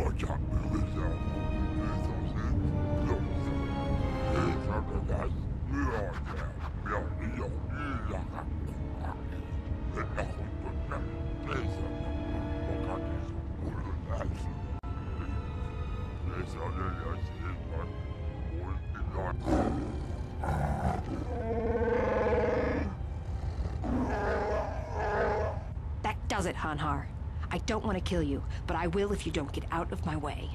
Watch out. How's it, Hanhar? I don't want to kill you, but I will if you don't get out of my way.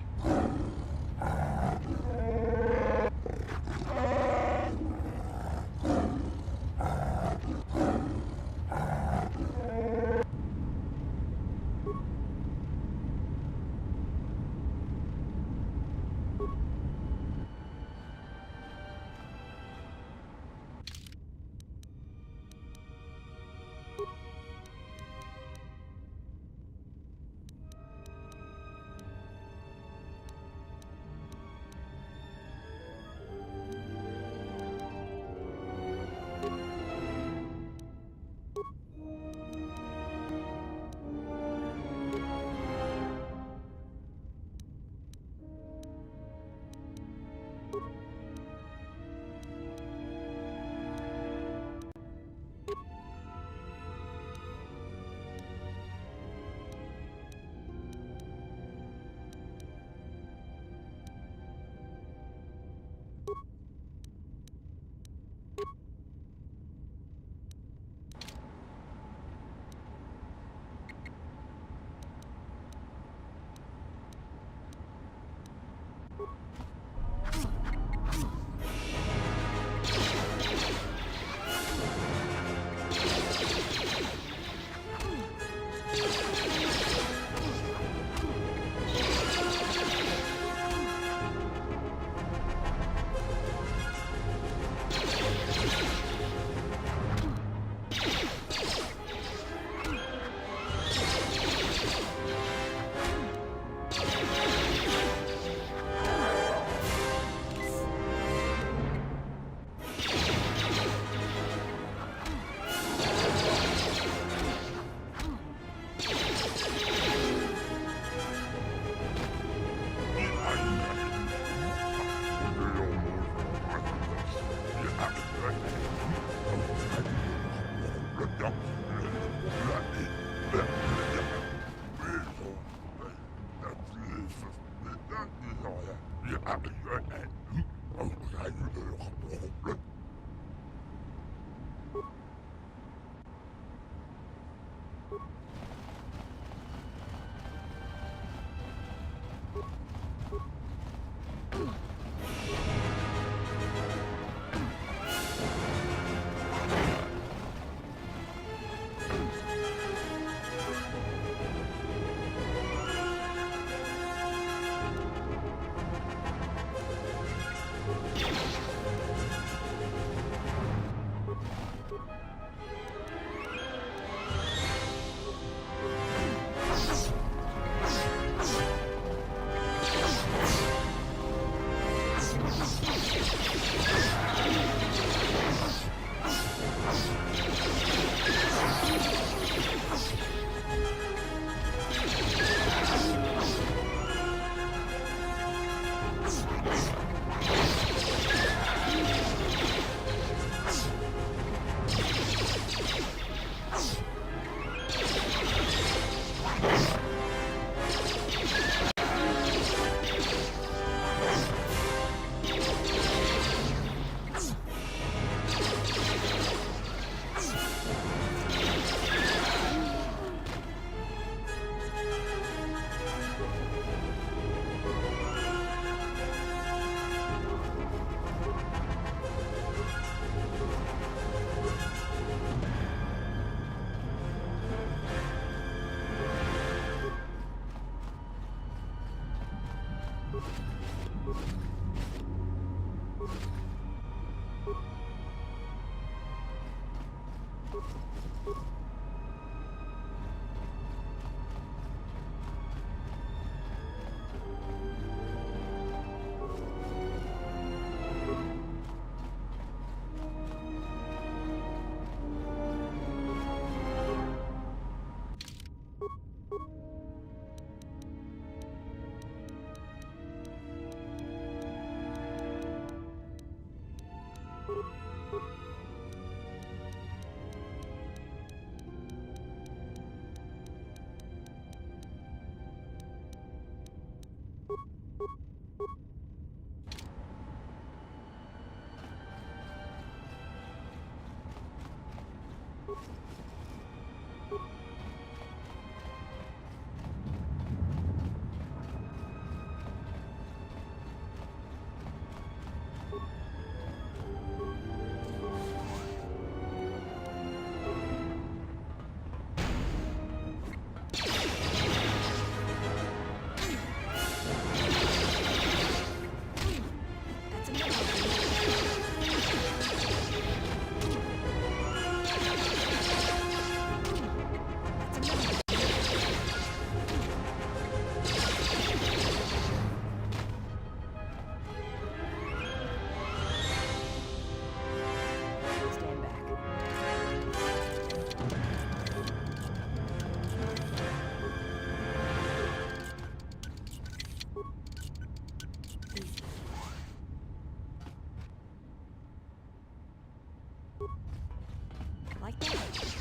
Like that.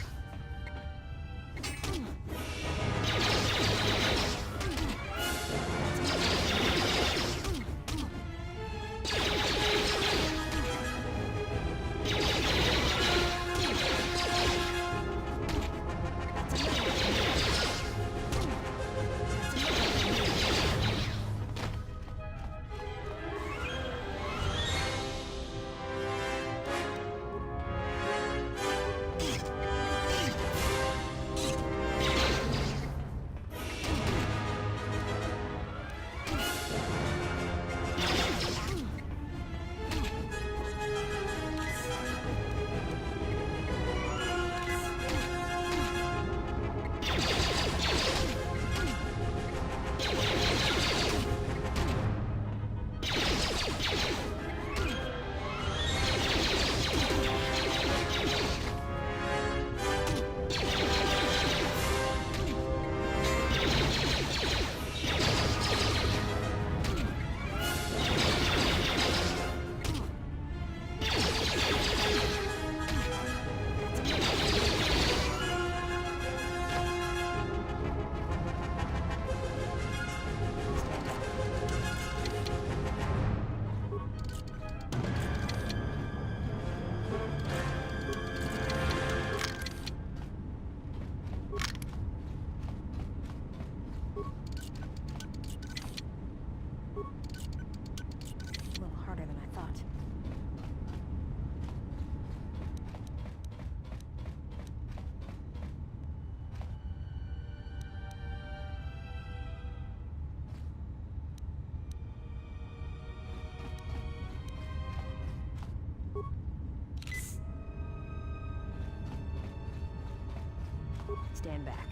Stand back.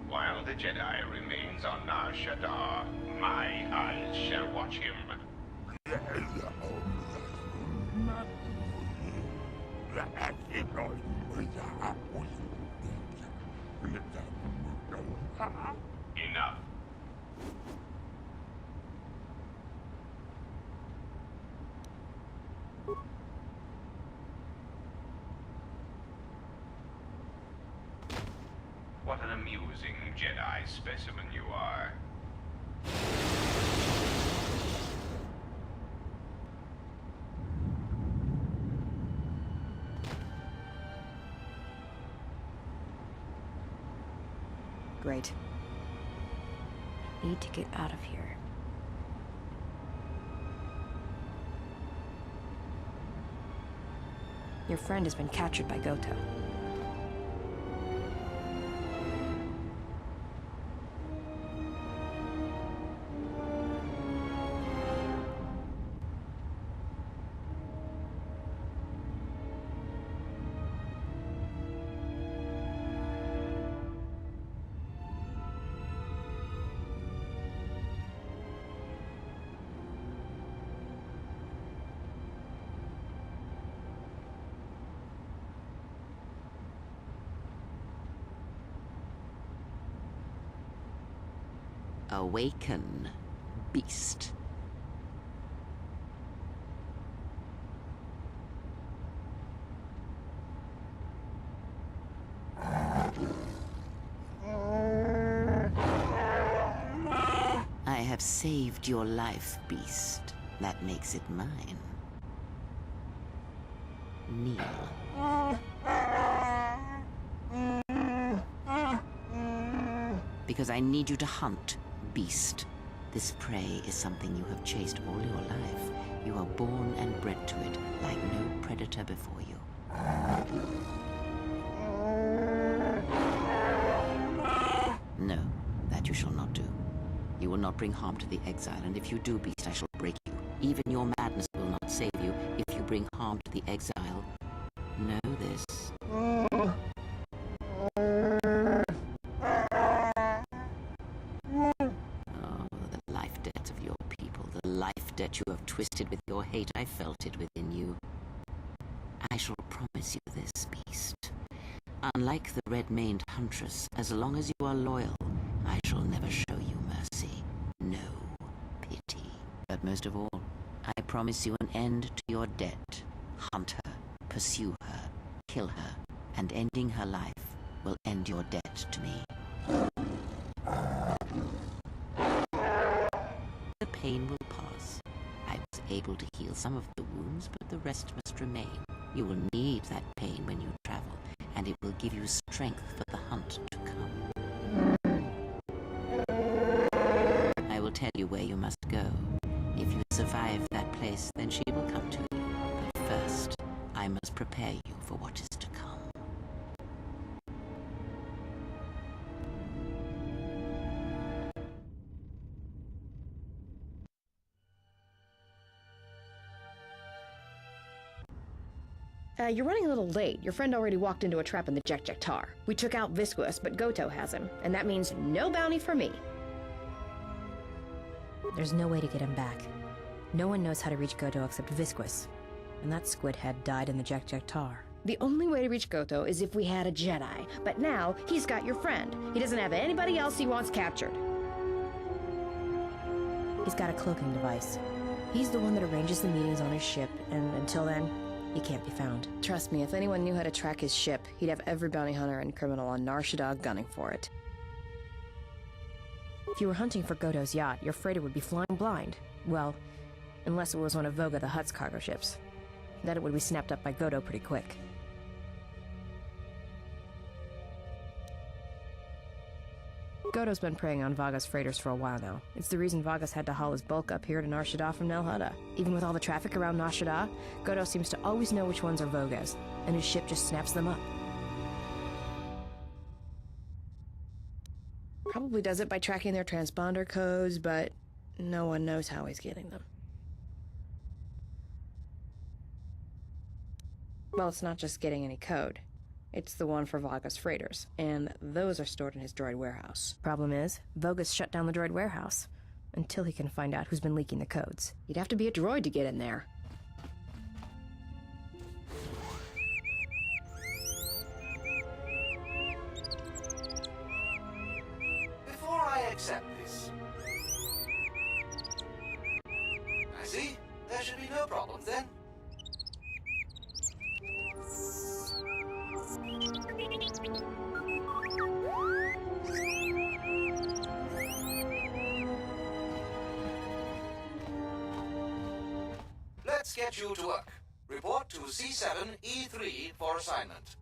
While the Jedi remains on Nar Shaddaa, my eyes shall watch him. Enough. What an amusing Jedi specimen you are. Great. I need to get out of here. Your friend has been captured by Goto. Awaken, beast. I have saved your life, beast. That makes it mine. Kneel. Because I need you to hunt, beast. This prey is something you have chased all your life. You are born and bred to it, like no predator before you. No, that you shall not do. You will not bring harm to the exile, and if you do, beast, I shall break you. Even your madness will not save you if you bring harm to the exile. Know this. That you have twisted with your hate, I felt it within you. I shall promise you this, beast. Unlike the red-maned huntress, as long as you are loyal, I shall never show you mercy. No pity. But most of all, I promise you an end to your debt. Hunt her, pursue her, kill her, and ending her life will end your debt to me. The pain will pass. I was able to heal some of the wounds, but the rest must remain. You will need that pain when you travel, and it will give you strength for the hunt to come. I will tell you where you must go. If you survive that place, then she will come to you. But first, I must prepare you for what is to come. You're running a little late. Your friend already walked into a trap in the Jek-Jek-Tar. We took out Visquis, but Goto has him, and that means no bounty for me. There's no way to get him back. No one knows how to reach Goto except Visquis, and that squid head died in the Jek-Jek-Tar. The only way to reach Goto is if we had a Jedi, but now he's got your friend. He doesn't have anybody else he wants captured. He's got a cloaking device. He's the one that arranges the meetings on his ship, and until then, He can't be found. Trust me, if anyone knew how to track his ship, he'd have every bounty hunter and criminal on Nar Shaddaa gunning for it. If you were hunting for Godot's yacht, your freighter would be flying blind. Well, unless it was one of Voga the Hutt's cargo ships. Then it would be snapped up by Godot pretty quick. Godot's been preying on Vaga's freighters for a while now. It's the reason Vaga's had to haul his bulk up here to Nar Shaddaa from Nal Hutta. Even with all the traffic around Nar Shaddaa, Godot seems to always know which ones are Voga's, and his ship just snaps them up. Probably does it by tracking their transponder codes, but no one knows how he's getting them. Well, it's not just getting any code. It's the one for Vaga's freighters, and those are stored in his droid warehouse. Problem is, Voga's shut down the droid warehouse, until he can find out who's been leaking the codes. You'd have to be a droid to get in there. Before I accept this... I see. There should be no problem then. Let's get you to work. Report to C7E3 for assignment.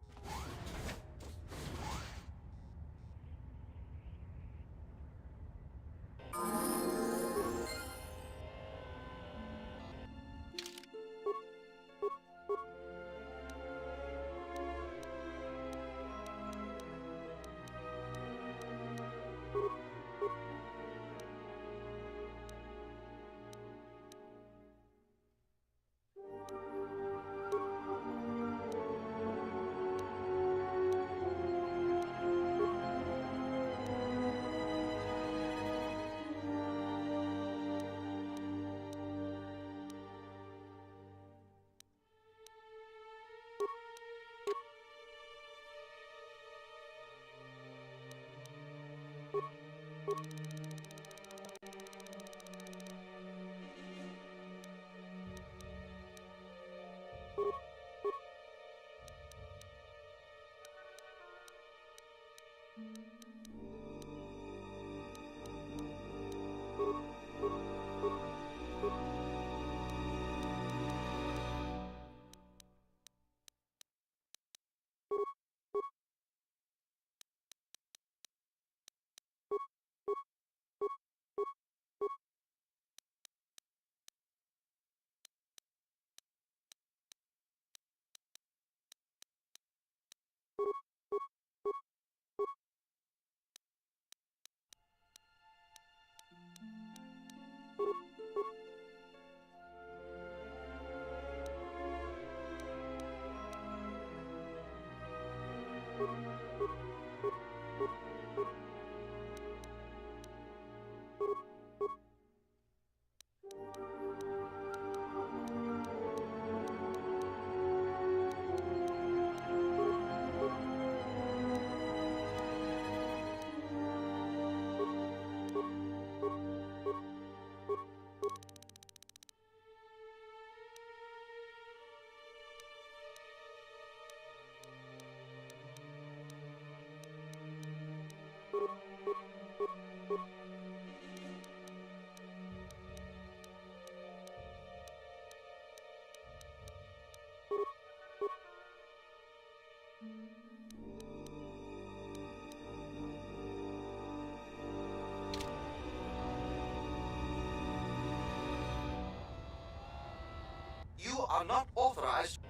You are not authorized.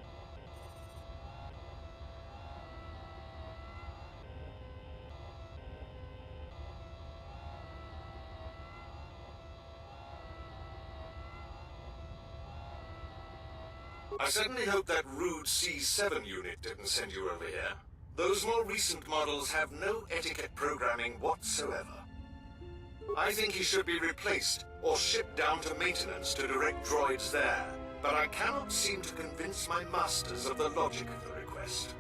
I certainly hope that rude C7 unit didn't send you over here. Those more recent models have no etiquette programming whatsoever. I think he should be replaced or shipped down to maintenance to direct droids there. But I cannot seem to convince my masters of the logic of the request.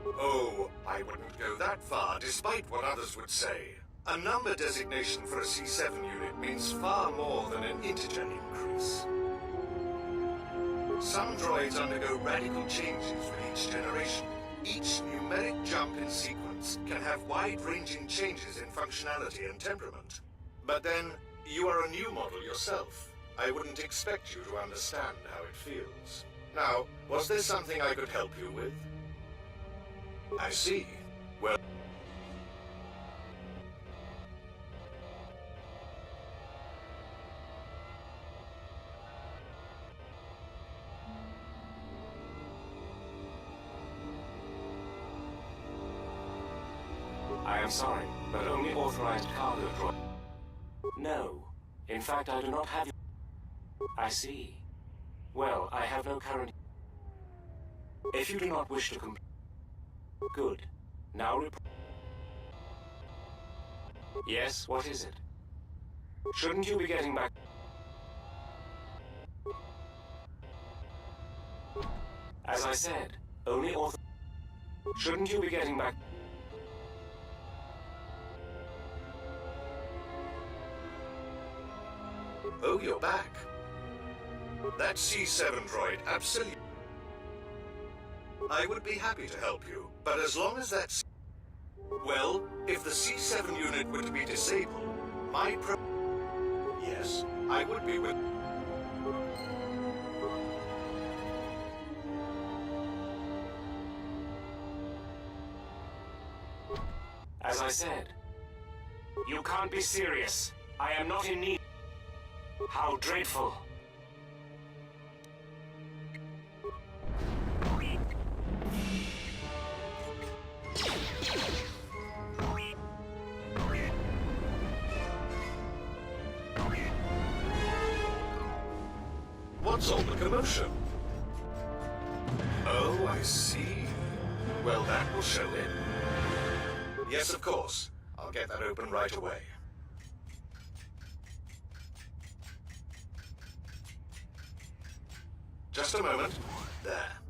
Oh, I wouldn't go that far, despite what others would say. A number designation for a C7 unit means far more than an integer increase. Some droids undergo radical changes with each generation. Each numeric jump in sequence can have wide-ranging changes in functionality and temperament. But then, you are a new model yourself. I wouldn't expect you to understand how it feels. Now, was there something I could help you with? I see. Well... I am sorry, but only authorized cargo droid. No. In fact, I do not have... I see. Well, I have no current... If you do not wish to Good. Now Yes, what is it? Shouldn't you be getting back... As I said, only Shouldn't you be getting back... Oh, you're back. That C7 droid, absolutely. I would be happy to help you, but as long as that's... Well, if the C7 unit were to be disabled, my Yes, I would be with... As I said, you can't be serious. I am not in need. How dreadful. What's all the commotion? Oh, I see. Well, that will show it. Yes, of course. I'll get that open right away. Just a moment. There.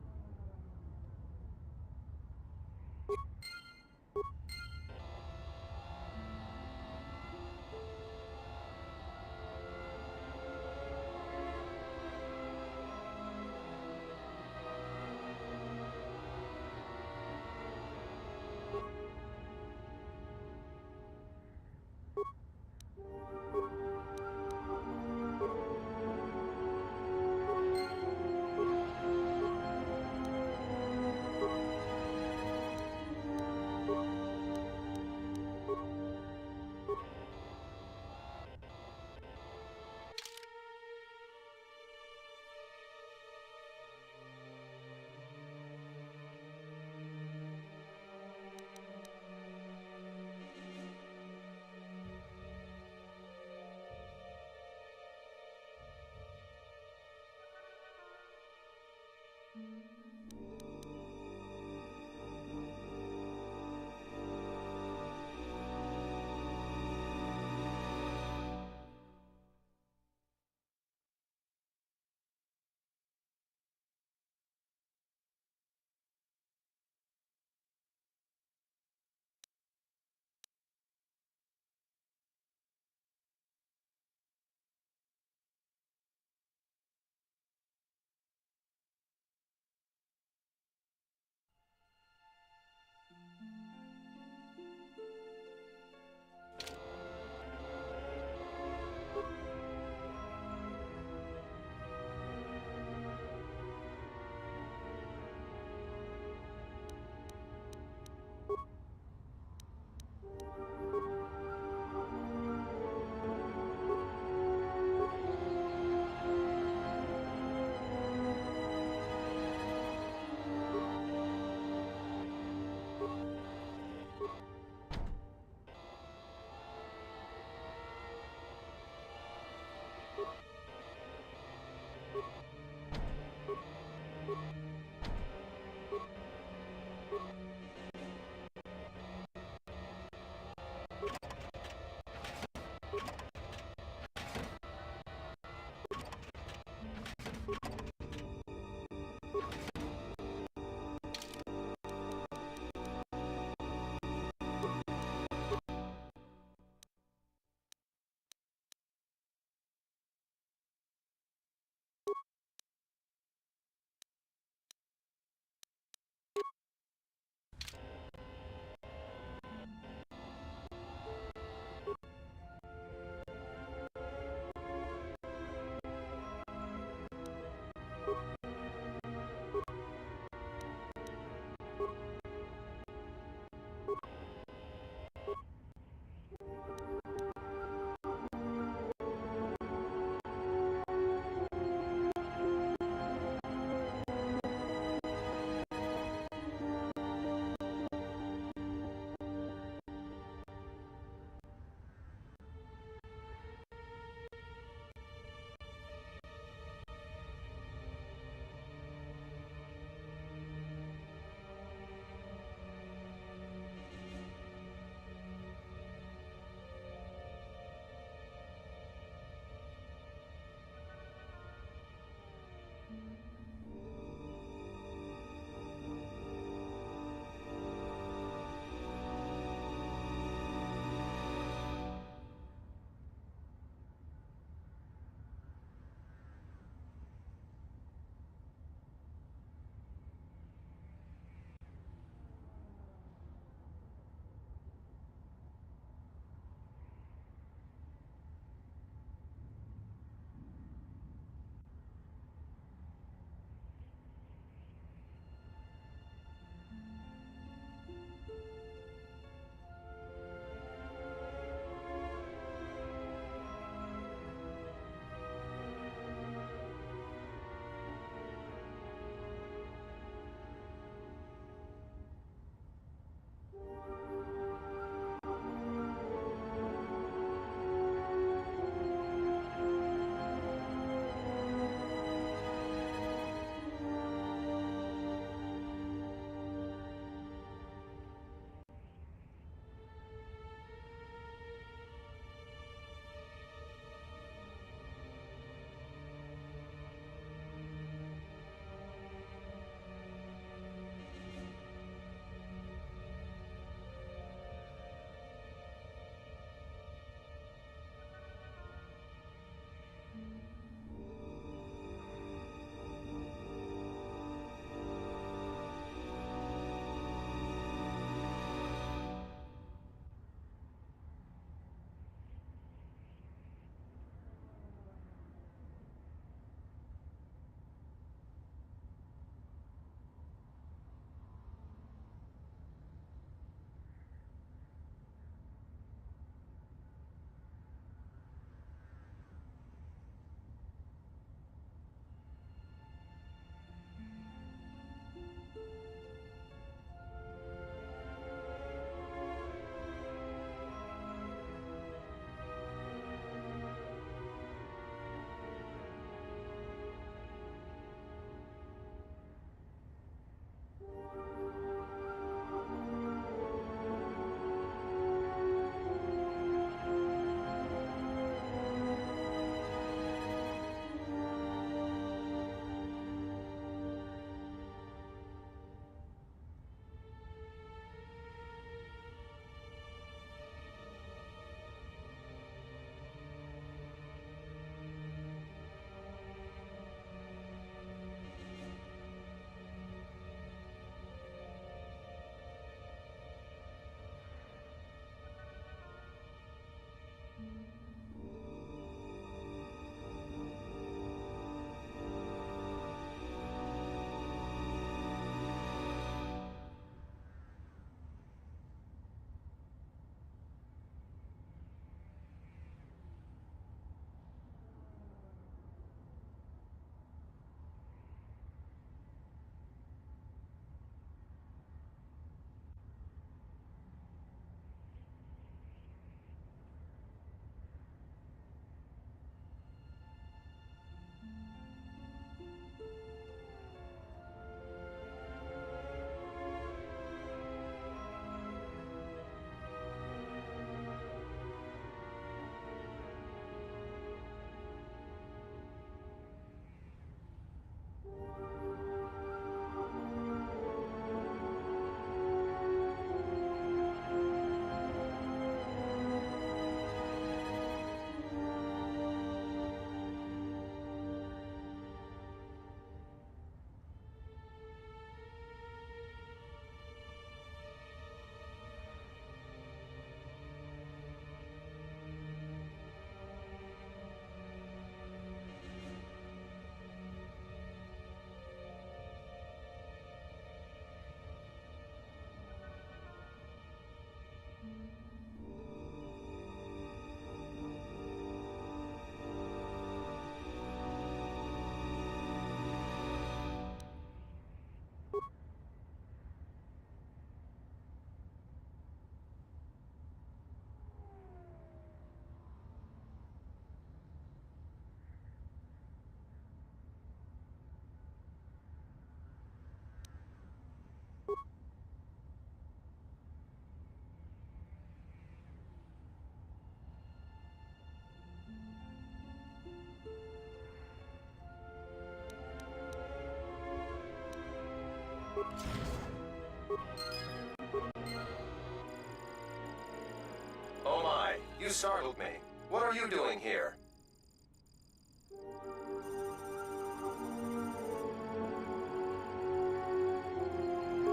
Jedi, you startled me. What are you doing here?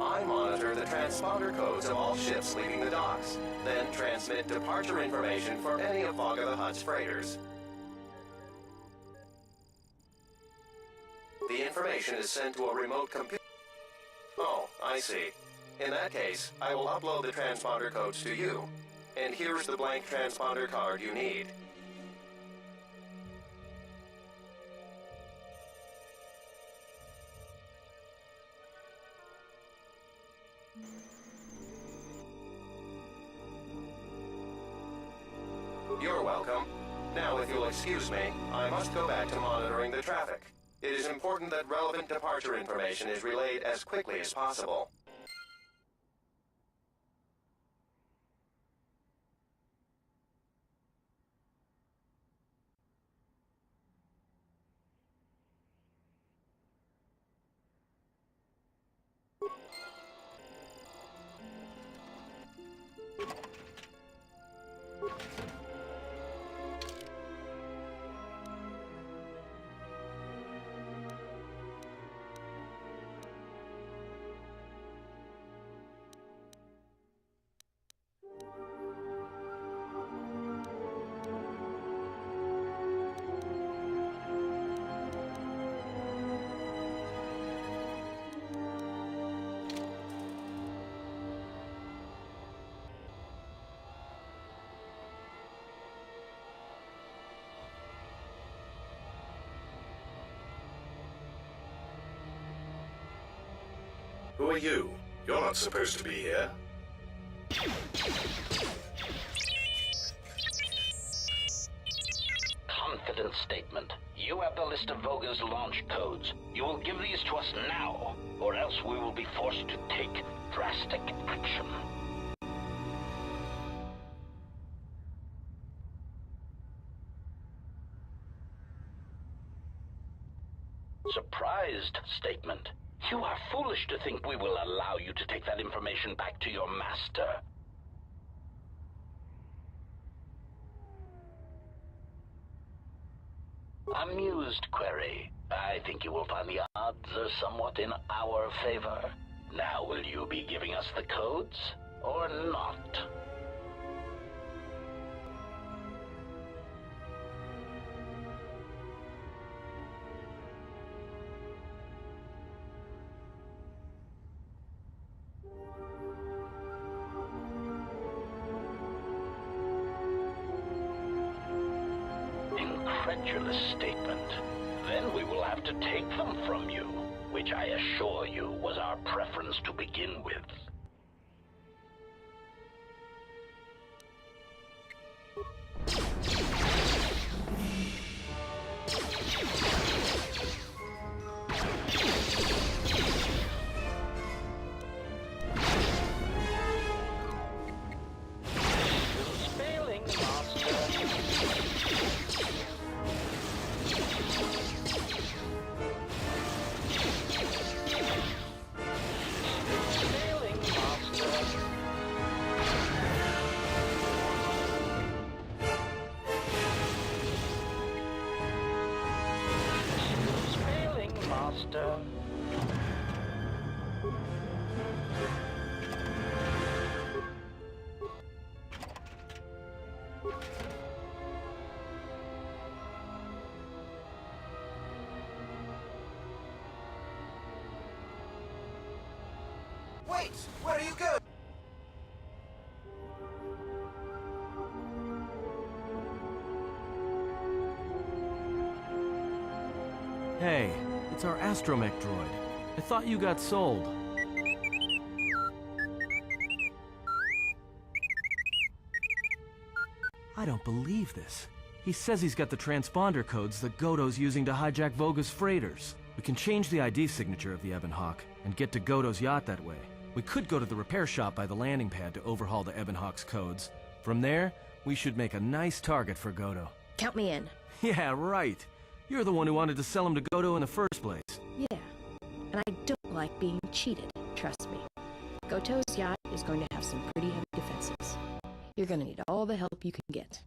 I monitor the transponder codes of all ships leaving the docks, then transmit departure information for any of Vaga the Hutt's freighters. The information is sent to a remote computer. Oh, I see. In that case, I will upload the transponder codes to you. And here's the blank transponder card you need. You're welcome. Now, if you'll excuse me, I must go back to monitoring the traffic. It is important that relevant departure information is relayed as quickly as possible. Who are you? You're not supposed to be here. Confidence statement. You have the list of Voga's launch codes. You will give these to us now, or else we will be forced to take drastic action. Surprised statement. You are foolish to think we will allow you to take that information back to your master. Amused query. I think you will find the odds are somewhat in our favor. Now, will you be giving us the codes, or not? Incredulous statement. Then we will have to take them from you, which I assure you was our preference to begin with. Wait! Where are you going? Hey, it's our astromech droid. I thought you got sold. I don't believe this. He says he's got the transponder codes that Godo's using to hijack Voga's freighters. We can change the ID signature of the Ebon Hawk and get to Godo's yacht that way. We could go to the repair shop by the landing pad to overhaul the Ebon Hawk's codes. From there, we should make a nice target for Godo. Count me in. Yeah, right. You're the one who wanted to sell him to Godo in the first place. Yeah. And I don't like being cheated, trust me. Goto's yacht is going to have some pretty heavy defenses. You're gonna need all the help you can get.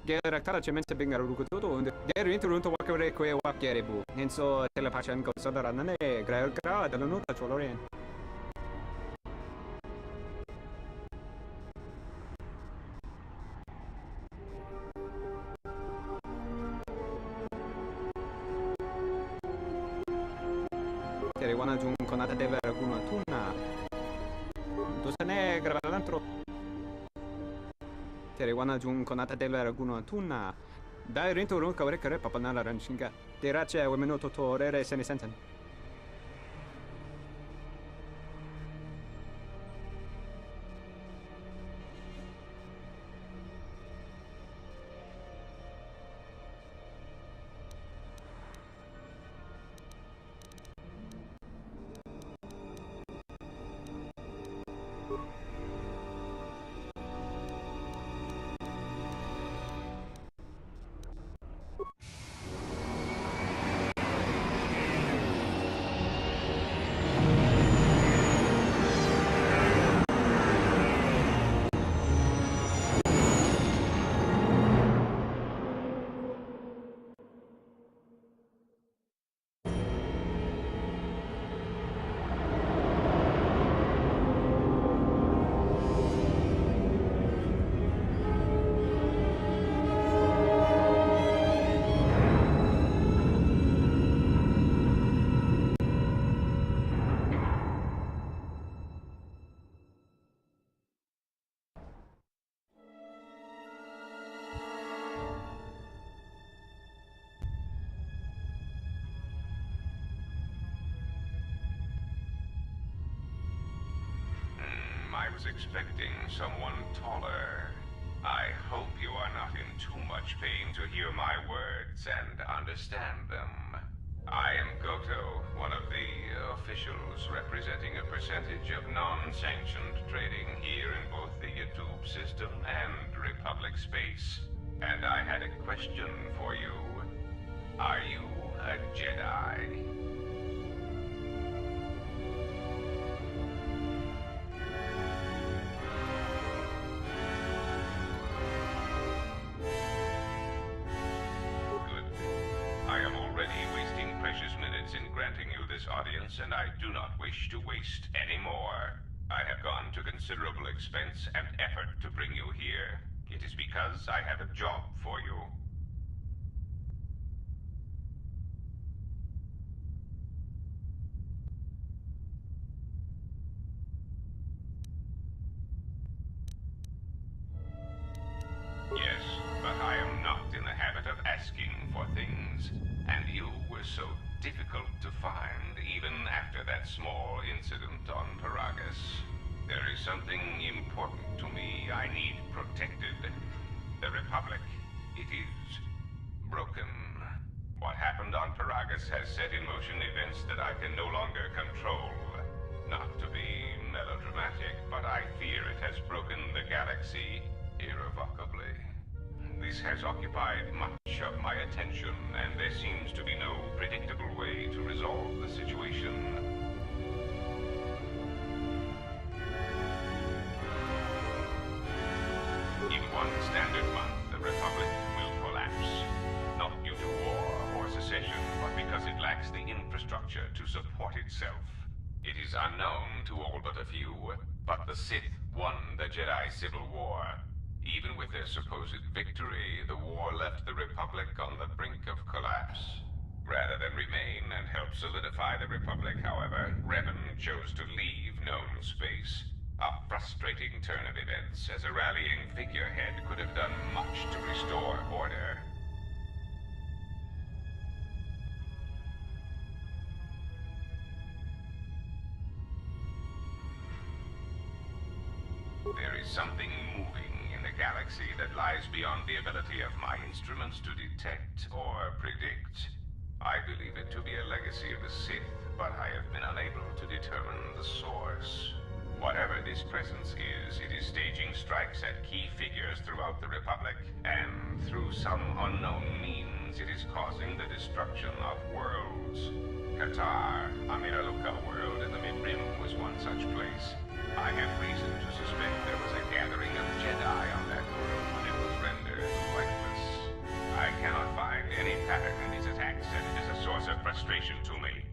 Gerakara cemente bingar rukututu und der interunto wakare kwe wakyerebu. Henso telepathan ko sodaranane grail gra dalunuta cholorien. Tere wana jun konata deve alguno tuna. Dosane gravalantro. Tere wana jun konata deve alguno tuna. Dai rinto run kawre kare papanala ranshinga. Terace we minuto to rere seni senten. I was expecting someone taller. I hope you are not in too much pain to hear my words and understand them. I am Goto, one of the officials representing a percentage of non-sanctioned trading here in both the YouTube system and Republic space. And I had a question for you. Are you a Jedi? Audience, and I do not wish to waste any more. I have gone to considerable expense and effort to bring you here. It is because I have a job for you. Yes, but I am not in the habit of asking for things, and you were so difficult to find even after that small incident on Paragus. There is something important to me I need protected. The Republic, it is broken. What happened on Paragus has set in motion events that I can no longer control. Not to be melodramatic, but I fear it has broken the galaxy irrevocably. This has occupied much of my attention, and there seems to be no predictable way to resolve the situation. In one standard month, the Republic will collapse. Not due to war or secession, but because it lacks the infrastructure to support itself. It is unknown to all but a few, but the Sith won the Jedi Civil War. Even with their supposed victory, the war left the Republic on the brink of collapse. Rather than remain and help solidify the Republic, however, Revan chose to leave known space. A frustrating turn of events, as a rallying figurehead could have done much to restore order. There is something moving in the a galaxy that lies beyond the ability of my instruments to detect or predict. I believe it to be a legacy of the Sith, but I have been unable to determine the source. Whatever this presence is, it is staging strikes at key figures throughout the Republic, and through some unknown means, it is causing the destruction of worlds. Qatar, Amiraluka world in the Mid-Rim, was one such place. I have reason to suspect there was a gathering of Jedi on that world when it was rendered lifeless. I cannot find any pattern in these attacks, and it is a source of frustration to me.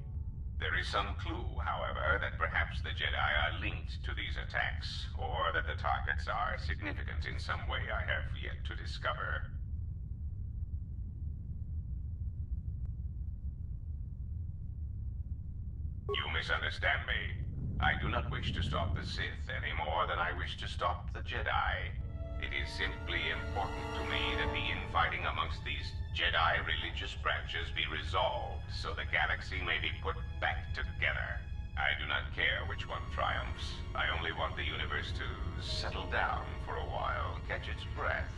There is some clue, however, that perhaps the Jedi are linked to these attacks, or that the targets are significant in some way I have yet to discover. You misunderstand me. I do not wish to stop the Sith any more than I wish to stop the Jedi. It is simply important to me that the infighting amongst these Jedi religious branches be resolved so the galaxy may be put back together. I do not care which one triumphs. I only want the universe to settle down for a while, catch its breath.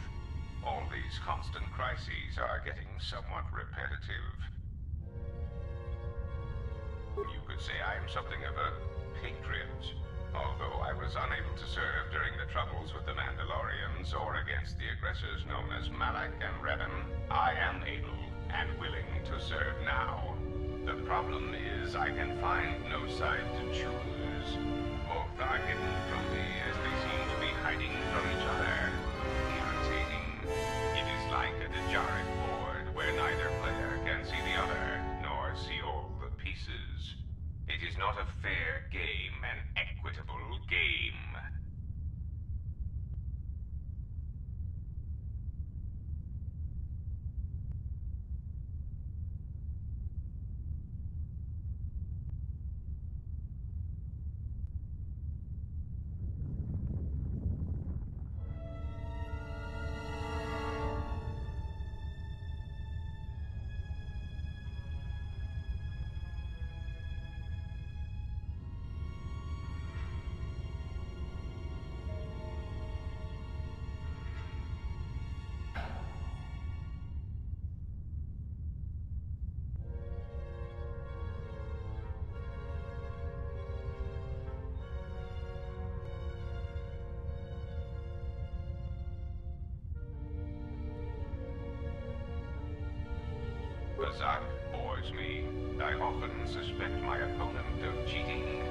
All these constant crises are getting somewhat repetitive. You could say I am something of a patriot. Although I was unable to serve during the troubles with the Mandalorians or against the aggressors known as Malak and Revan, I am able and willing to serve now. The problem is I can find no side to choose. Both are hidden from me as they seem to be hiding from each other. Irritating. It is like a Dejaric board where neither player can see the other, nor see all the pieces. It is not a fair game, an equitable game. Bazak bores me. I often suspect my opponent of cheating.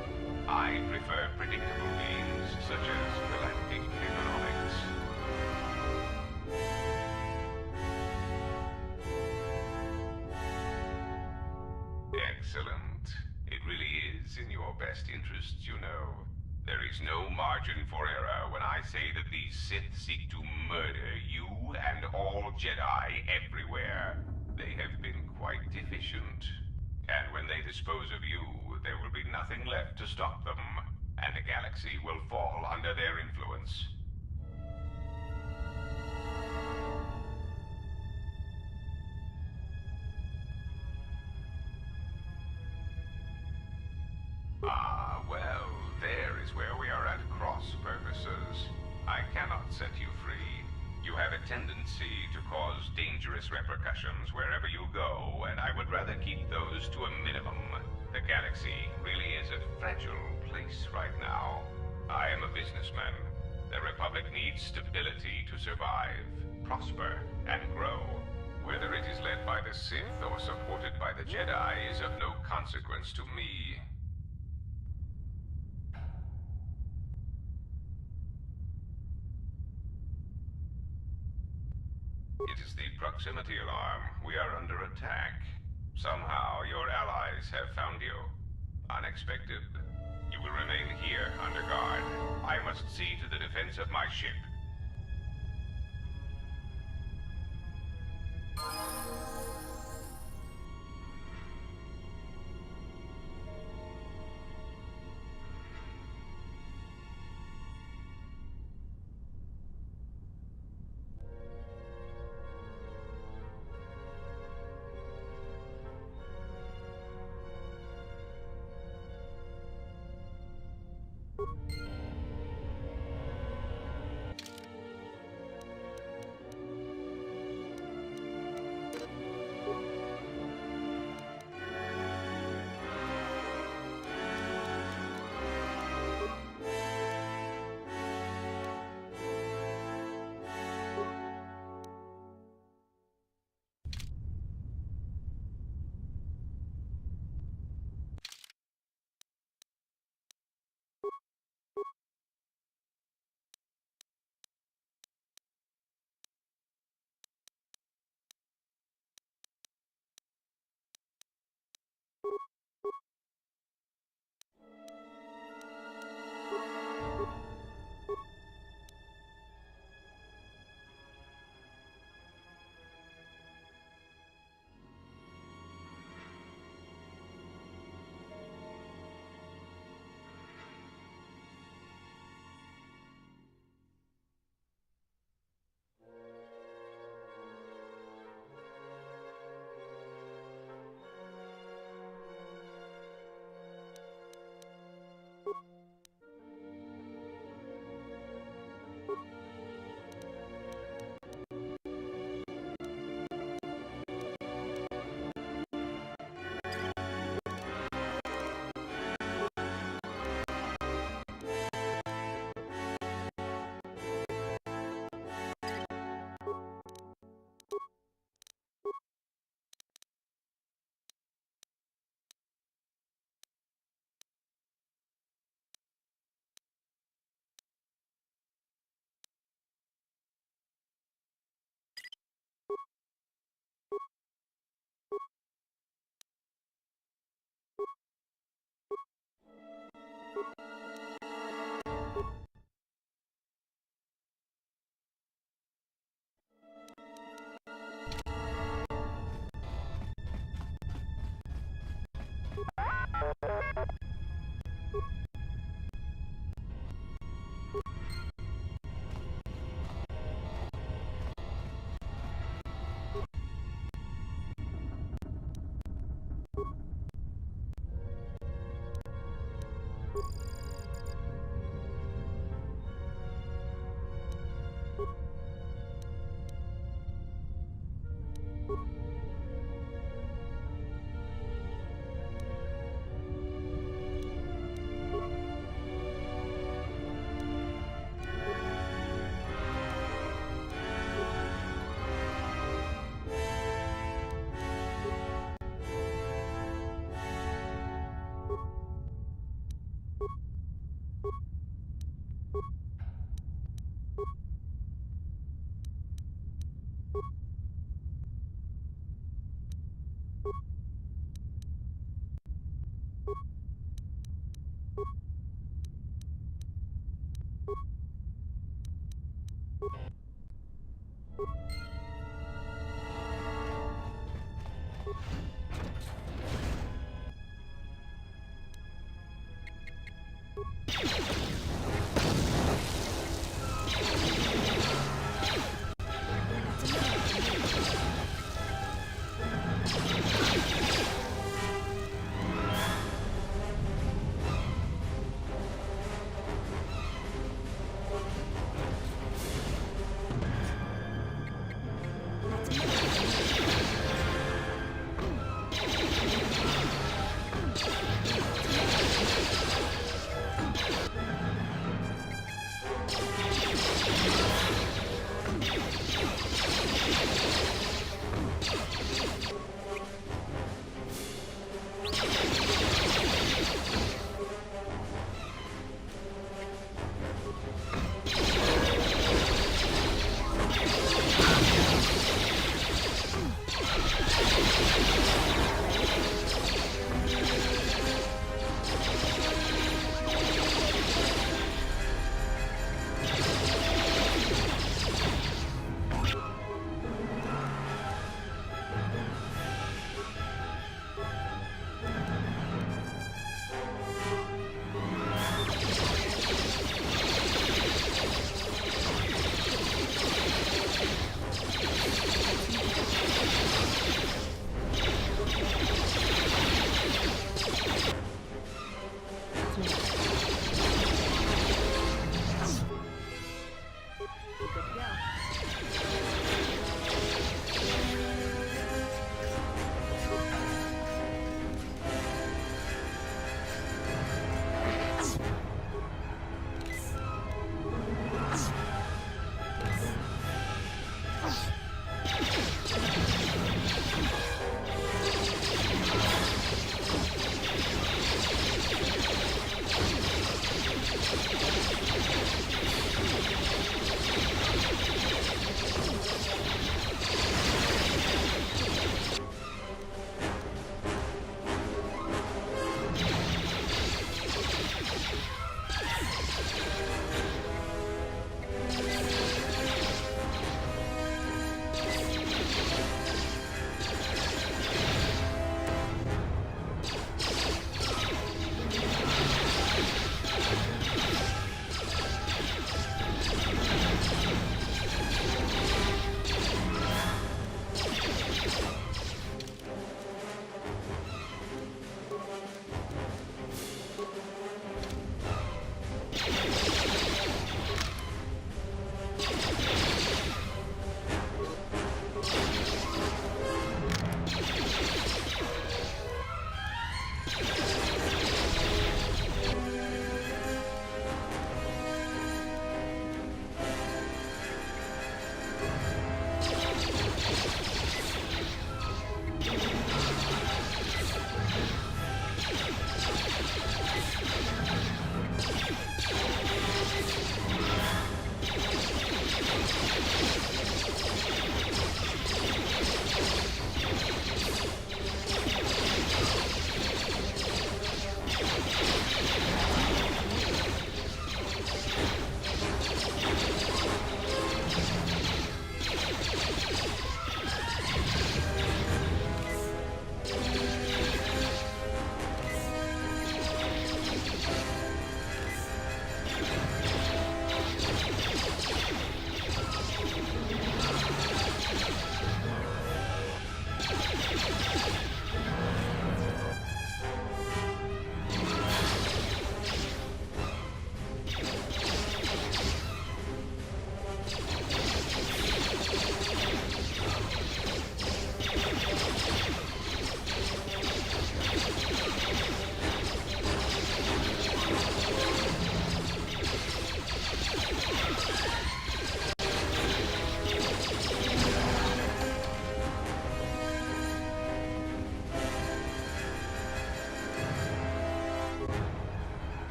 I prefer predictable games, such as galactic economics. Excellent. It really is in your best interests, you know. There is no margin for error when I say that these Sith seek to murder you and all Jedi everywhere. They have been quite efficient. And when they dispose of you, there will be nothing left to stop them, and the galaxy will fall under their influence. Ah, well, there is where we are at cross purposes. I cannot set you free. You have a tendency to cause dangerous repercussions wherever you go, and I would rather keep those to a minimum. The galaxy really is a fragile place right now. I am a businessman. The Republic needs stability to survive, prosper, and grow. Whether it is led by the Sith or supported by the Jedi is of no consequence to me. It is the proximity alarm. We are under attack. Somehow, your allies have found you. Unexpected. You will remain here, under guard. I must see to the defense of my ship.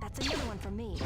That's another one for me.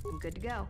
I'm good to go.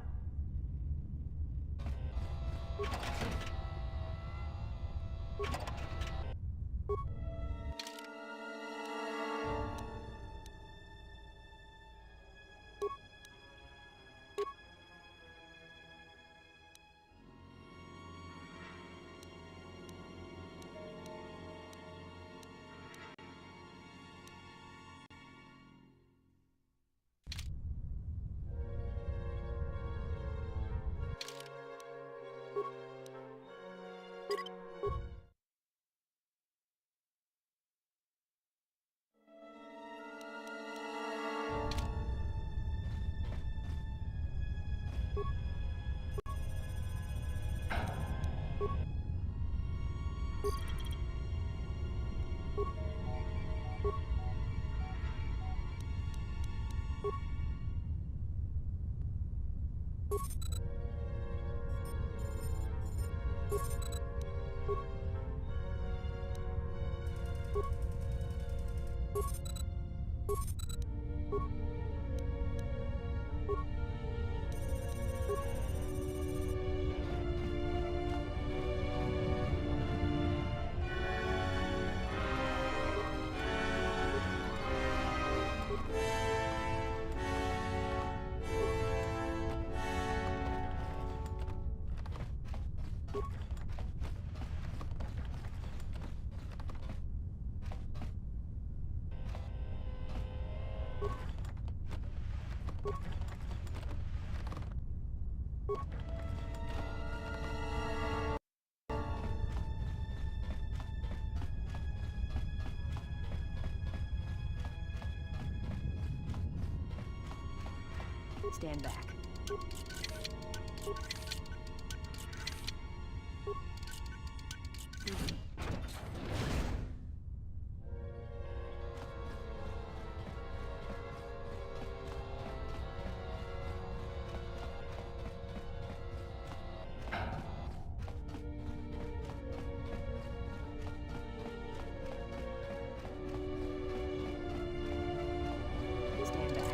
Stand back. Stand back.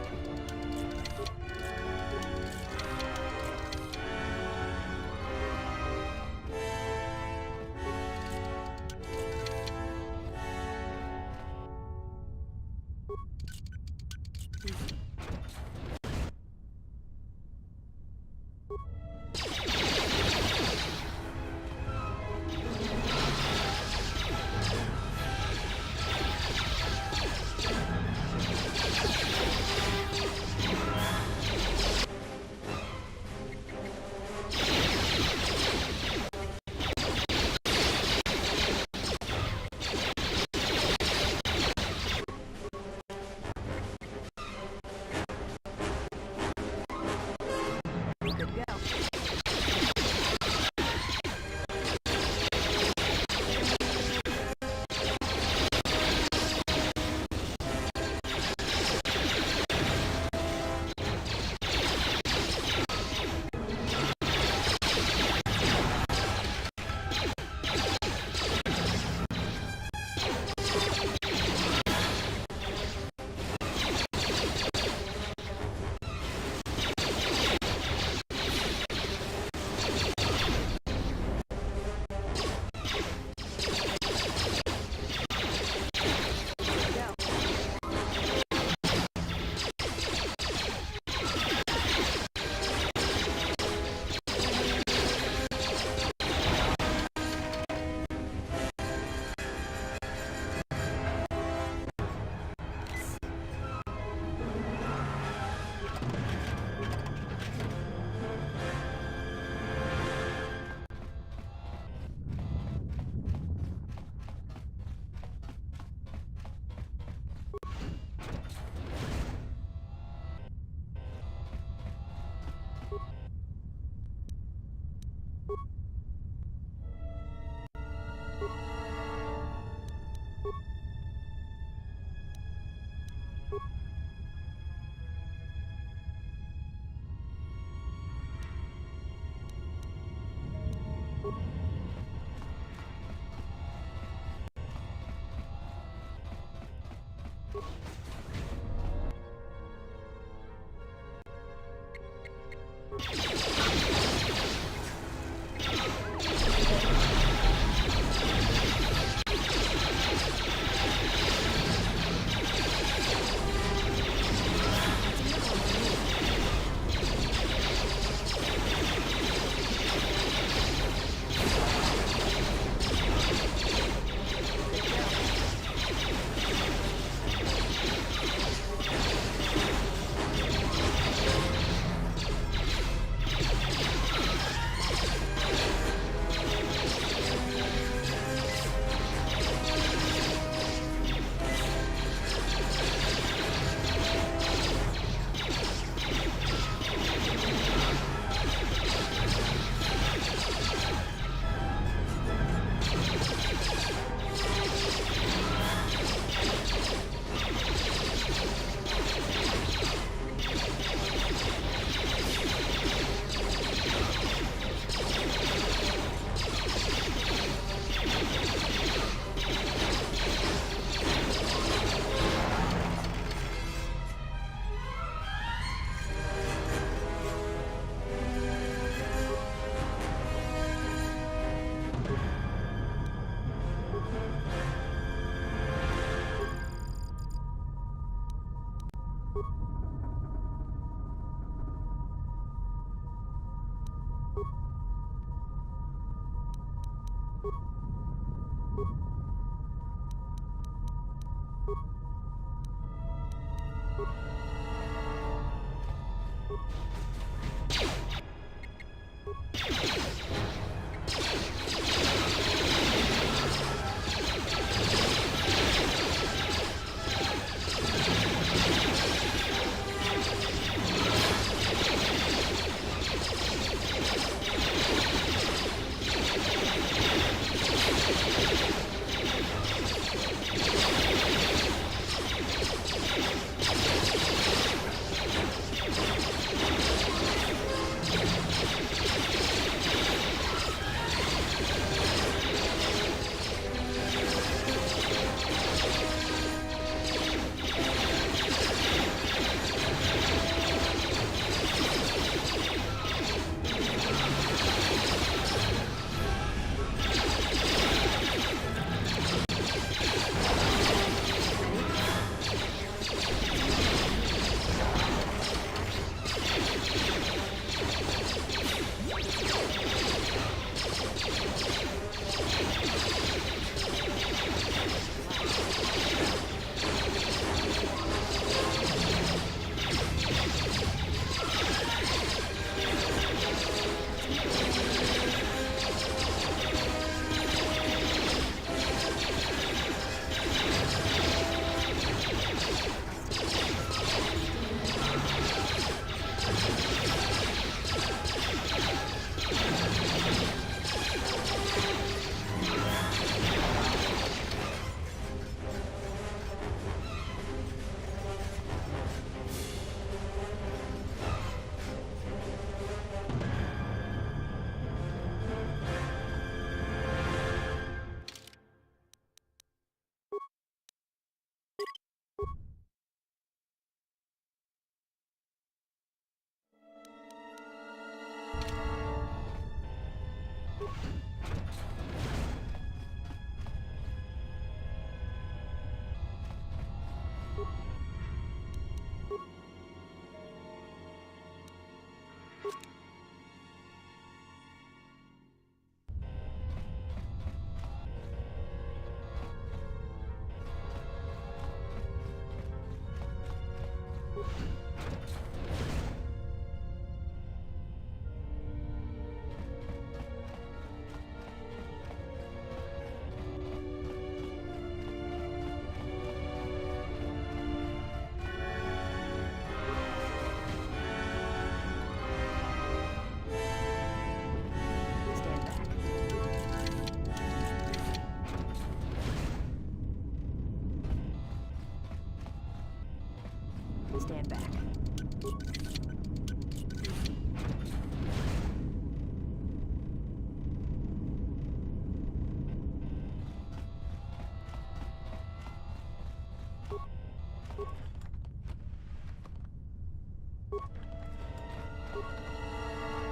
Stand back.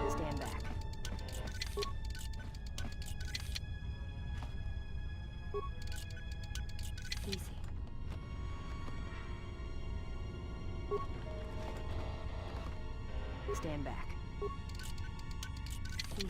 Stand back. Easy. Stand back. Easy.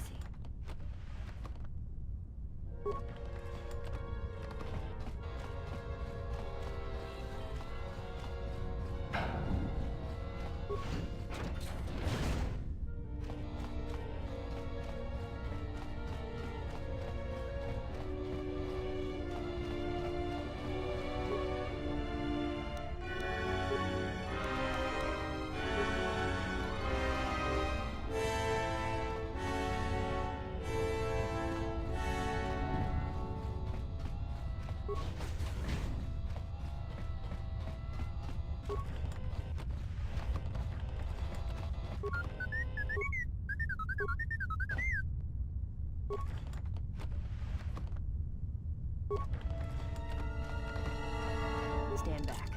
Stand back.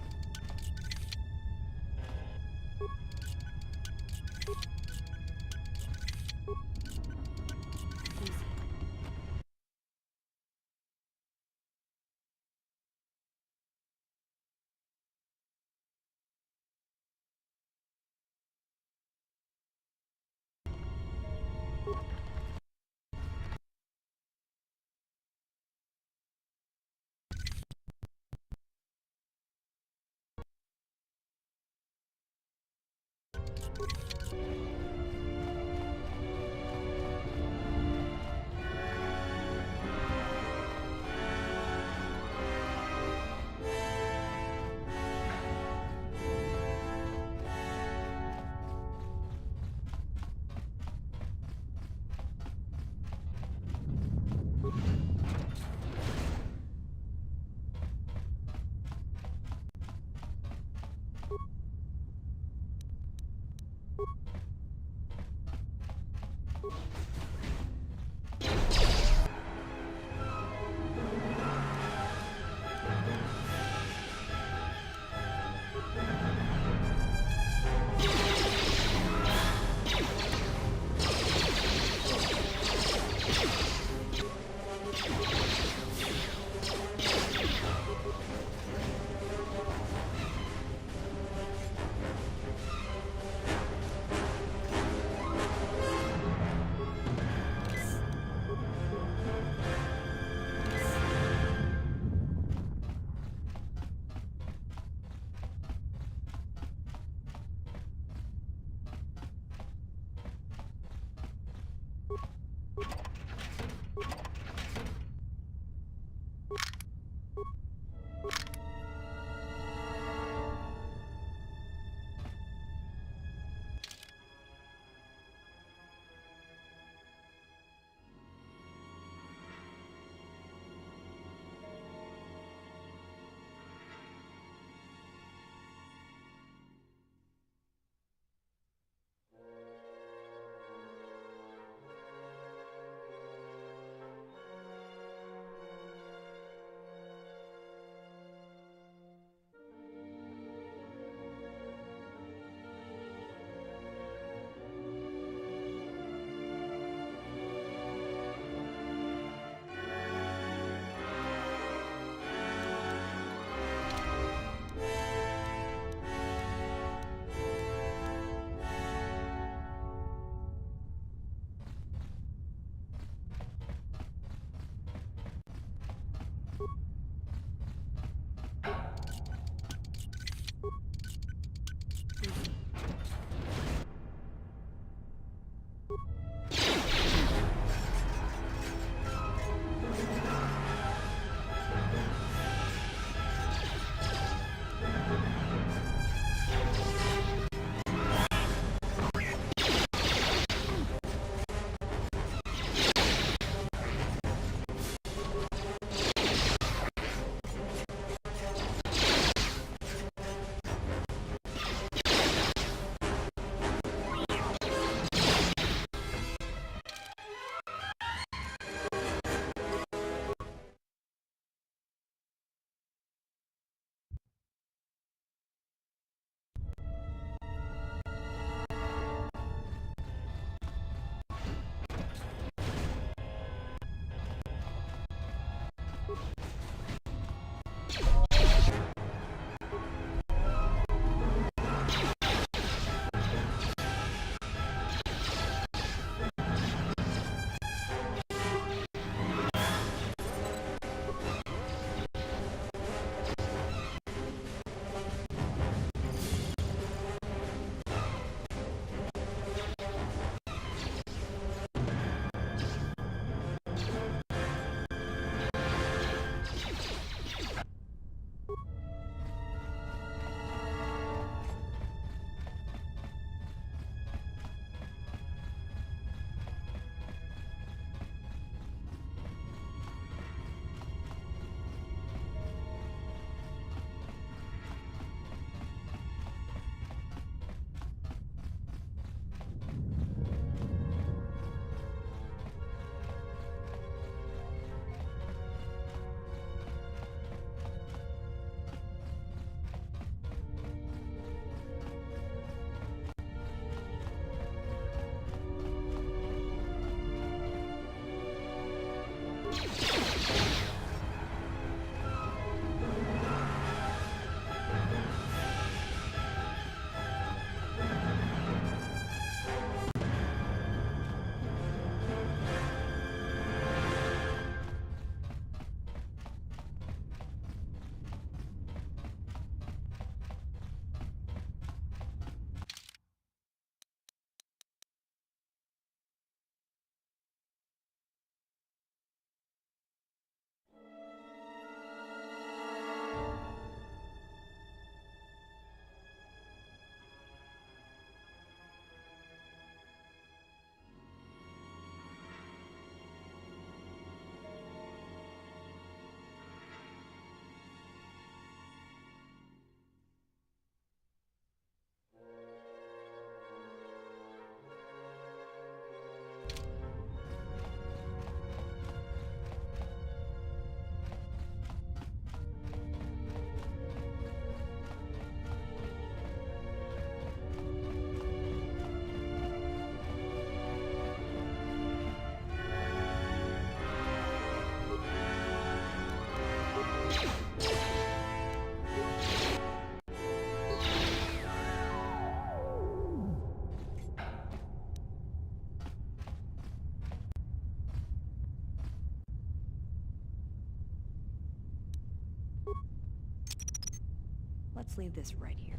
Let's leave this right here.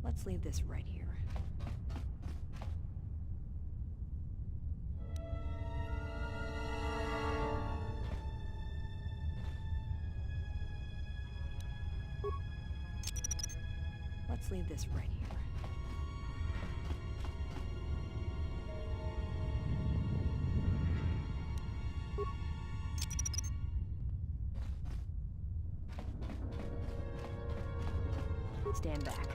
Let's leave this right here. Let's leave this right here. Stand back.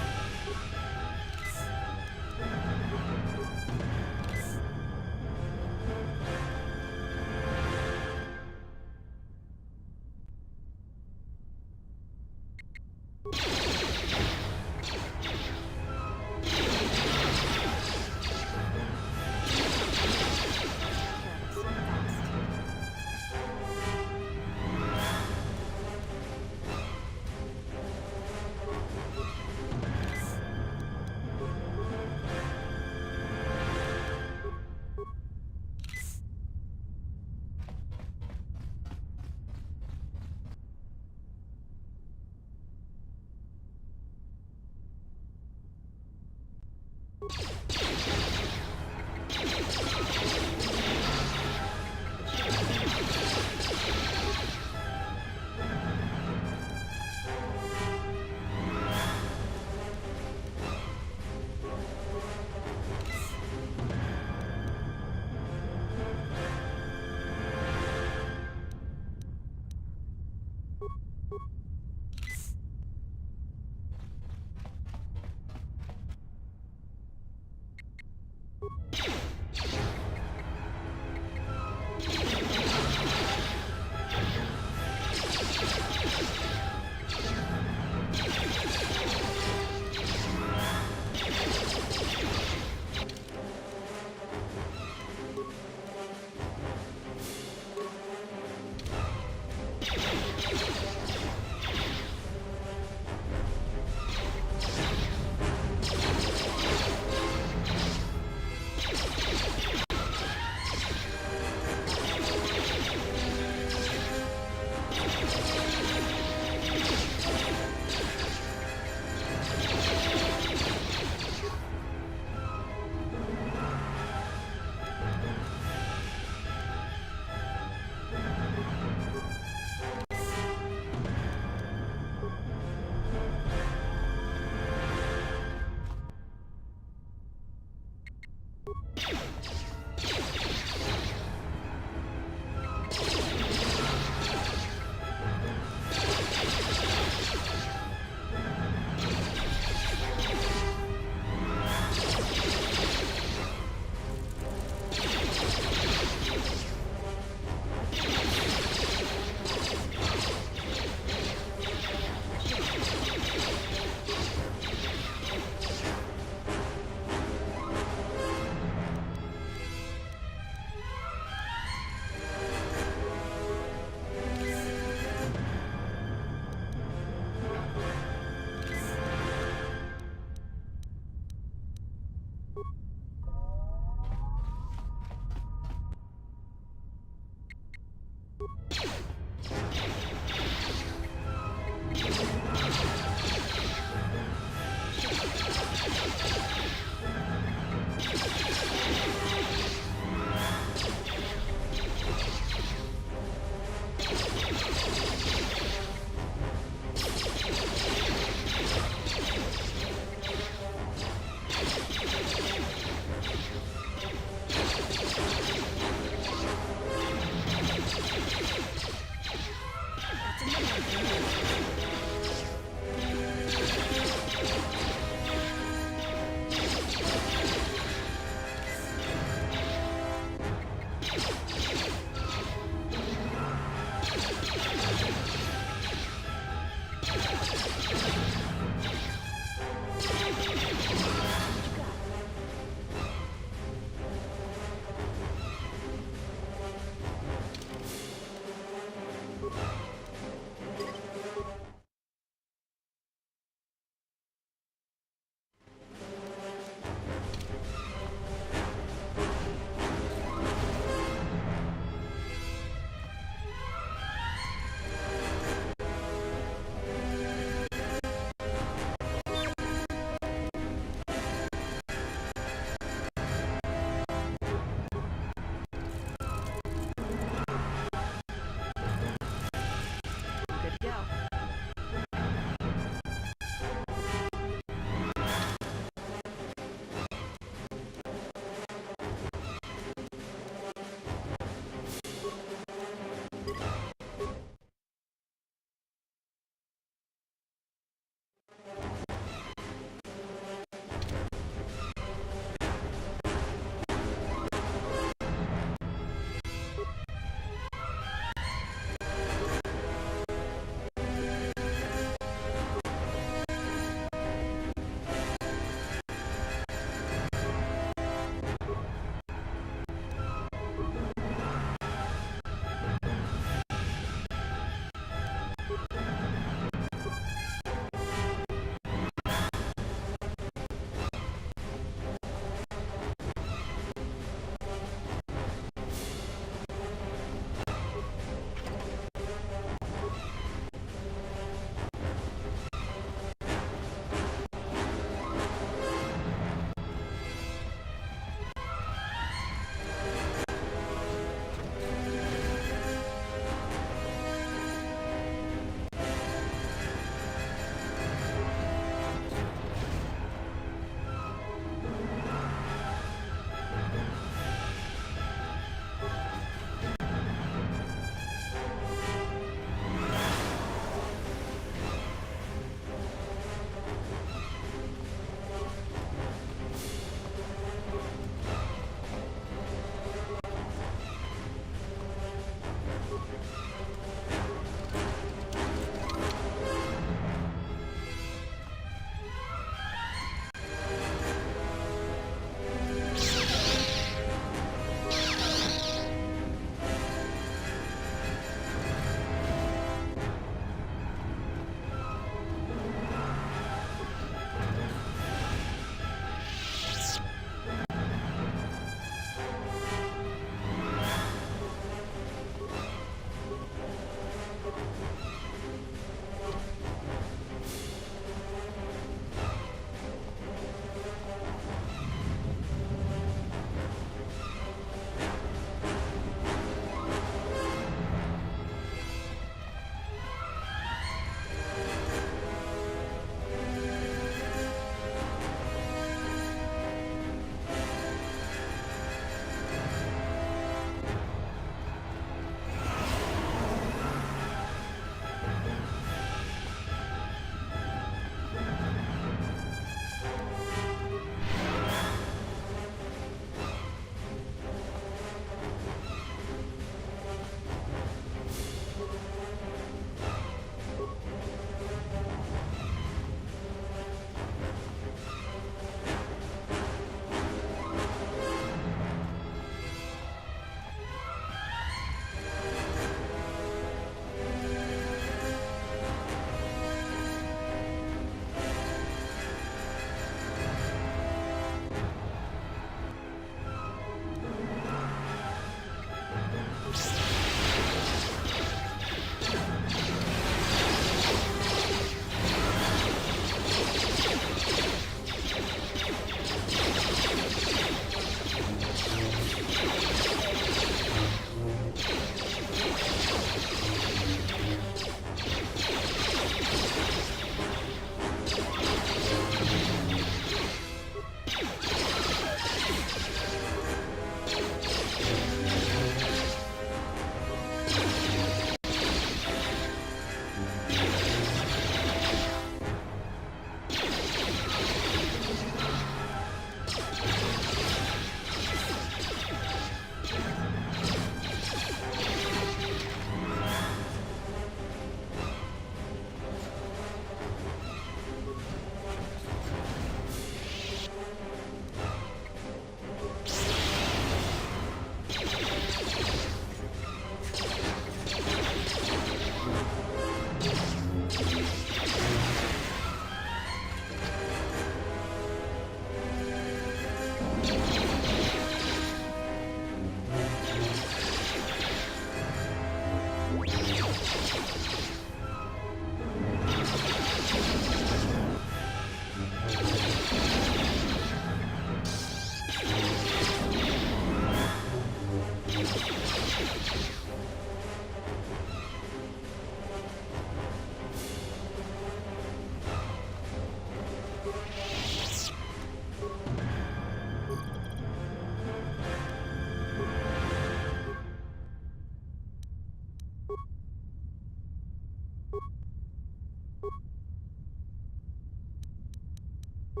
They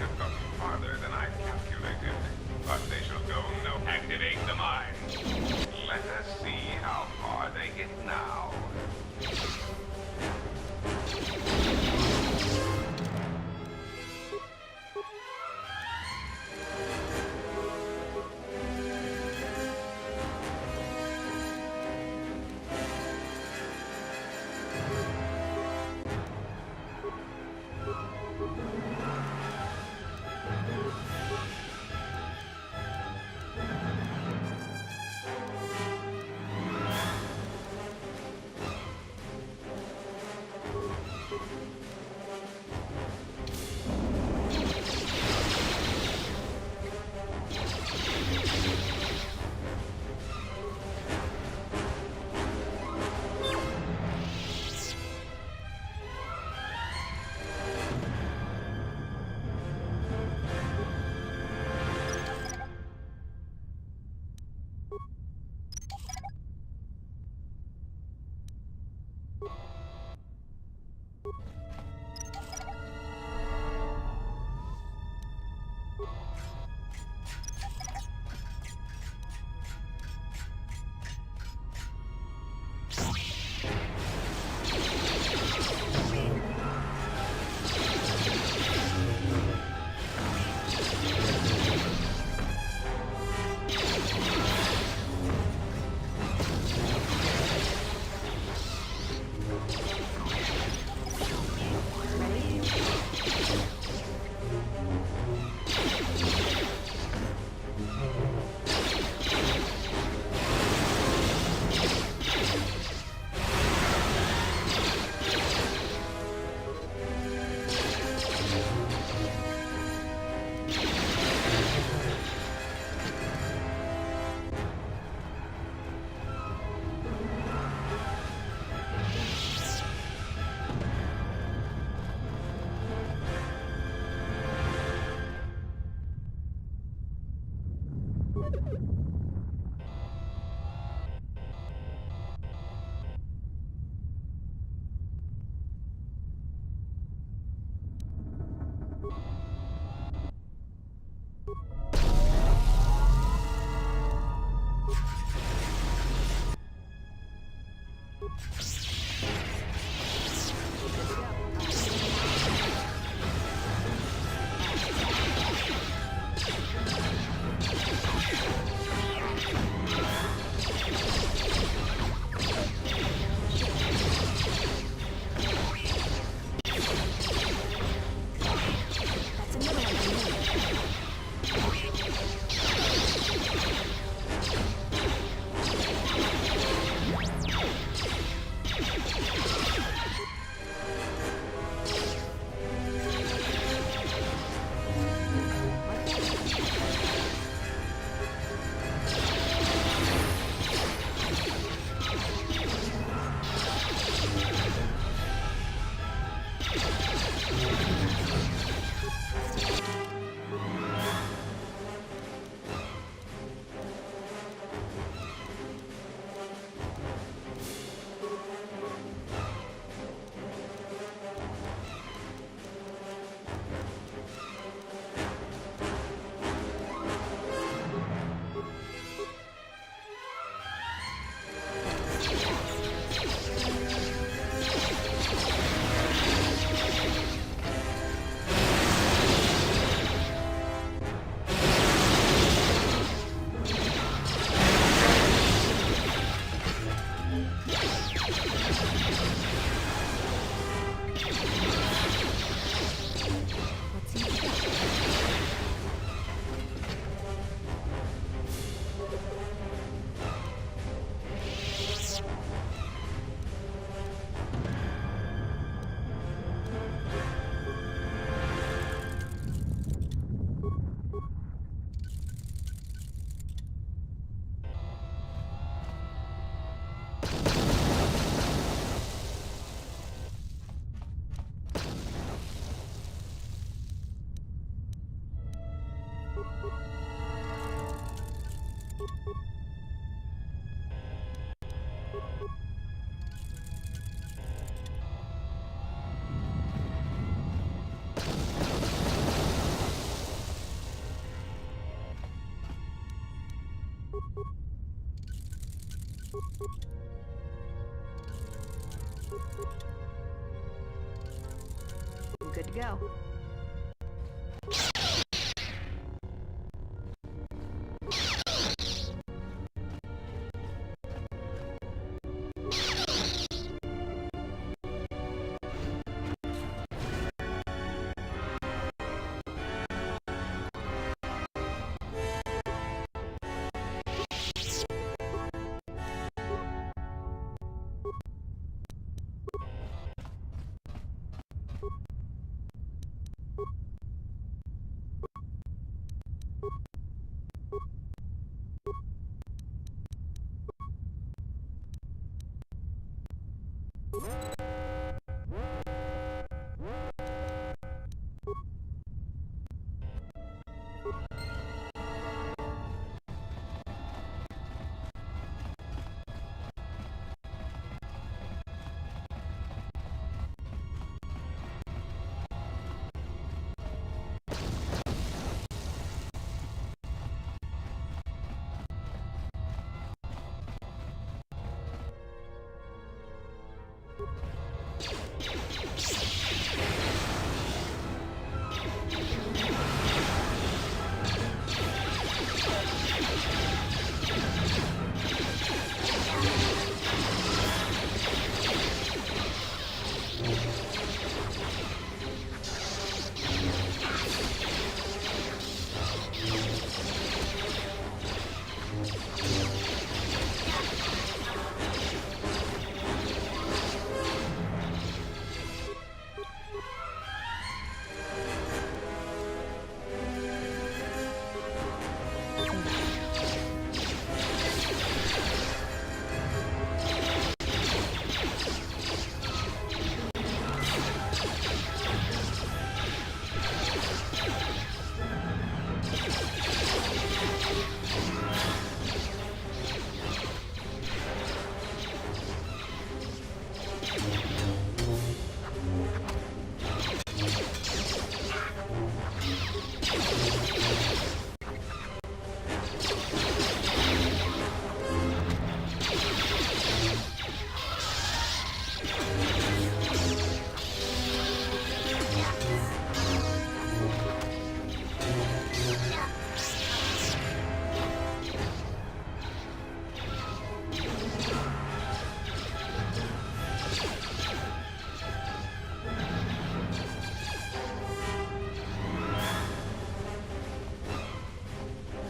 have gotten farther than I calculated, but they shall go no. Activate the mine. Let us see how far they get now. Good to go.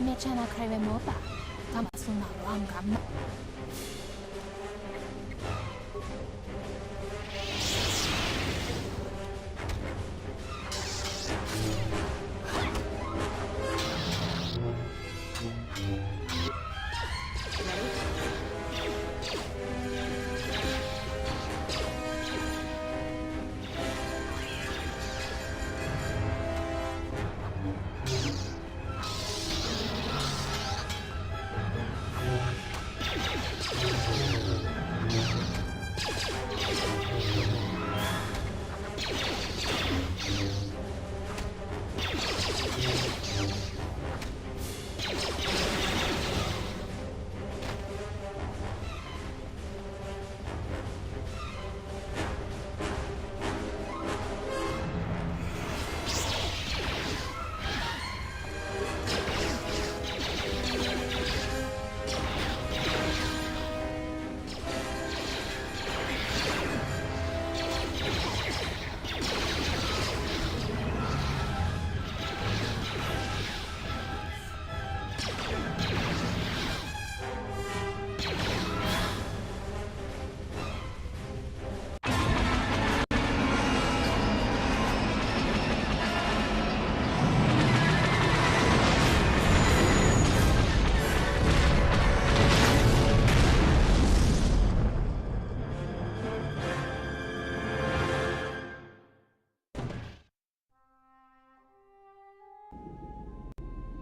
Mechana Krevemopa, Tamasuna Rangam.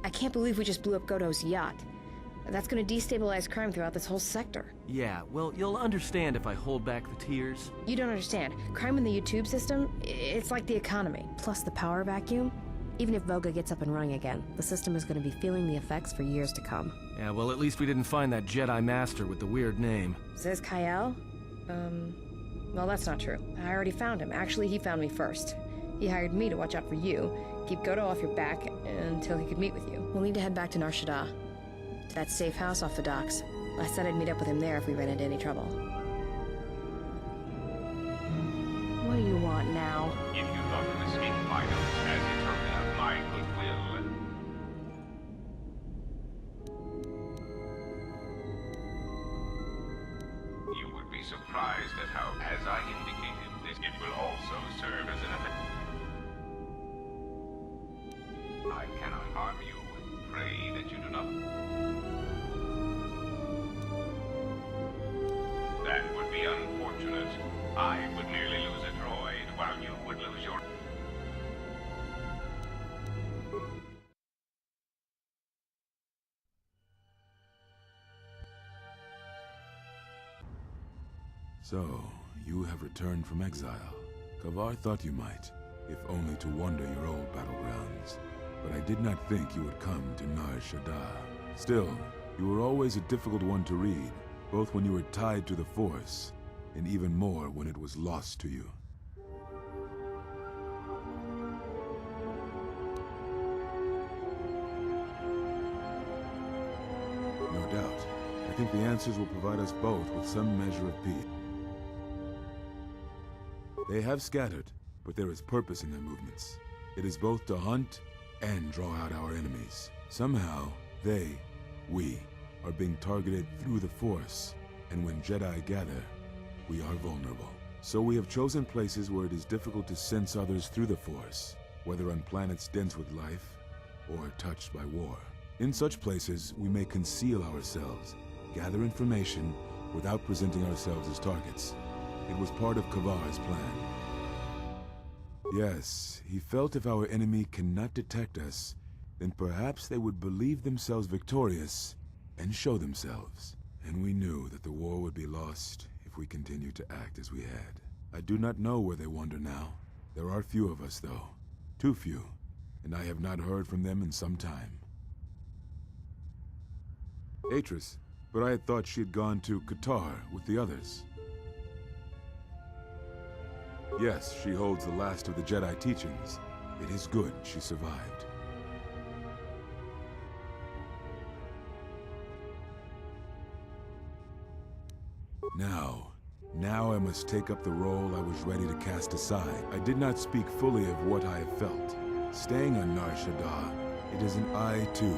I can't believe we just blew up Godo's yacht. That's gonna destabilize crime throughout this whole sector. Yeah, well, you'll understand if I hold back the tears. You don't understand. Crime in the YouTube system, it's like the economy. Plus the power vacuum. Even if Voga gets up and running again, the system is gonna be feeling the effects for years to come. Yeah, well, at least we didn't find that Jedi Master with the weird name. Says Kyle? Well, that's not true. I already found him. Actually, he found me first. He hired me to watch out for you, keep Godo off your back until he could meet with you. We'll need to head back to Nar Shaddaa, to that safe house off the docks. I said I'd meet up with him there if we ran into any trouble. What do you want now? If you thought to escape my notice, as it turned out, my goodwill. You would be surprised at how, as I indicated, it will also serve as an event. I cannot harm you. Pray that you do not. That would be unfortunate. I would nearly lose a droid, while you would lose your... So, you have returned from exile. Kavar thought you might, if only to wander your old battlegrounds. But I did not think you would come to Nar Shaddaa. Still, you were always a difficult one to read, both when you were tied to the Force, and even more when it was lost to you. No doubt. I think the answers will provide us both with some measure of peace. They have scattered, but there is purpose in their movements. It is both to hunt and draw out our enemies. Somehow, we, are being targeted through the Force, and when Jedi gather, we are vulnerable. So we have chosen places where it is difficult to sense others through the Force, whether on planets dense with life, or touched by war. In such places, we may conceal ourselves, gather information, without presenting ourselves as targets. It was part of Kavar's plan. Yes, he felt if our enemy cannot detect us, then perhaps they would believe themselves victorious and show themselves. And we knew that the war would be lost if we continued to act as we had. I do not know where they wander now. There are few of us, though. Too few, and I have not heard from them in some time. Atris, but I had thought she had gone to Qatar with the others. Yes, she holds the last of the Jedi teachings. It is good she survived. Now I must take up the role I was ready to cast aside. I did not speak fully of what I have felt. Staying on Nar Shaddaa, it is an I, too,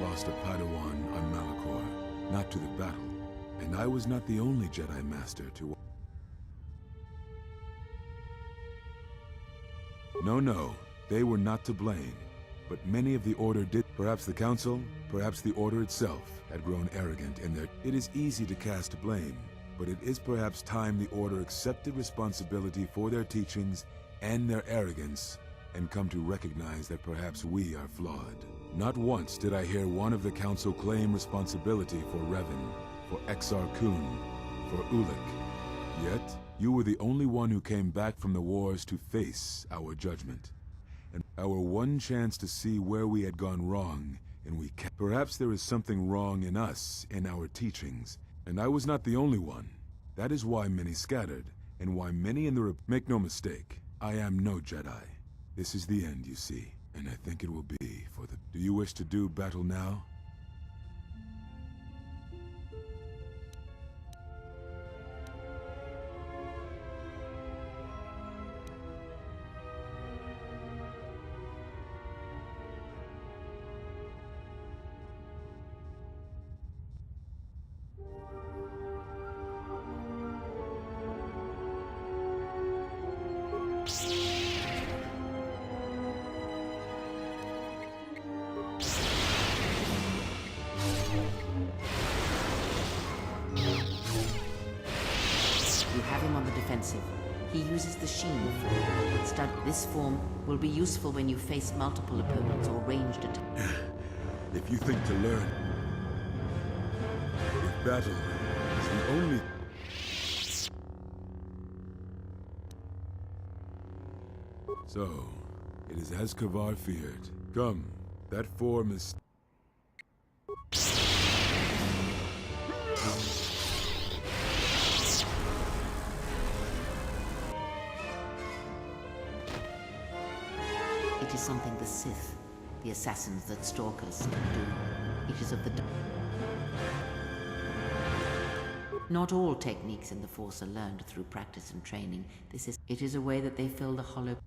lost a Padawan on Malachor, not to the battle. And I was not the only Jedi Master to... No, they were not to blame. But many of the Order did. Perhaps the Council, perhaps the Order itself, had grown arrogant in their... It is easy to cast blame, but it is perhaps time the Order accepted responsibility for their teachings and their arrogance, and come to recognize that perhaps we are flawed. Not once did I hear one of the Council claim responsibility for Revan, for Exar Kun, for Ulic. Yet, you were the only one who came back from the wars to face our judgment. And our one chance to see where we had gone wrong, and we kept... Perhaps there is something wrong in us, in our teachings, and I was not the only one. That is why many scattered, and why many in the... Make no mistake, I am no Jedi. This is the end, you see, and I think it will be for the... Do you wish to do battle now? He uses the Sheen form. This form will be useful when you face multiple opponents or ranged attacks. If you think to learn, if battle is the only... So, it is as Kavar feared. Come, that form is... It is something the Sith, the assassins that stalk us, can do. It is of the Not all techniques in the Force are learned through practice and training. It is a way that they fill the hollow.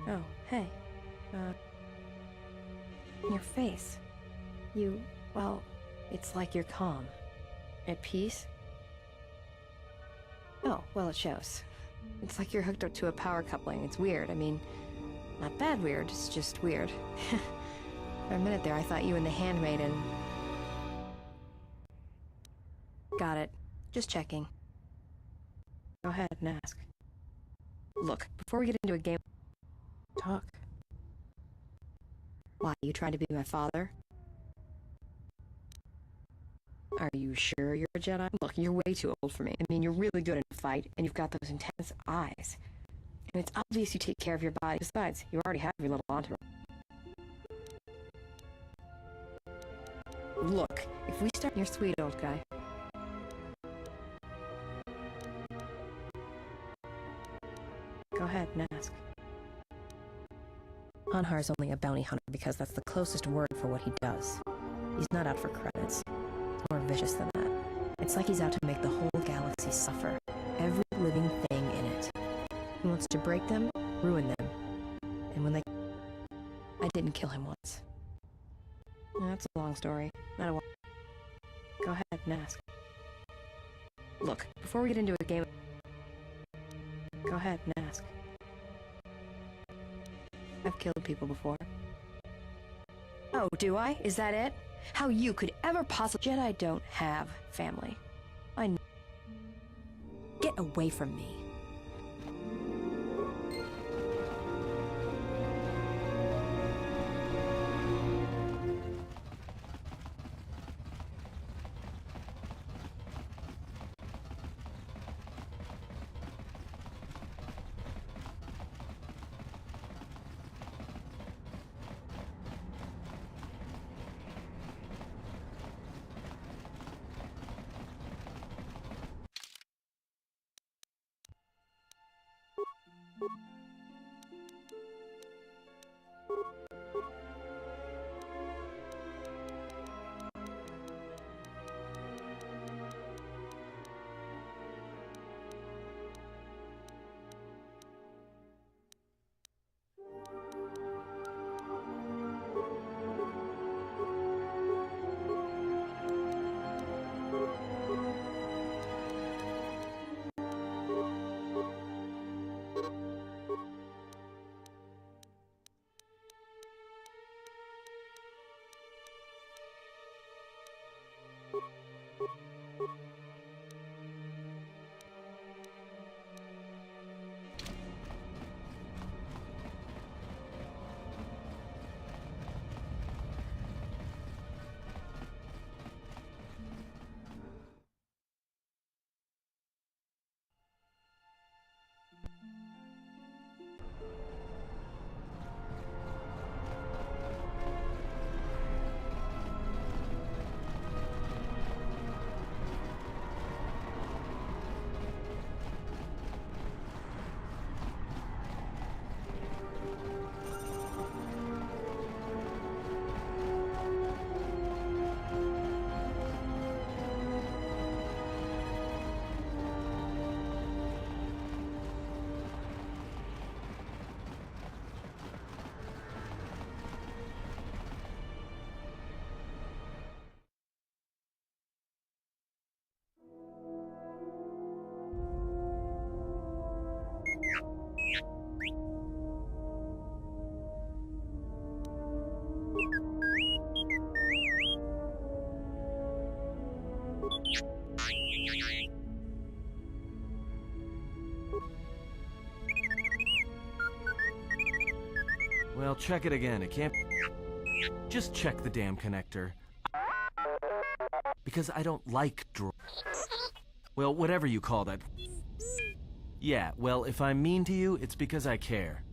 Oh, hey. Your face. Well, it's like you're calm. At peace? Oh, well, it shows. It's like you're hooked up to a power coupling. It's weird. I mean, not bad weird, it's just weird. For a minute there, I thought you and the handmaiden... Got it. Just checking. Go ahead and ask. Look, before we get into a game... Talk. Why, you trying to be my father? Are you sure you're a Jedi? Look, you're way too old for me. I mean, you're really good in a fight, and you've got those intense eyes. And it's obvious you take care of your body. Besides, you already have your little entourage. Look, if we start... You're sweet, old guy. Go ahead and ask. Anhar's only a bounty hunter because that's the closest word for what he does. He's not out for credits. More vicious than that. It's like he's out to make the whole galaxy suffer. Every living thing in it. He wants to break them, ruin them. And when they... I didn't kill him once. That's a long story. Not a one. Go ahead and ask. Look, before we get into a game... Go ahead and ask. I've killed people before. Oh, do I? Is that it? How you could ever possibly... Jedi don't have family. I know. Get away from me. Well, check it again. It can't... Just check the damn connector. Because I don't like droids. Well, whatever you call that. Yeah, well, if I'm mean to you, it's because I care.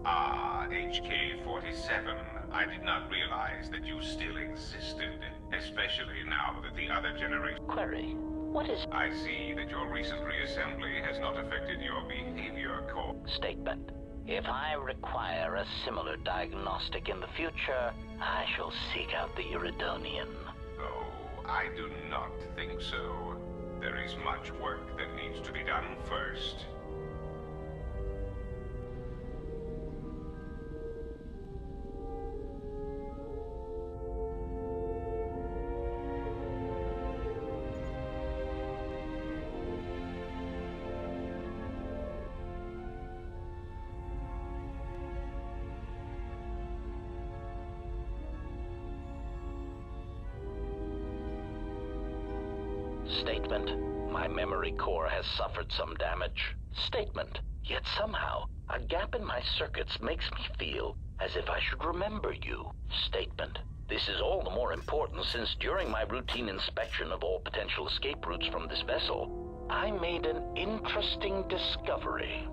Ah, HK-47. I did not realize that you still existed, especially now that the other generation... Query. What is... I see that your recent reassembly has not affected your behavior core. Statement. If I require a similar diagnostic in the future, I shall seek out the Iridonian. Oh, I do not think so. There is much work that needs to be done first. Statement. My memory core has suffered some damage. Statement. Yet somehow, a gap in my circuits makes me feel as if I should remember you. Statement. This is all the more important since during my routine inspection of all potential escape routes from this vessel, I made an interesting discovery.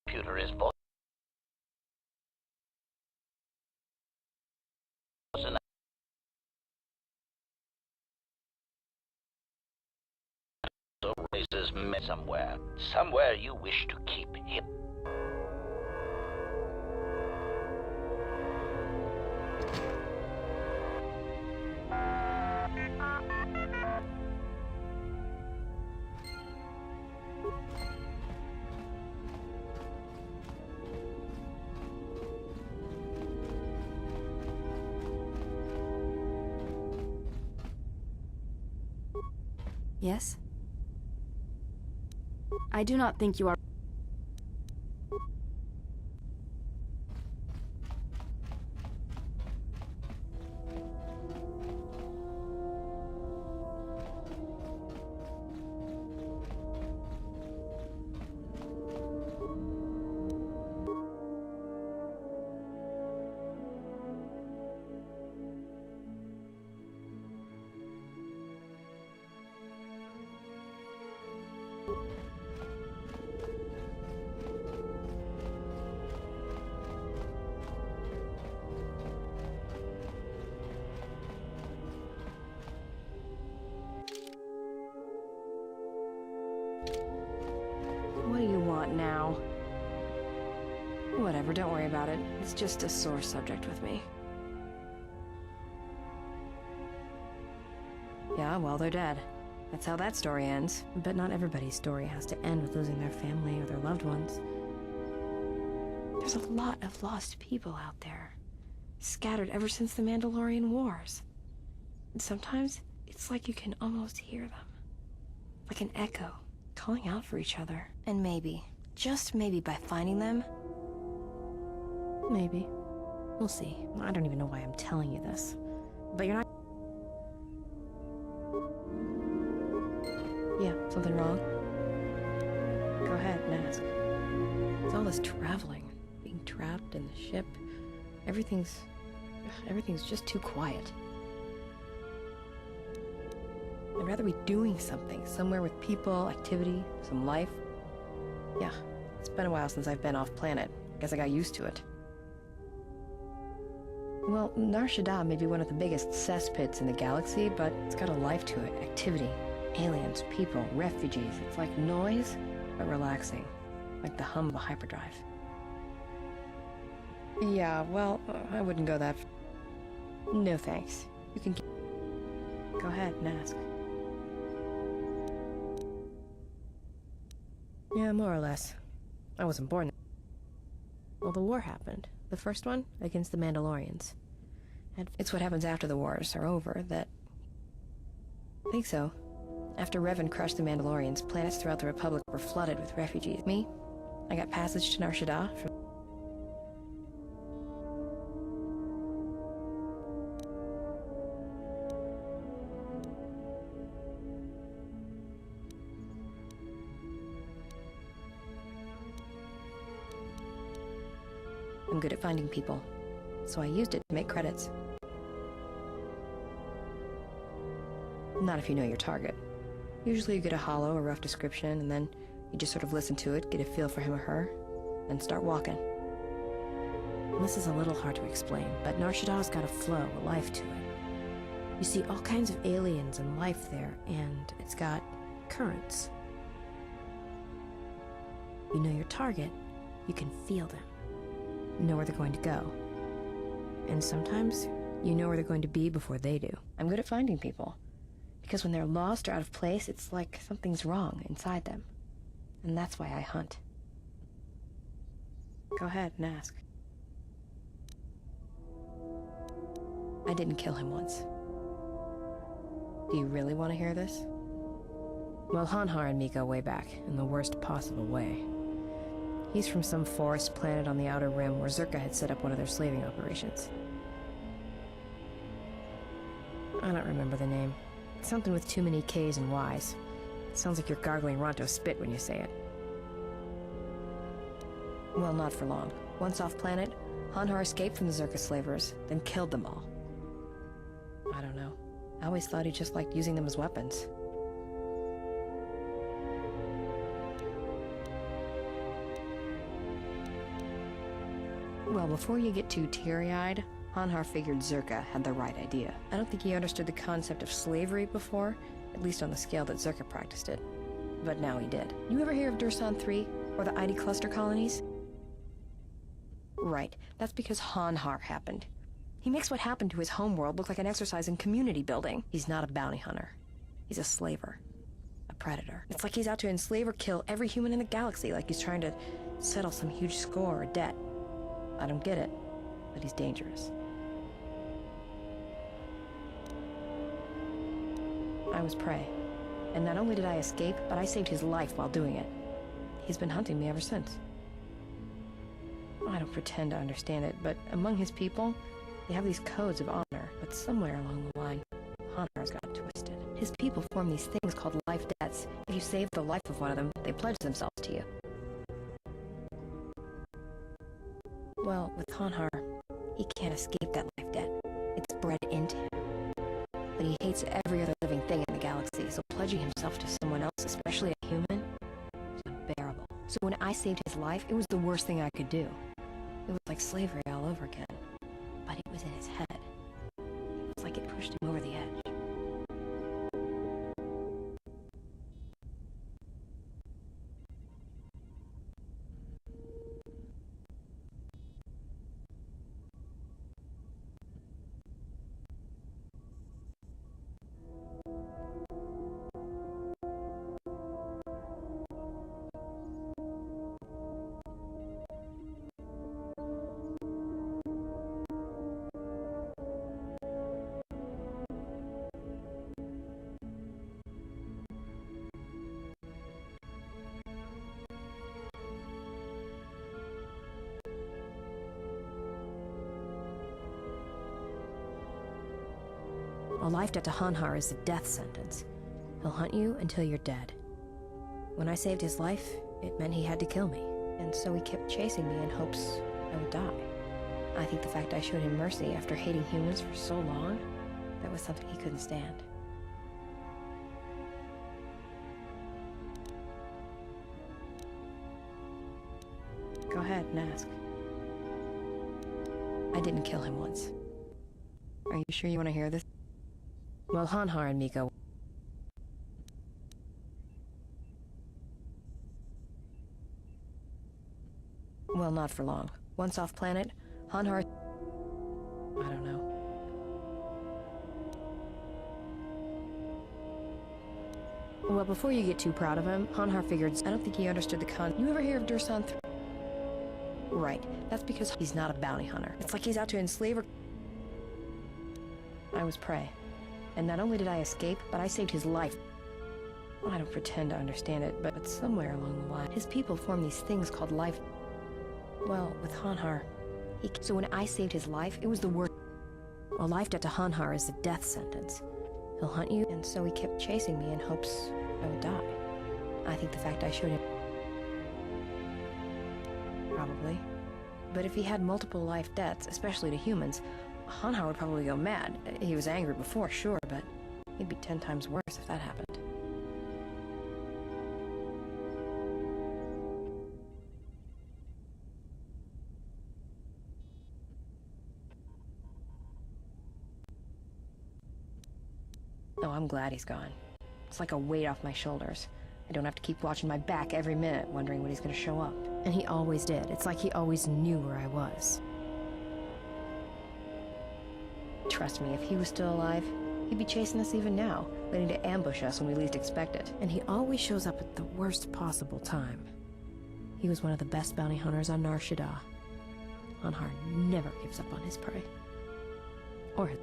Computer is both raises me somewhere you wish to keep him. Yes? I do not think you are... What do you want now? Whatever, don't worry about it. It's just a sore subject with me. Yeah, well, they're dead. That's how that story ends. But not everybody's story has to end with losing their family or their loved ones. There's a lot of lost people out there, scattered ever since the Mandalorian Wars. And sometimes, it's like you can almost hear them. Like an echo, calling out for each other. And maybe, just maybe by finding them... Maybe. We'll see. I don't even know why I'm telling you this. But you're not... Yeah, something wrong? Go ahead and ask. It's all this traveling, being trapped in the ship. Everything's just too quiet. I'd rather be doing something, somewhere with people, activity, some life. Yeah, it's been a while since I've been off planet. Guess I got used to it. Well, Nar Shaddaa may be one of the biggest cesspits in the galaxy, but it's got a life to it. Activity, aliens, people, refugees. It's like noise, but relaxing. Like the hum of a hyperdrive. Yeah, well, I wouldn't go that far. No thanks. You can... Go ahead and ask. Yeah, more or less. I wasn't born. Well, the war happened. The first one, against the Mandalorians. And it's what happens after the wars are over that... I think so. After Revan crushed the Mandalorians, planets throughout the Republic were flooded with refugees. Me? I got passage to Nar Shaddaa from... I'm good at finding people, so I used it to make credits. Not if you know your target. Usually you get a hollow or rough description, and then you just sort of listen to it, get a feel for him or her, and start walking. And this is a little hard to explain, but Nar Shaddah's got a flow, a life to it. You see all kinds of aliens and life there, and it's got currents. You know your target, you can feel them. You know where they're going to go. And sometimes, you know where they're going to be before they do. I'm good at finding people. Because when they're lost or out of place, it's like something's wrong inside them. And that's why I hunt. Go ahead and ask. I didn't kill him once. Do you really want to hear this? Well, Hanhar and me go way back, in the worst possible way. He's from some forest planet on the Outer Rim where Zerka had set up one of their slaving operations. I don't remember the name. It's something with too many K's and Y's. It sounds like you're gargling Ronto spit when you say it. Well, not for long. Once off planet, Hanhar escaped from the Zerka slavers, then killed them all. I don't know. I always thought he just liked using them as weapons. Well, before you get too teary-eyed, Hanhar figured Zerka had the right idea. I don't think he understood the concept of slavery before, at least on the scale that Zerka practiced it. But now he did. You ever hear of Dursan 3, or the ID cluster colonies? Right, that's because Hanhar happened. He makes what happened to his homeworld look like an exercise in community building. He's not a bounty hunter. He's a slaver. A predator. It's like he's out to enslave or kill every human in the galaxy, like he's trying to settle some huge score or debt. I don't get it, but he's dangerous. I was prey. And not only did I escape, but I saved his life while doing it. He's been hunting me ever since. I don't pretend to understand it, but among his people, they have these codes of honor, but somewhere along the line, Hanhar's got twisted. His people form these things called life debts. If you save the life of one of them, they pledge themselves to you. Well, with Hanhar, he can't escape that life debt. It's bred into him. But he hates every other living thing in the galaxy, so pledging himself to someone else, especially a human, is unbearable. So when I saved his life, it was the worst thing I could do. It was like slavery all over again. But it was in his head. It was like it pushed him over the edge. A life debt to Hanhar is a death sentence. He'll hunt you until you're dead. When I saved his life, it meant he had to kill me, and so he kept chasing me in hopes I would die. I think the fact I showed him mercy after hating humans for so long, that was something he couldn't stand. Go ahead and ask. I didn't kill him once. Are you sure you want to hear this? Well, Hanhar and me go. Well, not for long. Once off planet, Hanhar... I don't know. Well, before you get too proud of him, Hanhar figured... I don't think he understood the con... You ever hear of Dursan 3? Right. That's because he's not a bounty hunter. It's like he's out to enslave or... I was prey. And not only did I escape, but I saved his life. I don't pretend to understand it, but somewhere along the line, his people form these things called life... Well, with Hanhar, so when I saved his life, it was the worst. A life debt to Hanhar is a death sentence. He'll hunt you, and so he kept chasing me in hopes I would die. I think the fact I showed him... Probably. but if he had multiple life debts, especially to humans, Hanhar would probably go mad. He was angry before, sure, but he'd be 10 times worse if that happened. Oh, I'm glad he's gone. It's like a weight off my shoulders. I don't have to keep watching my back every minute, wondering when he's gonna show up. And he always did. It's like he always knew where I was. Trust me, if he was still alive, he'd be chasing us even now, waiting to ambush us when we least expect it. And he always shows up at the worst possible time. He was one of the best bounty hunters on Nar Shaddaa. Hanhar never gives up on his prey. Or his...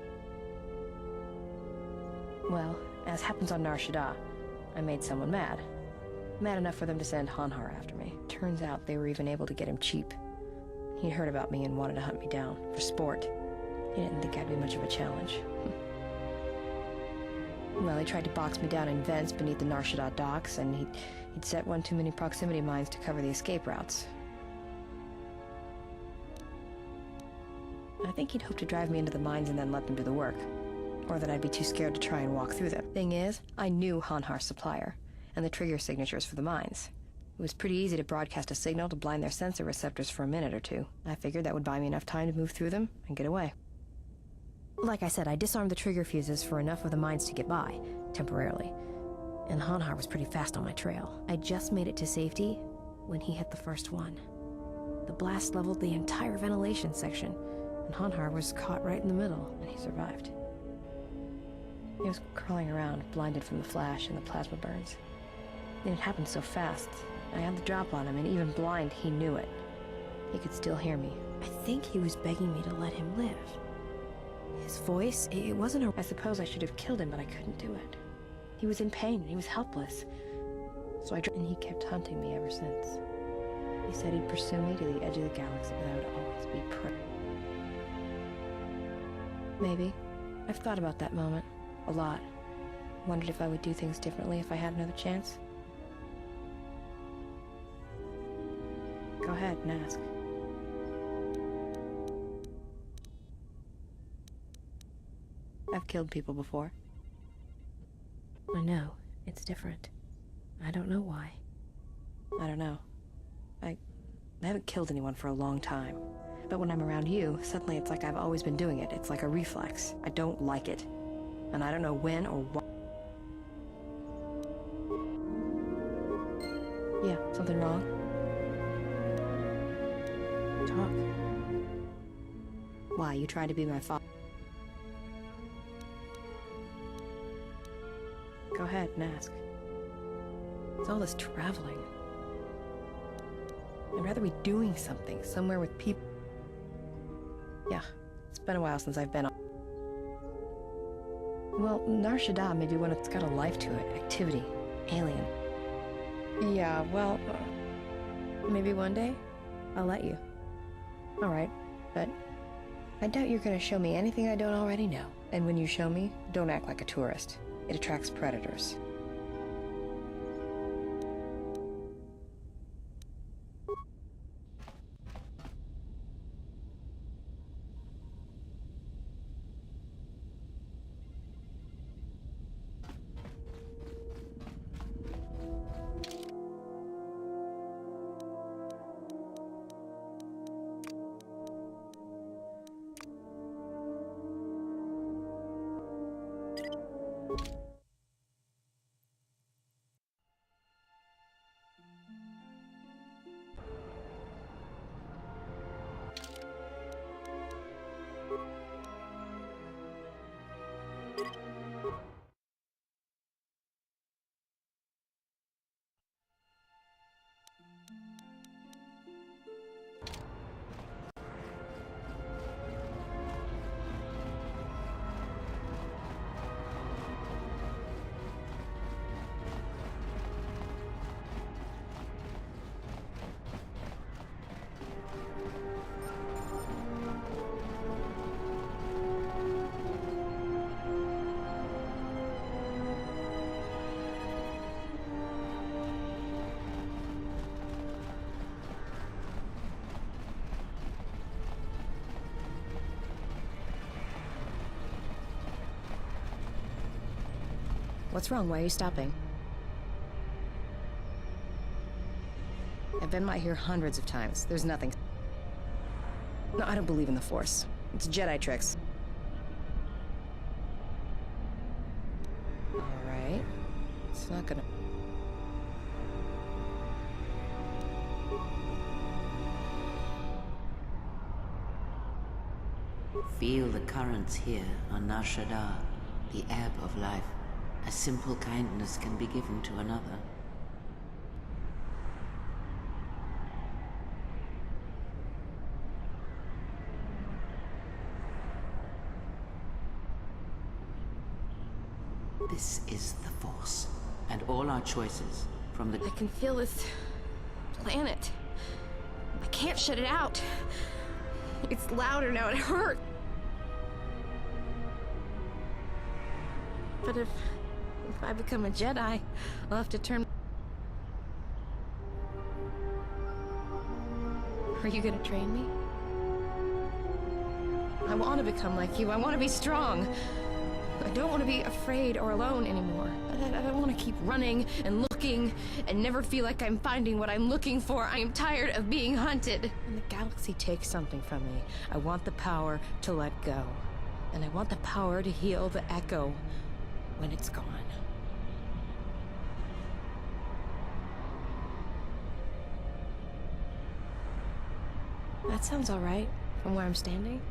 Well, as happens on Nar Shaddaa, I made someone mad. Mad enough for them to send Hanhar after me. Turns out they were even able to get him cheap. He'd heard about me and wanted to hunt me down, for sport. He didn't think I'd be much of a challenge. Well, he tried to box me down in vents beneath the Nar Shaddaa docks, and he'd set one too many proximity mines to cover the escape routes. I think he'd hoped to drive me into the mines and then let them do the work. Or that I'd be too scared to try and walk through them. Thing is, I knew Hanhar's supplier, and the trigger signatures for the mines. It was pretty easy to broadcast a signal to blind their sensor receptors for a minute or two. I figured that would buy me enough time to move through them and get away. Like I said, I disarmed the trigger fuses for enough of the mines to get by, temporarily. And Hanhar was pretty fast on my trail. I just made it to safety when he hit the first one. The blast leveled the entire ventilation section, and Hanhar was caught right in the middle, and he survived. He was crawling around, blinded from the flash and the plasma burns. And it happened so fast. I had the drop on him, and even blind, he knew it. He could still hear me. I think he was begging me to let him live. His voice, it wasn't a... I suppose I should have killed him, but I couldn't do it. He was in pain, he was helpless. So and he kept hunting me ever since. He said he'd pursue me to the edge of the galaxy, and I would always be prey. Maybe. I've thought about that moment. A lot. Wondered if I would do things differently if I had another chance. Go ahead and ask. I've killed people before. I know. It's different. I don't know why. I don't know. I haven't killed anyone for a long time. But when I'm around you, suddenly it's like I've always been doing it. It's like a reflex. I don't like it. And I don't know when or why. Yeah, something wrong? Talk. Why, you tried to be my father? Go ahead and ask. It's all this traveling. I'd rather be doing something, somewhere with people. Yeah, it's been a while since I've been on. Well, Nar Shaddaa may be one that's got a life to it, activity, alien. Yeah, well, maybe one day I'll let you. All right, but I doubt you're gonna show me anything I don't already know. And when you show me, don't act like a tourist. It attracts predators. What's wrong? Why are you stopping? I've been by here hundreds of times. There's nothing. No, I don't believe in the Force. It's Jedi tricks. Alright. It's not gonna... Feel the currents here on Nar Shaddaa, the ebb of life. A simple kindness can be given to another. This is the Force, and all our choices, from the... I can feel this planet. I can't shut it out. It's louder now, it hurts. But if I become a Jedi, I'll have to turn... Are you gonna train me? I want to become like you. I want to be strong. I don't want to be afraid or alone anymore. I don't want to keep running and looking and never feel like I'm finding what I'm looking for. I am tired of being hunted. When the galaxy takes something from me, I want the power to let go. And I want the power to heal the echo when it's gone. That sounds all right from where I'm standing.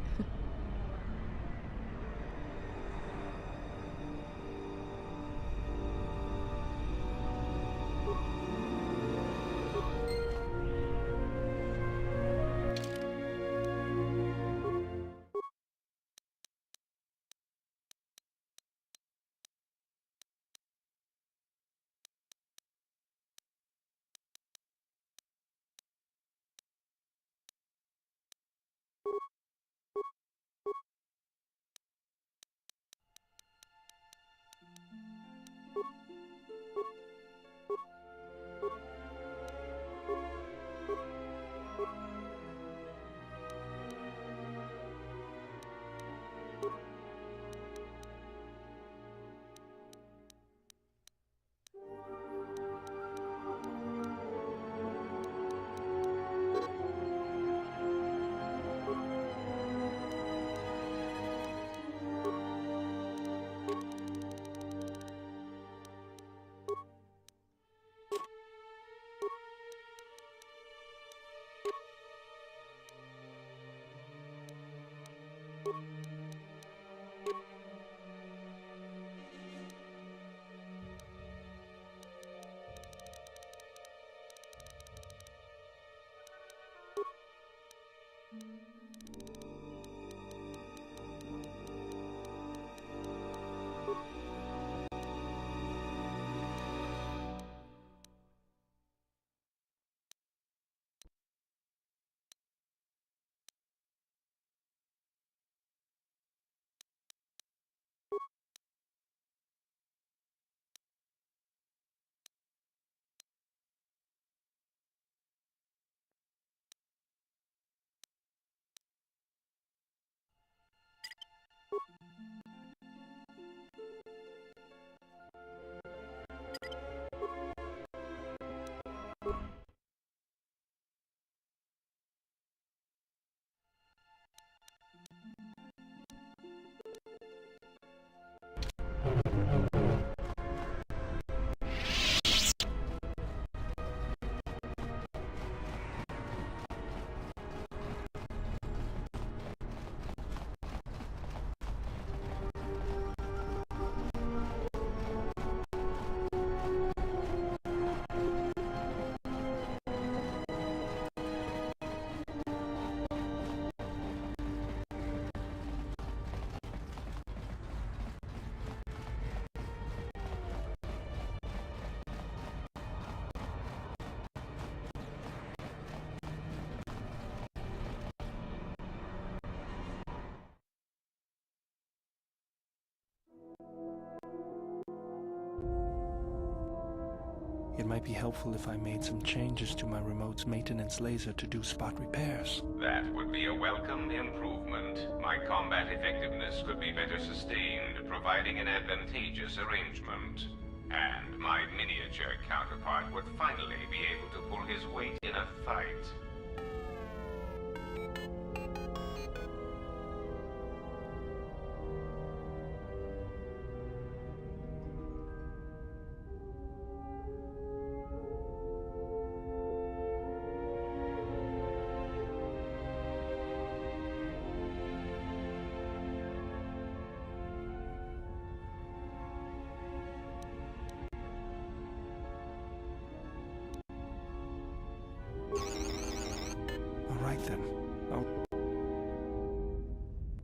It might be helpful if I made some changes to my remote's maintenance laser to do spot repairs. That would be a welcome improvement. My combat effectiveness could be better sustained, providing an advantageous arrangement. And my miniature counterpart would finally be able to pull his weight in a fight.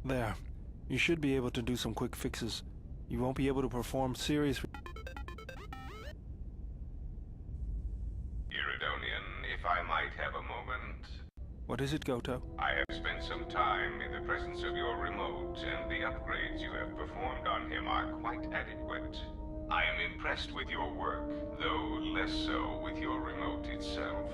There. You should be able to do some quick fixes. You won't be able to perform serious... Iridonian, if I might have a moment. What is it, Goto? I have spent some time in the presence of your remote, and the upgrades you have performed on him are quite adequate. I am impressed with your work, though less so with your remote itself.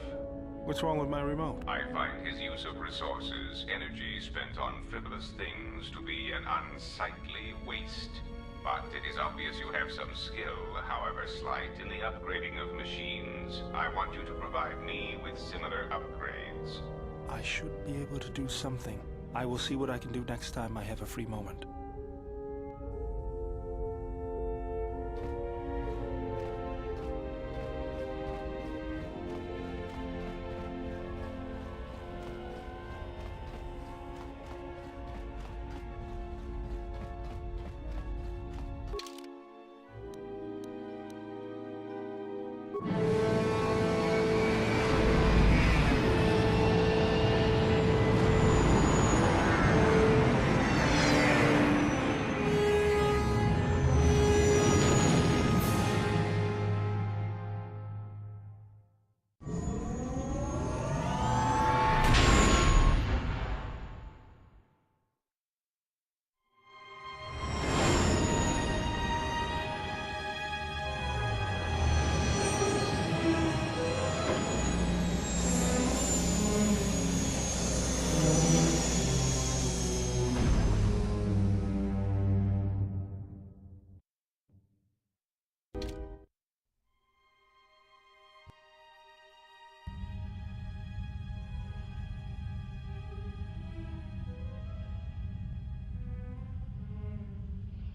What's wrong with my remote? I find his use of resources, energy spent on frivolous things, to be an unsightly waste. But it is obvious you have some skill, however slight, in the upgrading of machines. I want you to provide me with similar upgrades. I should be able to do something. I will see what I can do next time I have a free moment.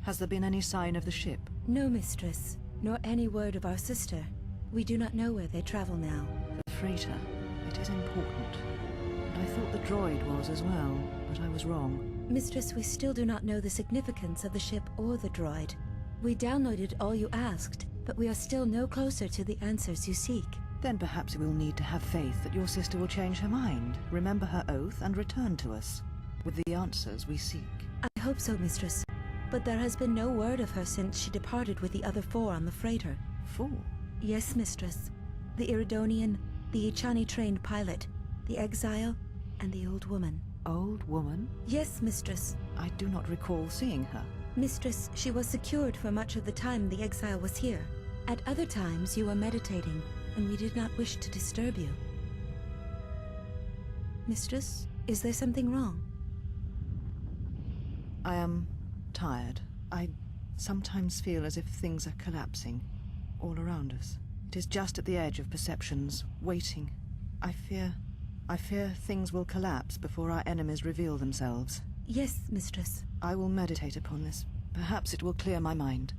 Has there been any sign of the ship? No, mistress, nor any word of our sister. We do not know where they travel now. The freighter. It is important. And I thought the droid was as well, but I was wrong. Mistress, we still do not know the significance of the ship or the droid. We downloaded all you asked, but we are still no closer to the answers you seek. Then perhaps we'll need to have faith that your sister will change her mind, remember her oath, and return to us with the answers we seek. I hope so, mistress. But there has been no word of her since she departed with the other 4 on the freighter. 4? Yes, mistress. The Iridonian, the Ichani-trained pilot, the exile, and the old woman. Old woman? Yes, mistress. I do not recall seeing her. Mistress, she was secured for much of the time the exile was here. At other times you were meditating, and we did not wish to disturb you. Mistress, is there something wrong? I am tired. I sometimes feel as if things are collapsing all around us. It is just at the edge of perceptions, waiting. I fear things will collapse before our enemies reveal themselves. Yes, mistress. I will meditate upon this. Perhaps it will clear my mind.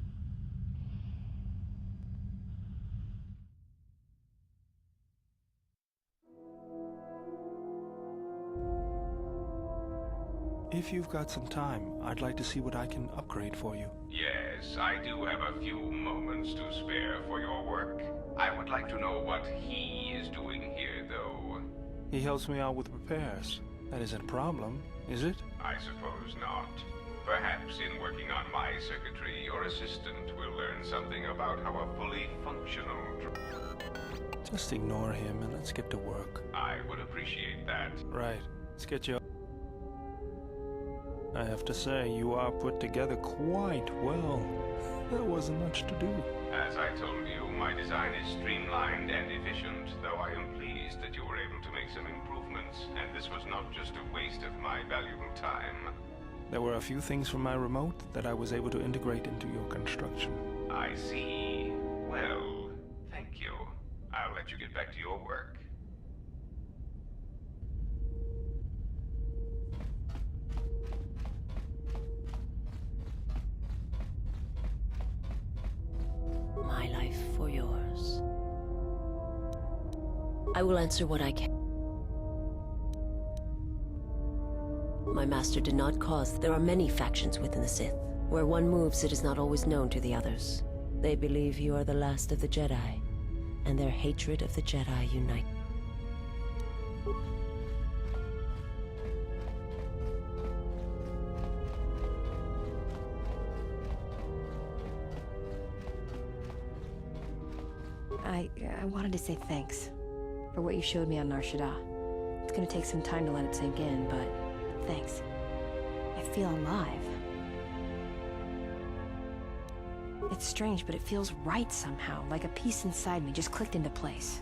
If you've got some time, I'd like to see what I can upgrade for you. Yes, I do have a few moments to spare for your work. I would like to know what he is doing here, though. He helps me out with repairs. That isn't a problem, is it? I suppose not. Perhaps in working on my circuitry, your assistant will learn something about how a fully functional... Just ignore him and let's get to work. I would appreciate that. Right. Let's get you... I have to say, you are put together quite well. There wasn't much to do. As I told you, My design is streamlined and efficient, though I am pleased that you were able to make some improvements, and this was not just a waste of my valuable time. There were a few things from my remote that I was able to integrate into your construction. I see. Well, thank you. I'll let you get back to your work. My life for yours. I will answer what I can. My master did not cause. There are many factions within the Sith. Where one moves, it is not always known to the others. They believe you are the last of the Jedi, and their hatred of the Jedi unite. I wanted to say thanks for what you showed me on Nar Shaddaa. It's gonna take some time to let it sink in, but thanks. I feel alive. It's strange, but it feels right somehow, like a piece inside me just clicked into place.